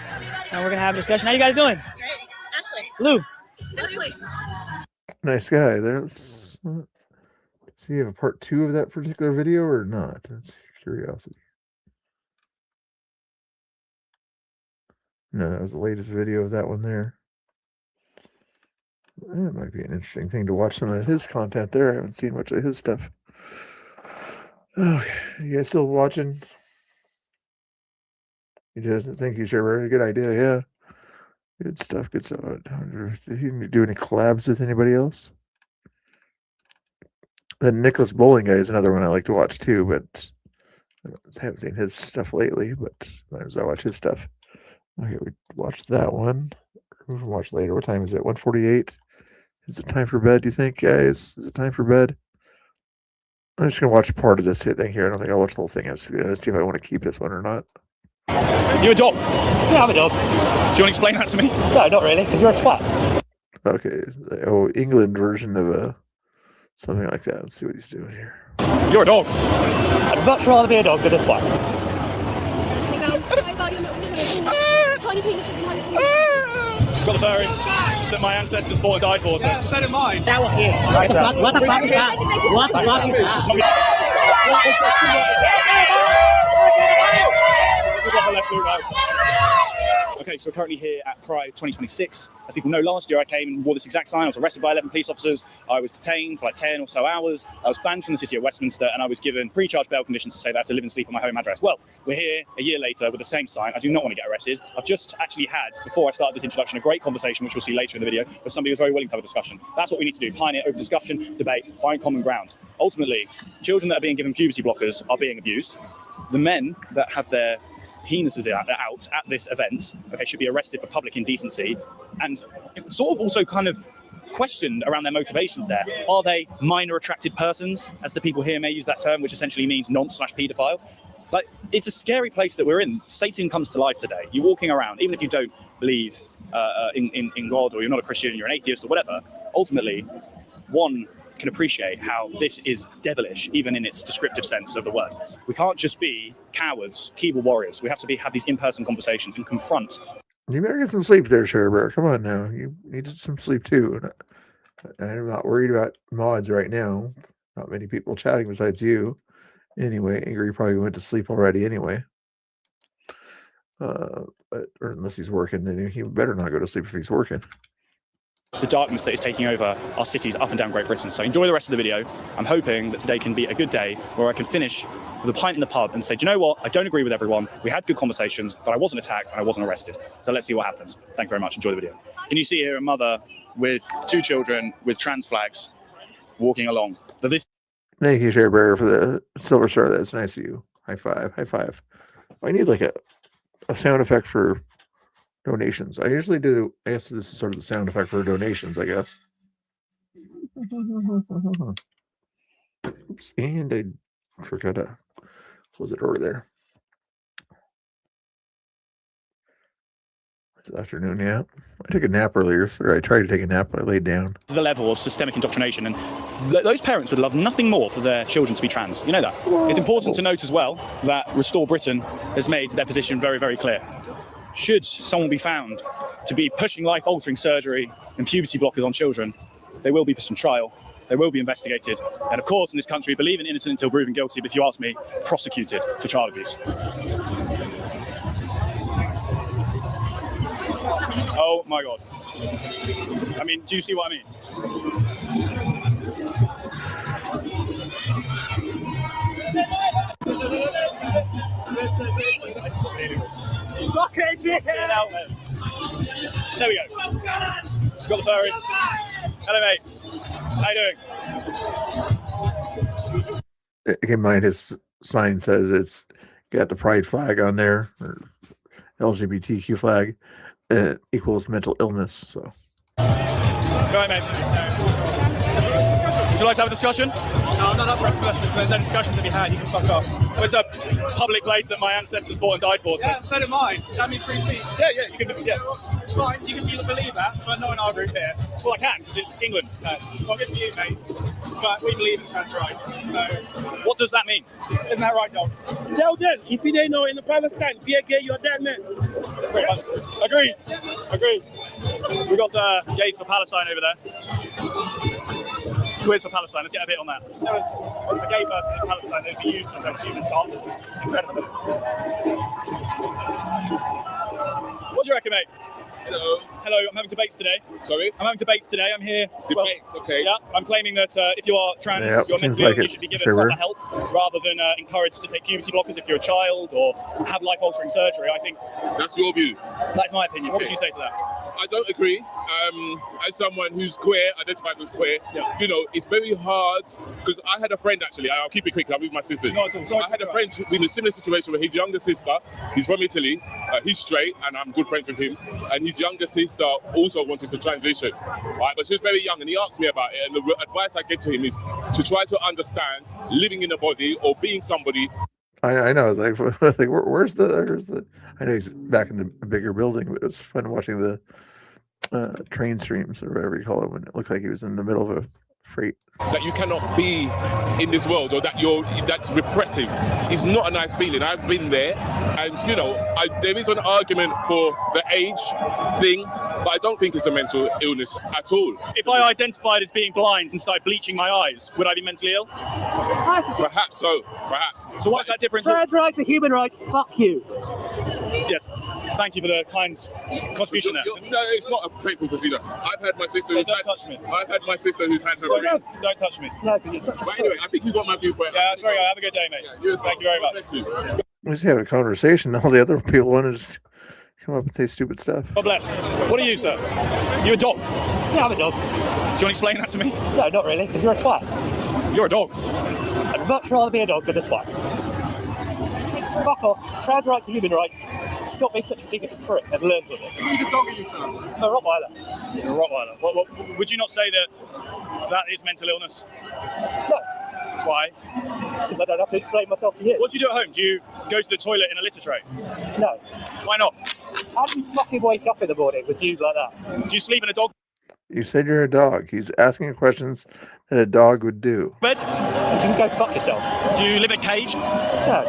and we're gonna have a discussion. How you guys doing? Great. Ashley. Lou. Ashley. Nice guy. There's. Do you have a part 2 of that particular video or not? That's curiosity. No, that was the latest video of that one there. That might be an interesting thing to watch some of his content there. I haven't seen much of his stuff. Okay, you guys still watching? He doesn't think he's sure. A good idea, yeah. Good stuff. Good stuff. Did he do any collabs with anybody else? The Nicholas Bowling guy is another one I like to watch too, but I haven't seen his stuff lately. But sometimes I watch his stuff. Okay, we watched that one. We can watch later. What time is it? 1:48. Is it time for bed? Do you think, guys? Is it time for bed? I'm just gonna watch part of this thing here. I don't think I'll watch the whole thing. I'm just gonna see if I want to keep this one or not. You a dog? Yeah, I'm a dog. Do you want to explain that to me? No, not really, because you're a twat. Okay. Oh, England version of something like that. Let's see what he's doing here. You're a dog. I'd much rather be a dog than a twat. Got the furry that my ancestors fought and died for. So. So did mine. That one here. What the fuck is that? What the fuck is Okay, so we're currently here at Pride 2026. As people know, last year I came and wore this exact sign. I was arrested by 11 police officers. I was detained for like 10 or so hours. I was banned from the city of Westminster, and I was given pre-charge bail conditions to say that I have to live and sleep on my home address. Well, we're here a year later with the same sign. I do not want to get arrested. I've just actually had, before I started this introduction, a great conversation, which we'll see later in the video, where somebody was very willing to have a discussion. That's what we need to do: pioneer open discussion, debate, find common ground. Ultimately, children that are being given puberty blockers are being abused. The men that have their penises out at this event, okay, should be arrested for public indecency, and sort of also kind of questioned around their motivations there. Are they minor attracted persons, as the people here may use that term, which essentially means nonce/paedophile? Like, it's a scary place that we're in. Satan comes to life today. You're walking around, even if you don't believe in God, or you're not a Christian, you're an atheist or whatever, ultimately, one can appreciate how this is devilish, even in its descriptive sense of the word. We can't just be cowards, keyboard warriors. We have to have these in-person conversations and confront. You better get some sleep there, Sherber. Come on now. You needed some sleep too. I'm not worried about mods right now. Not many people chatting besides you. Anyway, Angry probably went to sleep already anyway. Or unless he's working, then he better not go to sleep if he's working. The darkness that is taking over our cities up and down Great Britain. So enjoy the rest of the video. I'm hoping that today can be a good day where I can finish with a pint in the pub and say, do you know what? I don't agree with everyone. We had good conversations, but I wasn't attacked and I wasn't arrested. So let's see what happens. Thank you very much. Enjoy the video. Can you see here a mother with 2 children with trans flags walking along? Thank you, Sherber, for the silver star. That's nice of you. High five. High five. I need like a sound effect for donations. I usually do. I guess this is sort of the sound effect for donations, I guess. Oops, and I forgot to close the door there. This afternoon, yeah. I took a nap earlier, or I tried to take a nap, but I laid down. The level of systemic indoctrination, and those parents would love nothing more for their children to be trans. You know that. It's important to note as well that Restore Britain has made their position very, very clear. Should someone be found to be pushing life-altering surgery and puberty blockers on children, they will be put on trial. They will be investigated. And of course, in this country, believe in innocent until proven guilty, but if you ask me, prosecuted for child abuse. Oh my God. I mean, do you see what I mean? Fucking Get it out there. There we go. Got the furry. Hello, mate. How you doing? Keep in mind, his sign says it's got the pride flag on there, or LGBTQ flag, equals mental illness. So, Go ahead, mate. Would you like to have a discussion? No, I'm not up for a discussion. If there's no discussion to be had, you can fuck off. Well, it's a public place that my ancestors fought and died for. So. Yeah, so did mine. That means free speech. Yeah, you can. Yeah. It's fine, you can believe that, but not in our group here. Well, I can, because it's England. Well, good for you, mate. But we believe in trans rights. So, what does that mean? Isn't that right, Dom? Tell them, if you didn't know in the Palestine, be a gay, you're a dead man. Agreed. We got gays for Palestine over there. Queers for Palestine. Let's get a bit on that. There was a gay person in Palestine that would be used as a human child. It's incredible. What do you reckon, mate? Hello. Hello, I'm having debates today. Sorry? I'm having debates today. I'm here. Debates, okay. Yeah, I'm claiming that if you are trans, Yep, you're seems mentally ill, like you it. should be given Sure. proper help rather than encouraged to take puberty blockers if you're a child or have life-altering surgery. I think That's your view. that's my opinion. What would you say to that? I don't agree. As someone who's queer, identifies as queer, you know, it's very hard because I had a friend actually. I'll keep it quick. I'm with my sisters. No, sorry, I had a friend in a similar situation where his younger sister, he's from Italy, he's straight, and I'm good friends with him. And his younger sister also wanted to transition, right? But she was very young, and he asked me about it. And the advice I gave to him is to try to understand living in a body or being somebody. I know. It's like, where's the? I know he's back in the bigger building, but it was fun watching the train streams or whatever you call it when it looked like he was in the middle of a freight. That you cannot be in this world, or that that's repressive. It's not a nice feeling. I've been there, and you know, there is an argument for the age thing, but I don't think it's a mental illness at all. If I identified as being blind and started bleaching my eyes, would I be mentally ill? Perhaps so. Perhaps. So what's that difference? Trans rights are human rights. Fuck you. Yes. Thank you for the kind contribution there. No, it's not a painful procedure. I've had my sister who's Don't touch me. I've had my sister who's had her. Don't touch me. But anyway, I think you got my viewpoint. Yeah, that's very good. Have a good day, mate. Thank you very much. We just have a conversation. All the other people want to just come up and say stupid stuff. God bless. What are you, sir? You a dog? Yeah, I'm a dog. Do you want to explain that to me? No, not really, because you're a twat. You're a dog. I'd much rather be a dog than a twat. Fuck off. Trans rights are human rights. Stop being such a bigoted prick and learn something. What kind of dog are you, sir? A Rottweiler. You're a Rottweiler. What, would you not say that is mental illness? No. Why? Because I don't have to explain myself to you. What do you do at home? Do you go to the toilet in a litter tray? No. Why not? How do you fucking wake up in the morning with views like that? Do you sleep in a dog You said you're a dog. He's asking questions that a dog would do. bed? And you can go fuck yourself. Do you live in a cage? No.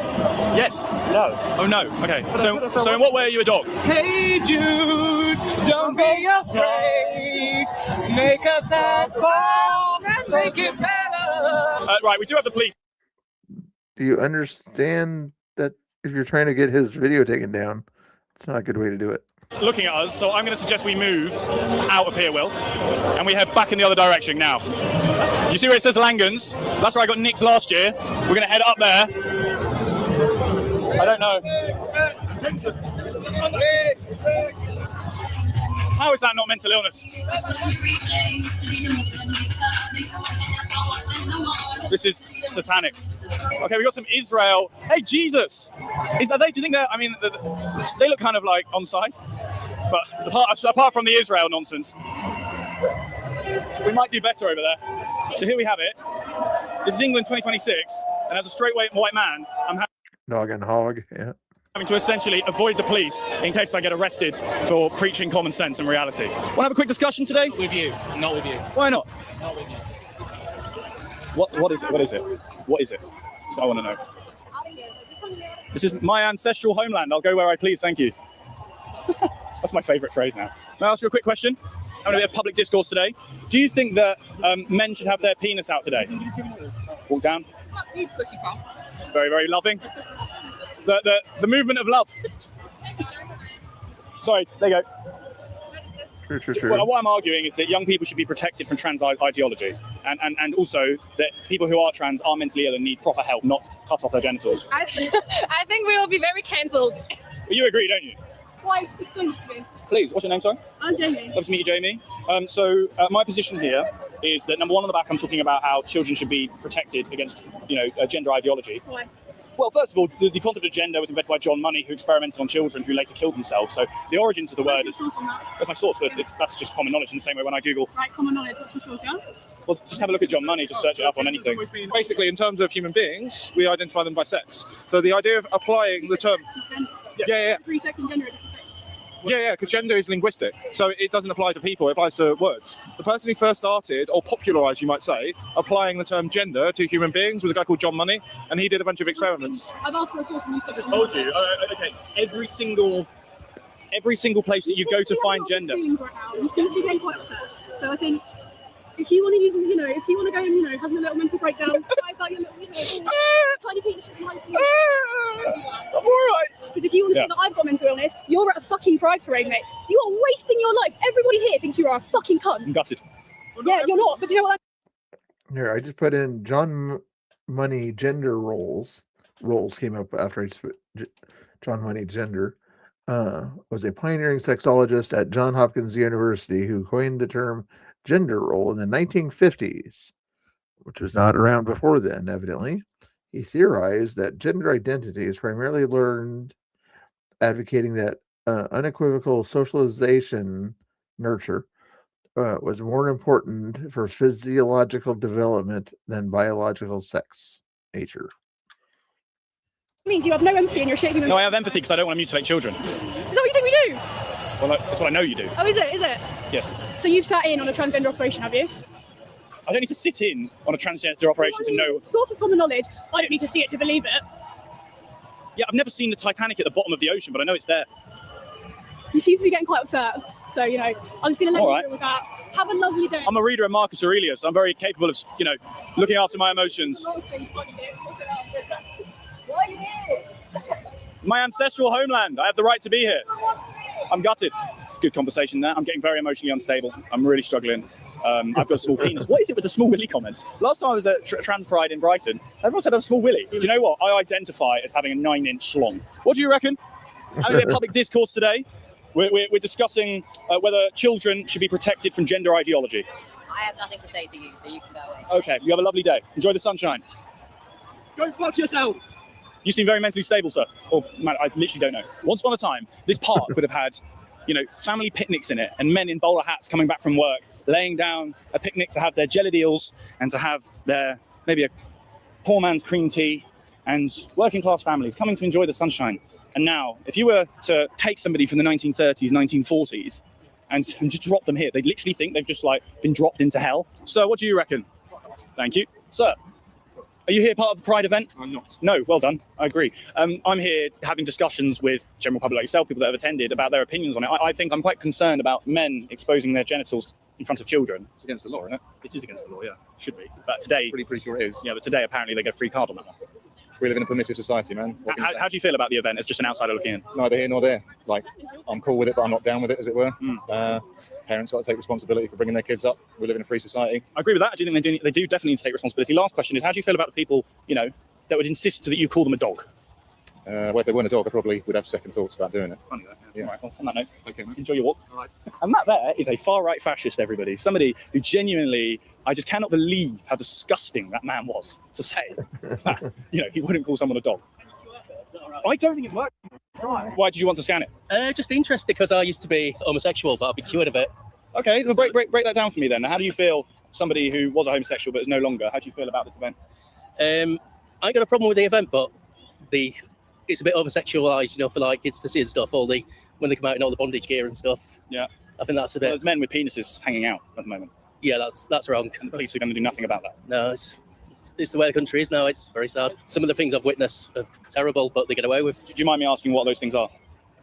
Yes. No. Oh no. Okay. So in what way are you a dog? Hey Jude, don't be afraid. Make a sad song and make it better. Right. We do have the police. Do you understand that if you're trying to get his video taken down, it's not a good way to do it? Looking at us, so I'm going to suggest we move out of here, Will, and we head back in the other direction now. You see where it says Langens? That's where I got nicked last year. We're going to head up there. I don't know. How is that not mental illness? This is satanic. Okay, we got some Israel. Hey, Jesus! Is that they? Do you think they're? I mean, they look kind of like on side, but apart from the Israel nonsense, we might do better over there. So here we have it. This is England 2026, and as a straight white man, I'm Dog and hog, yeah. having to essentially avoid the police in case I get arrested for preaching common sense and reality. Want to have a quick discussion today? With you, not with you. Why not? Not with you. What is it? What is it? What is it? So I want to know. This is my ancestral homeland. I'll go where I please, thank you. That's my favourite phrase now. May I ask you a quick question? Having a bit of public discourse today. Do you think that men should have their penis out today? Walk down. Very, very loving. The movement of love. Sorry, there you go. True. Well, what I'm arguing is that young people should be protected from trans ideology, and also that people who are trans are mentally ill and need proper help, not cut off their genitals. I think we will be very cancelled. But you agree, don't you? Why? Explain this to me. Please, what's your name, sorry? I'm Jamie. Love to meet you, Jamie. My position here is that, number one, on the back, I'm talking about how children should be protected against, gender ideology. Why? Well, first of all, the concept of gender was invented by John Money, who experimented on children who later killed themselves. So the origins of the word is... That's my source. That's just common knowledge in the same way when I Google... Right, common knowledge, that's your source, yeah? Well, just have a look at John Money, just search it up on anything. Basically, in terms of human beings, we identify them by sex. So the idea of applying the term... Yeah. Free sex and gender are different things. Yeah, because gender is linguistic. So it doesn't apply to people, it applies to words. The person who first started, or popularised, you might say, applying the term gender to human beings was a guy called John Money, and he did a bunch of experiments. I've asked for a source and you said... I just told you. Okay, every single place that you go to find gender... Right now. You seem to be getting quite upset. So I think... If you want to use, if you want to go and, have your little mental breakdown, cry about your little, tiny penis is my penis. I'm all right. Because if you want to say that I've got mental illness, you're at a fucking pride parade, mate. You are wasting your life. Everybody here thinks you are a fucking cunt. I'm gutted. Yeah, you're not. But do you know what Here, I just put in John Money gender roles. Roles came up after I just put John Money gender. Was a pioneering sexologist at Johns Hopkins University who coined the term gender role in the 1950s, which was not around before then, evidently. He theorized that gender identity is primarily learned, advocating that unequivocal socialization nurture was more important for physiological development than biological sex nature. that means? You have no empathy and you're shaking. No, I have empathy because I don't want to mutilate children. Is that what you think we do? Well, that's what I know you do. Oh, is it? Is it? Yes. So you've sat in on a transgender operation, have you? I don't need to sit in on a transgender operation to know. Source of common knowledge. I don't need to see it to believe it. Yeah, I've never seen the Titanic at the bottom of the ocean, but I know it's there. You seem to be getting quite upset. So, I'm just going to let All you right. deal with that. Have a lovely day. I'm a reader of Marcus Aurelius. I'm very capable of, looking after my emotions. My ancestral homeland. I have the right to be here. I'm gutted. Good conversation there. I'm getting very emotionally unstable. I'm really struggling. I've got a small penis. What is it with the small willy comments? Last time I was at Trans Pride in Brighton, everyone said I have a small willy. Do you know what? I identify as having a 9-inch schlong. What do you reckon? Having a bit of public discourse today. We're discussing whether children should be protected from gender ideology. I have nothing to say to you, so you can go away. Okay, you have a lovely day. Enjoy the sunshine. Go fuck yourself. You seem very mentally stable, sir. Oh, man, I literally don't know. Once upon a time, this park would have had, family picnics in it, and men in bowler hats coming back from work, laying down a picnic to have their jelly deals and to have their, maybe a poor man's cream tea, and working class families coming to enjoy the sunshine. And now, if you were to take somebody from the 1930s, 1940s, and just drop them here, they'd literally think they've just been dropped into hell. Sir, what do you reckon? Thank you. Sir, are you here part of the Pride event? I'm not. No, well done. I agree. I'm here having discussions with general public like yourself, people that have attended, about their opinions on it. I think I'm quite concerned about men exposing their genitals in front of children. It's against the law, isn't it? It is against the law, yeah. Should be. But today... Pretty sure it is. Yeah, but today apparently they get a free card on that one. We live in a permissive society, man. How do you feel about the event as just an outsider looking in? Neither here nor there. I'm cool with it, but I'm not down with it, as it were. Parents got to take responsibility for bringing their kids up. We live in a free society. I agree with that. I do think they do definitely need to take responsibility. Last question is, how do you feel about the people, that would insist that you call them a dog? Well, if they weren't a dog, I probably would have second thoughts about doing it. Funny that. Yeah. All right, well, on that note, okay, enjoy your walk. All right. And that there is a far-right fascist, everybody. Somebody who genuinely, I just cannot believe how disgusting that man was to say that, he wouldn't call someone a dog. I don't think it's working. Why did you want to scan it? Just interested because I used to be homosexual, but I've been cured of it. Okay, well, break that down for me then. How do you feel, somebody who was a homosexual but is no longer, how do you feel about this event? I ain't got a problem with the event, but the it's a bit over sexualized, you know, for like kids to see and stuff. When they come out in all the bondage gear and stuff. Yeah. I think that's a bit. Well, there's men with penises hanging out at the moment. Yeah, that's wrong. And the police are going to do nothing about that. No, it's the way the country is now. It's very sad. Some of the things I've witnessed are terrible, but they get away with. Do you mind me asking what those things are?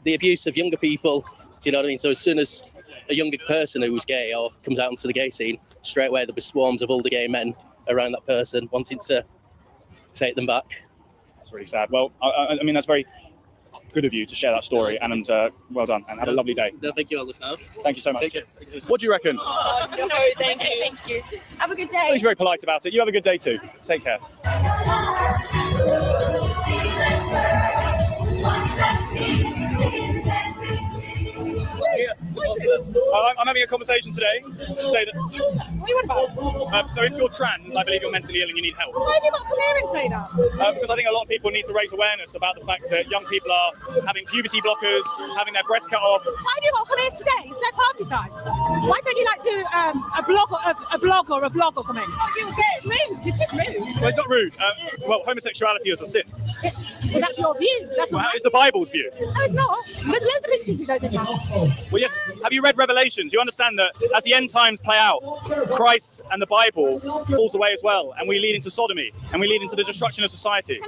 The abuse of younger people. Do you know what I mean? So as soon as a younger person who's gay or comes out into the gay scene, straight away there'll be swarms of older gay men around that person wanting to take them back. That's really sad. Well, I mean, that's very good of you to share that story, and well done, and have a lovely day. No, thank you, Oliver. Thank you so much. Take care. What do you reckon? Oh, no, thank you. Thank you. Have a good day. He's very polite about it. You have a good day too. Take care. I'm having a conversation today to say that. What about? So if you're trans, I believe you're mentally ill and you need help. Why have you not come here and say that? Because I think a lot of people need to raise awareness about the fact that young people are having puberty blockers, having their breasts cut off. Why have you not come here today? It's their party time. Why don't you like do a blog or a vlog or something? It's rude. It's just rude. Well, it's not rude. Well, homosexuality is a sin. Well, that's your view. That's Well, not it's the Bible's view. No, it's not. There's loads of Christians who don't think that. Well, yes. Have you read Revelation? Do you understand that as the end times play out, Christ and the Bible falls away as well, and we lead into sodomy, and we lead into the destruction of society?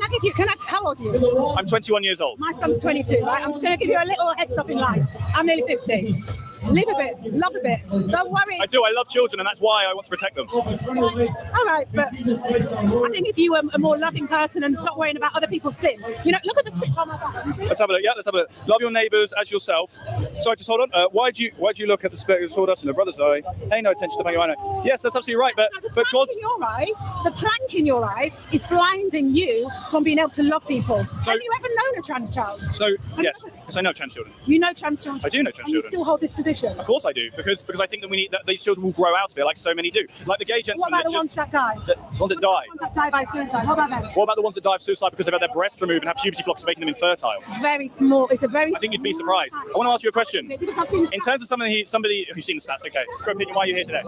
How old are you? I'm 21 years old. My son's 22, right? I'm just going to give you a little heads up in life. I'm nearly 50. Live a bit, love a bit. Don't worry. I do. I love children, and that's why I want to protect them. All right, but I think if you were a more loving person and stop worrying about other people's sin, you know, look at the switch on my back. Let's have a look. Yeah, let's have a look. Love your neighbours as yourself. Sorry, just hold on. Why do you look at the spirit of sawdust in the brother's eye? Pay no attention to the eye. Yes, that's absolutely right. But God's in your eye, the plank in your eye is blinding you from being able to love people. So- Have you ever known a trans child? So yes, I know trans children. You know trans children. I do know trans and you children. still hold this position. Of course I do, because I think that we need that these children will grow out of it, like so many do. Like the gay What gentleman. about the ones that die? The ones that die. That die by suicide. What about them? What about the ones that die of suicide because they've had their breast removed and have puberty blockers making them infertile? Very small. It's a very. I think you'd be surprised. I want to ask you a question. Because I've seen In terms of somebody who's seen the stats, okay. Your opinion, why are you here today?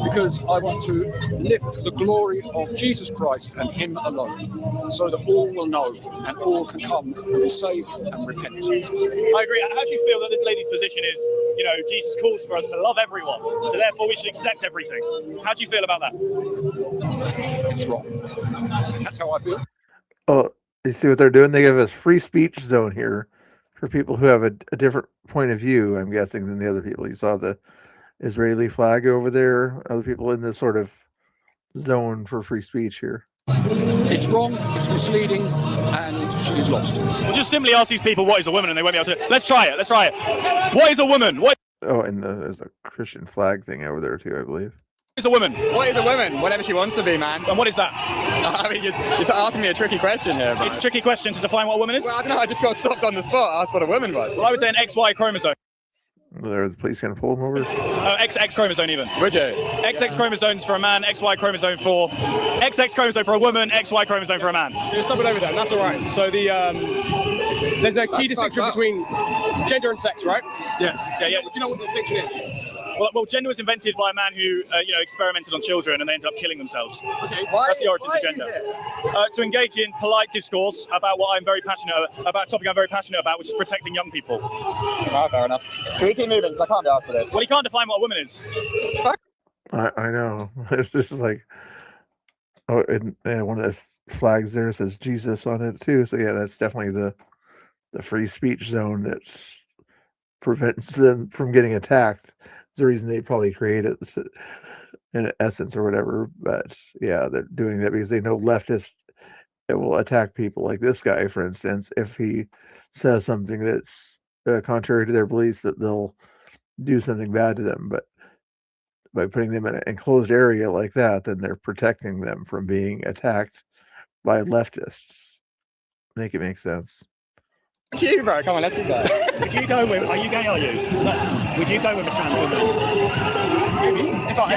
Because I want to lift the glory of Jesus Christ and Him alone, so that all will know and all can come and be saved and repent. I agree. How do you feel that this lady's position is, you know, Jesus calls for us to love everyone, so therefore we should accept everything? How do you feel about that? It's wrong. That's how I feel. Oh, you see what they're doing? They give us free speech zone here for people who have a different point of view, I'm guessing, than the other people. You saw the Israeli flag over there. Other people in this sort of zone for free speech here. It's wrong, it's misleading, and she is lost. We'll just simply ask these people what is a woman, and they won't be able to. Let's try it. What is a woman? What Oh, and there's a Christian flag thing over there too, I believe. is a woman? What is a woman? Whatever she wants to be, man. And what is that? I mean, you're asking me a tricky question here, bro. It's a tricky question to define what a woman is. Well, I don't know. I just got stopped on the spot. Asked what a woman was. Well, I would say an XY chromosome. Are the police going to pull him over? XX chromosome even. Would you? XX chromosomes for a man, XY chromosome for XX chromosome for a woman, XY chromosome for a man. So stop it over there. That's all right. So there's a key distinction between gender and sex, right? Yes. Yeah. Do you know what the distinction is? Well, gender was invented by a man who, experimented on children and they ended up killing themselves. Okay. That's the origins of gender. To engage in polite discourse about what I'm very passionate about, a topic I'm very passionate about, which is protecting young people. Oh, fair enough. Should we keep moving? Because I can't be asked for this. Well, you can't define what a woman is. I know. It's just like, oh, and one of the flags there says Jesus on it too. So yeah, that's definitely the free speech zone that prevents them from getting attacked. It's the reason they probably created it in essence or whatever. But yeah, they're doing that because they know leftists it will attack people like this guy, for instance, if he says something that's contrary to their beliefs, that they'll do something bad to them. But by putting them in an enclosed area like that, then they're protecting them from being attacked by leftists. Make it make sense. Thank you, bro. Come on, let's keep going. Would you go with? Are you gay? Are you? Would you go with a trans woman?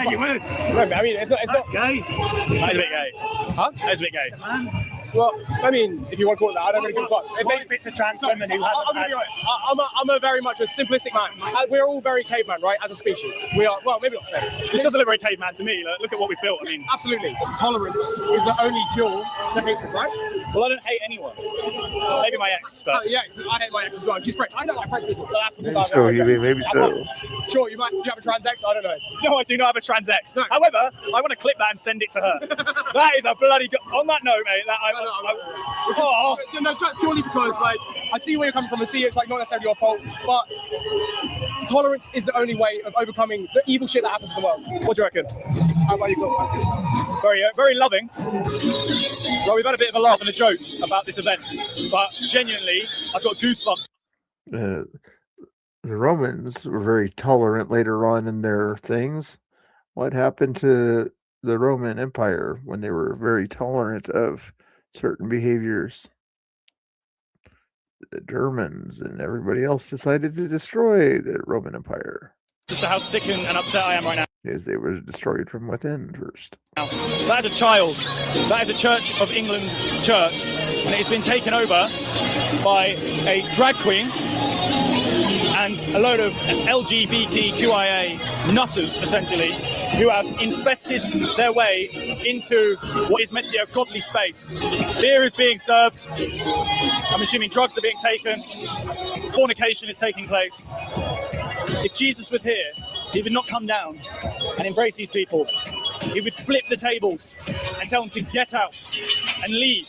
You would. No, I mean, it's not. That's gay. That's a bit gay. Huh? That's a bit gay. Well, I mean, if you want to call it that, I don't really give a fuck. If it's a trans woman who hasn't I'm going to be honest. I'm a very much a simplistic man. We're all very caveman, right, as a species. We are, well, maybe not today. This doesn't look very caveman to me. Look at what we've built. I mean, absolutely. Tolerance is the only cure to hatred, right? Well, I don't hate anyone. Maybe my ex, but... yeah, I hate my ex as well. She's French. I don't like French people, but that's because Maybe so, Hebe, maybe so. Sure, do you have a trans ex? I don't know. No, I do not have a trans ex. No. However, I want to clip that and send it to her. That is a bloody... On that note, mate, purely because, like, I see where you're coming from. I see it's, like, not necessarily your fault, but tolerance is the only way of overcoming the evil shit that happens in the world. What do you reckon? How about you go? Very loving. Well, we've had a bit of a laugh and a joke about this event, but genuinely, I've got goosebumps. The Romans were very tolerant later on in their things. What happened to the Roman Empire when they were very tolerant of certain behaviors? The Germans and everybody else decided to destroy the Roman Empire. Just how sick and upset I am right now. Because they were destroyed from within first. That is a child. That is a Church of England church, and it has been taken over by a drag queen and a load of LGBTQIA nutters, essentially, who have infested their way into what is meant to be a godly space. Beer is being served. I'm assuming drugs are being taken. Fornication is taking place. If Jesus was here, he would not come down and embrace these people. He would flip the tables and tell them to get out and leave,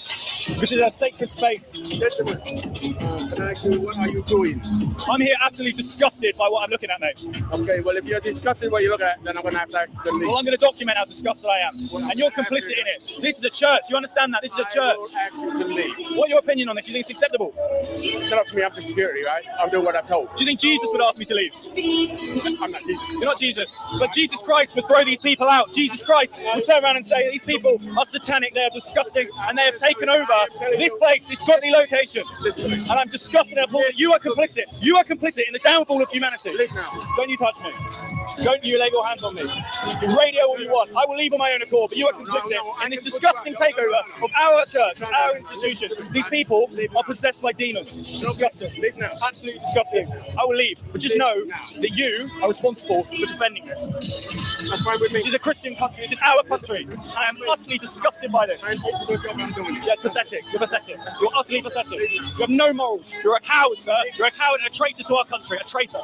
because it's a sacred space. Gentlemen, what are you doing? I'm here absolutely disgusted by what I'm looking at, mate. Okay, well, if you're disgusted what you look at, then I'm going to have to leave. Well, I'm going to document how disgusted I am, and you're complicit in it. This is a church. You understand that? This is a church. What's your opinion on this? Do you think it's acceptable? It's not up to me. I'm just security, right? I'm doing what I'm told. Do you think Jesus would ask me to leave? I'm not Jesus. You're not Jesus, but Jesus Christ would throw these people out. Jesus Christ would turn around and say, these people are satanic, they are disgusting, and they have taken over this place, this godly location. And I'm disgusted and appalled that you are complicit. You are complicit in the downfall of humanity. Don't you touch me. Don't you lay your hands on me. You radio all you want. I will leave on my own accord, but you are complicit in this disgusting takeover of our church, our institution. These people are possessed by demons. Disgusting. Absolutely disgusting. I will leave, but just know that you are responsible for defending this. That's fine with me. This is a Christian country. This is our country. I am utterly disgusted by this. Yeah, it's pathetic. You're pathetic. You're utterly pathetic. You have no morals. You're a coward, sir. You're a coward and a traitor to our country. A traitor.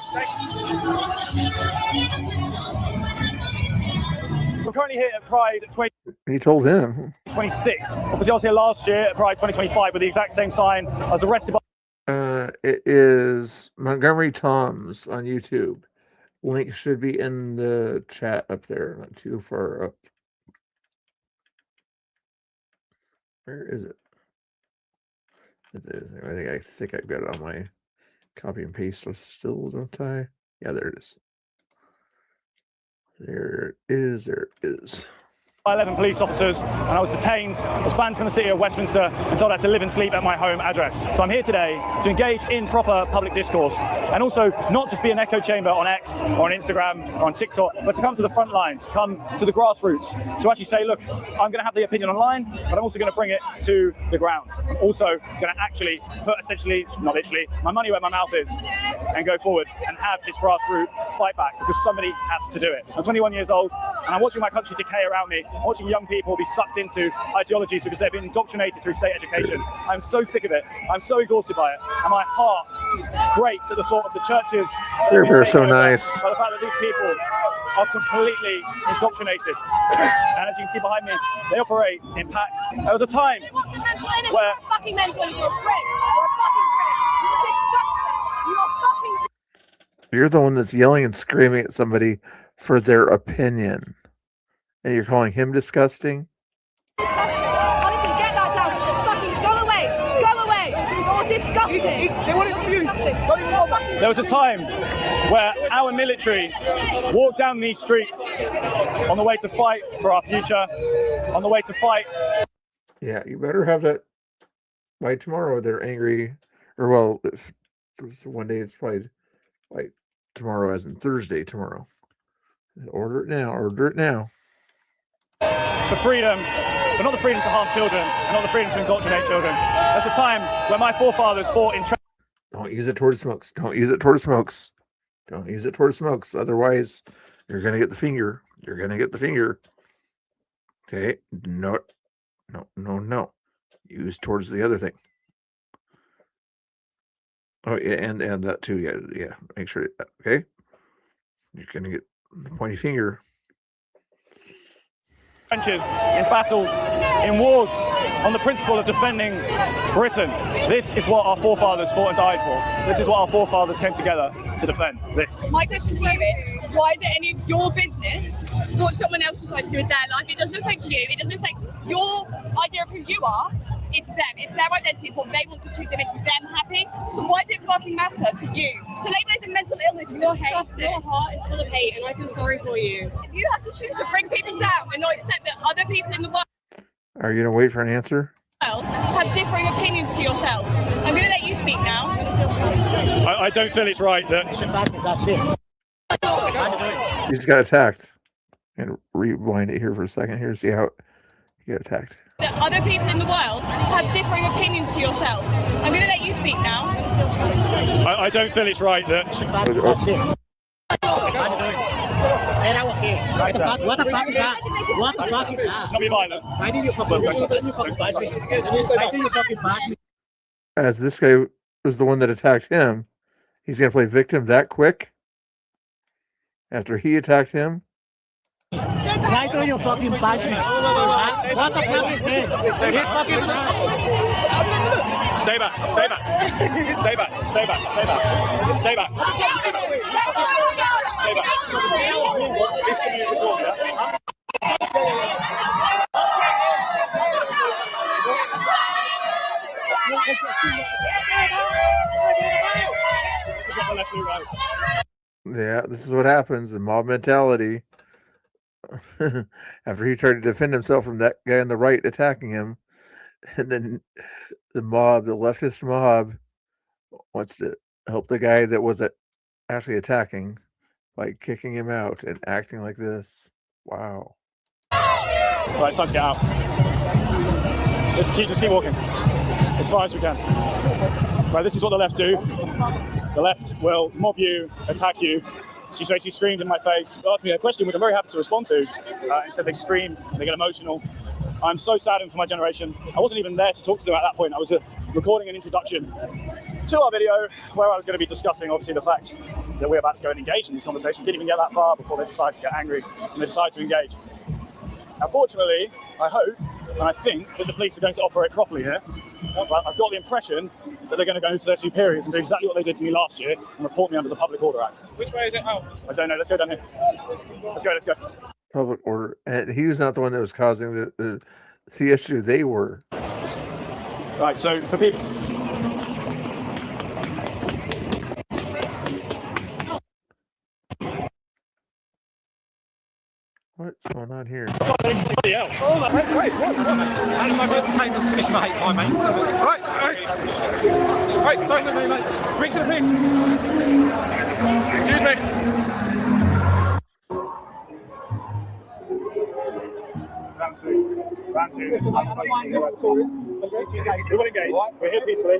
We're currently here at Pride 2026. He told him. Obviously, I was here last year at Pride 2025 with the exact same sign. I was arrested by... It is Montgomery Toms on YouTube. Link should be in the chat up there, not too far up. Where is it? I think I've got it on my copy and paste still, don't I? Yeah, there it is. There it is. There it is. 11 police officers, and I was detained. I was banned from the city of Westminster and told I had to live and sleep at my home address. So I'm here today to engage in proper public discourse, and also not just be an echo chamber on X or on Instagram or on TikTok, but to come to the front lines, come to the grassroots, to actually say, look, I'm going to have the opinion online, but I'm also going to bring it to the ground. I'm also going to actually put essentially, not literally, my money where my mouth is and go forward and have this grassroots fight back, because somebody has to do it. I'm 21 years old, and I'm watching my country decay around me. Watching young people be sucked into ideologies because they've been indoctrinated through state education. I'm so sick of it. I'm so exhausted by it. And my heart breaks at the thought of the churches They're so nice. by the fact that these people are completely indoctrinated. And as you can see behind me, they operate in packs. There was a time where... fucking mental illness. You're a prick. You're a fucking prick. You're disgusting. You are fucking... You're the one that's yelling and screaming at somebody for their opinion. And you're calling him disgusting? Disgusting. Honestly, get that down. Fucking go away. Go away. You're disgusting. You're disgusting. There was a time where our military walked down these streets on the way to fight for our future, on the way to fight. Yeah, you better have that by tomorrow. They're angry. Or, well, if one day it's probably like tomorrow, as in Thursday tomorrow. Order it now. Order it now. For freedom, but not the freedom to harm children, and not the freedom to indoctrinate children. There's a time when my forefathers fought in. Don't use it towards smokes. Don't use it towards smokes. Don't use it towards smokes. Otherwise, you're gonna get the finger. You're gonna get the finger. Okay. No. Use towards the other thing. Oh yeah, and that too. Yeah. Make sure. Okay. You're gonna get the pointy finger. Trenches, in battles, in wars, on the principle of defending Britain. This is what our forefathers fought and died for. This is what our forefathers came together to defend. This. My question to you is, why is it any of your business what someone else decides to do with their life? It doesn't affect you. It doesn't affect your idea of who you are. It's them. It's their identity. It's what they want to choose. It makes them happy. So why does it fucking matter to you? To label it as a mental illness is disgusting. Your heart is full of hate, and I feel sorry for you. If you have to choose to bring people down and not accept that other people in the world Are you gonna wait for an answer? have differing opinions to yourself, I'm going to let you speak now. I don't feel it's right that. You just got attacked. And rewind it here for a second. Here, see how you got attacked. That other people in the world have differing opinions to yourself. I'm going to let you speak now. I don't feel it's right that. What the fuck is that? What the fuck is that? It's not be violent. Why did you fucking bash me? As this guy was the one that attacked him, he's gonna play victim that quick after he attacked him. Why don't you fucking bash me? What the fuck is this? This fucking Stay back. Stay back. Stay back. Stay back. Stay back. Stay back. Stay back. Yeah, this is what happens. The mob mentality. After he tried to defend himself from that guy on the right attacking him, and then the mob, the leftist mob, wants to help the guy that was actually attacking by kicking him out and acting like this. Wow. Right, it's time to get out. Just keep walking as far as we can. Right, this is what the left do. The left will mob you, attack you. She basically screamed in my face, asked me a question which I'm very happy to respond to. Instead they scream, they get emotional. I'm so saddened for my generation. I wasn't even there to talk to them at that point. I was recording an introduction to our video where I was going to be discussing, obviously, the fact that we're about to go and engage in this conversation. Didn't even get that far before they decided to get angry and they decided to engage. Now, fortunately, I hope and I think that the police are going to operate properly here. I've got the impression that they're going to go to their superiors and do exactly what they did to me last year and report me under the Public Order Act. Which way is it out? I don't know. Let's go down here. Let's go. Public order. And he was not the one that was causing the issue. They were. Right, so for people... What's going on here? Bloody hell. How does my brother finish my hate time, mate? Right, sorry, mate. Bring to the police. Excuse me. Round two. We will engage. We're here peacefully.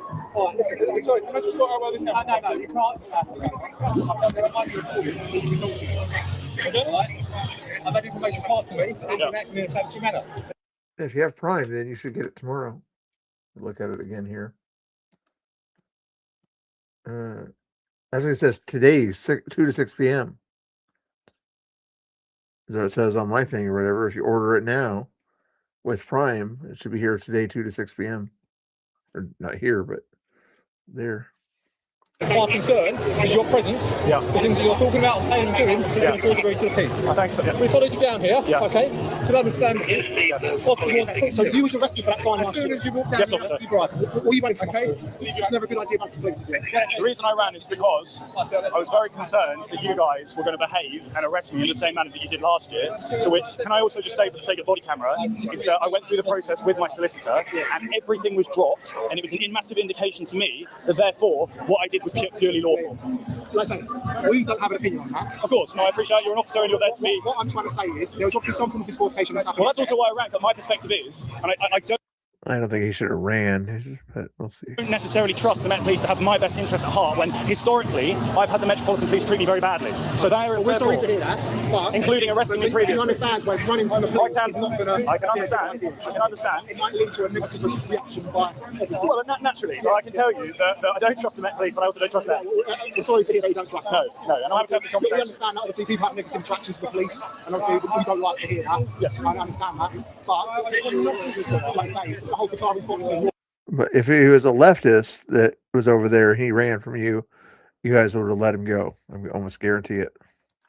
Sorry, can I just sort out where this is? No, you can't. I've had information passed to me. I'm acting in a statutory manner. If you have Prime, then you should get it tomorrow. Look at it again here. As it says today, 2 to 6 p.m. So it says on my thing or whatever. If you order it now with Prime, it should be here today, 2 to 6 p.m. Or not here, but there. My concern is your presence. Yeah. The things that you're talking about and saying and doing is going to cause a great deal of peace. Thanks for that. We followed you down here, okay? To understand. Yeah. So you was arrested for that sign last year. As soon as you walked down, yes, officer. You drive. What are you running from? Okay. It's never a good idea for police, is it? The reason I ran is because I was very concerned that you guys were going to behave and arrest me in the same manner that you did last year. To which, can I also just say, for the sake of body camera, is that I went through the process with my solicitor and everything was dropped, and it was an massive indication to me that therefore what I did was purely lawful. Like I say, we don't have an opinion on that. Of course, no, I appreciate you're an officer and you're there to be. What I'm trying to say is there was obviously some form of physical altercation that's happening. Well, that's also why I rank. But my perspective is, and I don't think he should have ran, but we'll see. I don't necessarily trust the Met Police to have my best interests at heart when historically I've had the Metropolitan Police treat me very badly. So we're sorry to hear that, but including arresting me previously. You understand where running from the police is not going to. I can understand. I can understand. It might lead to a negative reaction by officers. Well, naturally, but I can tell you that I don't trust the Met Police, and I also don't trust them. We're sorry to hear that you don't trust us. No, and I'm having this conversation. We understand that obviously people have negative interactions with the police, and obviously we don't like to hear that. Yes, I understand that, but like I say, it's the whole Qatari box. But if he was a leftist that was over there and he ran from you, you guys would have let him go. I almost guarantee it.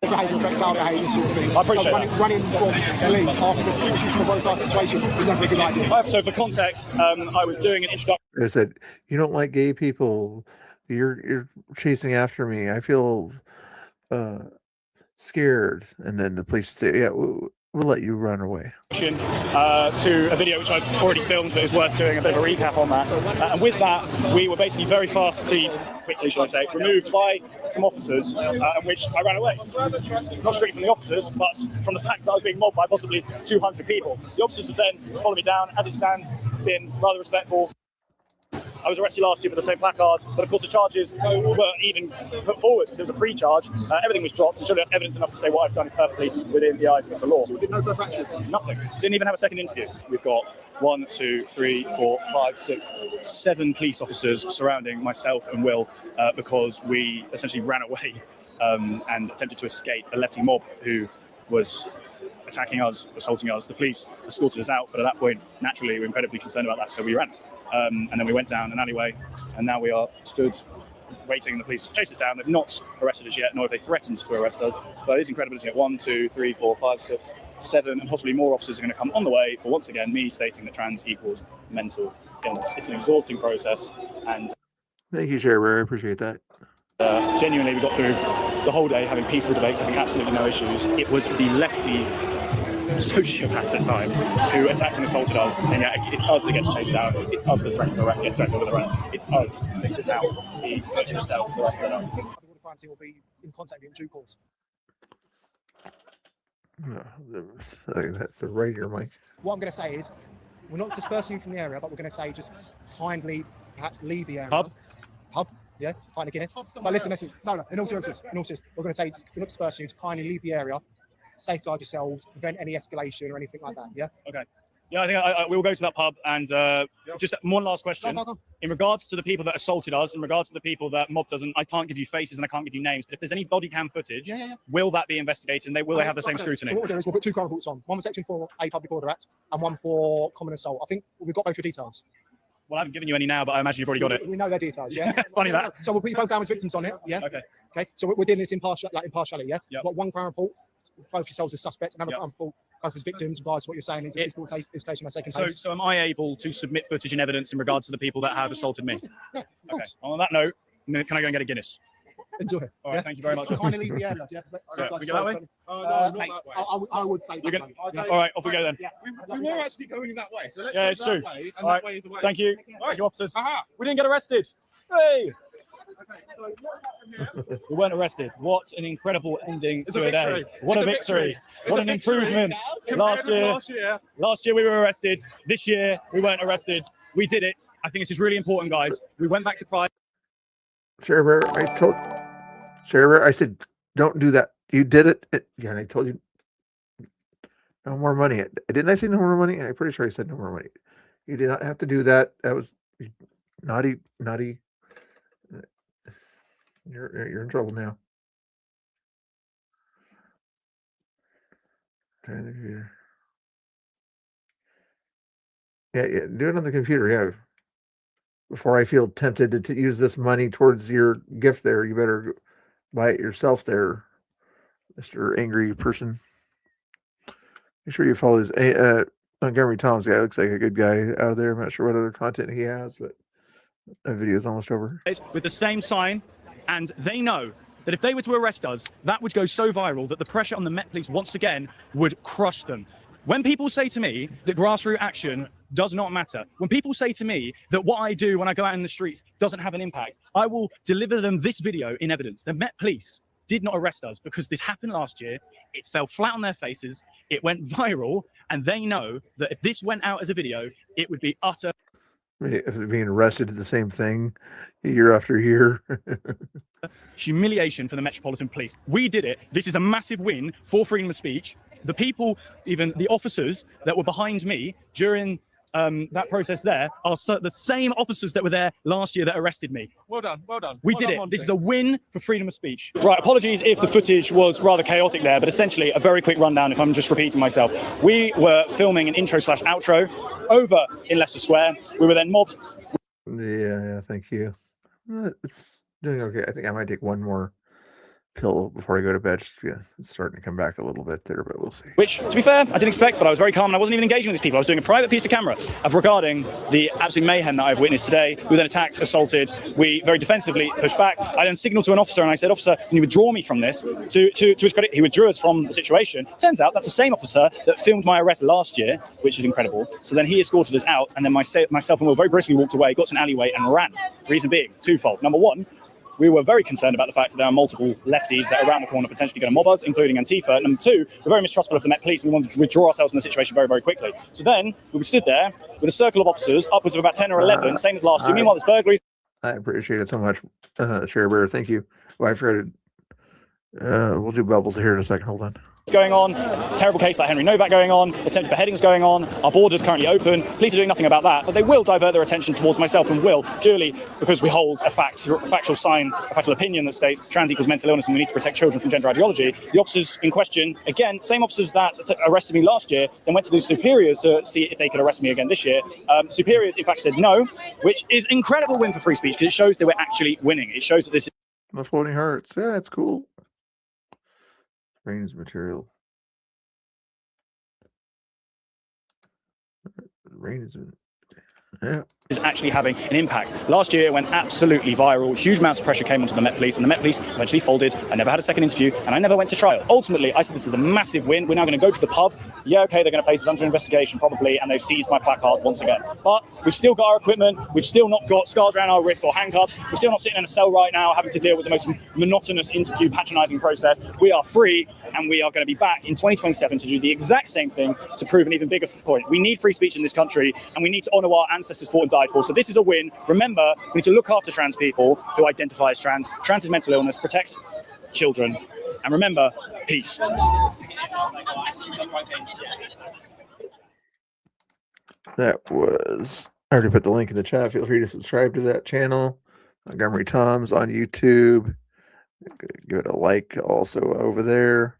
Behaviour affects our behaviour, sort of thing. I appreciate that. Running from police after this from a volatile situation is never a good idea. So for context, I was doing an introduction. They said, "You don't like gay people. You're chasing after me. I feel scared." And then the police say, "Yeah, we'll let you run away." To a video which I've already filmed, but it's worth doing a bit of a recap on that. And with that, we were basically very quickly, shall I say, removed by some officers, in which I ran away. Not strictly from the officers, but from the fact that I was being mobbed by possibly 200 people. The officers would then follow me down. As it stands, been rather respectful. I was arrested last year for the same placard, but of course the charges were even put forward because it was a pre-charge. Everything was dropped, and surely that's evidence enough to say what I've done is perfectly within the eyes of the law. So we did no further action? Nothing. Didn't even have a second interview. We've got 1, 2, 3, 4, 5, 6, 7 police officers surrounding myself and Will because we essentially ran away and attempted to escape a lefty mob who was attacking us, assaulting us. The police escorted us out, but at that point, naturally, we were incredibly concerned about that, so we ran. And then we went down an alleyway, and now we are stood waiting, and the police chase us down. They've not arrested us yet, nor have they threatened to arrest us. But it is incredible, isn't it? 1, 2, 3, 4, 5, 6, 7, and possibly more officers are going to come on the way for, once again, me stating that trans equals mental illness. It's an exhausting process, and thank you, Sheriff. I appreciate that. Genuinely, we got through the whole day having peaceful debates, having absolutely no issues. It was the lefty sociopaths at times who attacked and assaulted us, and yet it's us that gets chased down. It's us that threatens to gets threatened with arrest. It's us that could now be judging yourself for the rest of the night. The crime team will be in contact with you in due course. I think that's the right here, Mike. What I'm going to say is, we're not dispersing you from the area, but we're going to say just kindly perhaps leave the area. Pub? Yeah, pint of Guinness. But listen, no, in all seriousness, we're going to say we're not dispersing you, to kindly leave the area, safeguard yourselves, prevent any escalation or anything like that, yeah? Okay. Yeah, I think we will go to that pub, and just one last question. Go. In regards to the people that assaulted us, in regards to the people that mobbed us, and I can't give you faces and I can't give you names, but if there's any body cam footage, will that be investigated, and will they have the same scrutiny? So what we'll do is we'll put 2 crime reports on, one for Section 4A Public Order Act, and one for common assault. I think we've got both your details. Well, I haven't given you any now, but I imagine you've already got it. We know their details, yeah? Funny that. So we'll put you both down as victims on it, yeah? Okay. So we're doing this impartiality, yeah? We've got 1 crime report, both yourselves as suspects, another crime report, both as victims, regards to what you're saying is physical altercation has taken place. So am I able to submit footage and evidence in regards to the people that have assaulted me? Yeah, okay. On that note, can I go and get a Guinness? Enjoy. All right, thank you very much. Kindly leave the area, yeah? We go that way? No, not that way. I would say that way. All right, off we go then. Yeah. We were actually going that way, so let's go it's that true. Way, and all right. that way is the way. Thank you. All right. You officers. We didn't get arrested. Hey! We weren't arrested. What an incredible ending to a day. What a victory. What an improvement. Last year we were arrested. This year we weren't arrested. We did it. I think this is really important, guys. We went back to Pride. Sheriff, I said, don't do that. You did it. Yeah, and I told you no more money. Didn't I say no more money? I'm pretty sure I said no more money. You did not have to do that. That was naughty. You're in trouble now. Try the computer. Yeah, do it on the computer. Yeah. Before I feel tempted to use this money towards your gift there, you better buy it yourself there, Mr. Angry Person. Make sure you follow his Montgomery Tom's guy. Looks like a good guy out of there. I'm not sure what other content he has, but that video is almost over. With the same sign, and they know that if they were to arrest us, that would go so viral that the pressure on the Met Police once again would crush them. When people say to me that grassroots action does not matter, when people say to me that what I do when I go out in the streets doesn't have an impact, I will deliver them this video in evidence. The Met Police did not arrest us because this happened last year. It fell flat on their faces. It went viral, and they know that if this went out as a video, it would be utter being arrested at the same thing year after year. humiliation for the Metropolitan Police. We did it. This is a massive win for freedom of speech. The people, even the officers that were behind me during that process there, are the same officers that were there last year that arrested me. Well done, well done. We did it. This is a win for freedom of speech. Right, apologies if the footage was rather chaotic there, but essentially a very quick rundown if I'm just repeating myself. We were filming an intro/outro over in Leicester Square. We were then mobbed. Yeah, thank you. It's doing okay. I think I might take one more pill before I go to bed. Yeah, it's starting to come back a little bit there, but we'll see. Which, to be fair, I didn't expect, but I was very calm and I wasn't even engaging with these people. I was doing a private piece to camera regarding the absolute mayhem that I've witnessed today. We were then attacked, assaulted. We very defensively pushed back. I then signaled to an officer and I said, "Officer, can you withdraw me from this?" To his credit, he withdrew us from the situation. Turns out that's the same officer that filmed my arrest last year, which is incredible. So then he escorted us out, and then myself and Will very briskly walked away, got to an alleyway and ran. Reason being, twofold. Number one, we were very concerned about the fact that there are multiple lefties that are around the corner potentially going to mob us, including Antifa. Number two, we're very mistrustful of the Met Police and we wanted to withdraw ourselves from the situation very, very quickly. So then we stood there with a circle of officers, upwards of about 10 or 11, same as last year. Meanwhile, there's burglaries. I appreciate it so much, Share Bear. Thank you. Well, I forgot to, we'll do bubbles here in a second. Hold on. Going on, terrible case like Henry Novak going on, attempted beheadings going on, our borders currently open. Police are doing nothing about that, but they will divert their attention towards myself and Will, purely because we hold a factual opinion that states trans equals mental illness and we need to protect children from gender ideology. The officers in question, again, same officers that arrested me last year, then went to the superiors to see if they could arrest me again this year. Superiors, in fact, said no, which is an incredible win for free speech because it shows that we're actually winning. It shows that this is... The floating hearts. Yeah, it's cool. Rain's material. Rain is actually having an impact. Last year went absolutely viral. Huge amounts of pressure came onto the Met Police, and the Met Police eventually folded. I never had a second interview, and I never went to trial. Ultimately, I said this is a massive win. We're now going to go to the pub. Yeah, okay, they're going to place us under investigation probably, and they've seized my placard once again. But we've still got our equipment. We've still not got scars around our wrists or handcuffs. We're still not sitting in a cell right now having to deal with the most monotonous interview patronising process. We are free, and we are going to be back in 2027 to do the exact same thing to prove an even bigger point. We need free speech in this country, and we need to honour what our ancestors fought and died for. So this is a win. Remember, we need to look after trans people who identify as trans. Trans is mental illness, protect children. And remember, peace. That was... I already put the link in the chat. Feel free to subscribe to that channel. Montgomery Toms on YouTube. Give it a like also over there.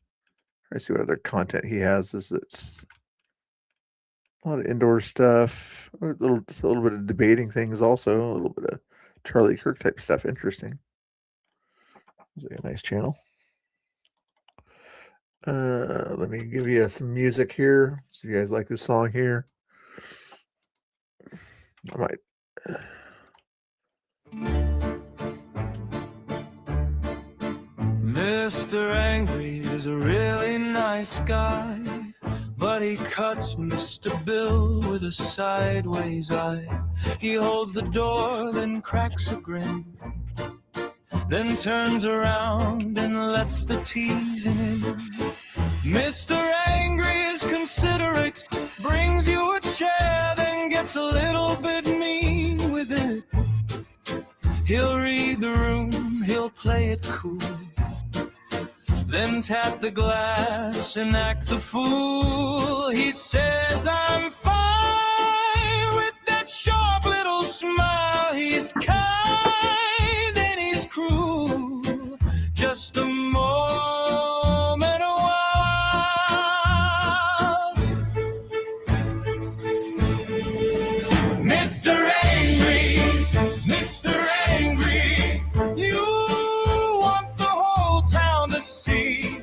Try to see what other content he has. It's a lot of indoor stuff. A little bit of debating things also. A little bit of Charlie Kirk type stuff. Interesting. It's like a nice channel. Let me give you some music here. See if you guys like this song here. I might. Mr. Angry is a really nice guy, but he cuts Mr. Bill with a sideways eye. He holds the door, then cracks a grin, then turns around and lets the teasing in. Mr. Angry is considerate, brings you a chair, then gets a little bit mean with it. He'll read the room, he'll play it cool, then tap the glass and act the fool. He says, "I'm fine," with that sharp little smile. He's kind, then he's cruel, just a moment a while. Mr. Angry, Mr. Angry, you want the whole town to see.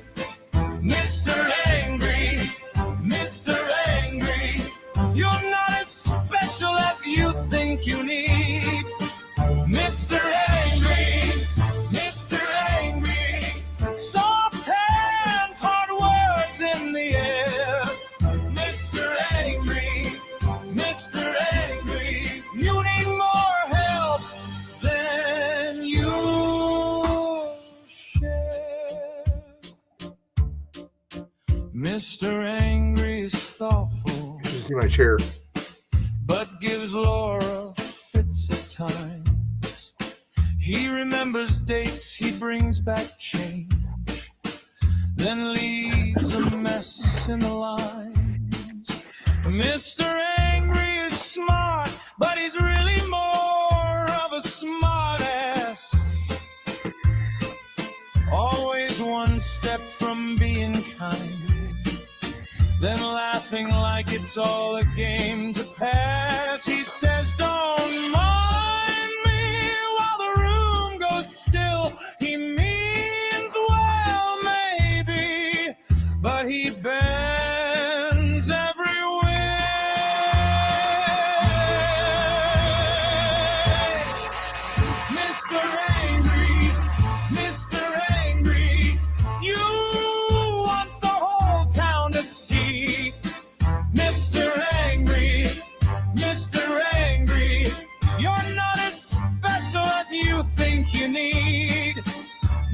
Mr. Angry, Mr. Angry, you're not as special as you think you need. Mr. Angry, Mr. Angry, Mr. Angry is thoughtful. You should see my chair. But gives Laura fits at times. He remembers dates, he brings back change, then leaves a mess in the lines. Mr. Angry is smart, but he's really more of a smart ass. Always one step from being kind, then laughing like it's all a game to pass. He says, don't mind me while the room goes still. He means well, maybe, but he bends every way. Mr. Angry, Mr. Angry, you want the whole town to see. Mr. Angry, Mr. Angry, you're not as special as you think you need.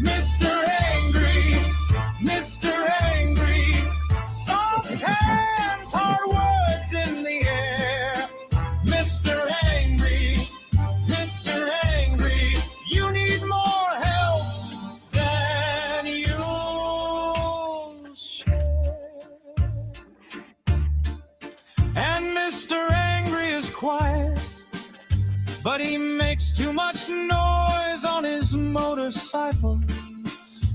Mr. Angry, Mr. Angry, soft hands, hard words in the air. Mr. Angry, Mr. Angry, you need more help than you'll share. And Mr. Angry is quiet, but he makes too much noise on his motorcycle,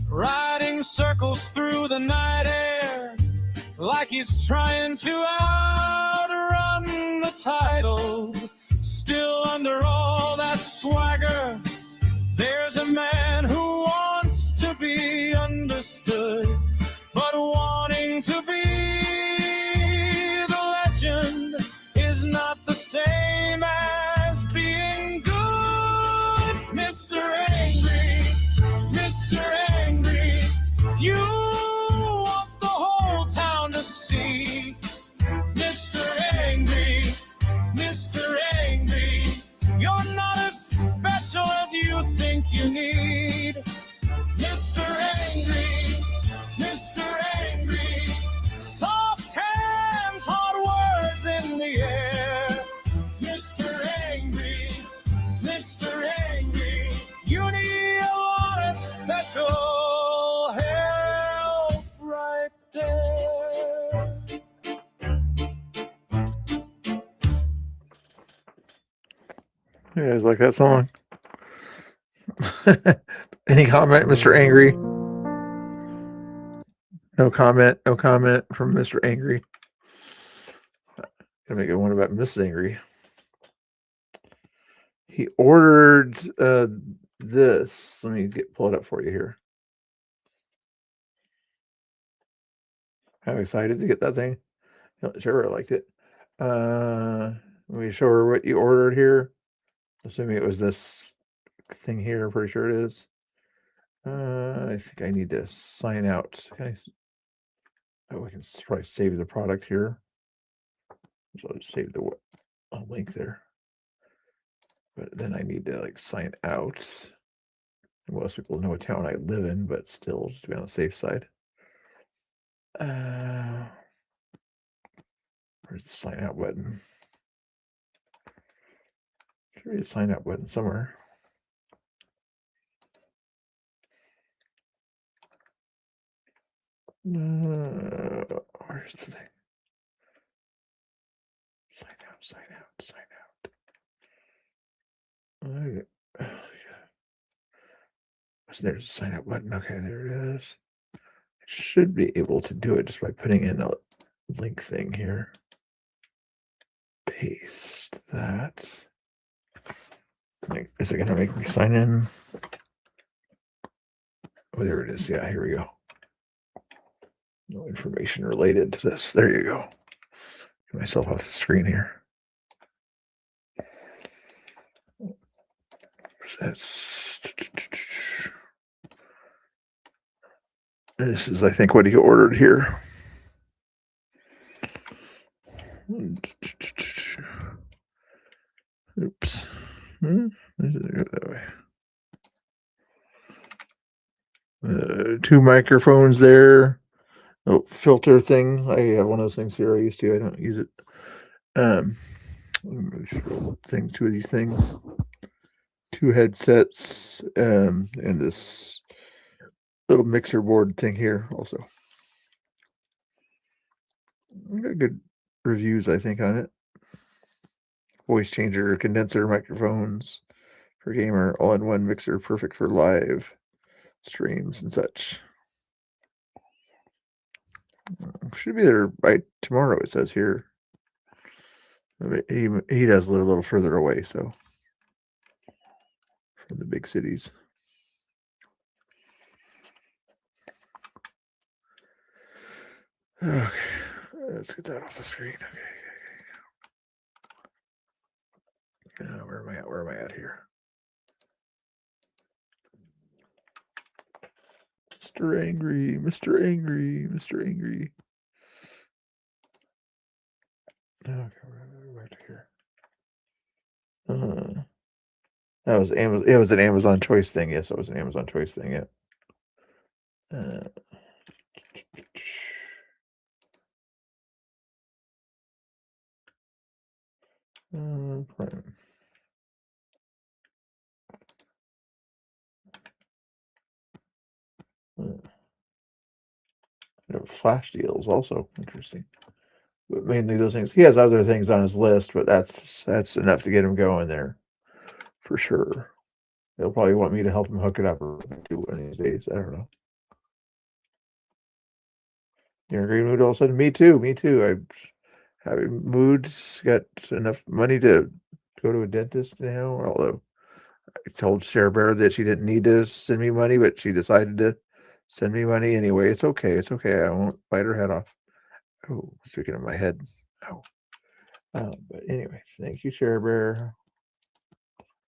riding circles through the night air like he's trying to outrun the tidal. Still under all that swagger, there's a man who wants to be understood, but wanting to be the legend is not the same as being good. Mr. Angry, Mr. Angry, you want the whole town to see. Mr. Angry, Mr. Angry, you're not as special as you think you need. Mr. Angry, Mr. Angry, soft hands, hard words in the air. Mr. Angry, Mr. Angry, you need a lot of special help right there. You guys like that song? Any comment, Mr. Angry? No comment. No comment from Mr. Angry. Gonna make it one about Mrs. Angry. He ordered this. Let me pull it up for you here. I'm excited to get that thing. Sure, I liked it. Let me show her what you ordered here. Assuming it was this thing here, I'm pretty sure it is. I think I need to sign out. Can I, we can probably save the product here. So I'll just save the link there. But then I need to like sign out. Most people know what town I live in, but still just to be on the safe side. Where's the sign out button? There is a sign out button somewhere. Where's the thing? Sign out, sign out, sign out. Okay. Oh, yeah. So there's a sign out button. Okay, there it is. I should be able to do it just by putting in a link thing here. Paste that. Is it going to make me sign in? Oh, there it is. Yeah, here we go. No information related to this. There you go. Get myself off the screen here. This is, I think, what he ordered here. Oops. That way. 2 microphones there. Oh, filter thing. I have one of those things here. I used to. I don't use it. Thing. Two of these things. 2 headsets. And this little mixer board thing here also. Got good reviews, I think, on it. Voice changer, condenser microphones for gamer, all-in-one mixer, perfect for live streams and such. Should be there by tomorrow, it says here. He does live a little further away, so from the big cities. Okay, let's get that off the screen. Okay. Where am I at? Where am I at here? Mr. Angry, Mr. Angry, Mr. Angry. Okay, right here. That was Amazon. It was an Amazon Choice thing. Yes, it was an Amazon Choice thing. Yeah. Right. Flash deals also interesting, but mainly those things. He has other things on his list, but that's enough to get him going there for sure. He'll probably want me to help him hook it up or do one of these days. I don't know. You're in green mood all of a sudden. Me too. I have mood's got enough money to go to a dentist now. Although I told Share Bear that she didn't need to send me money, but she decided to send me money anyway. It's okay. It's okay. I won't bite her head off. Oh, speaking of my head. Oh. But anyway, thank you, Share Bear.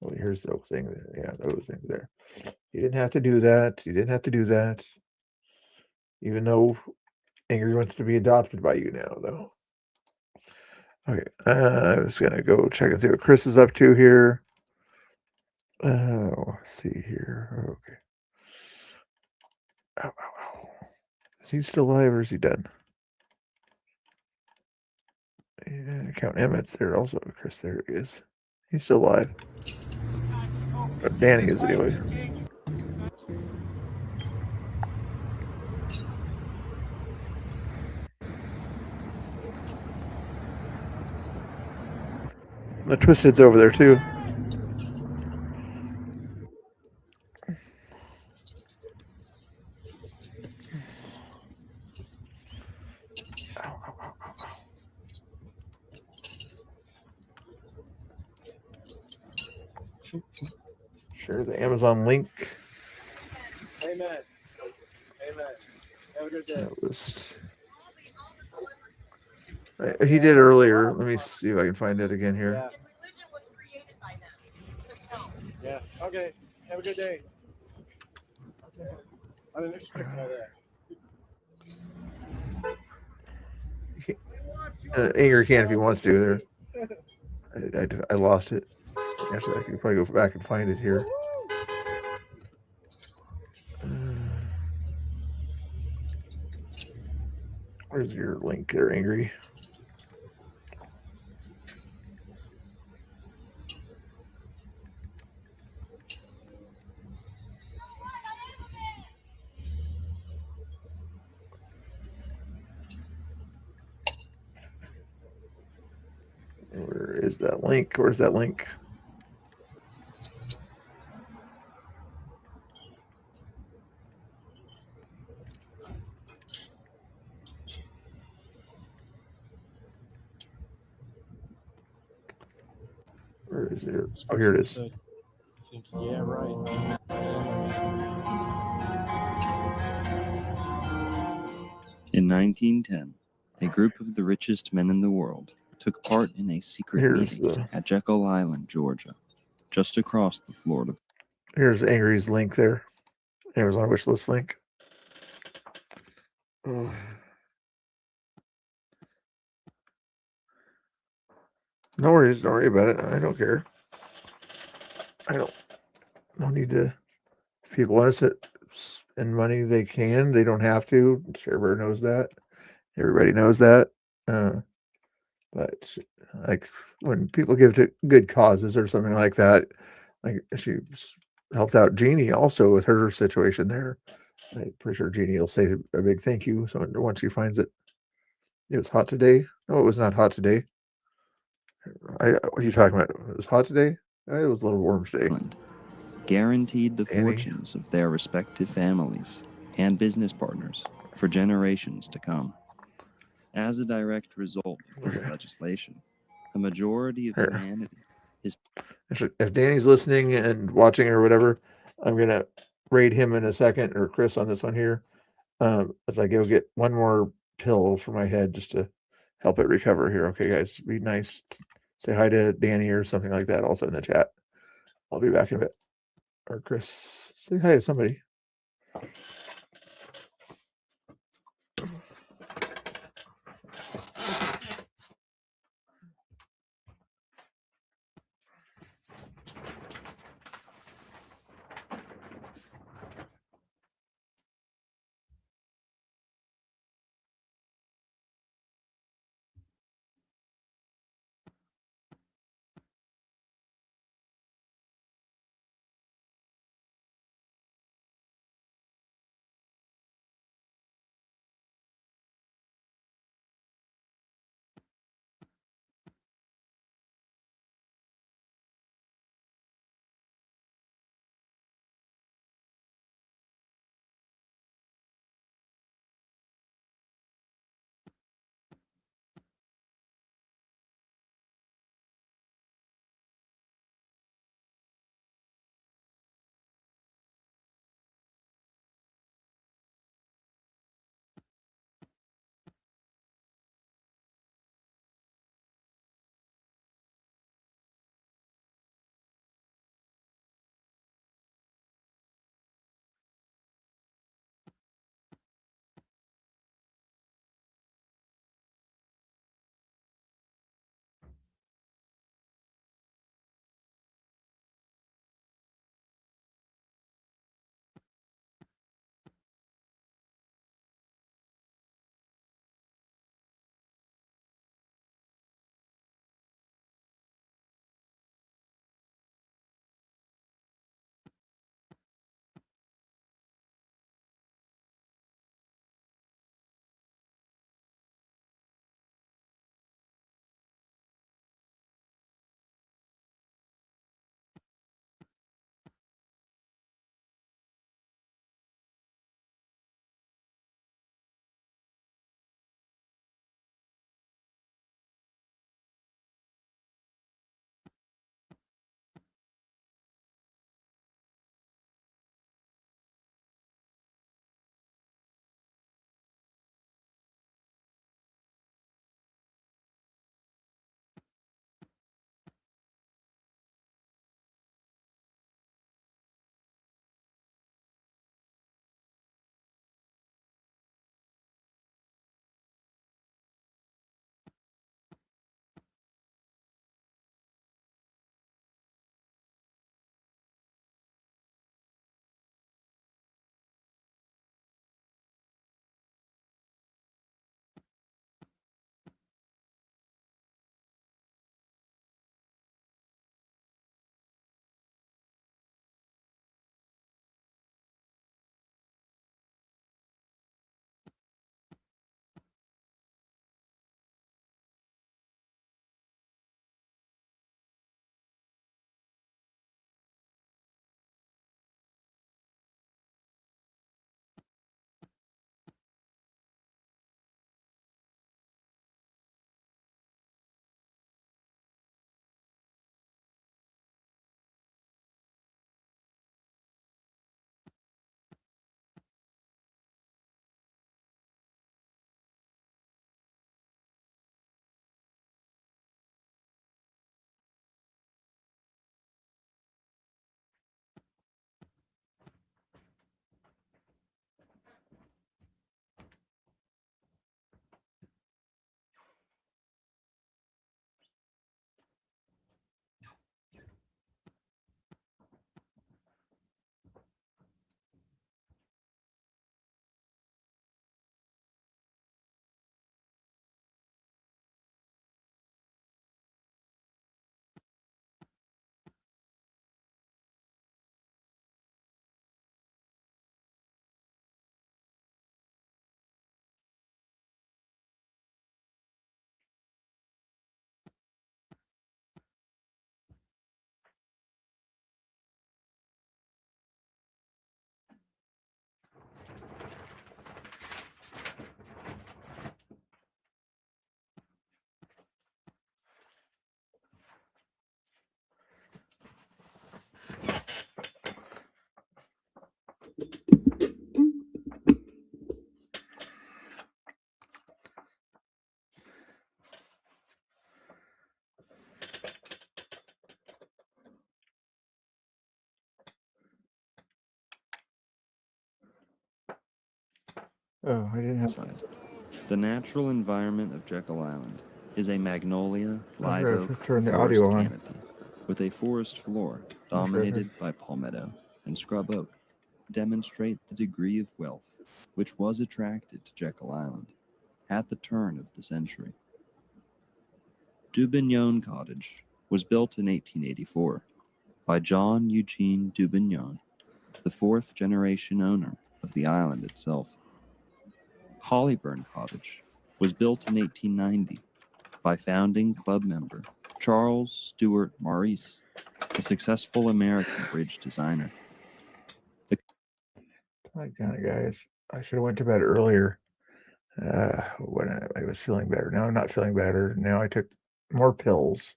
Oh, here's the thing there. Yeah, those things there. You didn't have to do that. You didn't have to do that. Even though Angry wants to be adopted by you now, though. Okay, I was gonna go check and see what Chris is up to here. Let's see here. Okay. Ow, ow, ow. Is he still alive or is he done? Yeah, Count Emmett's there also. Chris, there he is. He's still alive. But Danny is anyway. The Twisted's over there too. Share the Amazon link. Amen. Amen. Have a good day. That was... He did earlier. Let me see if I can find it again here. Yeah. Okay. Have a good day. I didn't expect all that. Angry can if he wants to. There. I lost it. Actually, I could probably go back and find it here. Where's your link there, Angry? Where is that link? Where's that link? Where is it? Oh, here it is. Yeah, right. In 1910, a group of the richest men in the world took part in a secret meeting at Jekyll Island, Georgia, just across the Florida. Here's Angry's link there. Amazon wish list link. Oh. No worries, don't worry about it. I don't care. I don't need to. If people want to spend money they can. They don't have to. Everybody knows that. Everybody knows that. But like when people give to good causes or something like that, like she helped out Jeannie also with her situation there. I'm pretty sure Jeannie will say a big thank you. So once she finds it, it was hot today. No, it was not hot today. What are you talking about? It was hot today. It was a little warm today. Guaranteed the fortunes of their respective families and business partners for generations to come. As a direct result of this legislation, a majority of humanity is... If Danny's listening and watching or whatever, I'm going to raid him in a second, or Chris on this one here, as I go get one more pill for my head just to help it recover here. Okay, guys, be nice. Say hi to Danny or something like that also in the chat. I'll be back in a bit. Or Chris, say hi to somebody. Oh, I didn't have. Side. The natural environment of Jekyll Island is a magnolia, live gonna oak, turn the forest audio on. canopy with a forest floor dominated by palmetto and scrub oak, demonstrate the degree of wealth which was attracted to Jekyll Island at the turn of the century. Dubignon Cottage was built in 1884 by John Eugene Dubignon, the fourth generation owner of the island itself. Hollyburn Cottage was built in 1890 by founding club member Charles Stewart Maurice, a successful American bridge designer. My God, guys, I should have went to bed earlier when I was feeling better. Now I'm not feeling better. Now I took more pills,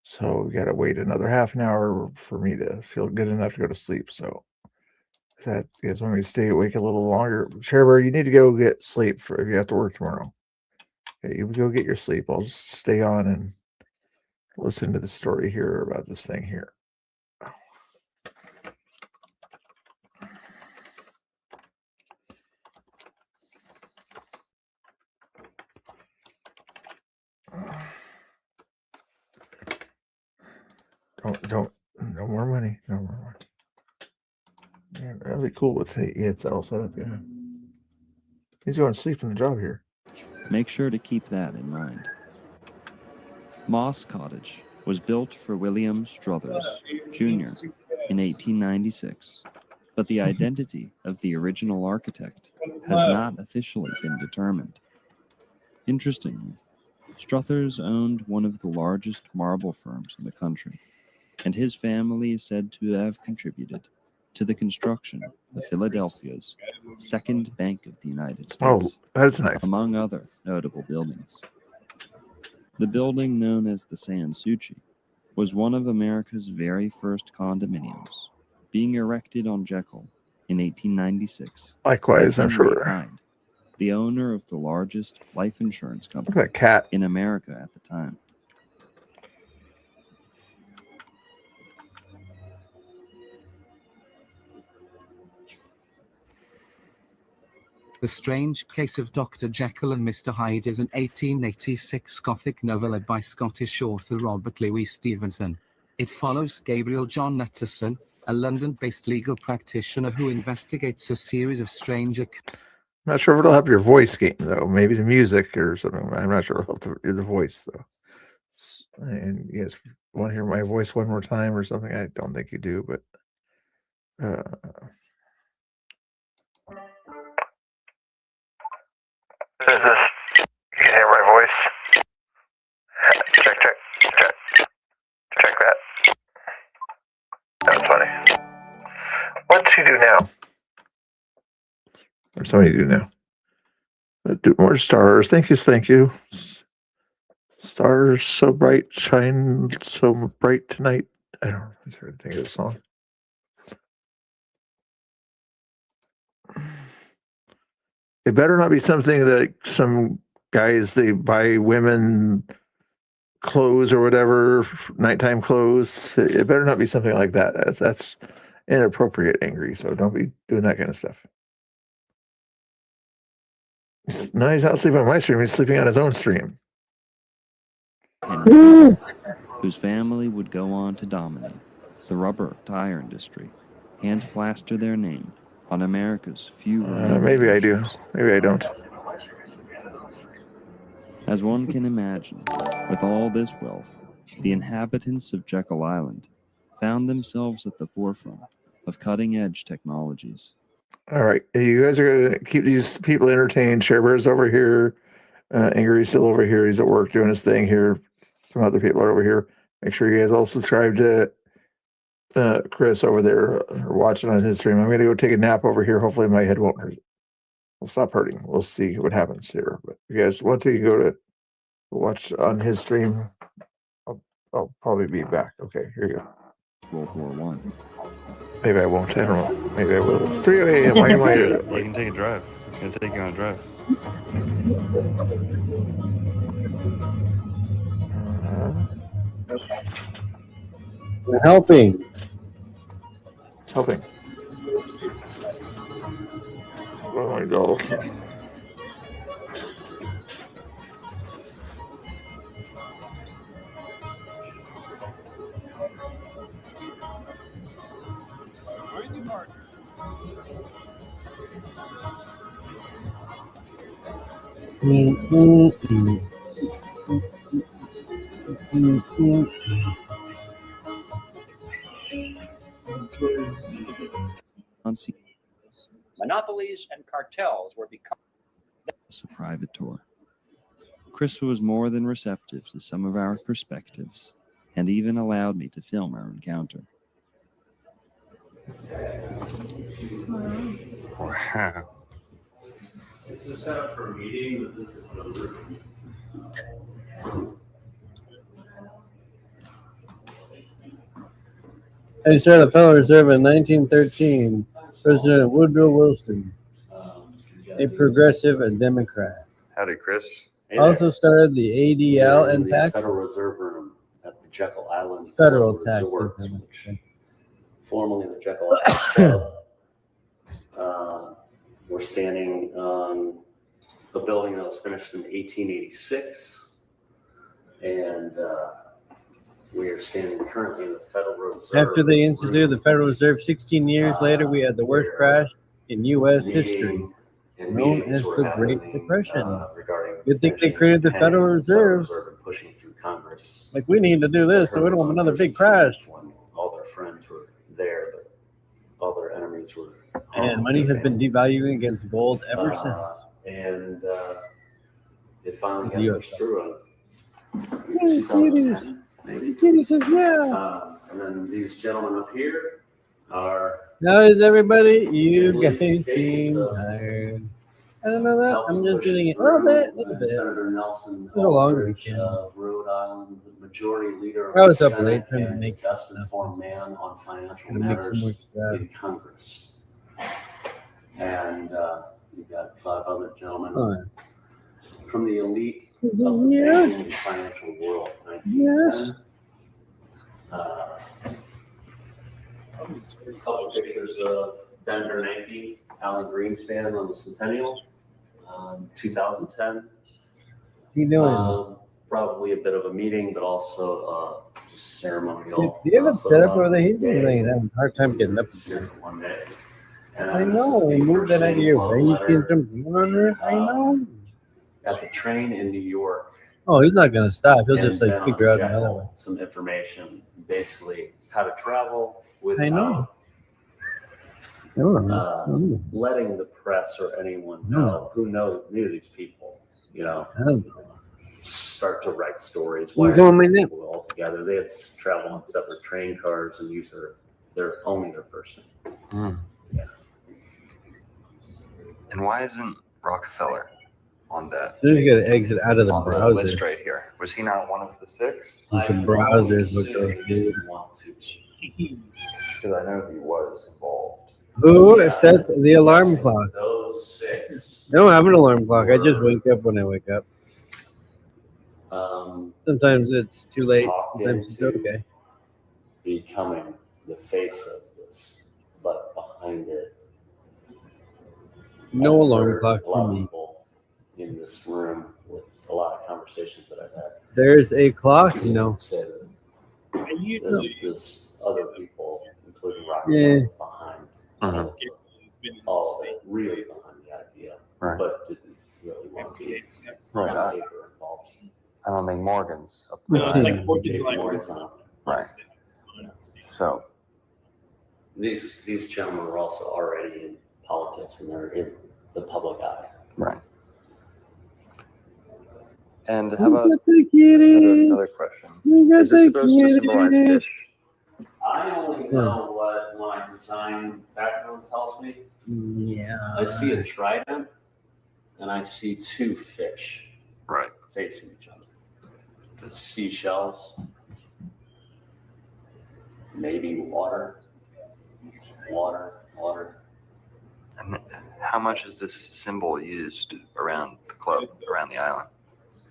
so we got to wait another half an hour for me to feel good enough to go to sleep. So if that you guys want me to stay awake a little longer, Cherry, you need to go get sleep for if you have to work tomorrow. Okay, you go get your sleep. I'll just stay on and listen to the story here about this thing here. Don't, no more money. No more money. Yeah, that'd be cool with it's all set up. Yeah. He's going to sleep in the job here. Make sure to keep that in mind. Moss Cottage was built for William Struthers, Jr. in 1896, but the identity of the original architect has not officially been determined. Interestingly, Struthers owned one of the largest marble firms in the country, and his family is said to have contributed to the construction of Philadelphia's Second Bank of the United States, that's nice, among other notable buildings. The building known as the Sanssouci was one of America's very first condominiums, being erected on Jekyll in 1896. Likewise, I'm sure. Kind, the owner of the largest life insurance company Look at that cat in America at the time. The Strange Case of Dr. Jekyll and Mr. Hyde is an 1886 Gothic novella by Scottish author Robert Louis Stevenson. It follows Gabriel John Utterson, a London-based legal practitioner who investigates a series of strange... I'm not sure if it'll help your voice game, though. Maybe the music or something. I'm not sure it'll help the voice, though. And you guys want to hear my voice one more time or something? I don't think you do, but... Is this? You can hear my voice? Check that. That's funny. What's he do now? Or somebody do now? Do more stars. Thank you. Stars so bright, shine so bright tonight. I don't know. I'm trying to think of the song. It better not be something that some guys, they buy women clothes or whatever, nighttime clothes. It better not be something like that. That's inappropriate, Angry. So don't be doing that kind of stuff. No, he's not sleeping on my stream. He's sleeping on his own stream. Henry, whose family would go on to dominate the rubber tire industry and plaster their name on America's few. Maybe I do. Maybe I don't. As one can imagine, with all this wealth, the inhabitants of Jekyll Island found themselves at the forefront of cutting-edge technologies. All right, you guys are going to keep these people entertained. Sharebear's over here. Angry's still over here. He's at work doing his thing here. Some other people are over here. Make sure you guys all subscribe to Chris over there or watching on his stream. I'm going to go take a nap over here. Hopefully my head won't hurt. Will stop hurting. We'll see what happens here. But if you guys want to, you go to watch on his stream. I'll probably be back. Okay, here you go. World War I. Maybe I won't. I don't know. Maybe I will. It's 3 a.m. Why am I? You can take a drive. It's going to take you on a drive. We're helping. It's helping. Oh my God. Monopolies and cartels were becoming a private tour. Chris was more than receptive to some of our perspectives and even allowed me to film our encounter. Wow. It's a setup for a meeting, but this is the I started the Federal Reserve in 1913. President Woodrow Wilson, a progressive and Democrat. Howdy, Chris. Also started the ADL and the tax. Federal Reserve Room at the Jekyll Island Federal tax. Formerly the Jekyll Island Club. We're standing on a building that was finished in 1886, and we are standing currently in the Federal Reserve. After they instituted the Federal Reserve, 16 years later, we had the worst crash in U.S. history, known as the Great Depression. You'd think they created the Federal Reserve. Pushing through Congress. Like, we need to do this, so we don't have another big crash. When all their friends were there, but all their enemies were. And money has been devaluing against gold ever since. And it finally got pushed through. Kitty says, yeah. And then these gentlemen up here are. How is everybody? You guys seem tired. I don't know that. I'm just doing it a little bit. Senator Nelson, A little longer, we can. Rhode Island, the majority leader. I was up late trying to make best informed man on financial Gonna make matters some more stuff. in Congress. And you've got 5 other gentlemen from the elite of the banking and financial world. Yes. A couple of pictures of Ben Bernanke, Alan Greenspan on the Centennial, 2010. What's he doing? Probably a bit of a meeting, but also just ceremonial. Do you have it set up over there? He's really having a hard time getting up here. One day. I know. We moved that out of your way. You can't jump on it. I know. At the train in New York. Oh, he's not going to stop. He'll just and like then figure out on another way. some information, basically how to travel without I know. letting the press or anyone know who knew these people, start to write stories. Why are these people all together? They had to travel on separate train cars and use their first name. Yeah. And why isn't Rockefeller on that? So you got to exit out of the on the browser. list right here. Was he not one of the 6? The browsers look like dude. Because I know he was involved. Who sets the alarm clock? Those 6. I don't have an alarm clock. I just wake up when I wake up. Sometimes it's too late. Sometimes it's okay. Becoming the face of this, but behind it. No alarm clock a lot for of me. people in this room with a lot of conversations that I've had. There's a clock, Say that there's other people, including Rockefeller, behind all of it, really behind the idea, but didn't really want to be involved. I don't think Morgan's up Let's there. see. Morgan's on. Right. So These gentlemen are also already in politics and they're in the public eye. right. And how about kitties? another question? Is this supposed to symbolize fish? I only know what my design background tells me. Yeah. I see a trident and I see 2 fish facing each other. The seashells, maybe water. And how much is this symbol used around the club, around the island?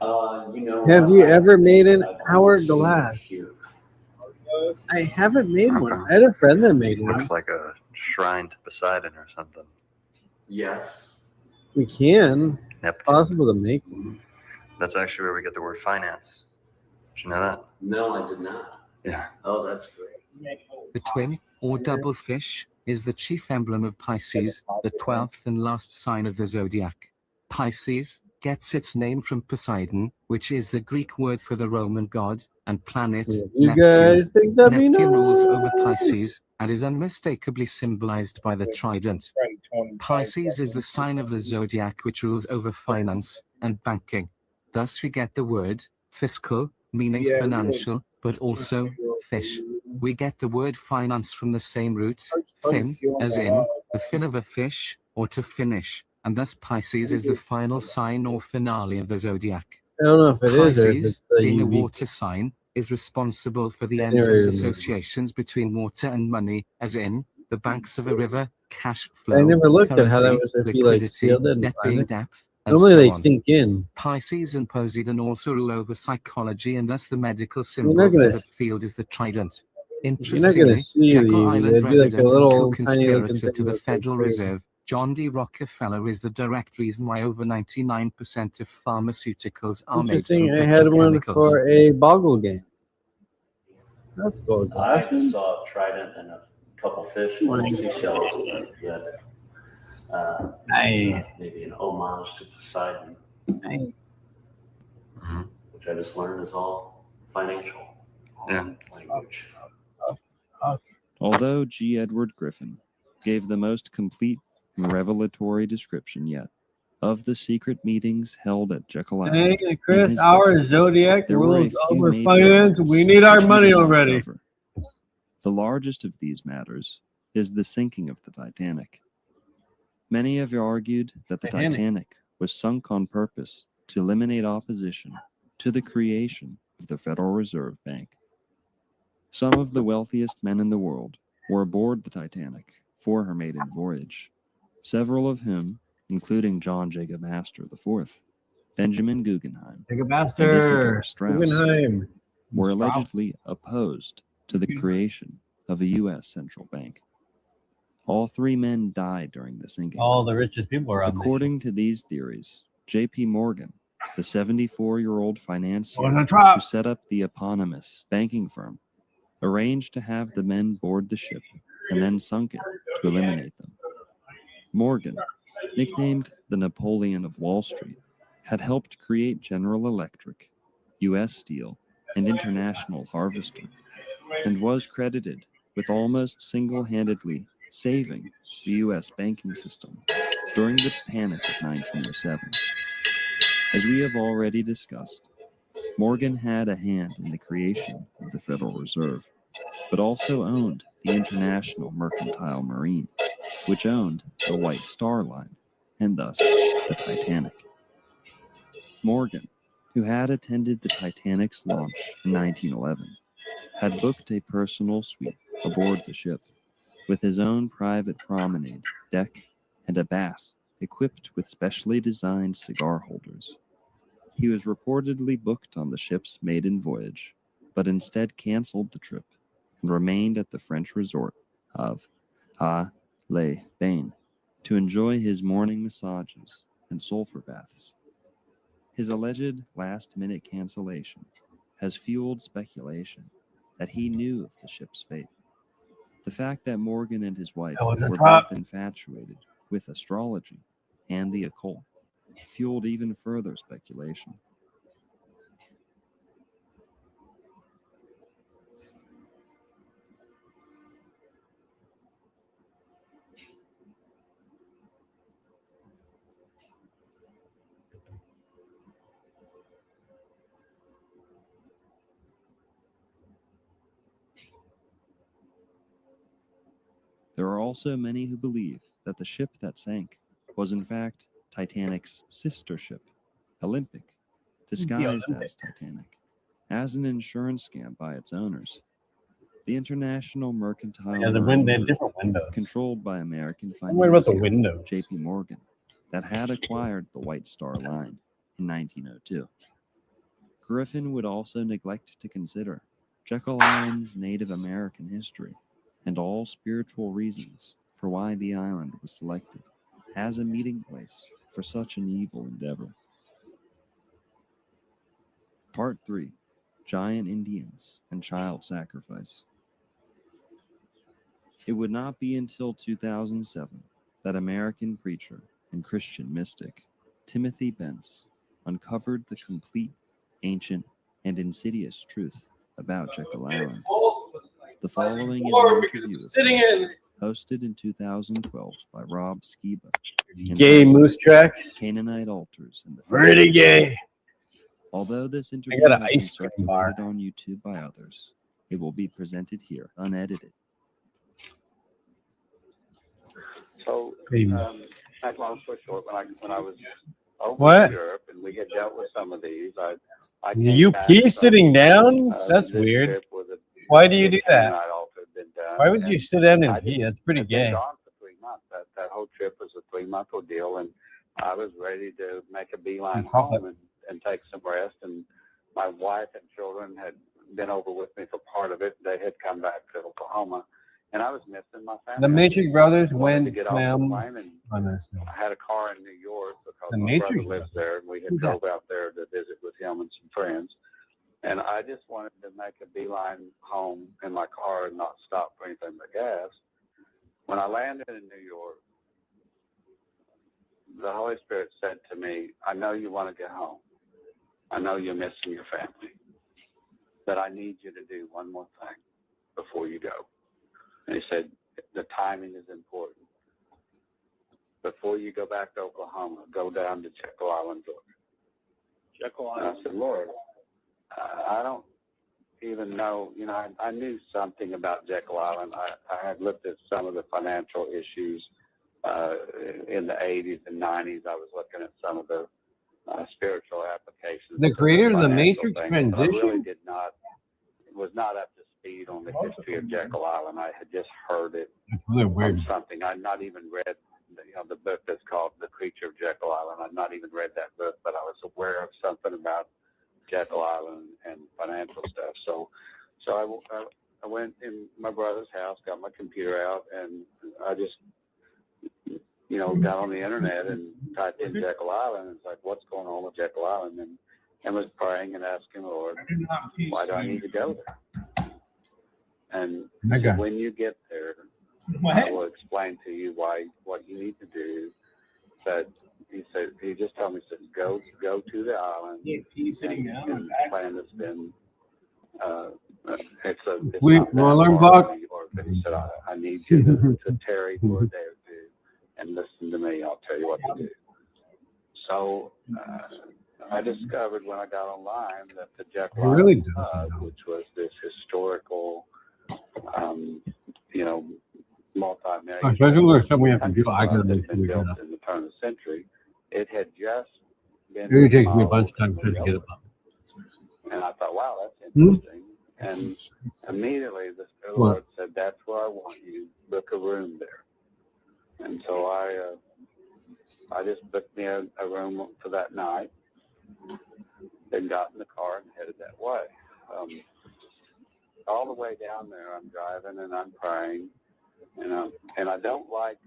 Have you ever made an hourglass? I haven't made one. I had a friend that made one. Looks like a shrine to Poseidon or something. Yes. We can. It's possible to make one. That's actually where we get the word finance. Did you know that? No, I did not. Yeah. Oh, that's great. The twin, or double fish, is the chief emblem of Pisces, the 12th and last sign of the zodiac. Pisces, gets its name from Poseidon, which is the Greek word for the Roman god, and planet You Neptune. guys think that'd be Neptune rules over nice? Pisces and is unmistakably symbolized by the trident. Pisces is the sign of the zodiac which rules over finance and banking. Thus we get the word fiscal, meaning financial, but also fish. We get the word finance from the same root, fin, as in the fin of a fish, or to finish, and thus Pisces is the final sign or finale of the zodiac. I don't know if it is or if Pisces, it's the being a UV. water sign, is responsible for the Anyway, endless remember. associations between water and money, as in the banks of a river, cash flow, I never looked at how that currency, was if you like liquidity, sealed it and net signed being it. depth, and Normally so they on. sink in. Pisces and Poseidon also rule over psychology, and thus the medical You're symbol not for gonna the s- field is the trident. You're not gonna Interestingly, see the Jekyll UV. Island It'd be like a resident and little tiny looking co-conspirator thing to the with like Federal three. Reserve, John D. Rockefeller, is the direct reason why over 99% of pharmaceuticals are made from Interesting. I had one petrochemicals. for a boggle game. That's gold I glass. just saw a trident and a couple fish and some seashells, but maybe an homage to Poseidon, which I just learned is all financial language. Although G. Edward Griffin gave the most complete and revelatory description yet of the secret meetings held at Jekyll Island, Hey, in Chris, his our book, Zodiac there were a rules few over major finance. events We need our which he money did not already. cover. The largest of these matters is the sinking of the Titanic. Many have argued that the Titanic was sunk on purpose to eliminate opposition to the creation of the Federal Reserve Bank. Some of the wealthiest men in the world were aboard the Titanic for her maiden voyage, several of whom, including John Jacob Astor IV, Benjamin Guggenheim, Jacob and Astor, Isidor Straus, Guggenheim. were Strauss. allegedly opposed to the creation of a U.S. central bank. All three men died during the sinking. All the richest people are on this According to these theories, J.P. Morgan, the 74-year-old financier Was a trap. who set up the eponymous banking firm, arranged to have the men board the ship and then sunk it to eliminate them. Morgan, nicknamed the Napoleon of Wall Street, had helped create General Electric, U.S. Steel, and International Harvester, and was credited with almost single-handedly saving the U.S. banking system during the panic of 1907. As we have already discussed, Morgan had a hand in the creation of the Federal Reserve, but also owned the International Mercantile Marine, which owned the White Star Line, and thus the Titanic. Morgan, who had attended the Titanic's launch in 1911, had booked a personal suite aboard the ship, with his own private promenade deck and a bath equipped with specially designed cigar holders. He was reportedly booked on the ship's maiden voyage, but instead canceled the trip and remained at the French resort of Les Bains to enjoy his morning massages and sulfur baths. His alleged last-minute cancellation has fueled speculation that he knew of the ship's fate. The fact that Morgan and his wife That was a were trap. both infatuated with astrology and the occult fueled even further speculation. There are also many who believe that the ship that sank was in fact Titanic's sister ship, Olympic, disguised as Titanic, as an insurance scam by its owners. The International Mercantile Yeah, they Marine had Group, different windows. controlled by American I'm worried about the financier windows. J.P. Morgan, that had acquired the White Star Line in 1902. Griffin would also neglect to consider Jekyll Island's Native American history and all spiritual reasons for why the island was selected as a meeting place for such an evil endeavor. Part 3: Giant Indians and Child Sacrifice. It would not be until 2007 that American preacher and Christian mystic Timothy Bence uncovered the complete, ancient, and insidious truth about Jekyll Island. The following is an interview hosted in 2012 by Rob Skiba. Gay moose tracks. Canaanite altars and the Pretty gay. Although this interview got an has been ice cream bar. circulated on YouTube by others, it will be presented here, unedited. So, back long story short, when I was over What? in Europe and we had dealt with some of these, I You pee sitting down? That's weird. Why do you do that? Why would you sit down and pee? That's pretty gay. Gone for 3 months. That whole trip was a 3-month ordeal, and I was ready to make a beeline home and take some rest. And my wife and children had been over with me for part of it. They had come back to Oklahoma, and I was missing my family. The Matrix Brothers I wanted went to get off the plane, and honestly. I had a car in New York because The my Matrix brother lives there, and we had Who's that? drove out there to visit with him and some friends. And I just wanted to make a beeline home in my car and not stop for anything but gas. When I landed in New York, the Holy Spirit said to me, I know you want to get home. I know you're missing your family. But I need you to do one more thing before you go. And he said, the timing is important. Before you go back to Oklahoma, go down to Jekyll Island, Georgia. Jekyll And I said, Lord, I don't even know, I knew something about Jekyll Island. I had looked at some of the financial issues in the 80s and 90s. I was looking at some of the spiritual applications. The creator of the financial Matrix things, but I really transition? was not up to speed on the history of Jekyll Island. I had just heard it That's really weird. from something. I'd not even read the book that's called The Creature of Jekyll Island. I'd not even read that book, but I was aware of something about Jekyll Island and financial stuff. So I went in my brother's house, got my computer out, and I just, got on the internet and typed in Jekyll Island. And it's like, what's going on with Jekyll Island? And was praying and asking the Lord, why do I need to go there? And he said, when you get there, I will explain to you what you need to do. But he just told me, he said, go to the island and plan to spend. It's We not that alarm far clock. from New York, but he said, I need you to tarry for a day or two and listen to me. I'll tell you what to do. So I discovered when I got online that the Jekyll It really Island does, Hub, which was this historical, multi-million. Especially with something we have to do. I gotta make It's sure been we built get it. in the turn of the century. It had just been. It takes me a remodeled bunch of time to and get it up. And I thought, wow, that's Hmm? interesting. And immediately the Spirit of the What? Lord said, that's where I want you. Book a room there. And so I just booked me a room for that night. Then got in the car and headed that way. All the way down there, I'm driving and I'm praying. And I don't like,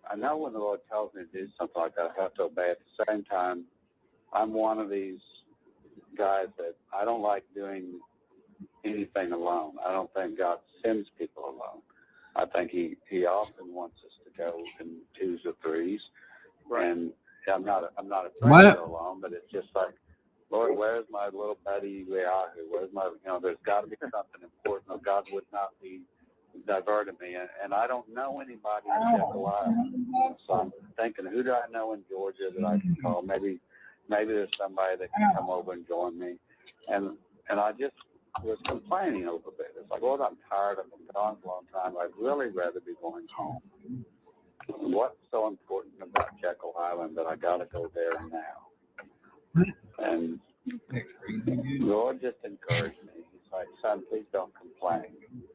I know when the Lord tells me to do something like that, I have to obey. At the same time, I'm one of these guys that I don't like doing anything alone. I don't think God sends people alone. I think he often wants us to go in twos or threes. Right. And I'm not afraid to go alone, but it's just like, Lord, where's my little buddy Reahu? Where's my, there's got to be something important, or God would not be diverting me. And I don't know anybody in Jekyll Island. So I'm thinking, who do I know in Georgia that I can call? Maybe there's somebody that can come over and join me. And I just was complaining a little bit. It's like, Lord, I'm tired. I've been gone for a long time. I'd really rather be going home. What's so important about Jekyll Island that I got to go there now? And the Lord just encouraged me. He's like, son, please don't complain.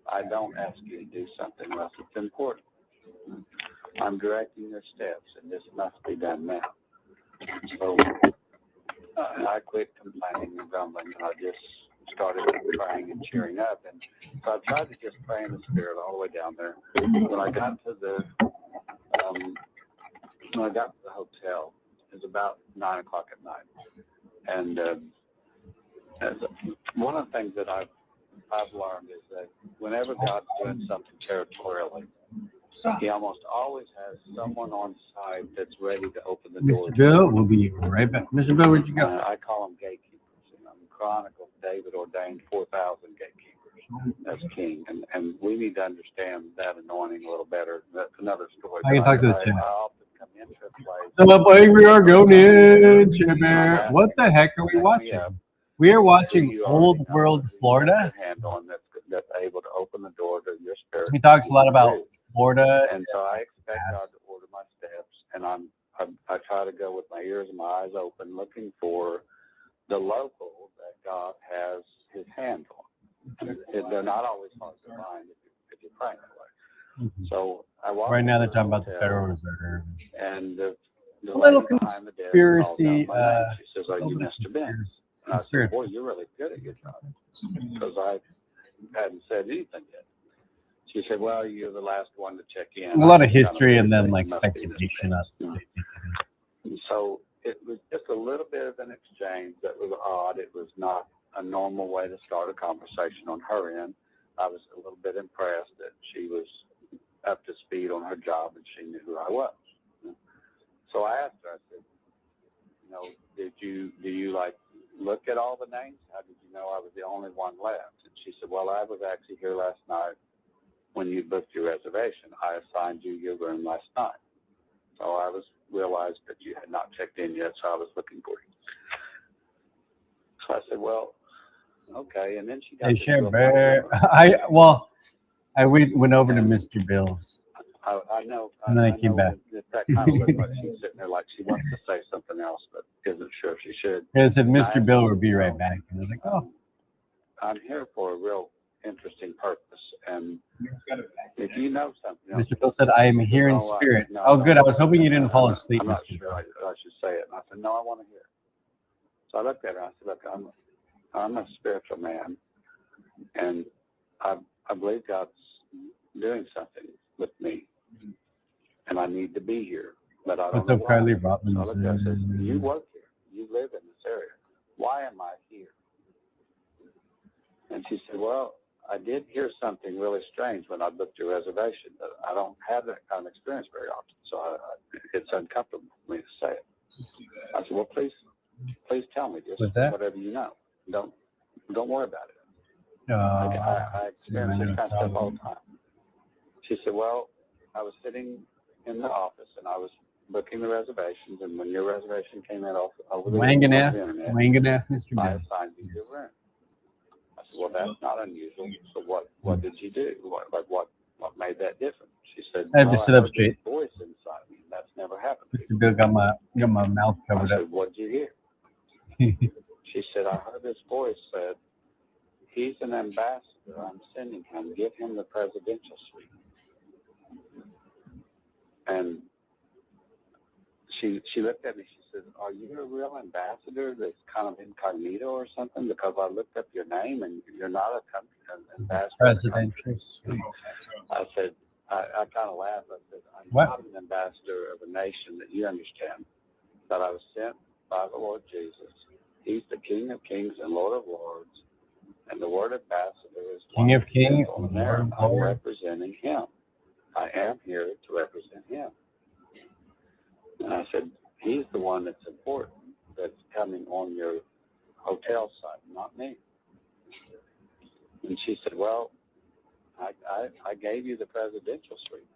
I don't ask you to do something unless it's important. I'm directing your steps, and this must be done now. So I quit complaining and grumbling, and I just started praying and cheering up. And so I tried to just pray in the Spirit all the way down there. When I got to the hotel, it was about 9 o'clock at night. And one of the things that I've learned is that whenever God's doing something territorially, He almost always has someone on site that's ready to open the door. Mr. Bill, we'll be right back. Mr. Bill, where'd you go? I call them gatekeepers. Chronicles, David ordained 4,000 gatekeepers as king, and we need to understand that anointing a little better. That's another story. I can talk to the I chat. often come into a place. Shut up, angry Argonian, Chair Bear. What the heck are we watching? We are watching Old World Florida. Hand on that's able to open the door to your spirit. He talks a lot about Florida. And so I expect God to order my steps, and I try to go with my ears and my eyes open, looking for the local that God has His hand on. And they're not always hard to find if you're praying that way. So I walk Right now, they're into talking the about the hotel, Federal Reserve. and the A little lady behind the desk called conspiracy. out my name. She says, "Are you Mr. Ben?" And I said, "Boy, you're really good at your job," because I hadn't said anything yet. She said, "Well, you're the last one to check in." A lot of history and then like speculation of. And so it was just a little bit of an exchange that was odd. It was not a normal way to start a conversation on her end. I was a little bit impressed that she was up to speed on her job and she knew who I was. So I asked her, I said, do you like look at all the names? How did you know I was the only one left? And she said, well, I was actually here last night when you booked your reservation. I assigned you your room last night. So I realized that you had not checked in yet, so I was looking for you. So I said, well, okay. And then she got Hey, this Share real Bear. funny- I went over to Mr. Bill's. I know. And then I came back. That kind of looked like she's sitting there like she wants to say something else, but isn't sure if she should. I said, And I Mr. Bill will be right back. And I was like, oh. I'm here for a real interesting purpose. And if you know something else, Mr. Bill said, I am here in No, spirit. no, Oh, no, good. I was hoping you didn't fall asleep, I'm not Mr. sure I should say it. And I said, no, I want to hear it. So I looked at her. I said, look, I'm a spiritual man, and I believe God's doing something with me, and I need to be here. But I don't What's know up, why. Kylie So I looked at her and said, Robinson? you work here. You live in this area. Why am I here? And she said, well, I did hear something really strange when I booked your reservation. I don't have that kind of experience very often, so it's uncomfortable for me to say it. I said, well, please tell me just What's that? whatever you know. Don't worry about it. Oh, I experience this kind of stuff all the time. She said, well, I was sitting in the office and I was booking the reservations, and when your reservation came in over the Wanganath, internet, Mr. I Bill. assigned you your room. I said, well, that's not unusual. So what did you do? What made that different? She said, I have to "Well, sit up heard this straight. voice inside me. That's never happened. Mr. Bill got my mouth covered I up. said, what did you hear? She said, I heard this voice said, he's an ambassador. I'm sending him. Give him the presidential suite. And she looked at me. She said, are you a real ambassador that's kind of incognito or something? Because I looked up your name and you're not an ambassador. Presidential suite. I said, I kind of laughed. I said, I'm What? not an ambassador of a nation that you understand, that I was sent by the Lord Jesus. He's the King of Kings and Lord of Lords. And the word ambassador is King of Kings, on Lord there. of I'm Lords. representing him. I am here to represent him. And I said, he's the one that's important, that's coming on your hotel site, not me. And she said, well, I gave you the presidential suite.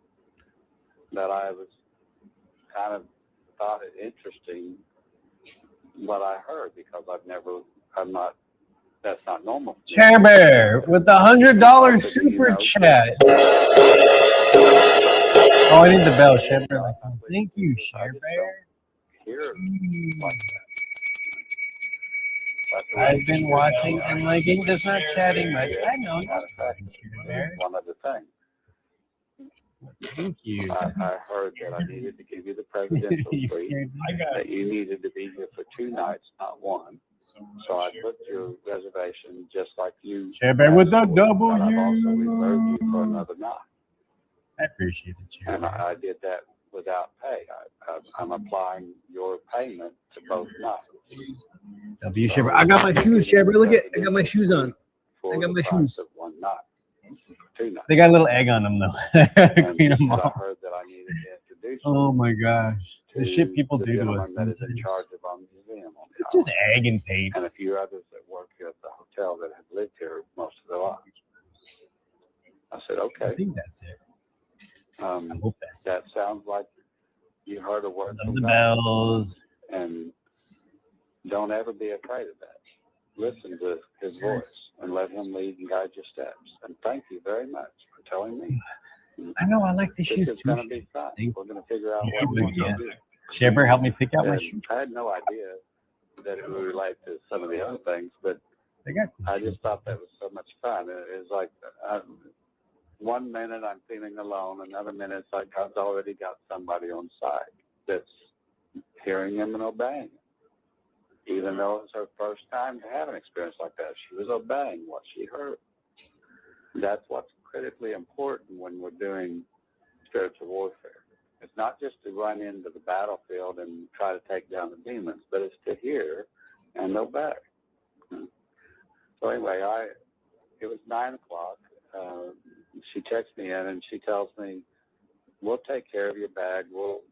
That I was kind of thought it interesting what I heard, because that's not normal. Chair Bear with the $100 super chat. Oh, I need the bell, Chair Bear. Thank you, Chair Bear. I've been watching and liking, just not chatting much. I know, not Chair Bear. One other thing. Thank you. I heard that I needed to give you the presidential You suite, scared me. that you needed to be here for 2 nights, not 1. So I booked your reservation just like you. Chair Bear with the But I've also W. reserved you for another night. I appreciate it, Chair And Bear. I did that without pay. I'm applying your payment to both nights. W, Chair Bear. I got my shoes, Chair Bear. Look at, I got my shoes on. For I got the my price shoes. of 1 night. too nice. They got a little egg on them though. And Clean them I off. heard that I needed to introduce Oh my gosh, the shit people the do to gentleman us. that is in sometimes. charge of our museum on the It's just island, egg and paint. and a few others that work here at the hotel that have lived here most of their lives. I said, okay. I think that's it. I hope that's that sounds like you heard a word Love from the God. bells. And don't ever be afraid of that. Listen to his voice and let him lead and guide your steps. And thank you very much for telling me. I know, I like the shoes This is too. going to be fun. We're going to figure out what we want Yeah. to do. Sheber helped me pick out my And shoes. I had no idea that it would relate to some of the other things, but They got I just thought that was so much fun. It was like 1 minute I'm feeling alone, another minute it's like God's already got somebody on side that's hearing him and obeying him. Even though it was her first time to have an experience like that, she was obeying what she heard. That's what's critically important when we're doing spiritual warfare. It's not just to run into the battlefield and try to take down the demons, but it's to hear and obey. So anyway, it was 9 o'clock. She texts me in and she tells me, "We'll take care of your bag. We'll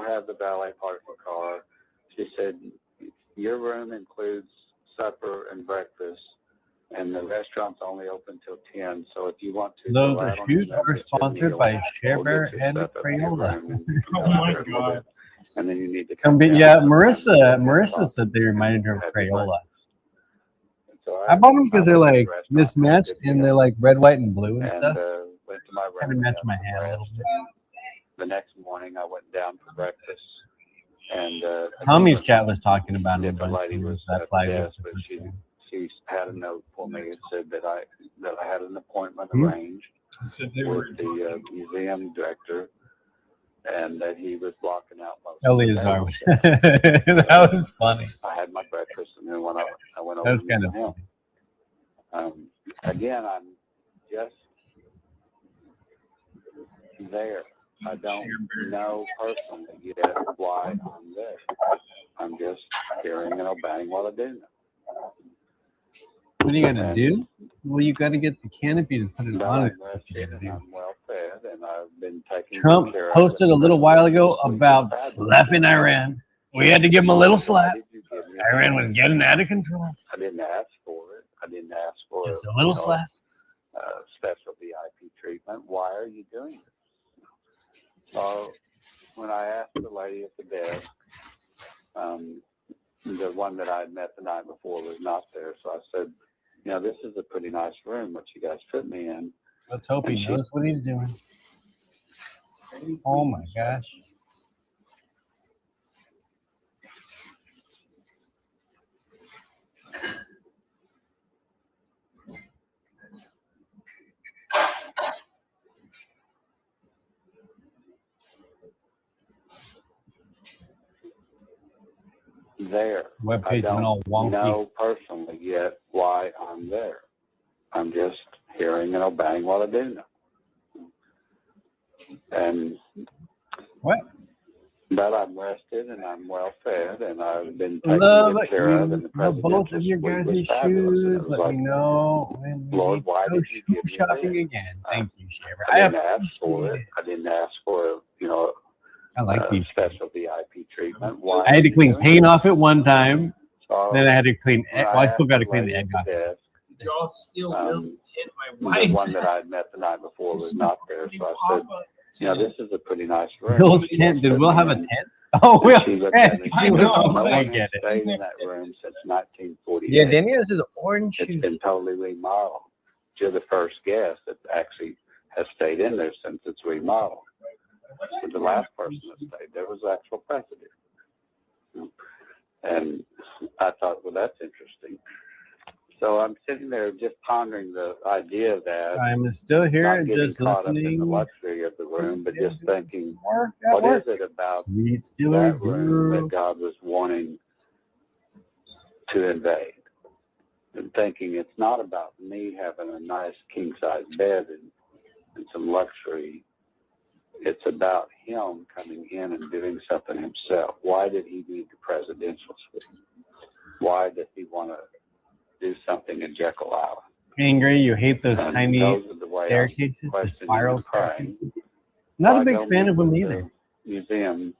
have the valet park the car." She said, "Your room includes supper and breakfast, and the restaurant's only open till 10. So if you want to, Those go out on shoes your are membership sponsored meal, by we'll Sheber get your and stuff up to your Crayola. room and you Oh can my have a little God. bit, and then you need to Come come be, down yeah, and Marissa said they reminded her of Crayola. So I bought them because they're went to like the restaurant, mismatched and they're like red, white, and blue and and stuff. went to my room. Kind of match my hair a little bit. The next morning, I went down for breakfast, and Tommy's chat was talking about it a different bunch. lady was That's at why the we desk, but she had a note for me. It said that I had an appointment Hmm? arranged with the museum director, and that he was blocking out most of the Eleazar. day. That was funny. I had my breakfast, and then when I went over That was to kind meet of him. Again, I'm just there. I don't know personally yet why I'm there. I'm just hearing and obeying what I do know. What are you gonna do? Well, you got to get the canopy to put it But on. I'm rested and I'm well fed, and I've been taking Trump good care of posted it. a little while ago about slapping Iran. We had to give him a little slap. Iran was getting out of control. I didn't ask for it. I didn't ask for Just a little slap. Special VIP treatment. Why are you doing this? So when I asked the lady at the desk, the one that I had met the night before was not there. So I said, this is a pretty nice room, what you guys put me in. Let's hope he knows what he's doing. Oh my gosh. There. Webpage I went don't all wonky. know personally yet why I'm there. I'm just hearing and obeying what I do know. And what? But I'm rested and I'm well fed and I've been taken Love good care of. And the love both of your presidential guys' suite was fabulous. And it shoes. was Let like, me know when we Lord, why go did you give me shopping this? again. Thank you, Shaver. I didn't ask for it. I didn't ask for, I like these special VIP treatment. Why I had to are you clean doing paint it? off it one time. So Then I had to clean. when Well, I asked still got to the clean the lady egg at off. the desk, Y'all still will hit my the wife. one that I had met the night before was not there. So I said, this is a pretty nice room. Will's She tent. Did put Will me have a in. tent? Oh, And Will's she looked tent. at me, She she was said, all "No I one get has it. stayed in that room since 1948. Yeah, Danny has his orange It's shoes. been totally remodeled. You're the first guest that actually has stayed in there since it's remodeled. So the last person that stayed there was actual precedent. And I thought, well, that's interesting. So I'm sitting there just pondering the idea of that. I'm still here, not getting just caught up in the listening. luxury of the room, but just thinking, at what work. is it about Reed Steelers, that room that God was wanting to invade? And thinking it's not about me having a nice king-size bed and some luxury. It's about him coming in and doing something himself. Why did he need the presidential suite? Why did he want to do something in Jekyll Island? angry. You hate those And tiny those are the way I staircases, the question spiral you and pray. staircases. Not So a big I go fan meet of them with either. the museum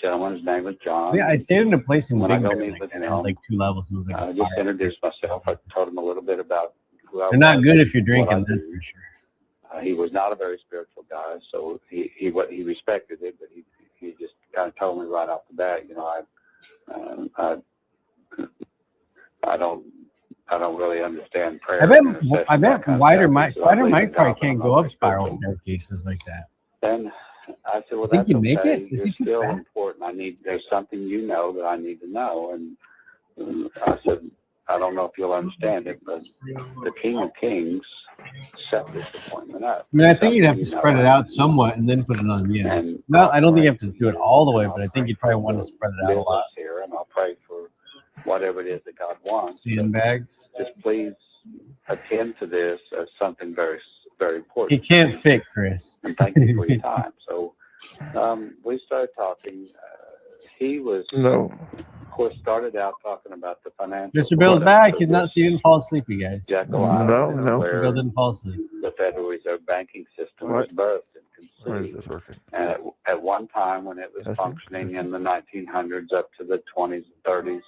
gentleman, his name was John. Yeah, I stayed in a place in When I Big go Bear meet like with that. him, It had like 2 levels and it was like a I just spiral. introduced myself. I told him a little bit about who I was. They're not good if you're what I drinking, that's do. for sure. He was not a very spiritual guy, so he respected it, but he just kind of told me right off the bat, you know, I don't really understand prayer. I bet Spider Mike probably can't go up spiral staircases like that. Then I said, well, Think that's you make okay. it? Is he You're too still fat? important. There's something you know that I need to know. And I said, I don't know if you'll understand it, but the King of Kings set this appointment up. I mean, I think you'd have to You know, spread it out somewhat and then put it on you. No, I don't think you have to do it all the way, but I think you'd probably want to spread it out a lot. Here, and I'll pray for whatever it is that God wants. Sandbags. Just please attend to this as something very, very He important. can't fit, Chris. And thank you for your time. So we started talking. He was, of course, started out talking about the financial. Mr. Bill's setup back. of He this didn't fall asleep, you guys. Jekyll Island, No. Mr. Bill didn't fall asleep. the Federal Reserve banking system What? was birthed and Where is conceived. this working? And at one time, when it was Testing, functioning in the 1900s up to the 20s and 30s,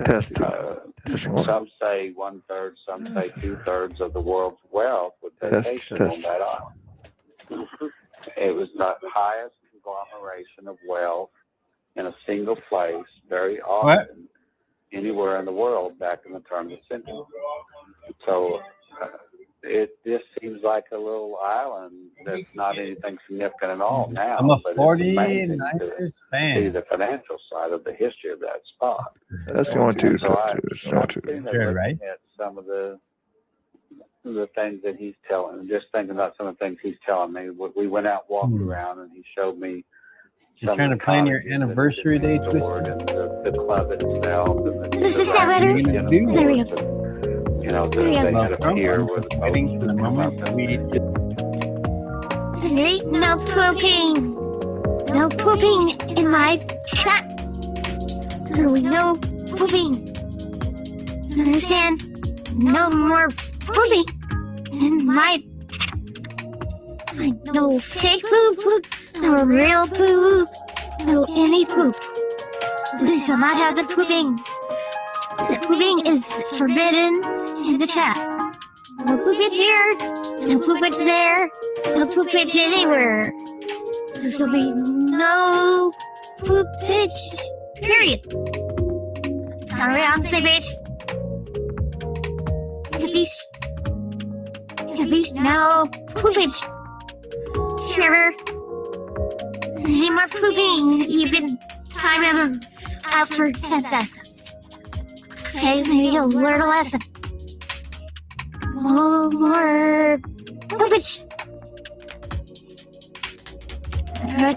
Testing. some say 1/3, some say 2/3 of the world's wealth would vacation on Test. that island. It was the highest conglomeration of wealth in a single place, very often anywhere in the world back in the turn of the century. So it just seems like a little island that's not anything significant at all now. I'm a but it's 49ers amazing to fan. see the financial side of the history of that spot. That's going to. And so I'm That's looking at some of the things that he's telling, just thinking about some of the things he's telling me. We went out walking around, and he showed me. You're trying to plan your anniversary day, Twisted? And the club itself. And This is better. There we go. You know, There we they go. had a pier where the Waiting for the moment that we Henry, no pooping. No pooping in my trap. No pooping. Understand? No more pooping in my. No fake poop. No real poop. No any poop. We shall not have the pooping. The pooping is forbidden in the chat. No poopage here. No poopage there. No poopage anywhere. There will be no poopage. Period. Sorry, on the same page. Capiche? No poopage. Trevor. Any more pooping? You've been timing them out for 10 seconds. Okay, maybe you'll learn a lesson. No more poopage. Good.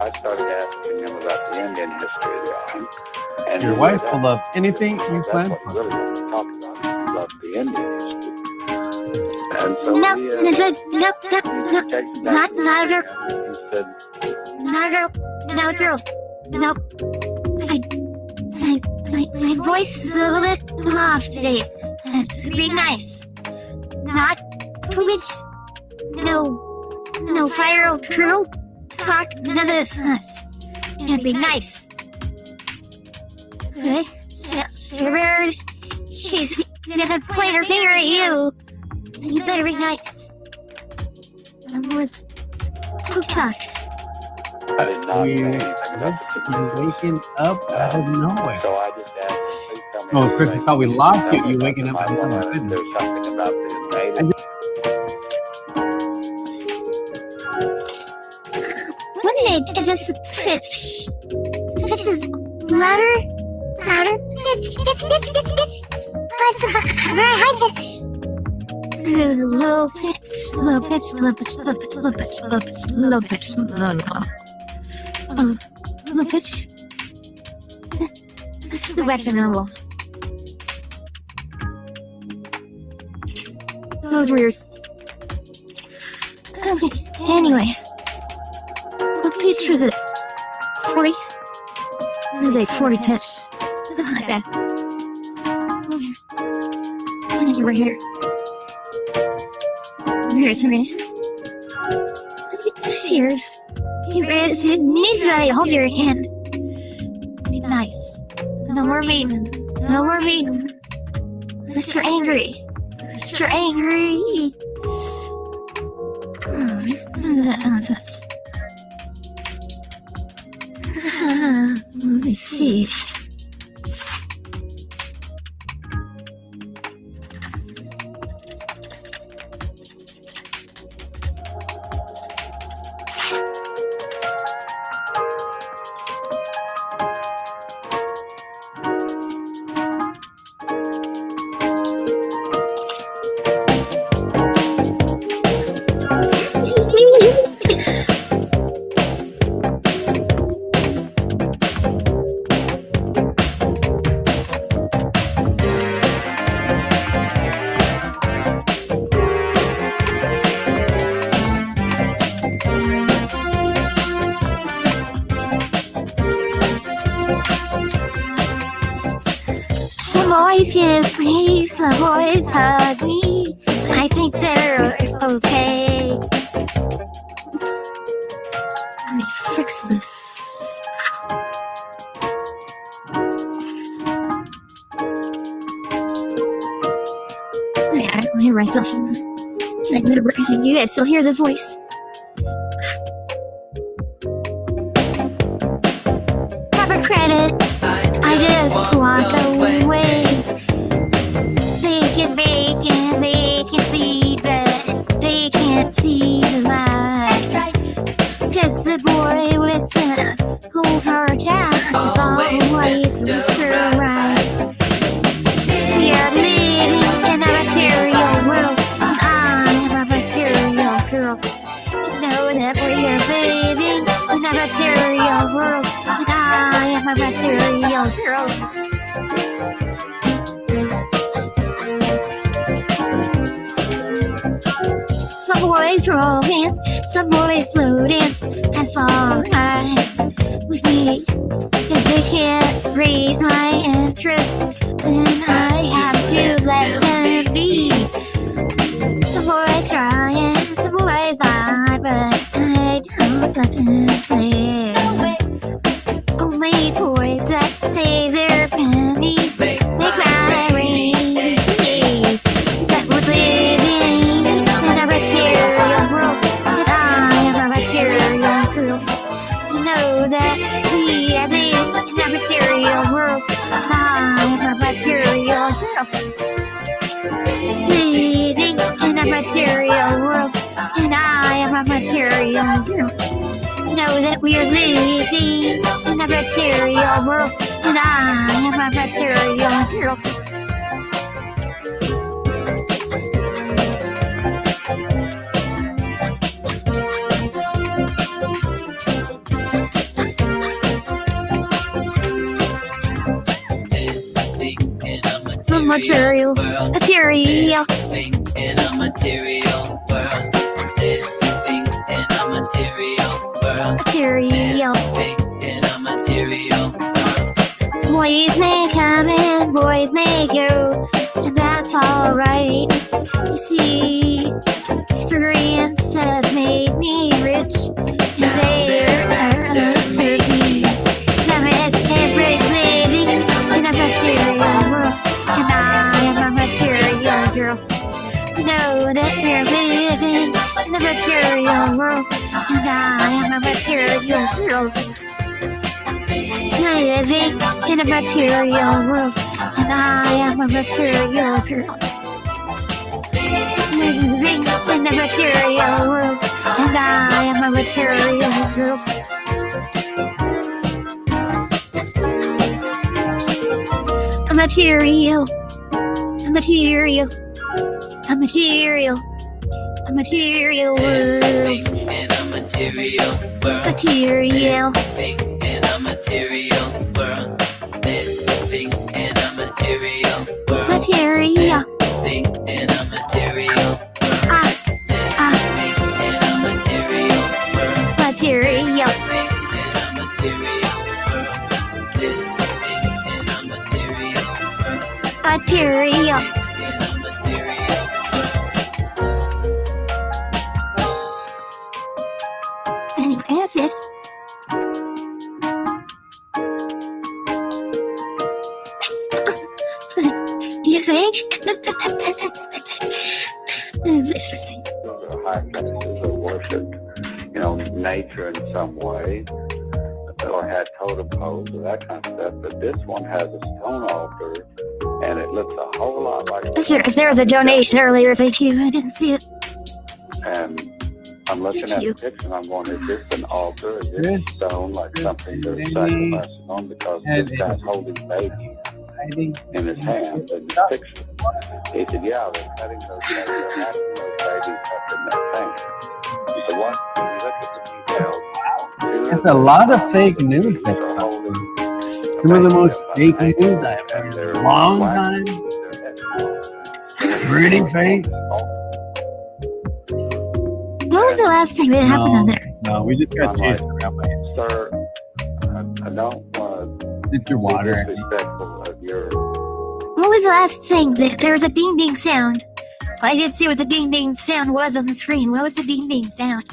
I started asking him about the Indian history of the island. And Your he wife said will love anything you that's plan what for. we really want to talk about. He loved the Indian history. And so No, we, no, not a girl. he said, Not a girl. No girl. Nope. My voice is a little bit off today. I have to be nice. Not poopage. No fire drill talk. None of this. And be nice. Okay? Sure. She's gonna point her finger at you. You better be nice. With poop talk. I did not say anything about You're waking up out of nowhere. So I just asked him, please tell me. Oh, Chris, I thought we lost you. Tell me You about waking the up out of Maya. nowhere. There's something about the native. What did I just pitch? Pitch is louder. Pitch. That's a very high pitch. Low pitch. Low pitch. That's the weapon level. Those were your. Okay, anyway. What pitch was it? 40? It was like 40 pitch. Not bad. We're here. Here's me. Cheers. It needs that I hold your hand. Nice. No more maiden. No more maiden. Mr. Angry. Mr. Angry. Let me see. Some boys kiss me, some boys hug me. I think they're okay. Let me fix this. Yeah, I don't hear myself. You guys still hear the voice. Proper credits. I just walk away. They can make and they can see, but they can't see the light. Cause the boy with the whole hard hat is always Mr. Right. We are living in a material world, and I am a material girl. You know that we are living in a material world, and I am a material girl. Some boys romance, some boys slow dance. That's alright with me. If they can't raise my interest, then I have to let them be. Some boys try and some boys lie, but I don't let them play. Only boys that save their pennies make my rain. That we're living in a material world, and I am a material girl. You know that we are living in a material world, and I am a material girl. Living in a material world, and I am a material girl. Know that we are living in a material world, and I am a material girl. Material, material. In a material world, living in a material world, Material. in a material world. Boys may come and boys may go, and that's alright. You see, experience has made me rich, and there are other me. Some everybody's living in a material world, and I am a material girl. You know that we're living in a material world, and I am a material girl. Living in a material world, and I am a material girl. Living in a material world, and I am a material girl. A material, a material, a material, a material world. In a material world, Material. living in a material world, living in a material world, Material. living in a material Ah, ah, living in a material world, material. living in a material world, living in a material world, Material. in a think. Please proceed. Those are high places that worship, nature in some way, or had totem poles or that kind of stuff. But this one has a stone altar, and it looks a whole lot like. If there was a donation earlier, thank you. I didn't see it. And I'm looking at the picture, and I'm going, is this an altar? Is this stone like something they're sacrificing on? Because this guy's holding baby in his hand in the picture. He said, yeah, they're cutting those babies, they're having those babies up in that tank. He said, what? When you look at the details, It's a lot of fake news there. Some of the most fake news I've ever heard in a long time. Pretty fake. What was the last thing that happened on there? No, we just got chased around by it. Sir, I don't want to It's your water. be disrespectful of your. What was the last thing? There was a ding ding sound. I didn't see what the ding ding sound was on the screen. What was the ding ding sound?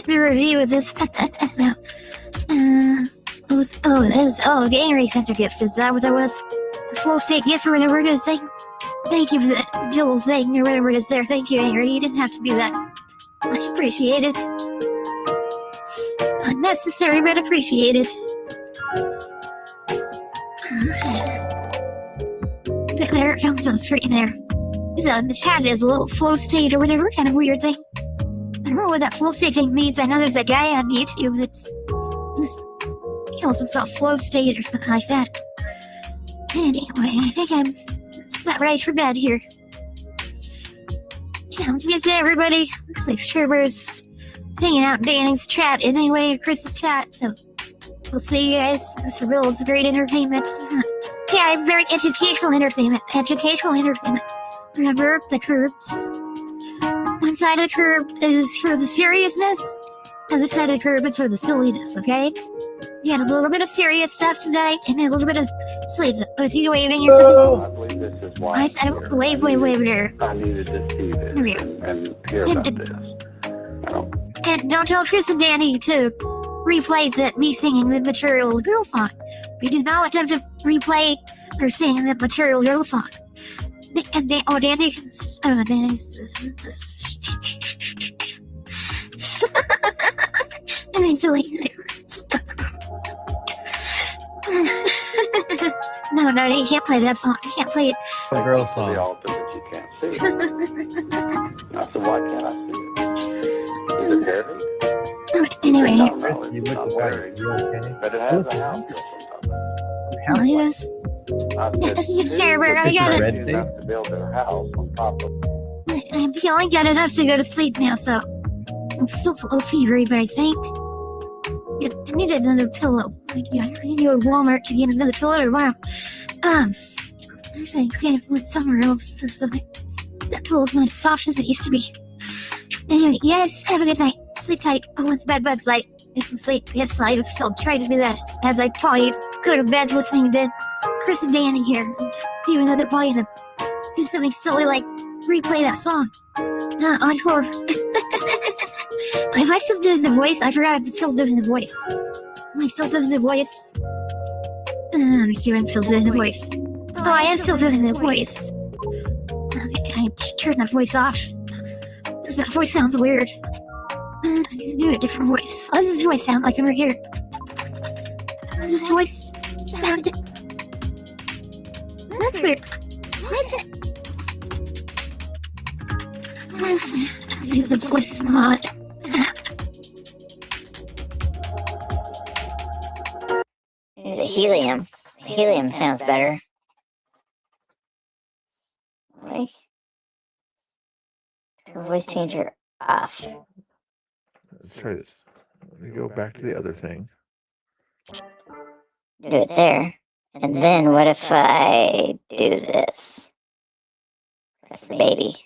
The review of this. No. The Angry Center gift. Is that what that was? A full state gift or whatever it is thing? Thank you for the Joel thing or whatever it is there. Thank you, Angry. You didn't have to do that. Much appreciated. Unnecessary, but appreciated. There it comes on the screen there. In the chat is a little flow state or whatever kind of weird thing. I don't know what that flow state thing means. I know there's a guy on YouTube that's he calls himself flow state or something like that. Anyway, I think I'm about ready for bed here. Sounds good to everybody. Looks like Sherber's hanging out in Danning's chat anyway, Chris's chat, so we'll see you guys. Mr. Bill's great entertainment. Yeah, very educational entertainment. Remember, the curbs. One side of the curb is for the seriousness, the other side of the curb is for the silliness, okay? You had a little bit of serious stuff tonight, and a little bit of silly stuff. Was he waving or something? I believe this is why. I don't wave there. I needed to see this and hear about this. And don't tell Chris and Danny to replay me singing the Material Girl song. We did not attempt to replay her singing the Material Girl song. And Danny. And then silly. No, you can't play that song. You can't play it. The girl song. The altar that you can't see. I said, why can't I see it? Is it buried? Anyway. No, it's not buried. But it has a house built on top of it. Yes. This is Sarah. I got it. To build their house on top of it. I'm feeling good enough to go to sleep now, so I'm still a little fevery, but I think I need another pillow. I need to go to Walmart to get another pillow tomorrow. I think I went somewhere else or something. That pillow's not as soft as it used to be. Anyway, yes, have a good night. Sleep tight. I went to bed, Bud's light. Get some sleep. Yes, I'll try to do this as I probably go to bed listening to Chris and Danny here. Even though they're probably gonna do something silly like replay that song. Encore. Am I still doing the voice? I forgot I'm still doing the voice. Am I still doing the voice? Let me see if I'm still doing the voice. Oh, I am still doing the voice. Okay, I should turn that voice off. That voice sounds weird. I can do a different voice. How does this voice sound like over here? How does this voice sound? That's weird. What is it? Leave the voice mod. The helium. Helium sounds better. Right? Voice changer off. Let's try this. Let me go back to the other thing. Do it there. And then what if I do this? That's the baby.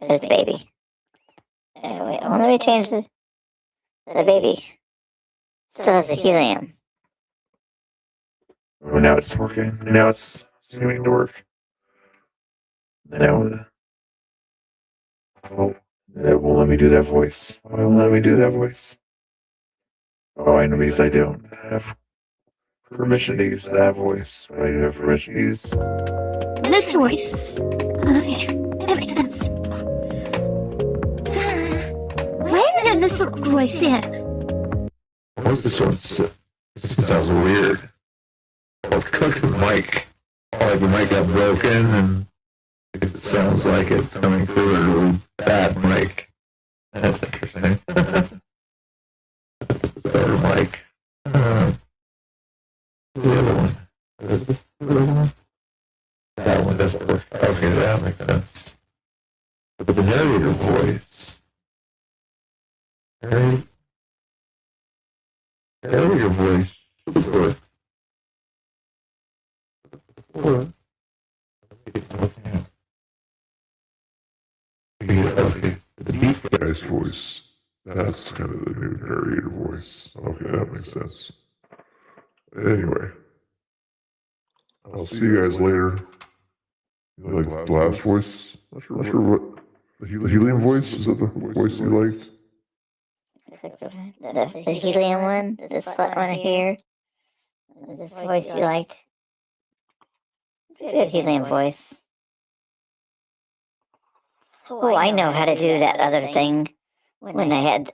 There's the baby. Wait, let me change the baby. So that's the helium. Oh, now it's working. Now it's seeming to work. Now, oh, that won't let me do that voice. Why won't let me do that voice? Oh, I know, because I don't have permission to use that voice. Why do you have permission to use? This voice. Okay, that makes sense. Where did this voice yet? What's this one? This one sounds weird. Well, it's cooked with the mic. Like the mic got broken and it sounds like it's coming through a really bad mic. That's interesting. Sorry, mic. The other one. Is this the other one? That one doesn't work. Okay, that makes sense. But the narrator voice. Narrator voice should work. Okay, the deep guy's voice. That's kind of the new narrator voice. Okay, that makes sense. Anyway, I'll see you guys later. You like the last voice? Not sure what the helium voice is. That the voice you liked? The helium one? This one here? Is this voice you liked? It's a good helium voice. Oh, I know how to do that other thing. When I had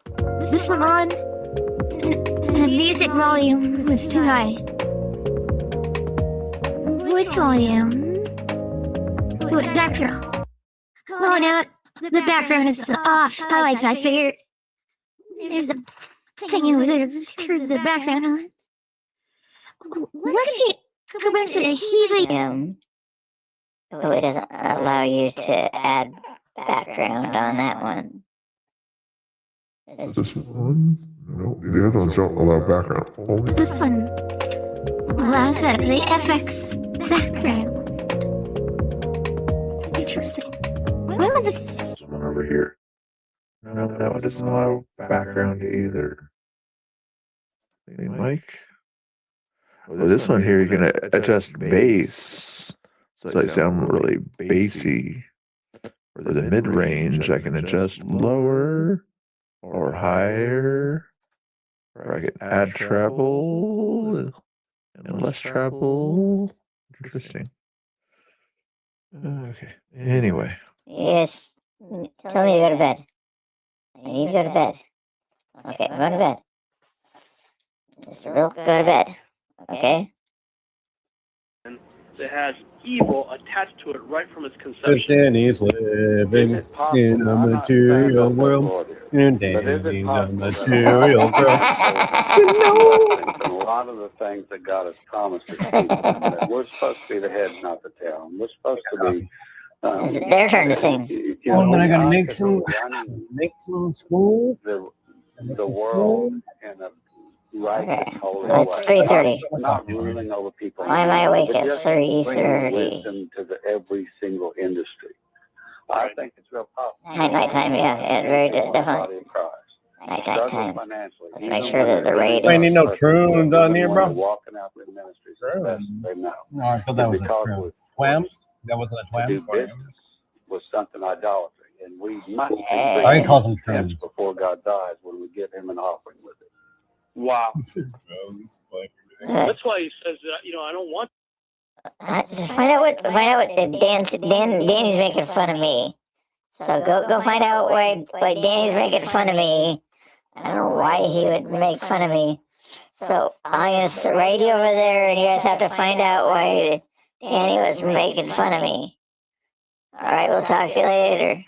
this one on, the music volume was too high. Voice volume. What background? Oh, now the background is off. I like that. I figured there's a thing over there to turn the background on. What if you go back to the helium? Oh, it doesn't allow you to add background on that one. This one? No, the other ones don't allow background. Only this one allows the FX background. Interesting. When was this? One over here. No, that one doesn't allow background either. Mic. Well, this one here you can adjust bass, so I sound really bassy. For the mid range, I can adjust lower or higher, or I can add treble and less treble. Interesting. Okay. Anyway. Yes. Tell me to go to bed. I need to go to bed. Okay, I'm going to bed. Just real go to bed. Okay? That has evil attached to it right from its Because conception. Danny's living in a material world. And Danny's in a material world. A lot of the things that God has promised us. That we're supposed to be the head, not the tail. And we're supposed to be. Is it their turn to sing? Oh, then I gotta make some spoons. The world in a righteous, holy Well, way. it's 3:30. Not ruling over people. Why am I awake but at just 3:30? bringing wisdom to every single industry. I think it's real possible. Nighttime, yeah, very definitely. Nighttime time. Let's make sure that the rate I need is. no troons on here, bro. Walking out with ministries the best they know. No, I thought that was a troon. Twams? That wasn't a To twam? do business was something idolatry, and we must be I can call them troons. before God dies when we give Him an offering with it. Wow. That's why he says that, I don't want. Find out what Danny's making fun of me. So go find out why Danny's making fun of me. I don't know why he would make fun of me. So I'm gonna sit right over there, and you guys have to find out why Danny was making fun of me. All right, we'll talk to you later.